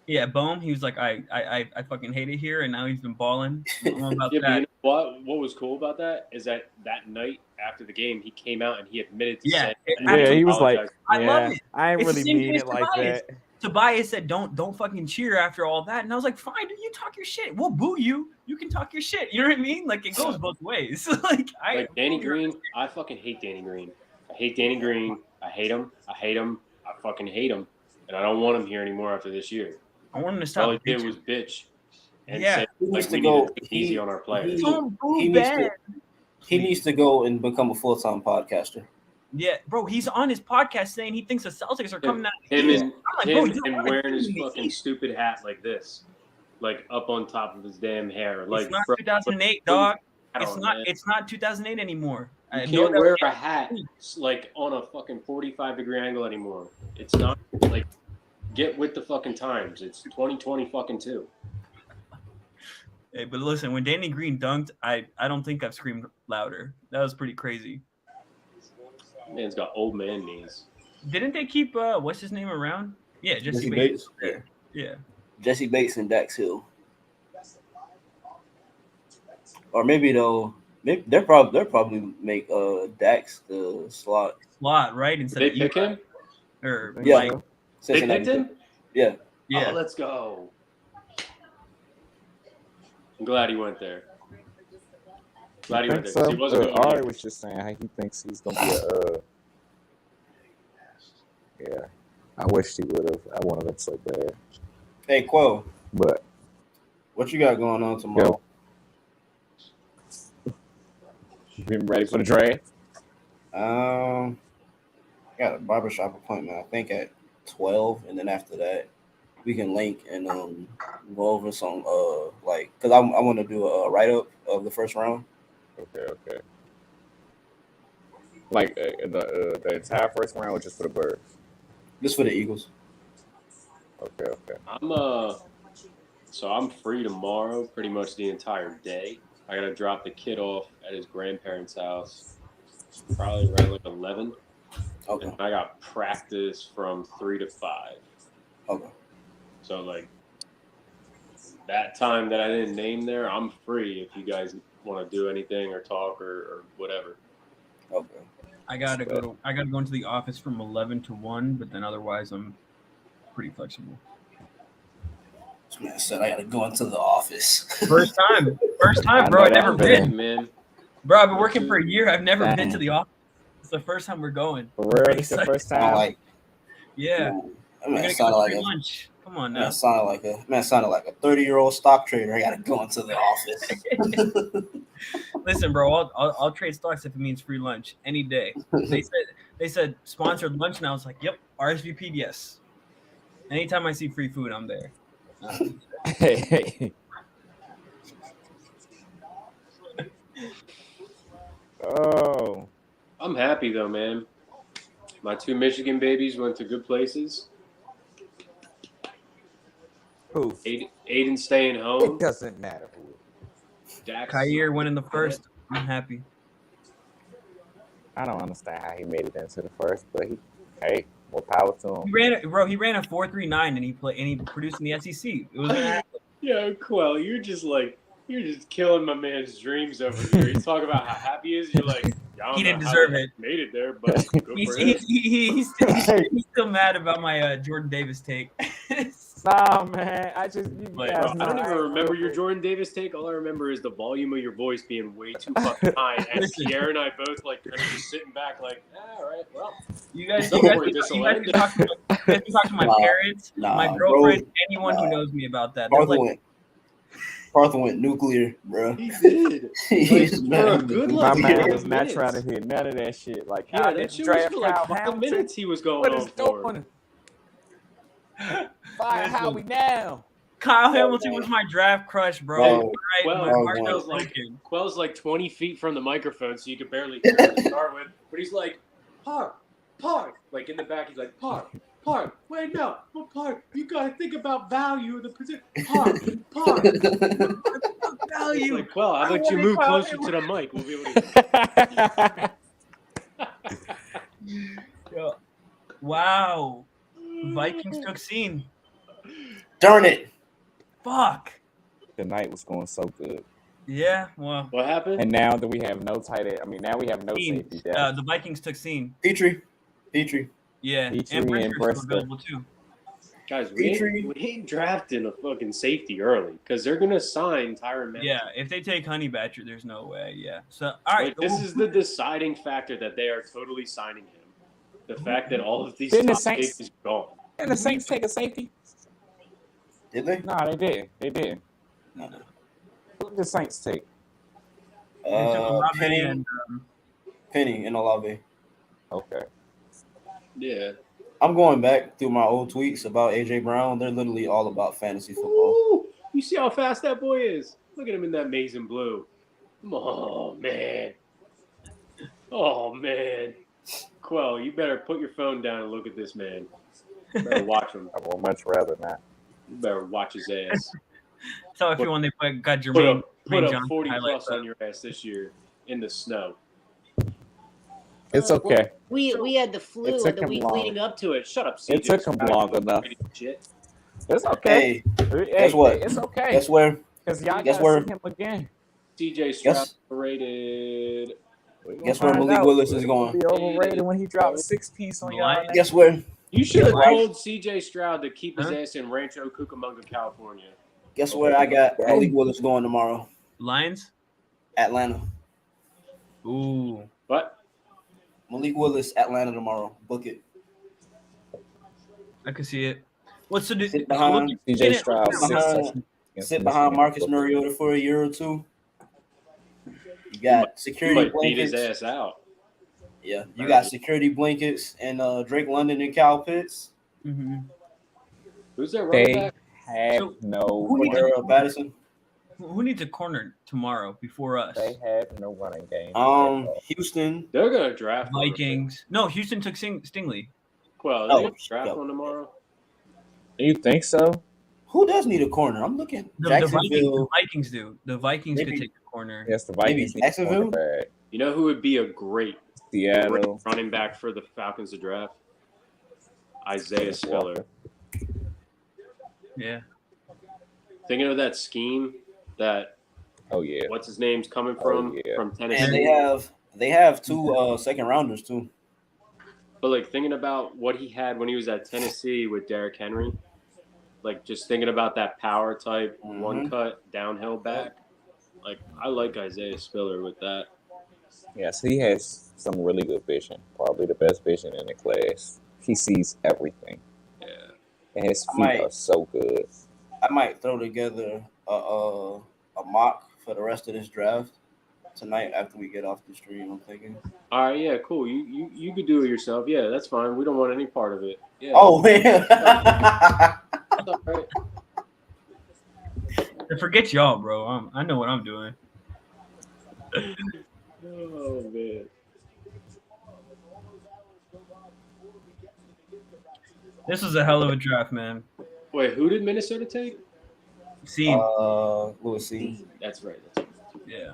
yeah, Bohm. He was like, I fucking hate it here, and now he's been balling. I don't know about Yeah, but that. you know what was cool about that is that night after the game, he came out and he admitted to Yeah, saying Yeah, he was like, I love yeah, it. I ain't It's the really same mean thing it as like Tobias. that. Tobias said, "Don't fucking cheer after all that," and I was like, "Fine, dude, you talk your shit. We'll boo you. You can talk your shit. You know what I mean? Like it goes both ways. like Danny Green. I fucking hate Danny Green. I hate Danny Green. I hate him. I fucking hate him, and I don't want him here anymore after this year. I want him to All stop. he did was bitch and Yeah. say He needs like to we go- need to take it easy on our players. Don't boo he needs to- Ben. He needs to go and become a full-time podcaster. Yeah, bro, he's on his podcast saying he thinks the Celtics are coming out. Him and I'm like, bro, him you're and already wearing his doing it. fucking stupid hat like this, like up on top of his damn hair. Like It's not bro, 2008, put his dog. hat It's on, not. man. It's not 2008 anymore. You I can't know that wear was- a hat like on a fucking 45-degree angle anymore. It's not like get with the fucking times. It's 2020 fucking two. Hey, but listen, when Danny Green dunked, I don't think I've screamed louder. That was pretty crazy. Man's got old man knees. Didn't they keep what's his name around? Yeah, Jesse Bates. Yeah. Jesse Bates and Dax Hill. Or maybe they'll probably make Dax the slot. Slot, right? Instead They of pick Eli him? or Yeah. Mike. They Cincinnati. picked him? Yeah. Yeah. Oh, let's go. I'm glad he went there. Glad he I went think there. 'Cause so. He wasn't going Ari there. was just saying how he thinks he's gonna be yeah. I wish he would have. I wanted him so bad, Hey, Quell, but what you got going on tomorrow? been ready for the draft. I got a barbershop appointment, I think at 12, and then after that, we can link and go over some like because I want to do a write up of the first round. Okay. Like the entire first round was just for the birds. Just for the Eagles. Okay. So I'm free tomorrow, pretty much the entire day. I gotta drop the kid off at his grandparents' house, probably around like 11. Okay. And I got practice from 3 to 5. Okay. So like that time that I didn't name there, I'm free if you guys want to do anything or talk or whatever. Okay. I gotta go into the office from 11 to 1, but then otherwise I'm pretty flexible. This man said I gotta go into the office. First time, I bro. know I've never that, been. Hey, man. Bro, I've been working for a year. I've never been Dang. to the office. It's the first time we're going. For real, it's the first I'm time. like, Yeah. ooh, that We're man gonna sounded go like to a lunch. Come on man now. sounded like a 30-year-old stock trader. I gotta go into the office. Listen, bro, I'll trade stocks if it means free lunch any day. They said sponsored lunch, and I was like, yep, RSVP, yes. Anytime I see free food, I'm there. Hey. Oh, I'm happy though, man. My 2 Michigan babies went to good places. who? Aiden staying It home. doesn't matter who. Dax, Kair went in the first. I'm happy. I don't understand how he made it into the first, but hey, more power to He him. ran a 4.39 and he produced in the SEC. It was Yeah, Quell, you're just killing my man's dreams over here. You talk about how happy he is. You're like, I don't He didn't know how deserve they it. Made it there, but good for him. he's still mad about my Jordan Davis take. Nah, man, I just you Like, guys I don't know even remember your Jordan Davis take. All I remember is the volume of your voice being way too fucking high, and Listen. Sierra and I both like kind of just sitting back, like, all right, well, You guys Don't can worry, this'll talk end. to my parents, Nah, my bro. girlfriend, anyone who Nah. knows me about that. They're Carson like, went. Arthur went nuclear, bro. He did. He's for mad a at good the My luck, nuclear. man yeah. was not minutes. trying to hit none of that shit. Like, Yeah, I that didn't shit was draft for like Kyle 5 Hamilton. minutes he was going What on is for. doing? Fire Howie now. Kyle Oh, Hamilton man. was my draft crush, bro. Oh, Right, Well, my oh, heart man. was broken. Quell's like 20 feet from the microphone, so you could barely hear him to start with. But he's like, Park. Like in the back, he's like, Park. Wait, no. Well, Park, you got to think about value of the position. Park. Value. It's like, Quell, how I about you wanted move Kyle closer to the mic? We'll be able to. Yo, wow. Vikings took scene. Darn it. Fuck. The night was going so good. Yeah, well, What happened? And now that we have no tight end, I mean, now we have no scene. safety depth. The Vikings took scene. Petrie. Yeah, Petrie and and Brister's Brister. available too. Guys, we ain't drafting a fucking safety early because they're going to sign Tyron Matthew. Yeah, if they take Honey Badger, there's no way. Yeah. So, all right. Like, this is the deciding factor that they are totally signing him. The fact that all of these Didn't the top Saints- safeties are gone. And the Saints take a safety? Did they? No, they did. They did. No. Who did the Saints take? They took Olave Penny and Olave. Okay. Yeah. I'm going back through my old tweets about AJ Brown. They're literally all about fantasy football. Ooh, you see how fast that boy is? Look at him in that maize and blue. Oh, man. Quell, you better put your phone down and look at this man. You better watch him. I would much rather not. You better watch his ass. So if you want, they got Put Jermaine. a Johnson 40 highlight plus on your ass this year in the snow. It's okay. We had the flu It took and the him week long. leading up to it. Shut up, CJ. It took him long enough. Shit. It's okay. Hey, guess what? It's okay. Guess where? Because y'all guess got to where- see him again. CJ Stroud Guess- rated. Guess where Malik Willis is going? Be overrated when he dropped 6-piece on y'all. Lions. Guess where? You should have Right. told CJ Stroud to keep his Huh? ass in Rancho Cucamonga, California. Guess where I got Malik Willis going tomorrow? Lions. Atlanta. Ooh. But Malik Willis, Atlanta tomorrow. Book it. I can see it. What's the Sit behind- CJ Stroud, Sit 6 behind- touchdowns against Sit behind Michigan. Marcus Mariota for a year or two. You got he security might beat his blankets. ass out. Yeah, you got security blankets and Drake London and Cal Pitts. Mm-hmm. Who's that running They back? have So, no who needs running. Cordero Patterson. Who needs a corner tomorrow before us? They have no running game. Houston. They're gonna draft one. Vikings. No, Houston took Stingley. Well, Oh, they're gonna draft yeah. one tomorrow. You think so? Who does need a corner? I'm looking. The Jacksonville. Vikings do. The Vikings Maybe- could take a corner. Yes, the Vikings need a Jacksonville? cornerback. You know who would be a great Seattle. running back for the Falcons to draft? Isaiah Spiller. Yeah. Thinking of that scheme that Oh yeah. what's his name's coming from Oh, yeah. from And Tennessee. they have two second rounders too. But like thinking about what he had when he was at Tennessee with Derrick Henry, like just thinking about that power type, one cut downhill back. Like I like Isaiah Spiller with that. Yes, he has some really good vision. Probably the best vision in the class. He sees everything. Yeah. And his I feet might- are so good. I might throw together a mock for the rest of this draft tonight after we get off the stream. I'm thinking. All right, yeah, cool. You could do it yourself. Yeah, that's fine. We don't want any part of it. Yeah. Oh man. that's all right. Forget y'all, bro. I know what I'm doing. Oh man. This was a hell of a draft, man. Wait, who did Minnesota take? Scene. Louis C. That's right. Yeah.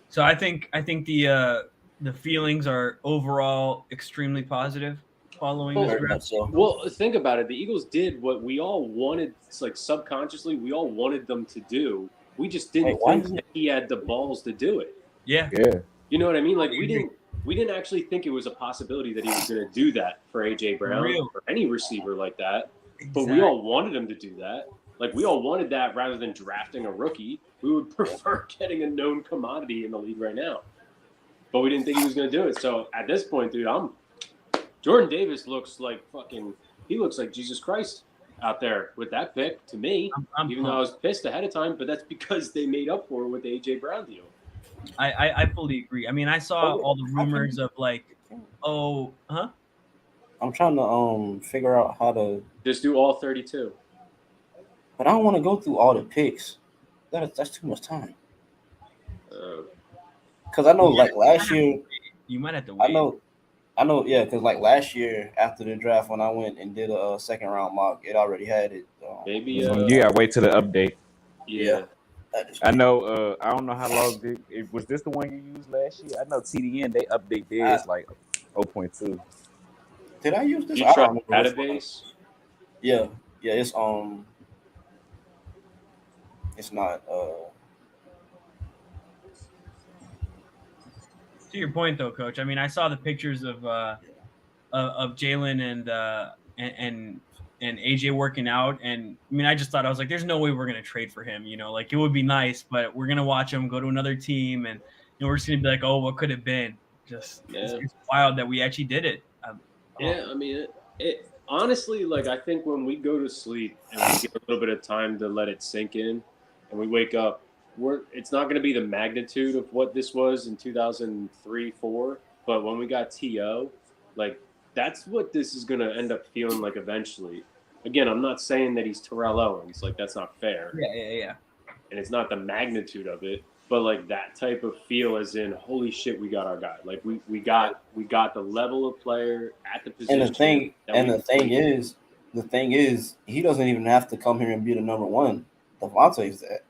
So I think the feelings are overall extremely positive following this Very draft. much so. Well, think about it. The Eagles did what we all wanted, like subconsciously, we all wanted them to do. We just didn't Wait, why think is it- that he had the balls to do it. Yeah. Yeah. You know what I mean? Like we didn't actually think it was a possibility that he was going to do that for AJ Brown Real. or any receiver like that. But we all wanted him to do that. Like we all wanted that rather than drafting a rookie. We would prefer getting a known commodity in the league right now. But we didn't think he was going to do it. So at this point, dude, Jordan Davis looks like he looks like Jesus Christ out there with that pick to me, I'm even though I pumped. was pissed ahead of time, but that's because they made up for it with the A.J. Brown deal. I fully agree. I mean, I saw all the rumors of like, oh, huh? I'm trying to figure out how to, Just do all 32. but I don't want to go through all the picks. That's too much time. Because I know, like last year, You might have to I wait. know, yeah. Because like last year after the draft, when I went and did a second round mock, it already had it. Maybe, You gotta wait till the update. yeah. That I know. I don't know how long was this the one you used last year? I know TDN they update theirs like 0.2. Did I use this? You I try don't remember which one. database? Yeah, it's not. To your point, though, Coach. I mean, I saw the pictures of Jalen and AJ working out, and I mean, I just thought I was like, "There's no way we're gonna trade for him." You know, like it would be nice, but we're gonna watch him go to another team, and we're just gonna be like, "Oh, what could have been?" Just it's wild that we actually did it. Yeah, I mean, it honestly, like I think when we go to sleep and we get a little bit of time to let it sink in, and we wake up, it's not going to be the magnitude of what this was in 2003-4, but when we got To, like that's what this is going to end up feeling like eventually. Again, I'm not saying that he's Terrell Owens, like that's not fair. Yeah. And it's not the magnitude of it, but like that type of feel, as in, holy shit, we got our guy. Like we got the level of player at the position. And the thing is, he doesn't even have to come here and be the number one. Devontae's that.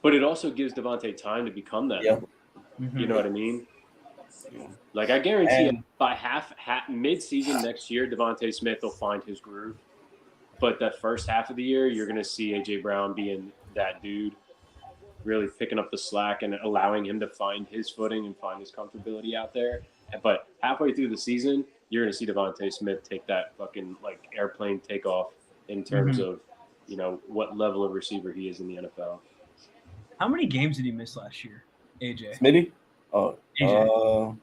But it also gives Devontae time to become that. Yeah. Mm-hmm. You know what I mean? Like I guarantee by mid-season next year, Devontae Smith will find his groove. But that first half of the year, you're going to see A.J. Brown being that dude, really picking up the slack and allowing him to find his footing and find his comfortability out there. But halfway through the season, you're going to see Devontae Smith take that fucking like airplane takeoff in terms of, what level of receiver he is in the NFL. How many games did he miss last year, AJ? Smitty? Oh, AJ.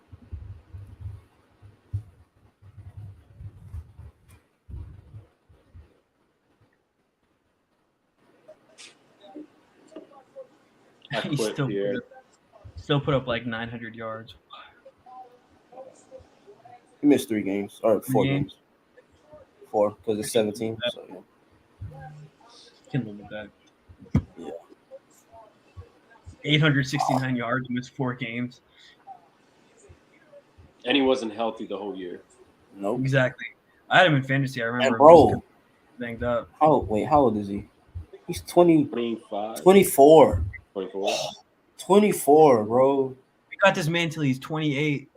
He still put up like 900 yards. He missed 3 games or 4 games. 4 because it's 17. So yeah. Can live with that. Yeah. 869 yards, missed 4 games. And he wasn't healthy the whole year. Nope. Exactly. I had him in fantasy. I remember. And bro, banged up. How old is he? He's 25. 24. 24. 24, bro. We got this man till he's 28.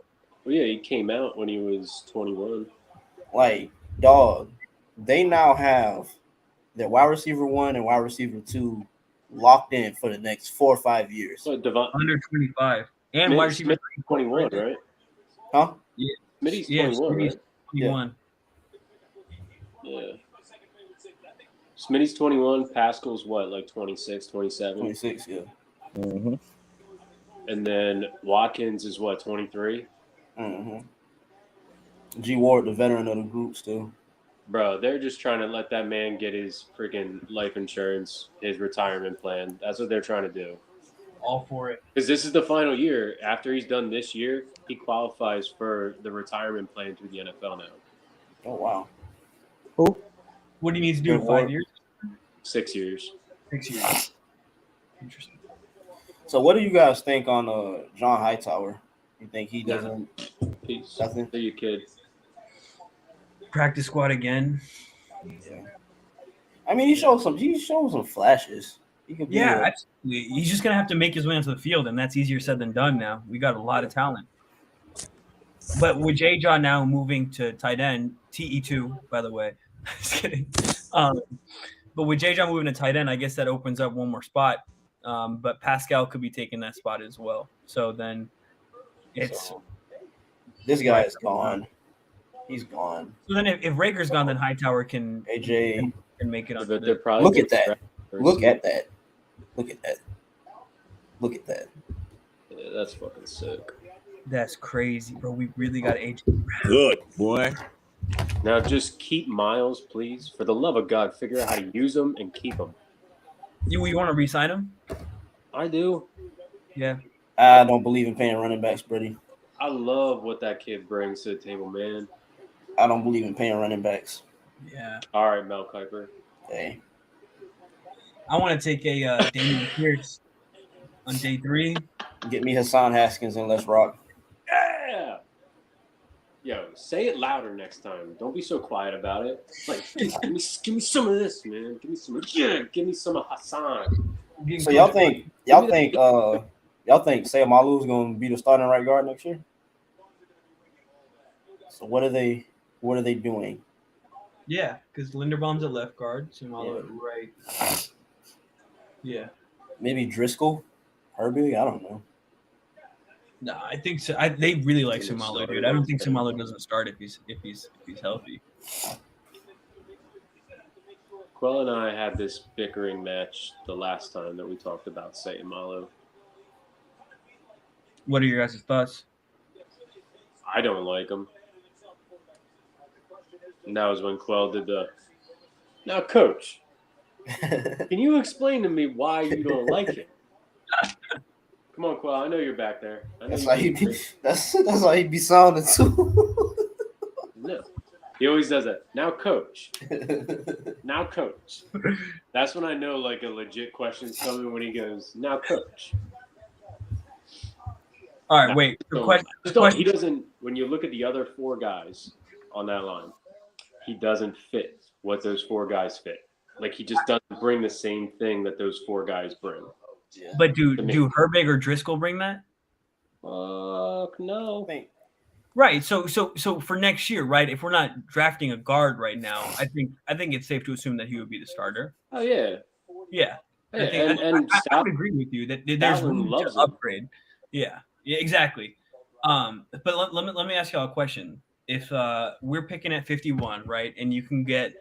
Well, yeah, he came out when he was 21. Like, dog, they now have their wide receiver 1 and wide receiver 2 locked in for the next 4 or 5 years. So under 25. And wide receiver 21, right? Huh? Yeah. Smitty's 21, right? 21. Yeah. Smitty's 21. Pascal's what, like 26, 27? 26, yeah. Mm-hmm. And then Watkins is what, 23? Mm-hmm. G Ward, the veteran of the group, still. Bro, they're just trying to let that man get his freaking life insurance, his retirement plan. That's what they're trying to do. All for it. Because this is the final year. After he's done this year, he qualifies for the retirement plan through the NFL now. Oh, wow. Who? What do you need to do in 5 years? 6 years. 6 years. Interesting. So what do you guys think on John Hightower? You think he doesn't? Peace. Nothing? See you, kid. Practice squad again. Yeah. I mean, he showed some flashes. He could be absolutely. He's just gonna have to make his way onto the field, and that's easier said than done. Now we got a lot of talent. But with J. John now moving to tight end, TE2, by the way, just kidding. But with J. John moving to tight end, I guess that opens up one more spot. But Pascal could be taking that spot as well. So then this guy is gone. He's gone. So then if Rager's gone, then Hightower can AJ can make it on. Look at that. Look at that. Look at that. Look at that. Yeah, that's fucking sick. That's crazy, bro. We really got AJ. Good boy. Now just keep Miles, please. For the love of God, figure out how to use him and keep him. You want to re-sign him? I do. Yeah. I don't believe in paying running backs, Brady. I love what that kid brings to the table, man. I don't believe in paying running backs. Yeah. All right, Mel Kiper. Hey, I want to take a Damian Pierce on day 3. get me Hassan Haskins and let's rock. Yeah. Yo, say it louder next time. Don't be so quiet about it. Like, give me some of this, man. Give me some of Hassan. So y'all think Sayamalu's gonna be the starting right guard next year? So what are they doing? Yeah, because Linderbaum's at left guard, Sumalo at right. Yeah. Maybe Driscoll, Herbig. I don't know. No, I think so. They really like He's Sumalo, starting dude. I don't on think Saturday. Sumalo doesn't start if he's healthy. Quell and I had this bickering match the last time that we talked about Sayamalu. What are your guys' thoughts? I don't like him. And that was when Quell did the. Now, Coach, can you explain to me why you don't like him? Come on, Quell. I know you're back there. I know That's you how he be. That's how he be sounding too. No. He always does that. Now, Coach. Now, Coach. That's when I know like a legit question's coming when he goes, now, Coach. All right, No, wait. So he doesn't. When you look at the other 4 guys on that line, he doesn't fit what those 4 guys fit. Like he just doesn't bring the same thing that those 4 guys bring. But do Herbig or Driscoll bring that? No. Right. So for next year, right? If we're not drafting a guard right now, I think it's safe to assume that he would be the starter. Oh yeah. Yeah. Yeah, I would agree with you that there's room to upgrade. Yeah. Yeah. Exactly. But let me ask y'all a question. If we're picking at 51, right, and you can get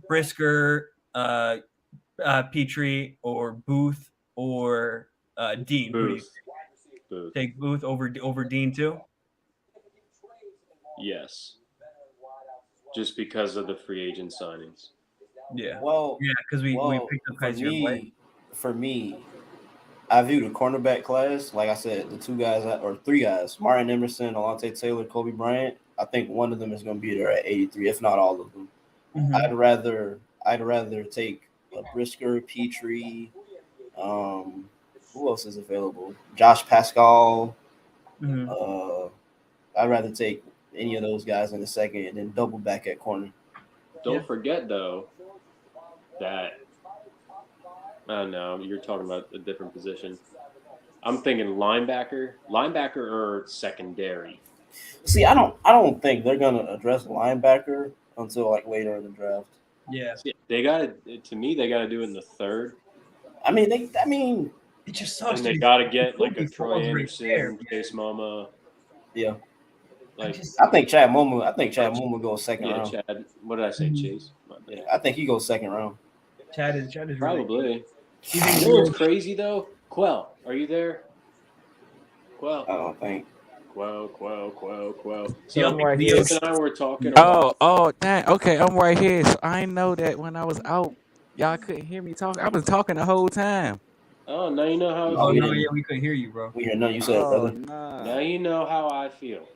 Brisker, Petrie, or Booth, or Dean, who do you Booth. take Booth over Dean too? Yes. Just because of the free agent signings. Yeah. Well, yeah, because we picked up Kaiser White. For me, I view the cornerback class, like I said, the 2 guys or 3 guys, Martin Emerson, Alontae Taylor, Kobe Bryant. I think one of them is going to be there at 83, if not all of them. Mm-hmm. I'd rather take a Brisker, Petrie. Who else is available? Josh Pascal. Mm-hmm. I'd rather take any of those guys in the second and then double back at corner. Don't forget though that I don't know, you're talking about a different position. I'm thinking linebacker or secondary. See, I don't think they're gonna address linebacker until like later in the draft. Yeah. They gotta do it in the 3rd. I mean, it just sucks. And they gotta get like a Troy Anderson, Chase Moma. Yeah. Like I think Chad Muma goes second round. Chad. What did I say, Chase? Yeah, I think he goes second round. Chad is probably. Really you know what's crazy though? Quell, are you there? Quell. I don't think. Quell. So I'm right Leo here. and I were talking about. Oh, dang. Okay, I'm right here. So I didn't know that when I was out, y'all couldn't hear me talking. I was talking the whole time. Oh, now you know how. Oh no, yeah, we couldn't hear you, bro. We hear nothing you said, brother. Nah. Now you know how I feel.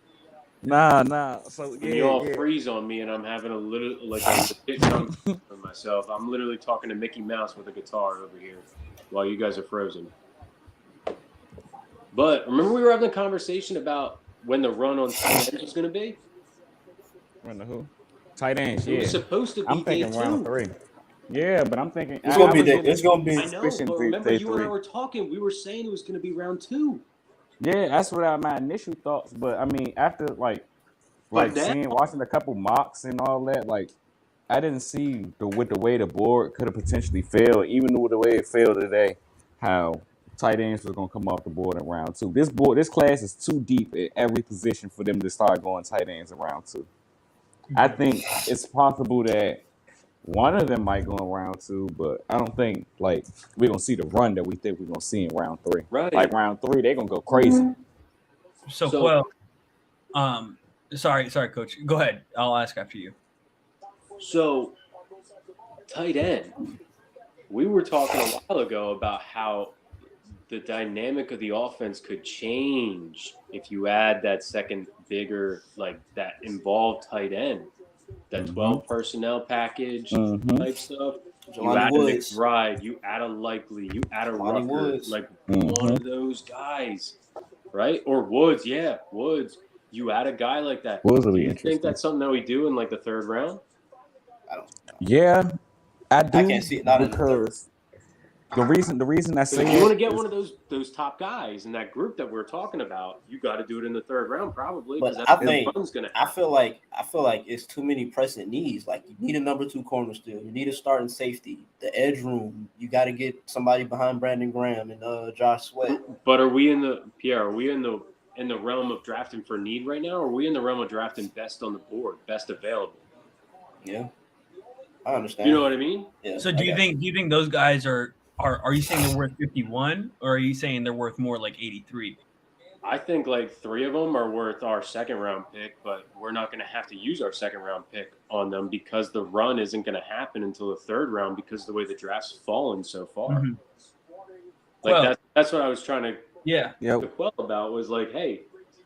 Nah. So When you all freeze on me and I'm having a little like a bit for myself. I'm literally talking to Mickey Mouse with a guitar over here while you guys are frozen. But remember we were having a conversation about when the run on tight ends was going to be? Run the who? Tight ends, It was supposed to be I'm thinking day round 2. 3. Yeah, but I'm thinking It's gonna be. I know, but remember you and I were talking. We were saying it was going to be round 2. Yeah, that's what my initial thoughts. But I mean, after watching a couple mocks and all that, like I didn't see with the way the board could have potentially failed, even with the way it failed today, how tight ends was gonna come off the board in round 2. This class is too deep at every position for them to start going tight ends in round 2. I think it's possible that one of them might go in round 2, but I don't think like we're gonna see the run that we think we're gonna see in round 3. Right. Like round 3, they're gonna go crazy. So well, sorry, coach. Go ahead. I'll ask after you. So, tight end. We were talking a while ago about how the dynamic of the offense could change if you add that second bigger, like that involved tight end, that 12 personnel package type stuff. You Jelani add a Woods. McBride, you add a Likely, you add a Jelani Rucker, Woods. like one of those guys, right? Or Woods, yeah, Woods. You add a guy like that. Woods will Do be you interesting. think that's something that we do in like the third round? I don't. Yeah, I do. I can't see it not in the third. Because the reason I So say if you want to it get is- one of those top guys in that group that we're talking about, you got to do it in the third round probably. But That's I when think the run's gonna I feel like it's too many pressing needs. Like you need a number 2 corner still. You need a starting safety. The edge room. You got to get somebody behind Brandon Graham and Josh Sweat. But are we in the Pierre? Are we in the realm of drafting for need right now, or are we in the realm of drafting best on the board, best available? Yeah, I understand. You know what I mean? Yeah. So do you think those guys are you saying they're worth 51, or are you saying they're worth more like 83? I think like 3 of them are worth our second round pick, but we're not going to have to use our second round pick on them because the run isn't going to happen until the third round because of the way the draft's fallen so far. Mhm. Like Well- that's what I was trying to Yeah. Yep. to quell about was like, hey,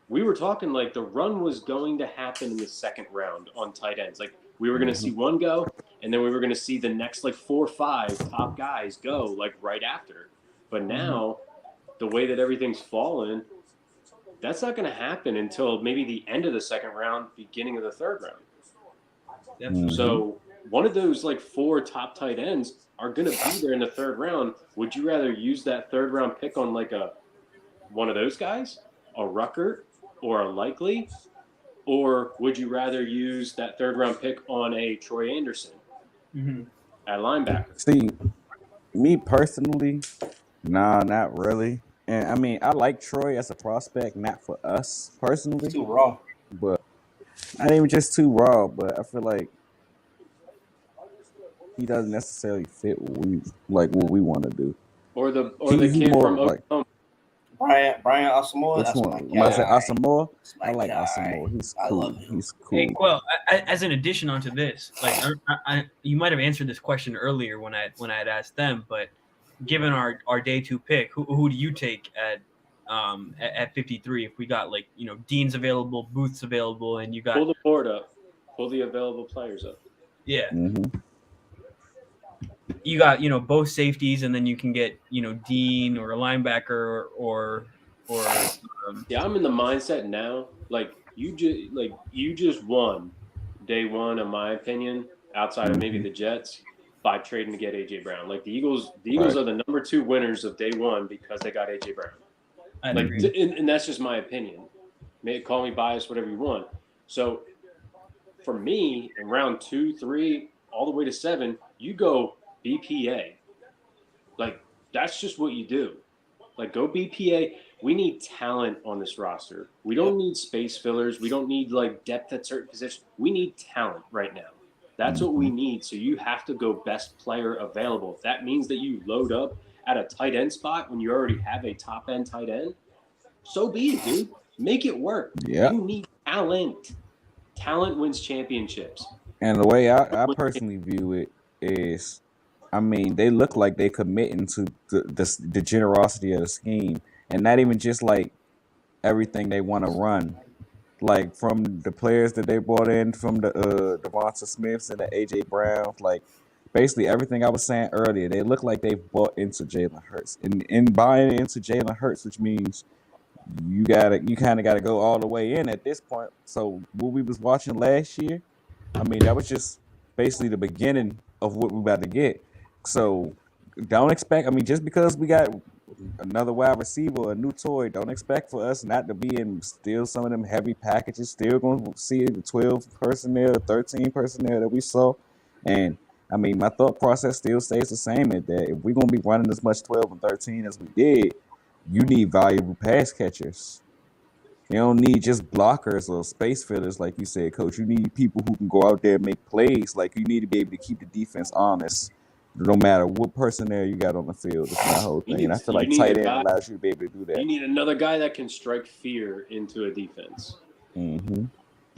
we were talking like the run was going to happen in the second round on tight ends. Like we were going to see one go, and then we were going to see the next like 4 or 5 top guys go like right after. But now, the way that everything's fallen, that's not going to happen until maybe the end of the second round, beginning of the third round. Definitely. So one of those like 4 top tight ends are going to be there in the third round. Would you rather use that third round pick on like one of those guys, a Rucker or a Likely, or would you rather use that third round pick on a Troy Anderson at linebacker? See, me personally, nah, not really. And I mean, I like Troy as a prospect, not for us personally, Too raw. but not even just too raw. But I feel like he doesn't necessarily fit what we want to do. Or the He's kid more from like- Oklahoma. Brian Asamoah. Which That's one? my When I say guy. Asamoah, That's my I like guy. Asamoah. He's I cool. love him. He's cool. Hey, well, as an addition onto this, like you might have answered this question earlier when I had asked them, but given our day 2 pick, who do you take at 53? If we got like Dean's available, Booth's available, and you got Pull the board up. Pull the available players up. yeah, Mm-hmm. you got both safeties, and then you can get Dean or a linebacker or Yeah, I'm in the mindset now. Like you just won day 1, in my opinion, outside of maybe the Jets, by trading to get AJ Brown. Like the Eagles Right. are the number 2 winners of day 1 because they got AJ Brown. I Like, agree. and that's just my opinion. Call me biased, whatever you want. So, for me, in round 2, 3, all the way to 7, you go BPA. Like, that's just what you do. Like, go BPA. We need talent on this roster. We don't need space fillers. We don't need, like, depth at certain positions. We need talent right now. That's what we need. So, you have to go best player available. If that means that you load up at a tight end spot when you already have a top end tight end, so be it, dude. Make it work. Yeah. You need talent. Talent wins championships. And the way I personally view it is, I mean, they look like they committing to the generosity of the scheme, and not even just like everything they want to run, like from the players that they brought in, from the Devonta Smiths and the AJ Browns, like basically everything I was saying earlier. They look like they bought into Jalen Hurts, and in buying into Jalen Hurts, which means you kind of gotta go all the way in at this point. So what we was watching last year, I mean, that was just basically the beginning of what we're about to get. So don't expect, I mean, just because we got another wide receiver, a new toy, don't expect for us not to be in still some of them heavy packages. Still going to see the 12 personnel, 13 personnel that we saw. And I mean, my thought process still stays the same at that. If we're going to be running as much 12 and 13 as we did, you need valuable pass catchers. You don't need just blockers or space fillers, like you said, Coach. You need people who can go out there and make plays. Like, you need to be able to keep the defense honest, no matter what personnel you got on the field. It's my whole thing. And I feel like tight end allows you to be able to do that. You need another guy that can strike fear into a defense. Mm-hmm.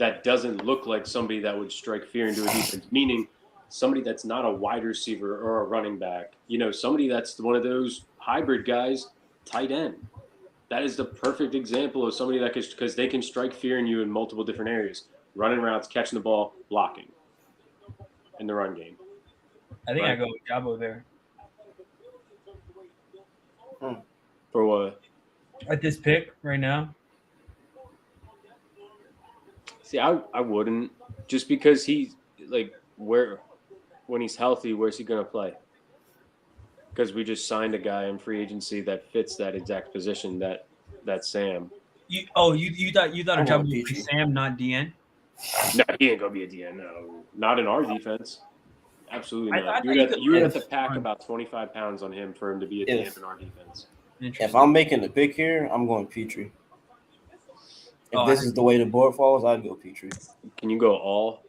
that doesn't look like somebody that would strike fear into a defense, meaning somebody that's not a wide receiver or a running back, somebody that's one of those hybrid guys, tight end. That is the perfect example of somebody that because they can strike fear in you in multiple different areas, running routes, catching the ball, blocking in the run game. I think I go with Jabo there. For what? At this pick right now. See, I wouldn't, just because he's like when he's healthy, where's he gonna play? Because we just signed a guy in free agency that fits that exact position that Sam. You thought a Jabo would be Petrie. Sam, not DN? No, he ain't gonna be a DN. No, not in our defense. Absolutely I not. thought You would have to could- pack about 25 pounds on him for him to be a DN in our defense. If I'm making the pick here, I'm going Petrie. If this is the way the board falls, I'd go Petrie. Can you go all?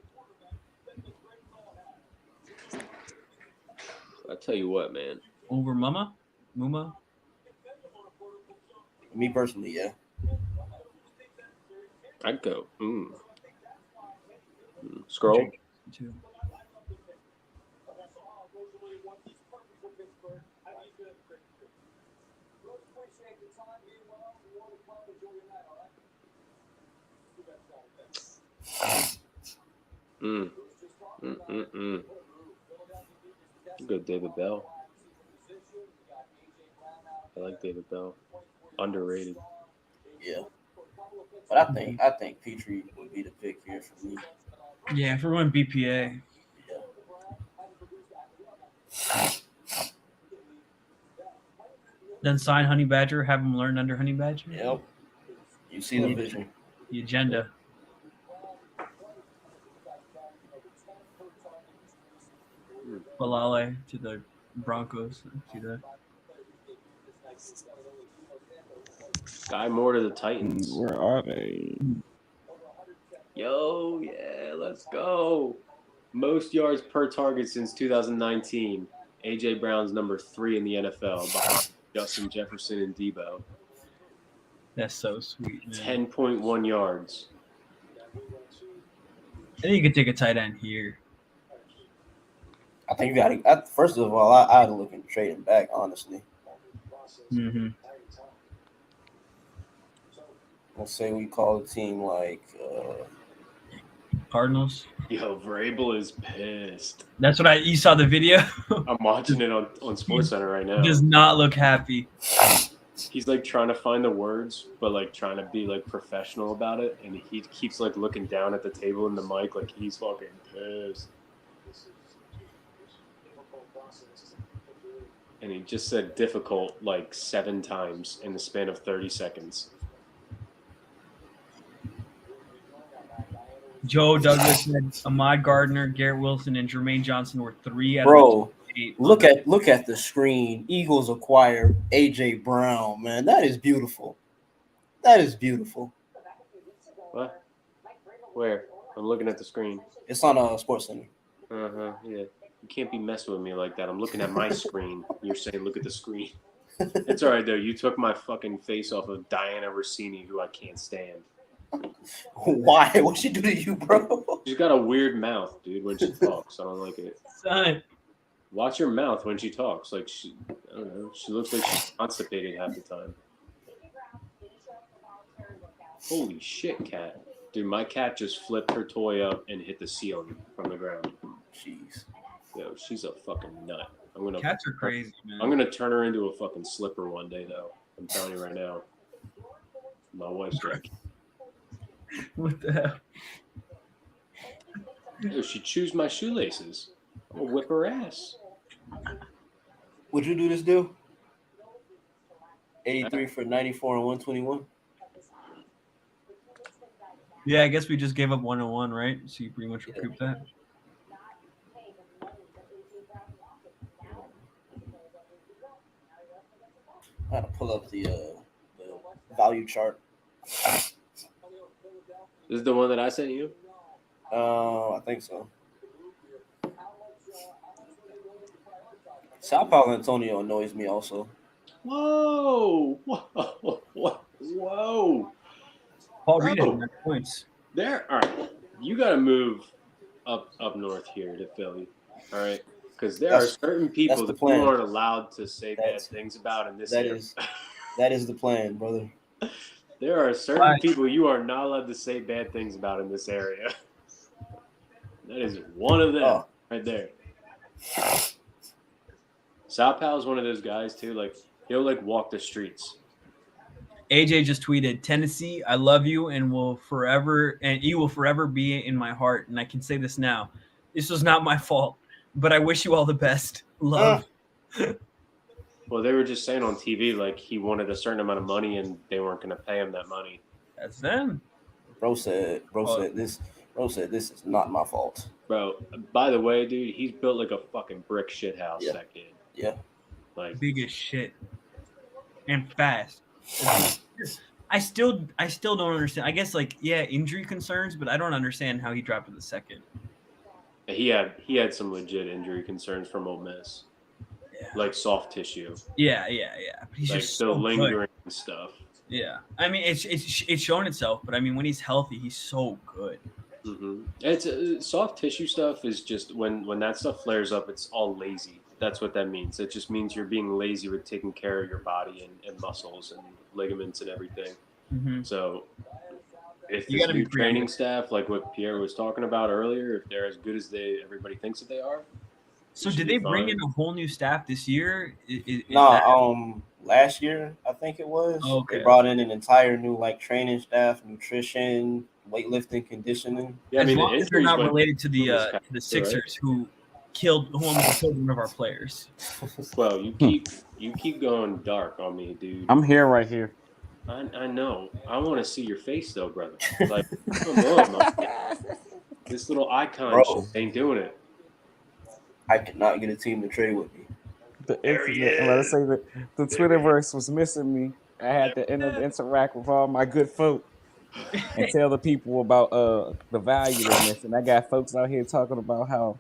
I tell you what, man. Over Muma? Me personally, yeah. I'd go. Scroll. Too. Good David Bell. I like David Bell. Underrated. Yeah. But I think Petrie would be the pick here for me. Yeah, if we're going BPA. Yeah. Then sign Honey Badger, have him learn under Honey Badger. Yep. You see the vision. The agenda. Balale to the Broncos. See that? Guy Moore to the Titans. Where are they? Yo, yeah, let's go. Most yards per target since 2019. A.J. Brown's number 3 in the NFL behind Justin Jefferson and Debo. That's so sweet, man. 10.1 yards. I think you could take a tight end here. I think you got to. First of all, I'd look into trading back, honestly. Mm-hmm. Let's say we call a team like Cardinals. Yo, Vrabel is pissed. That's what you saw the video. I'm watching it on SportsCenter right now. Does not look happy. He's like trying to find the words, but like trying to be like professional about it, and he keeps like looking down at the table in the mic like he's fucking pissed. And he just said difficult like 7 times in the span of 30 seconds. Joe Douglas said Ahmad Gardner, Garrett Wilson, and Jermaine Johnson were 3 out bro. of the 8. Look at the screen. Eagles acquire A.J. Brown. Man, that is beautiful. That is beautiful. What? Where? I'm looking at the screen. It's on SportsCenter. Yeah. You can't be messing with me like that. I'm looking at my screen. You're saying look at the screen. It's all right, though. You took my fucking face off of Diana Rossini, who I can't stand. Why? What'd she do to you, bro? She's got a weird mouth, dude, when she talks. I don't like it. Son. Watch her mouth when she talks. Like, I don't know. She looks like she's constipated half the time. Holy shit, cat. Dude, my cat just flipped her toy up and hit the ceiling from the ground. Jeez. Yo, she's a fucking nut. Cats are crazy, man. I'm gonna turn her into a fucking slipper one day, though. I'm telling you right now. My wife's like, What the hell? yo, she chews my shoelaces. I'm gonna whip her ass. Would you do this deal? 83 for 94 and 121. Yeah, I guess we just gave up 101, right? So you pretty much recouped that. I gotta pull up the value chart. This is the one that I sent you? I think so. Sao Paulo Antonio annoys me also. Whoa! Whoa! Whoa! Paul Reed had 9 points. All right. You got to move up north here to Philly. All right, because there are certain people the that plan. you aren't allowed to say bad That's- things about in this That area. is that is the plan, brother. There are certain people you are not allowed to say bad things about in this area. That is one of them right there. Sal Pal is one of those guys too. Like he'll like walk the streets. AJ just tweeted, Tennessee, I love you and you will forever be in my heart. And I can say this now. This was not my fault, but I wish you all the best. Love. Well, they were just saying on TV like he wanted a certain amount of money and they weren't going to pay him that money. That's them. Bro said this is not my fault. Bro, by the way, dude, he's built like a fucking brick shit house, that kid. Yeah. Like big as shit. And fast. I still don't understand. I guess injury concerns, but I don't understand how he dropped to the second. he had some legit injury concerns from Ole Miss. Yeah. Like soft tissue. Yeah. But he's like just the so lingering good. stuff. Yeah. I mean, it's shown itself, but I mean, when he's healthy, he's so good. Mm-hmm. It's soft tissue stuff is just when that stuff flares up, it's all lazy. That's what that means. It just means you're being lazy with taking care of your body and muscles and ligaments and everything. Mm-hmm. So if You this gotta new be training creative. staff, like what Pierre was talking about earlier, if they're as good as everybody thinks that they are. So it should did be they bring fine. in a whole new staff this year? Last year I think it was. Okay. They brought in an entire new training staff, nutrition, weightlifting, conditioning. Yeah, I mean as the long as they're injuries not went related to from this the past year, Sixers who almost killed one of our players. right? Well, you keep going dark on me, dude. I'm here right here. I know. I want to see your face though, brother. Like, come on, man. This little icon shit ain't doing it. I could not get a team to trade with me. Let's say that the Twitterverse was missing me. I had to interact with all my good folk and tell the people about the value they're missing. I got folks out here talking about how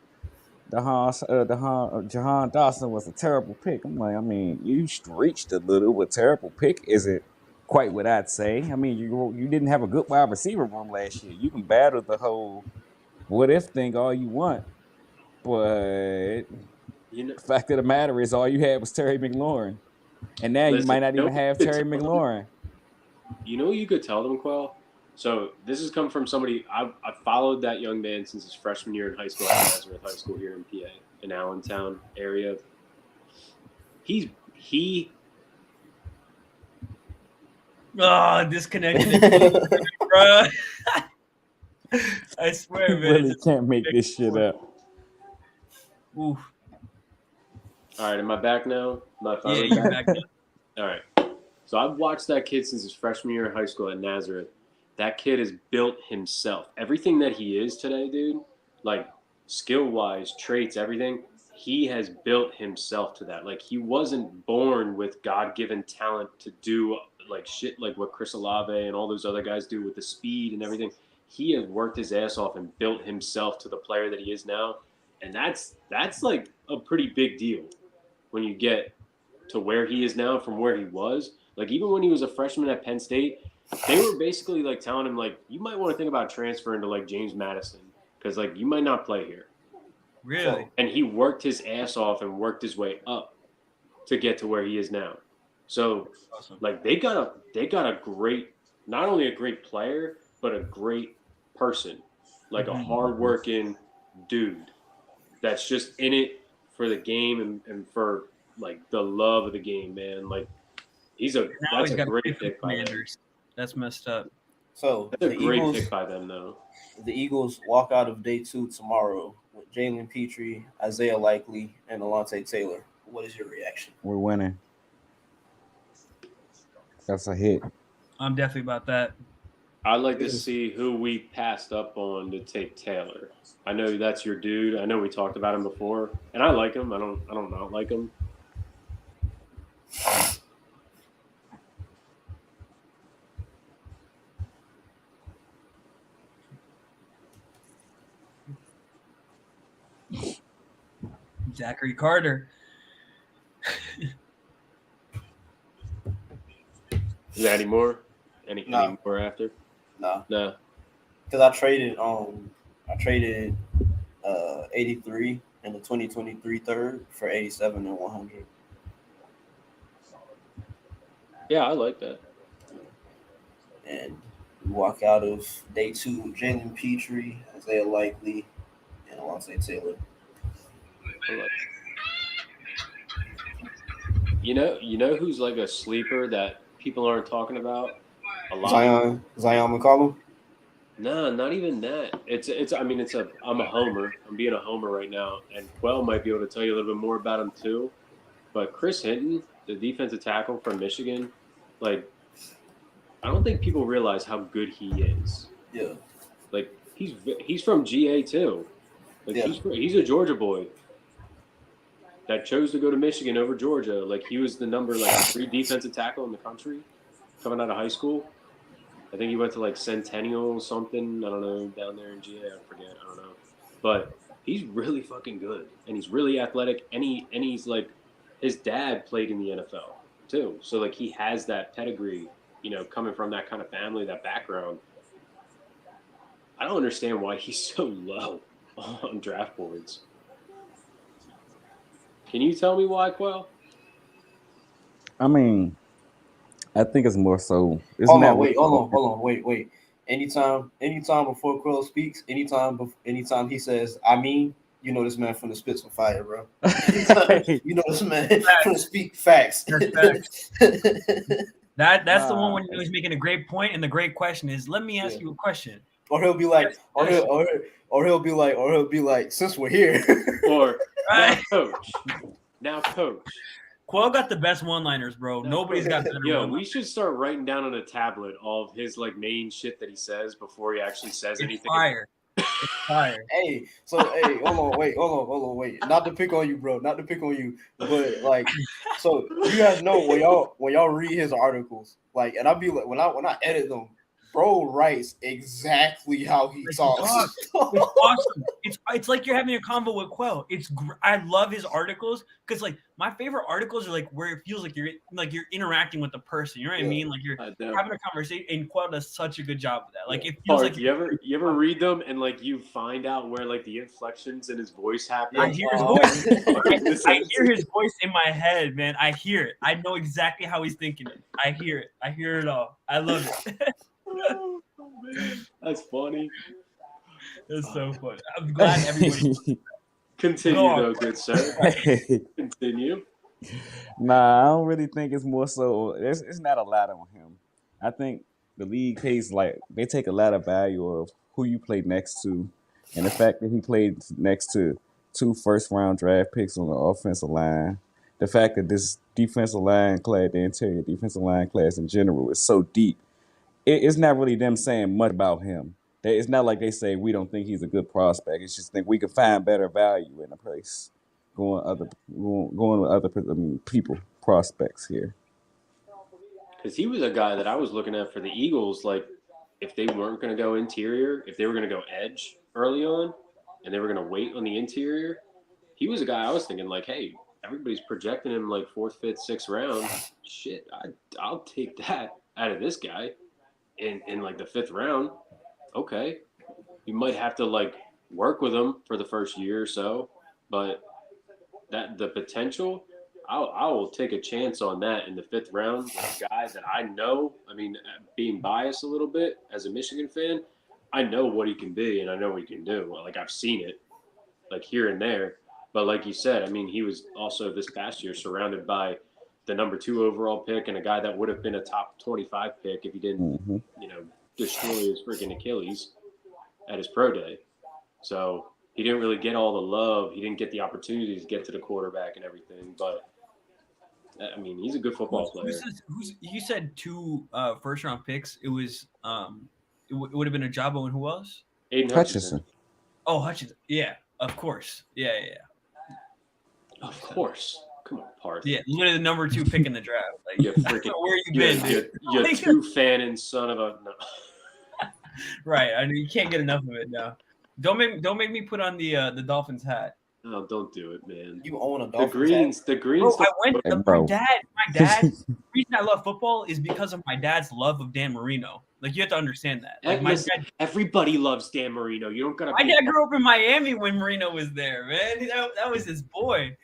Jahan Dawson was a terrible pick. I'm like, I mean, you reached a little, but terrible pick isn't quite what I'd say. I mean, you didn't have a good wide receiver room last year. You can battle the whole what if thing all you want, but the fact of the matter is all you had was Terry McLaurin, and now you might not even have Terry McLaurin. You know what you could tell them, Quell? So this has come from somebody I followed that young man since his freshman year in high school at Nazareth High School here in PA, in Allentown area. He Disconnected, bro. I swear, You man. really can't make this shit up. Oof. All right, am I back now? Yeah, you're back now. All right. So I've watched that kid since his freshman year in high school at Nazareth. That kid has built himself. Everything that he is today, dude, like skill-wise, traits, everything, he has built himself to that. Like he wasn't born with God-given talent to do like shit like what Chris Olave and all those other guys do with the speed and everything. He has worked his ass off and built himself to the player that he is now. And that's like a pretty big deal when you get to where he is now from where he was. Like even when he was a freshman at Penn State, they were basically like telling him like, you might want to think about transferring to like James Madison because like you might not play here. Really? And he worked his ass off and worked his way up to get to where he is now. So like they got a great, not only a great player, but a great person, like a hardworking dude that's just in it for the game and for like the love of the game, man. Like that's a great pick by them. That's messed up. So That's a great pick by them, though. The Eagles walk out of day 2 tomorrow with Jalen Petrie, Isaiah Likely, and Alontae Taylor. What is your reaction? We're winning. That's a hit. I'm definitely about that. I'd like to see who we passed up on to take Taylor. I know that's your dude. I know we talked about him before, and I like him. I don't not like him. Zachary Carter. Is there any more? Any more after? No. No. because I traded 83 in the 2023 third for 87 and 100. Yeah, I like that. And we walk out of day 2 with Jalen Petrie, Isaiah Likely, and Alontae Taylor. I like You know who's like a sleeper that people aren't talking about a lot? Zion McCollum. No, not even that. I'm a homer. I'm being a homer right now, and Quell might be able to tell you a little bit more about him too. But Chris Hinton, the defensive tackle from Michigan, like I don't think people realize how good he is. Yeah. Like he's from GA too. Like Yeah. he's a Georgia boy that chose to go to Michigan over Georgia. Like he was the number 3 defensive tackle in the country coming out of high school. I think he went to like Centennial or something. I don't know, down there in GA. I forget. I don't know. But he's really fucking good. And he's really athletic. And he's like, his dad played in the NFL too. So like he has that pedigree, coming from that kind of family, that background. I don't understand why he's so low on draft boards. Can you tell me why, Quell? I mean, I think it's more so. Hold on, wait. Anytime before Quill speaks, anytime he says, I mean, you know this man from the Spits and Fire, bro. You know this man from the Speak Facts. That's the one when he's making a great point, and the great question is, let me ask you a question. Or he'll be like, or he'll be like, since we're here. Or now coach. Quell got the best one-liners, bro. Nobody's got better one-liners. We should start writing down on a tablet all of his main shit that he says before he actually says anything. Fire. It's fire. Hey, hold on, wait. Not to pick on you, bro. Not to pick on you, but so you guys know when y'all read his articles, and I'll be like, when I edit them, bro writes exactly how he talks. It's awesome. It's like you're having a convo with Quell. I love his articles because my favorite articles are where it feels like you're interacting with the person. You know what I mean? Like you're having a conversation, and Quell does such a good job with that. It feels like you ever read them and you find out where the inflections in his voice happen. I hear his voice. I hear his voice in my head, man. I hear it. I know exactly how he's thinking it. I hear it. I hear it all. I love it. Oh, man. That's funny. That's so funny. I'm glad everybody. Continue, though, good sir. Continue. Nah, I don't really think it's more so. It's not a lot on him. I think the league pays they take a lot of value of who you play next to, and the fact that he played next to 2 first-round draft picks on the offensive line. The fact that this defensive line class, the interior defensive line class in general, is so deep. It's not really them saying much about him. It's not like they say we don't think he's a good prospect. It's just think we can find better value in a place going with other people prospects here. Because he was a guy that I was looking at for the Eagles. If they weren't going to go interior, if they were going to go edge early on, and they were going to wait on the interior, he was a guy I was thinking hey, everybody's projecting him 4th, 5th, 6th round. Shit, I'll take that out of this guy. In the 5th round, okay, you might have to work with him for the first year or so, but that the potential, I will take a chance on that in the 5th round with a guy that I know. I mean, being biased a little bit as a Michigan fan, I know what he can be and I know what he can do. I've seen it here and there, but like you said, I mean, he was also this past year surrounded by the number 2 overall pick and a guy that would have been a top 25 pick if he didn't, destroy his freaking Achilles at his pro day. So he didn't really get all the love. He didn't get the opportunity to get to the quarterback and everything. But I mean, he's a good football player. You said 2 first-round picks. It was it would have been Ajabo and who else? Aiden Hutchinson. Oh, Hutchinson. Yeah, of course. Yeah. Of course. Come on, Parth. Yeah, literally the number 2 pick in the draft. You freaking, where you been, dude? You're 2 fanning son of a no. Right. I mean, you can't get enough of it now. Don't make me put on the Dolphins hat. No, don't do it, man. You own a Dolphins hat? The Greens. Bro, my dad. The reason I love football is because of my dad's love of Dan Marino. Like you have to understand that. Like my Listen, everybody loves Dan Marino. You don't gotta. dad grew up in Miami when Marino was there, man. That was his boy.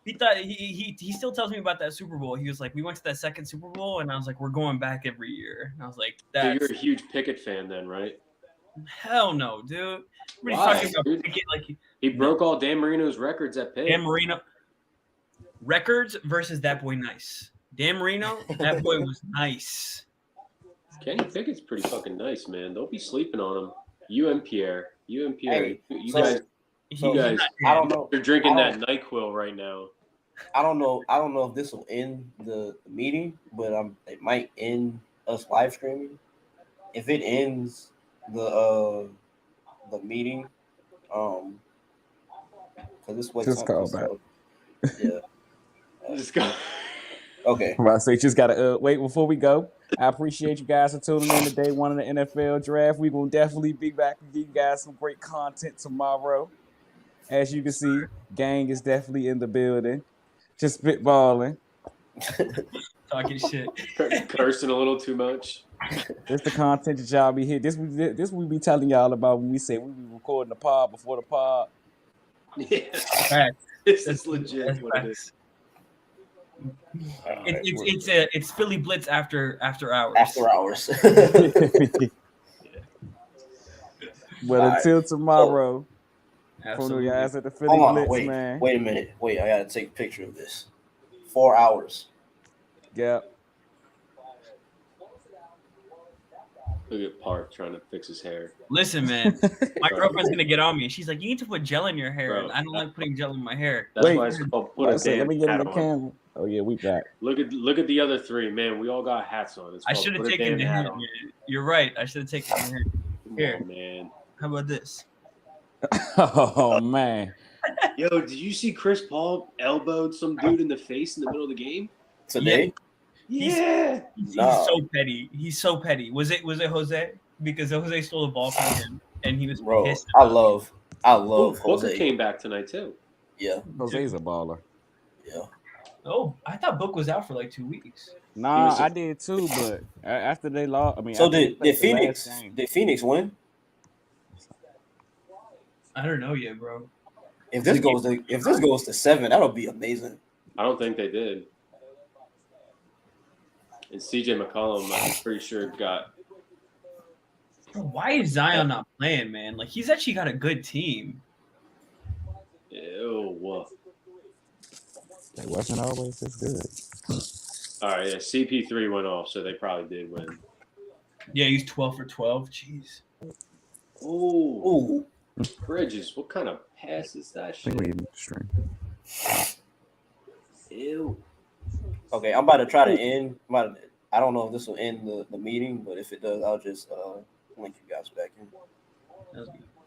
He thought he still tells me about that Super Bowl. He was like, we went to that second Super Bowl, and I was like, we're going back every year. And I was like, So that's you're a huge Pickett fan, then, right? hell no, dude. Everybody's Why, talking about dude? Pickett like He broke all Dan Marino's records at Pitt. Dan Marino records versus that boy nice. Dan Marino, that boy was nice. Kenny Pickett's pretty fucking nice, man. Don't be sleeping on him. You and Pierre, Hey, you so- guys, So, you guys, I don't know. you're drinking I that NyQuil right now. I don't know if this will end the meeting, but it might end us live streaming. If it ends the meeting, because this way Just call back. Yeah. Let's go. Okay. Well, so you just gotta wait before we go. I appreciate you guys for tuning in to day one of the NFL draft. We will definitely be back and give you guys some great content tomorrow. As you can see, gang is definitely in the building. Just spitballing. Talking shit. Cursing a little too much. This the content that y'all be here. This we be telling y'all about when we say we be recording the pod before the pod. Yeah, Facts. this is legit. That's What it is. It's Philly Blitz after hours. After hours. But until tomorrow, from the Absolutely. guys at the Philly Hold on, Blitz, wait, man. wait a minute. Wait, I gotta take a picture of this. 4 hours. Yep. Look at Park trying to fix his hair. Listen, man, my girlfriend's gonna get on me. She's like, "You need to put gel in your hair." Bro. And I don't like putting gel in my hair. That's Wait. why it's called put Let a damn me get in hat the on. camera. Oh yeah, we back. Look at the other three, man. We all got hats on. It's I called should have put a taken damn the hat hair. on. You're right. I should have taken the hair. Come Here. on, man. How about this? Oh man. Yo, did you see Chris Paul elbowed some dude in the face in the middle of the game? Today? Yeah. He's No. so petty. He's so petty. Was it Jose? Because Jose stole the ball from him, and he was Bro, pissed. I about it. love Booker Jose. came back tonight too. Yeah, Jose's a baller. yeah. Oh, I thought Book was out for like 2 weeks. Nah, was a- I did too, but after they lost, I mean, So after they did played the Phoenix last game- did Phoenix win? I don't know yet, bro. If this goes to 7, that'll be amazing. I don't think they did. And CJ McCollum, I'm pretty sure got. Bro, why is Zion not playing, man? Like he's actually got a good team. Ew. They wasn't always this good. All right, yeah, CP3 went off, so they probably did win. Yeah, he's 12 for 12. Jeez. Oh, Ooh, Bridges, what kind of pass is that I shit? think we need to stream. Ew. okay. I'm about to try to end. I don't know if this will end the meeting, but if it does, I'll just link you guys back in. That was good.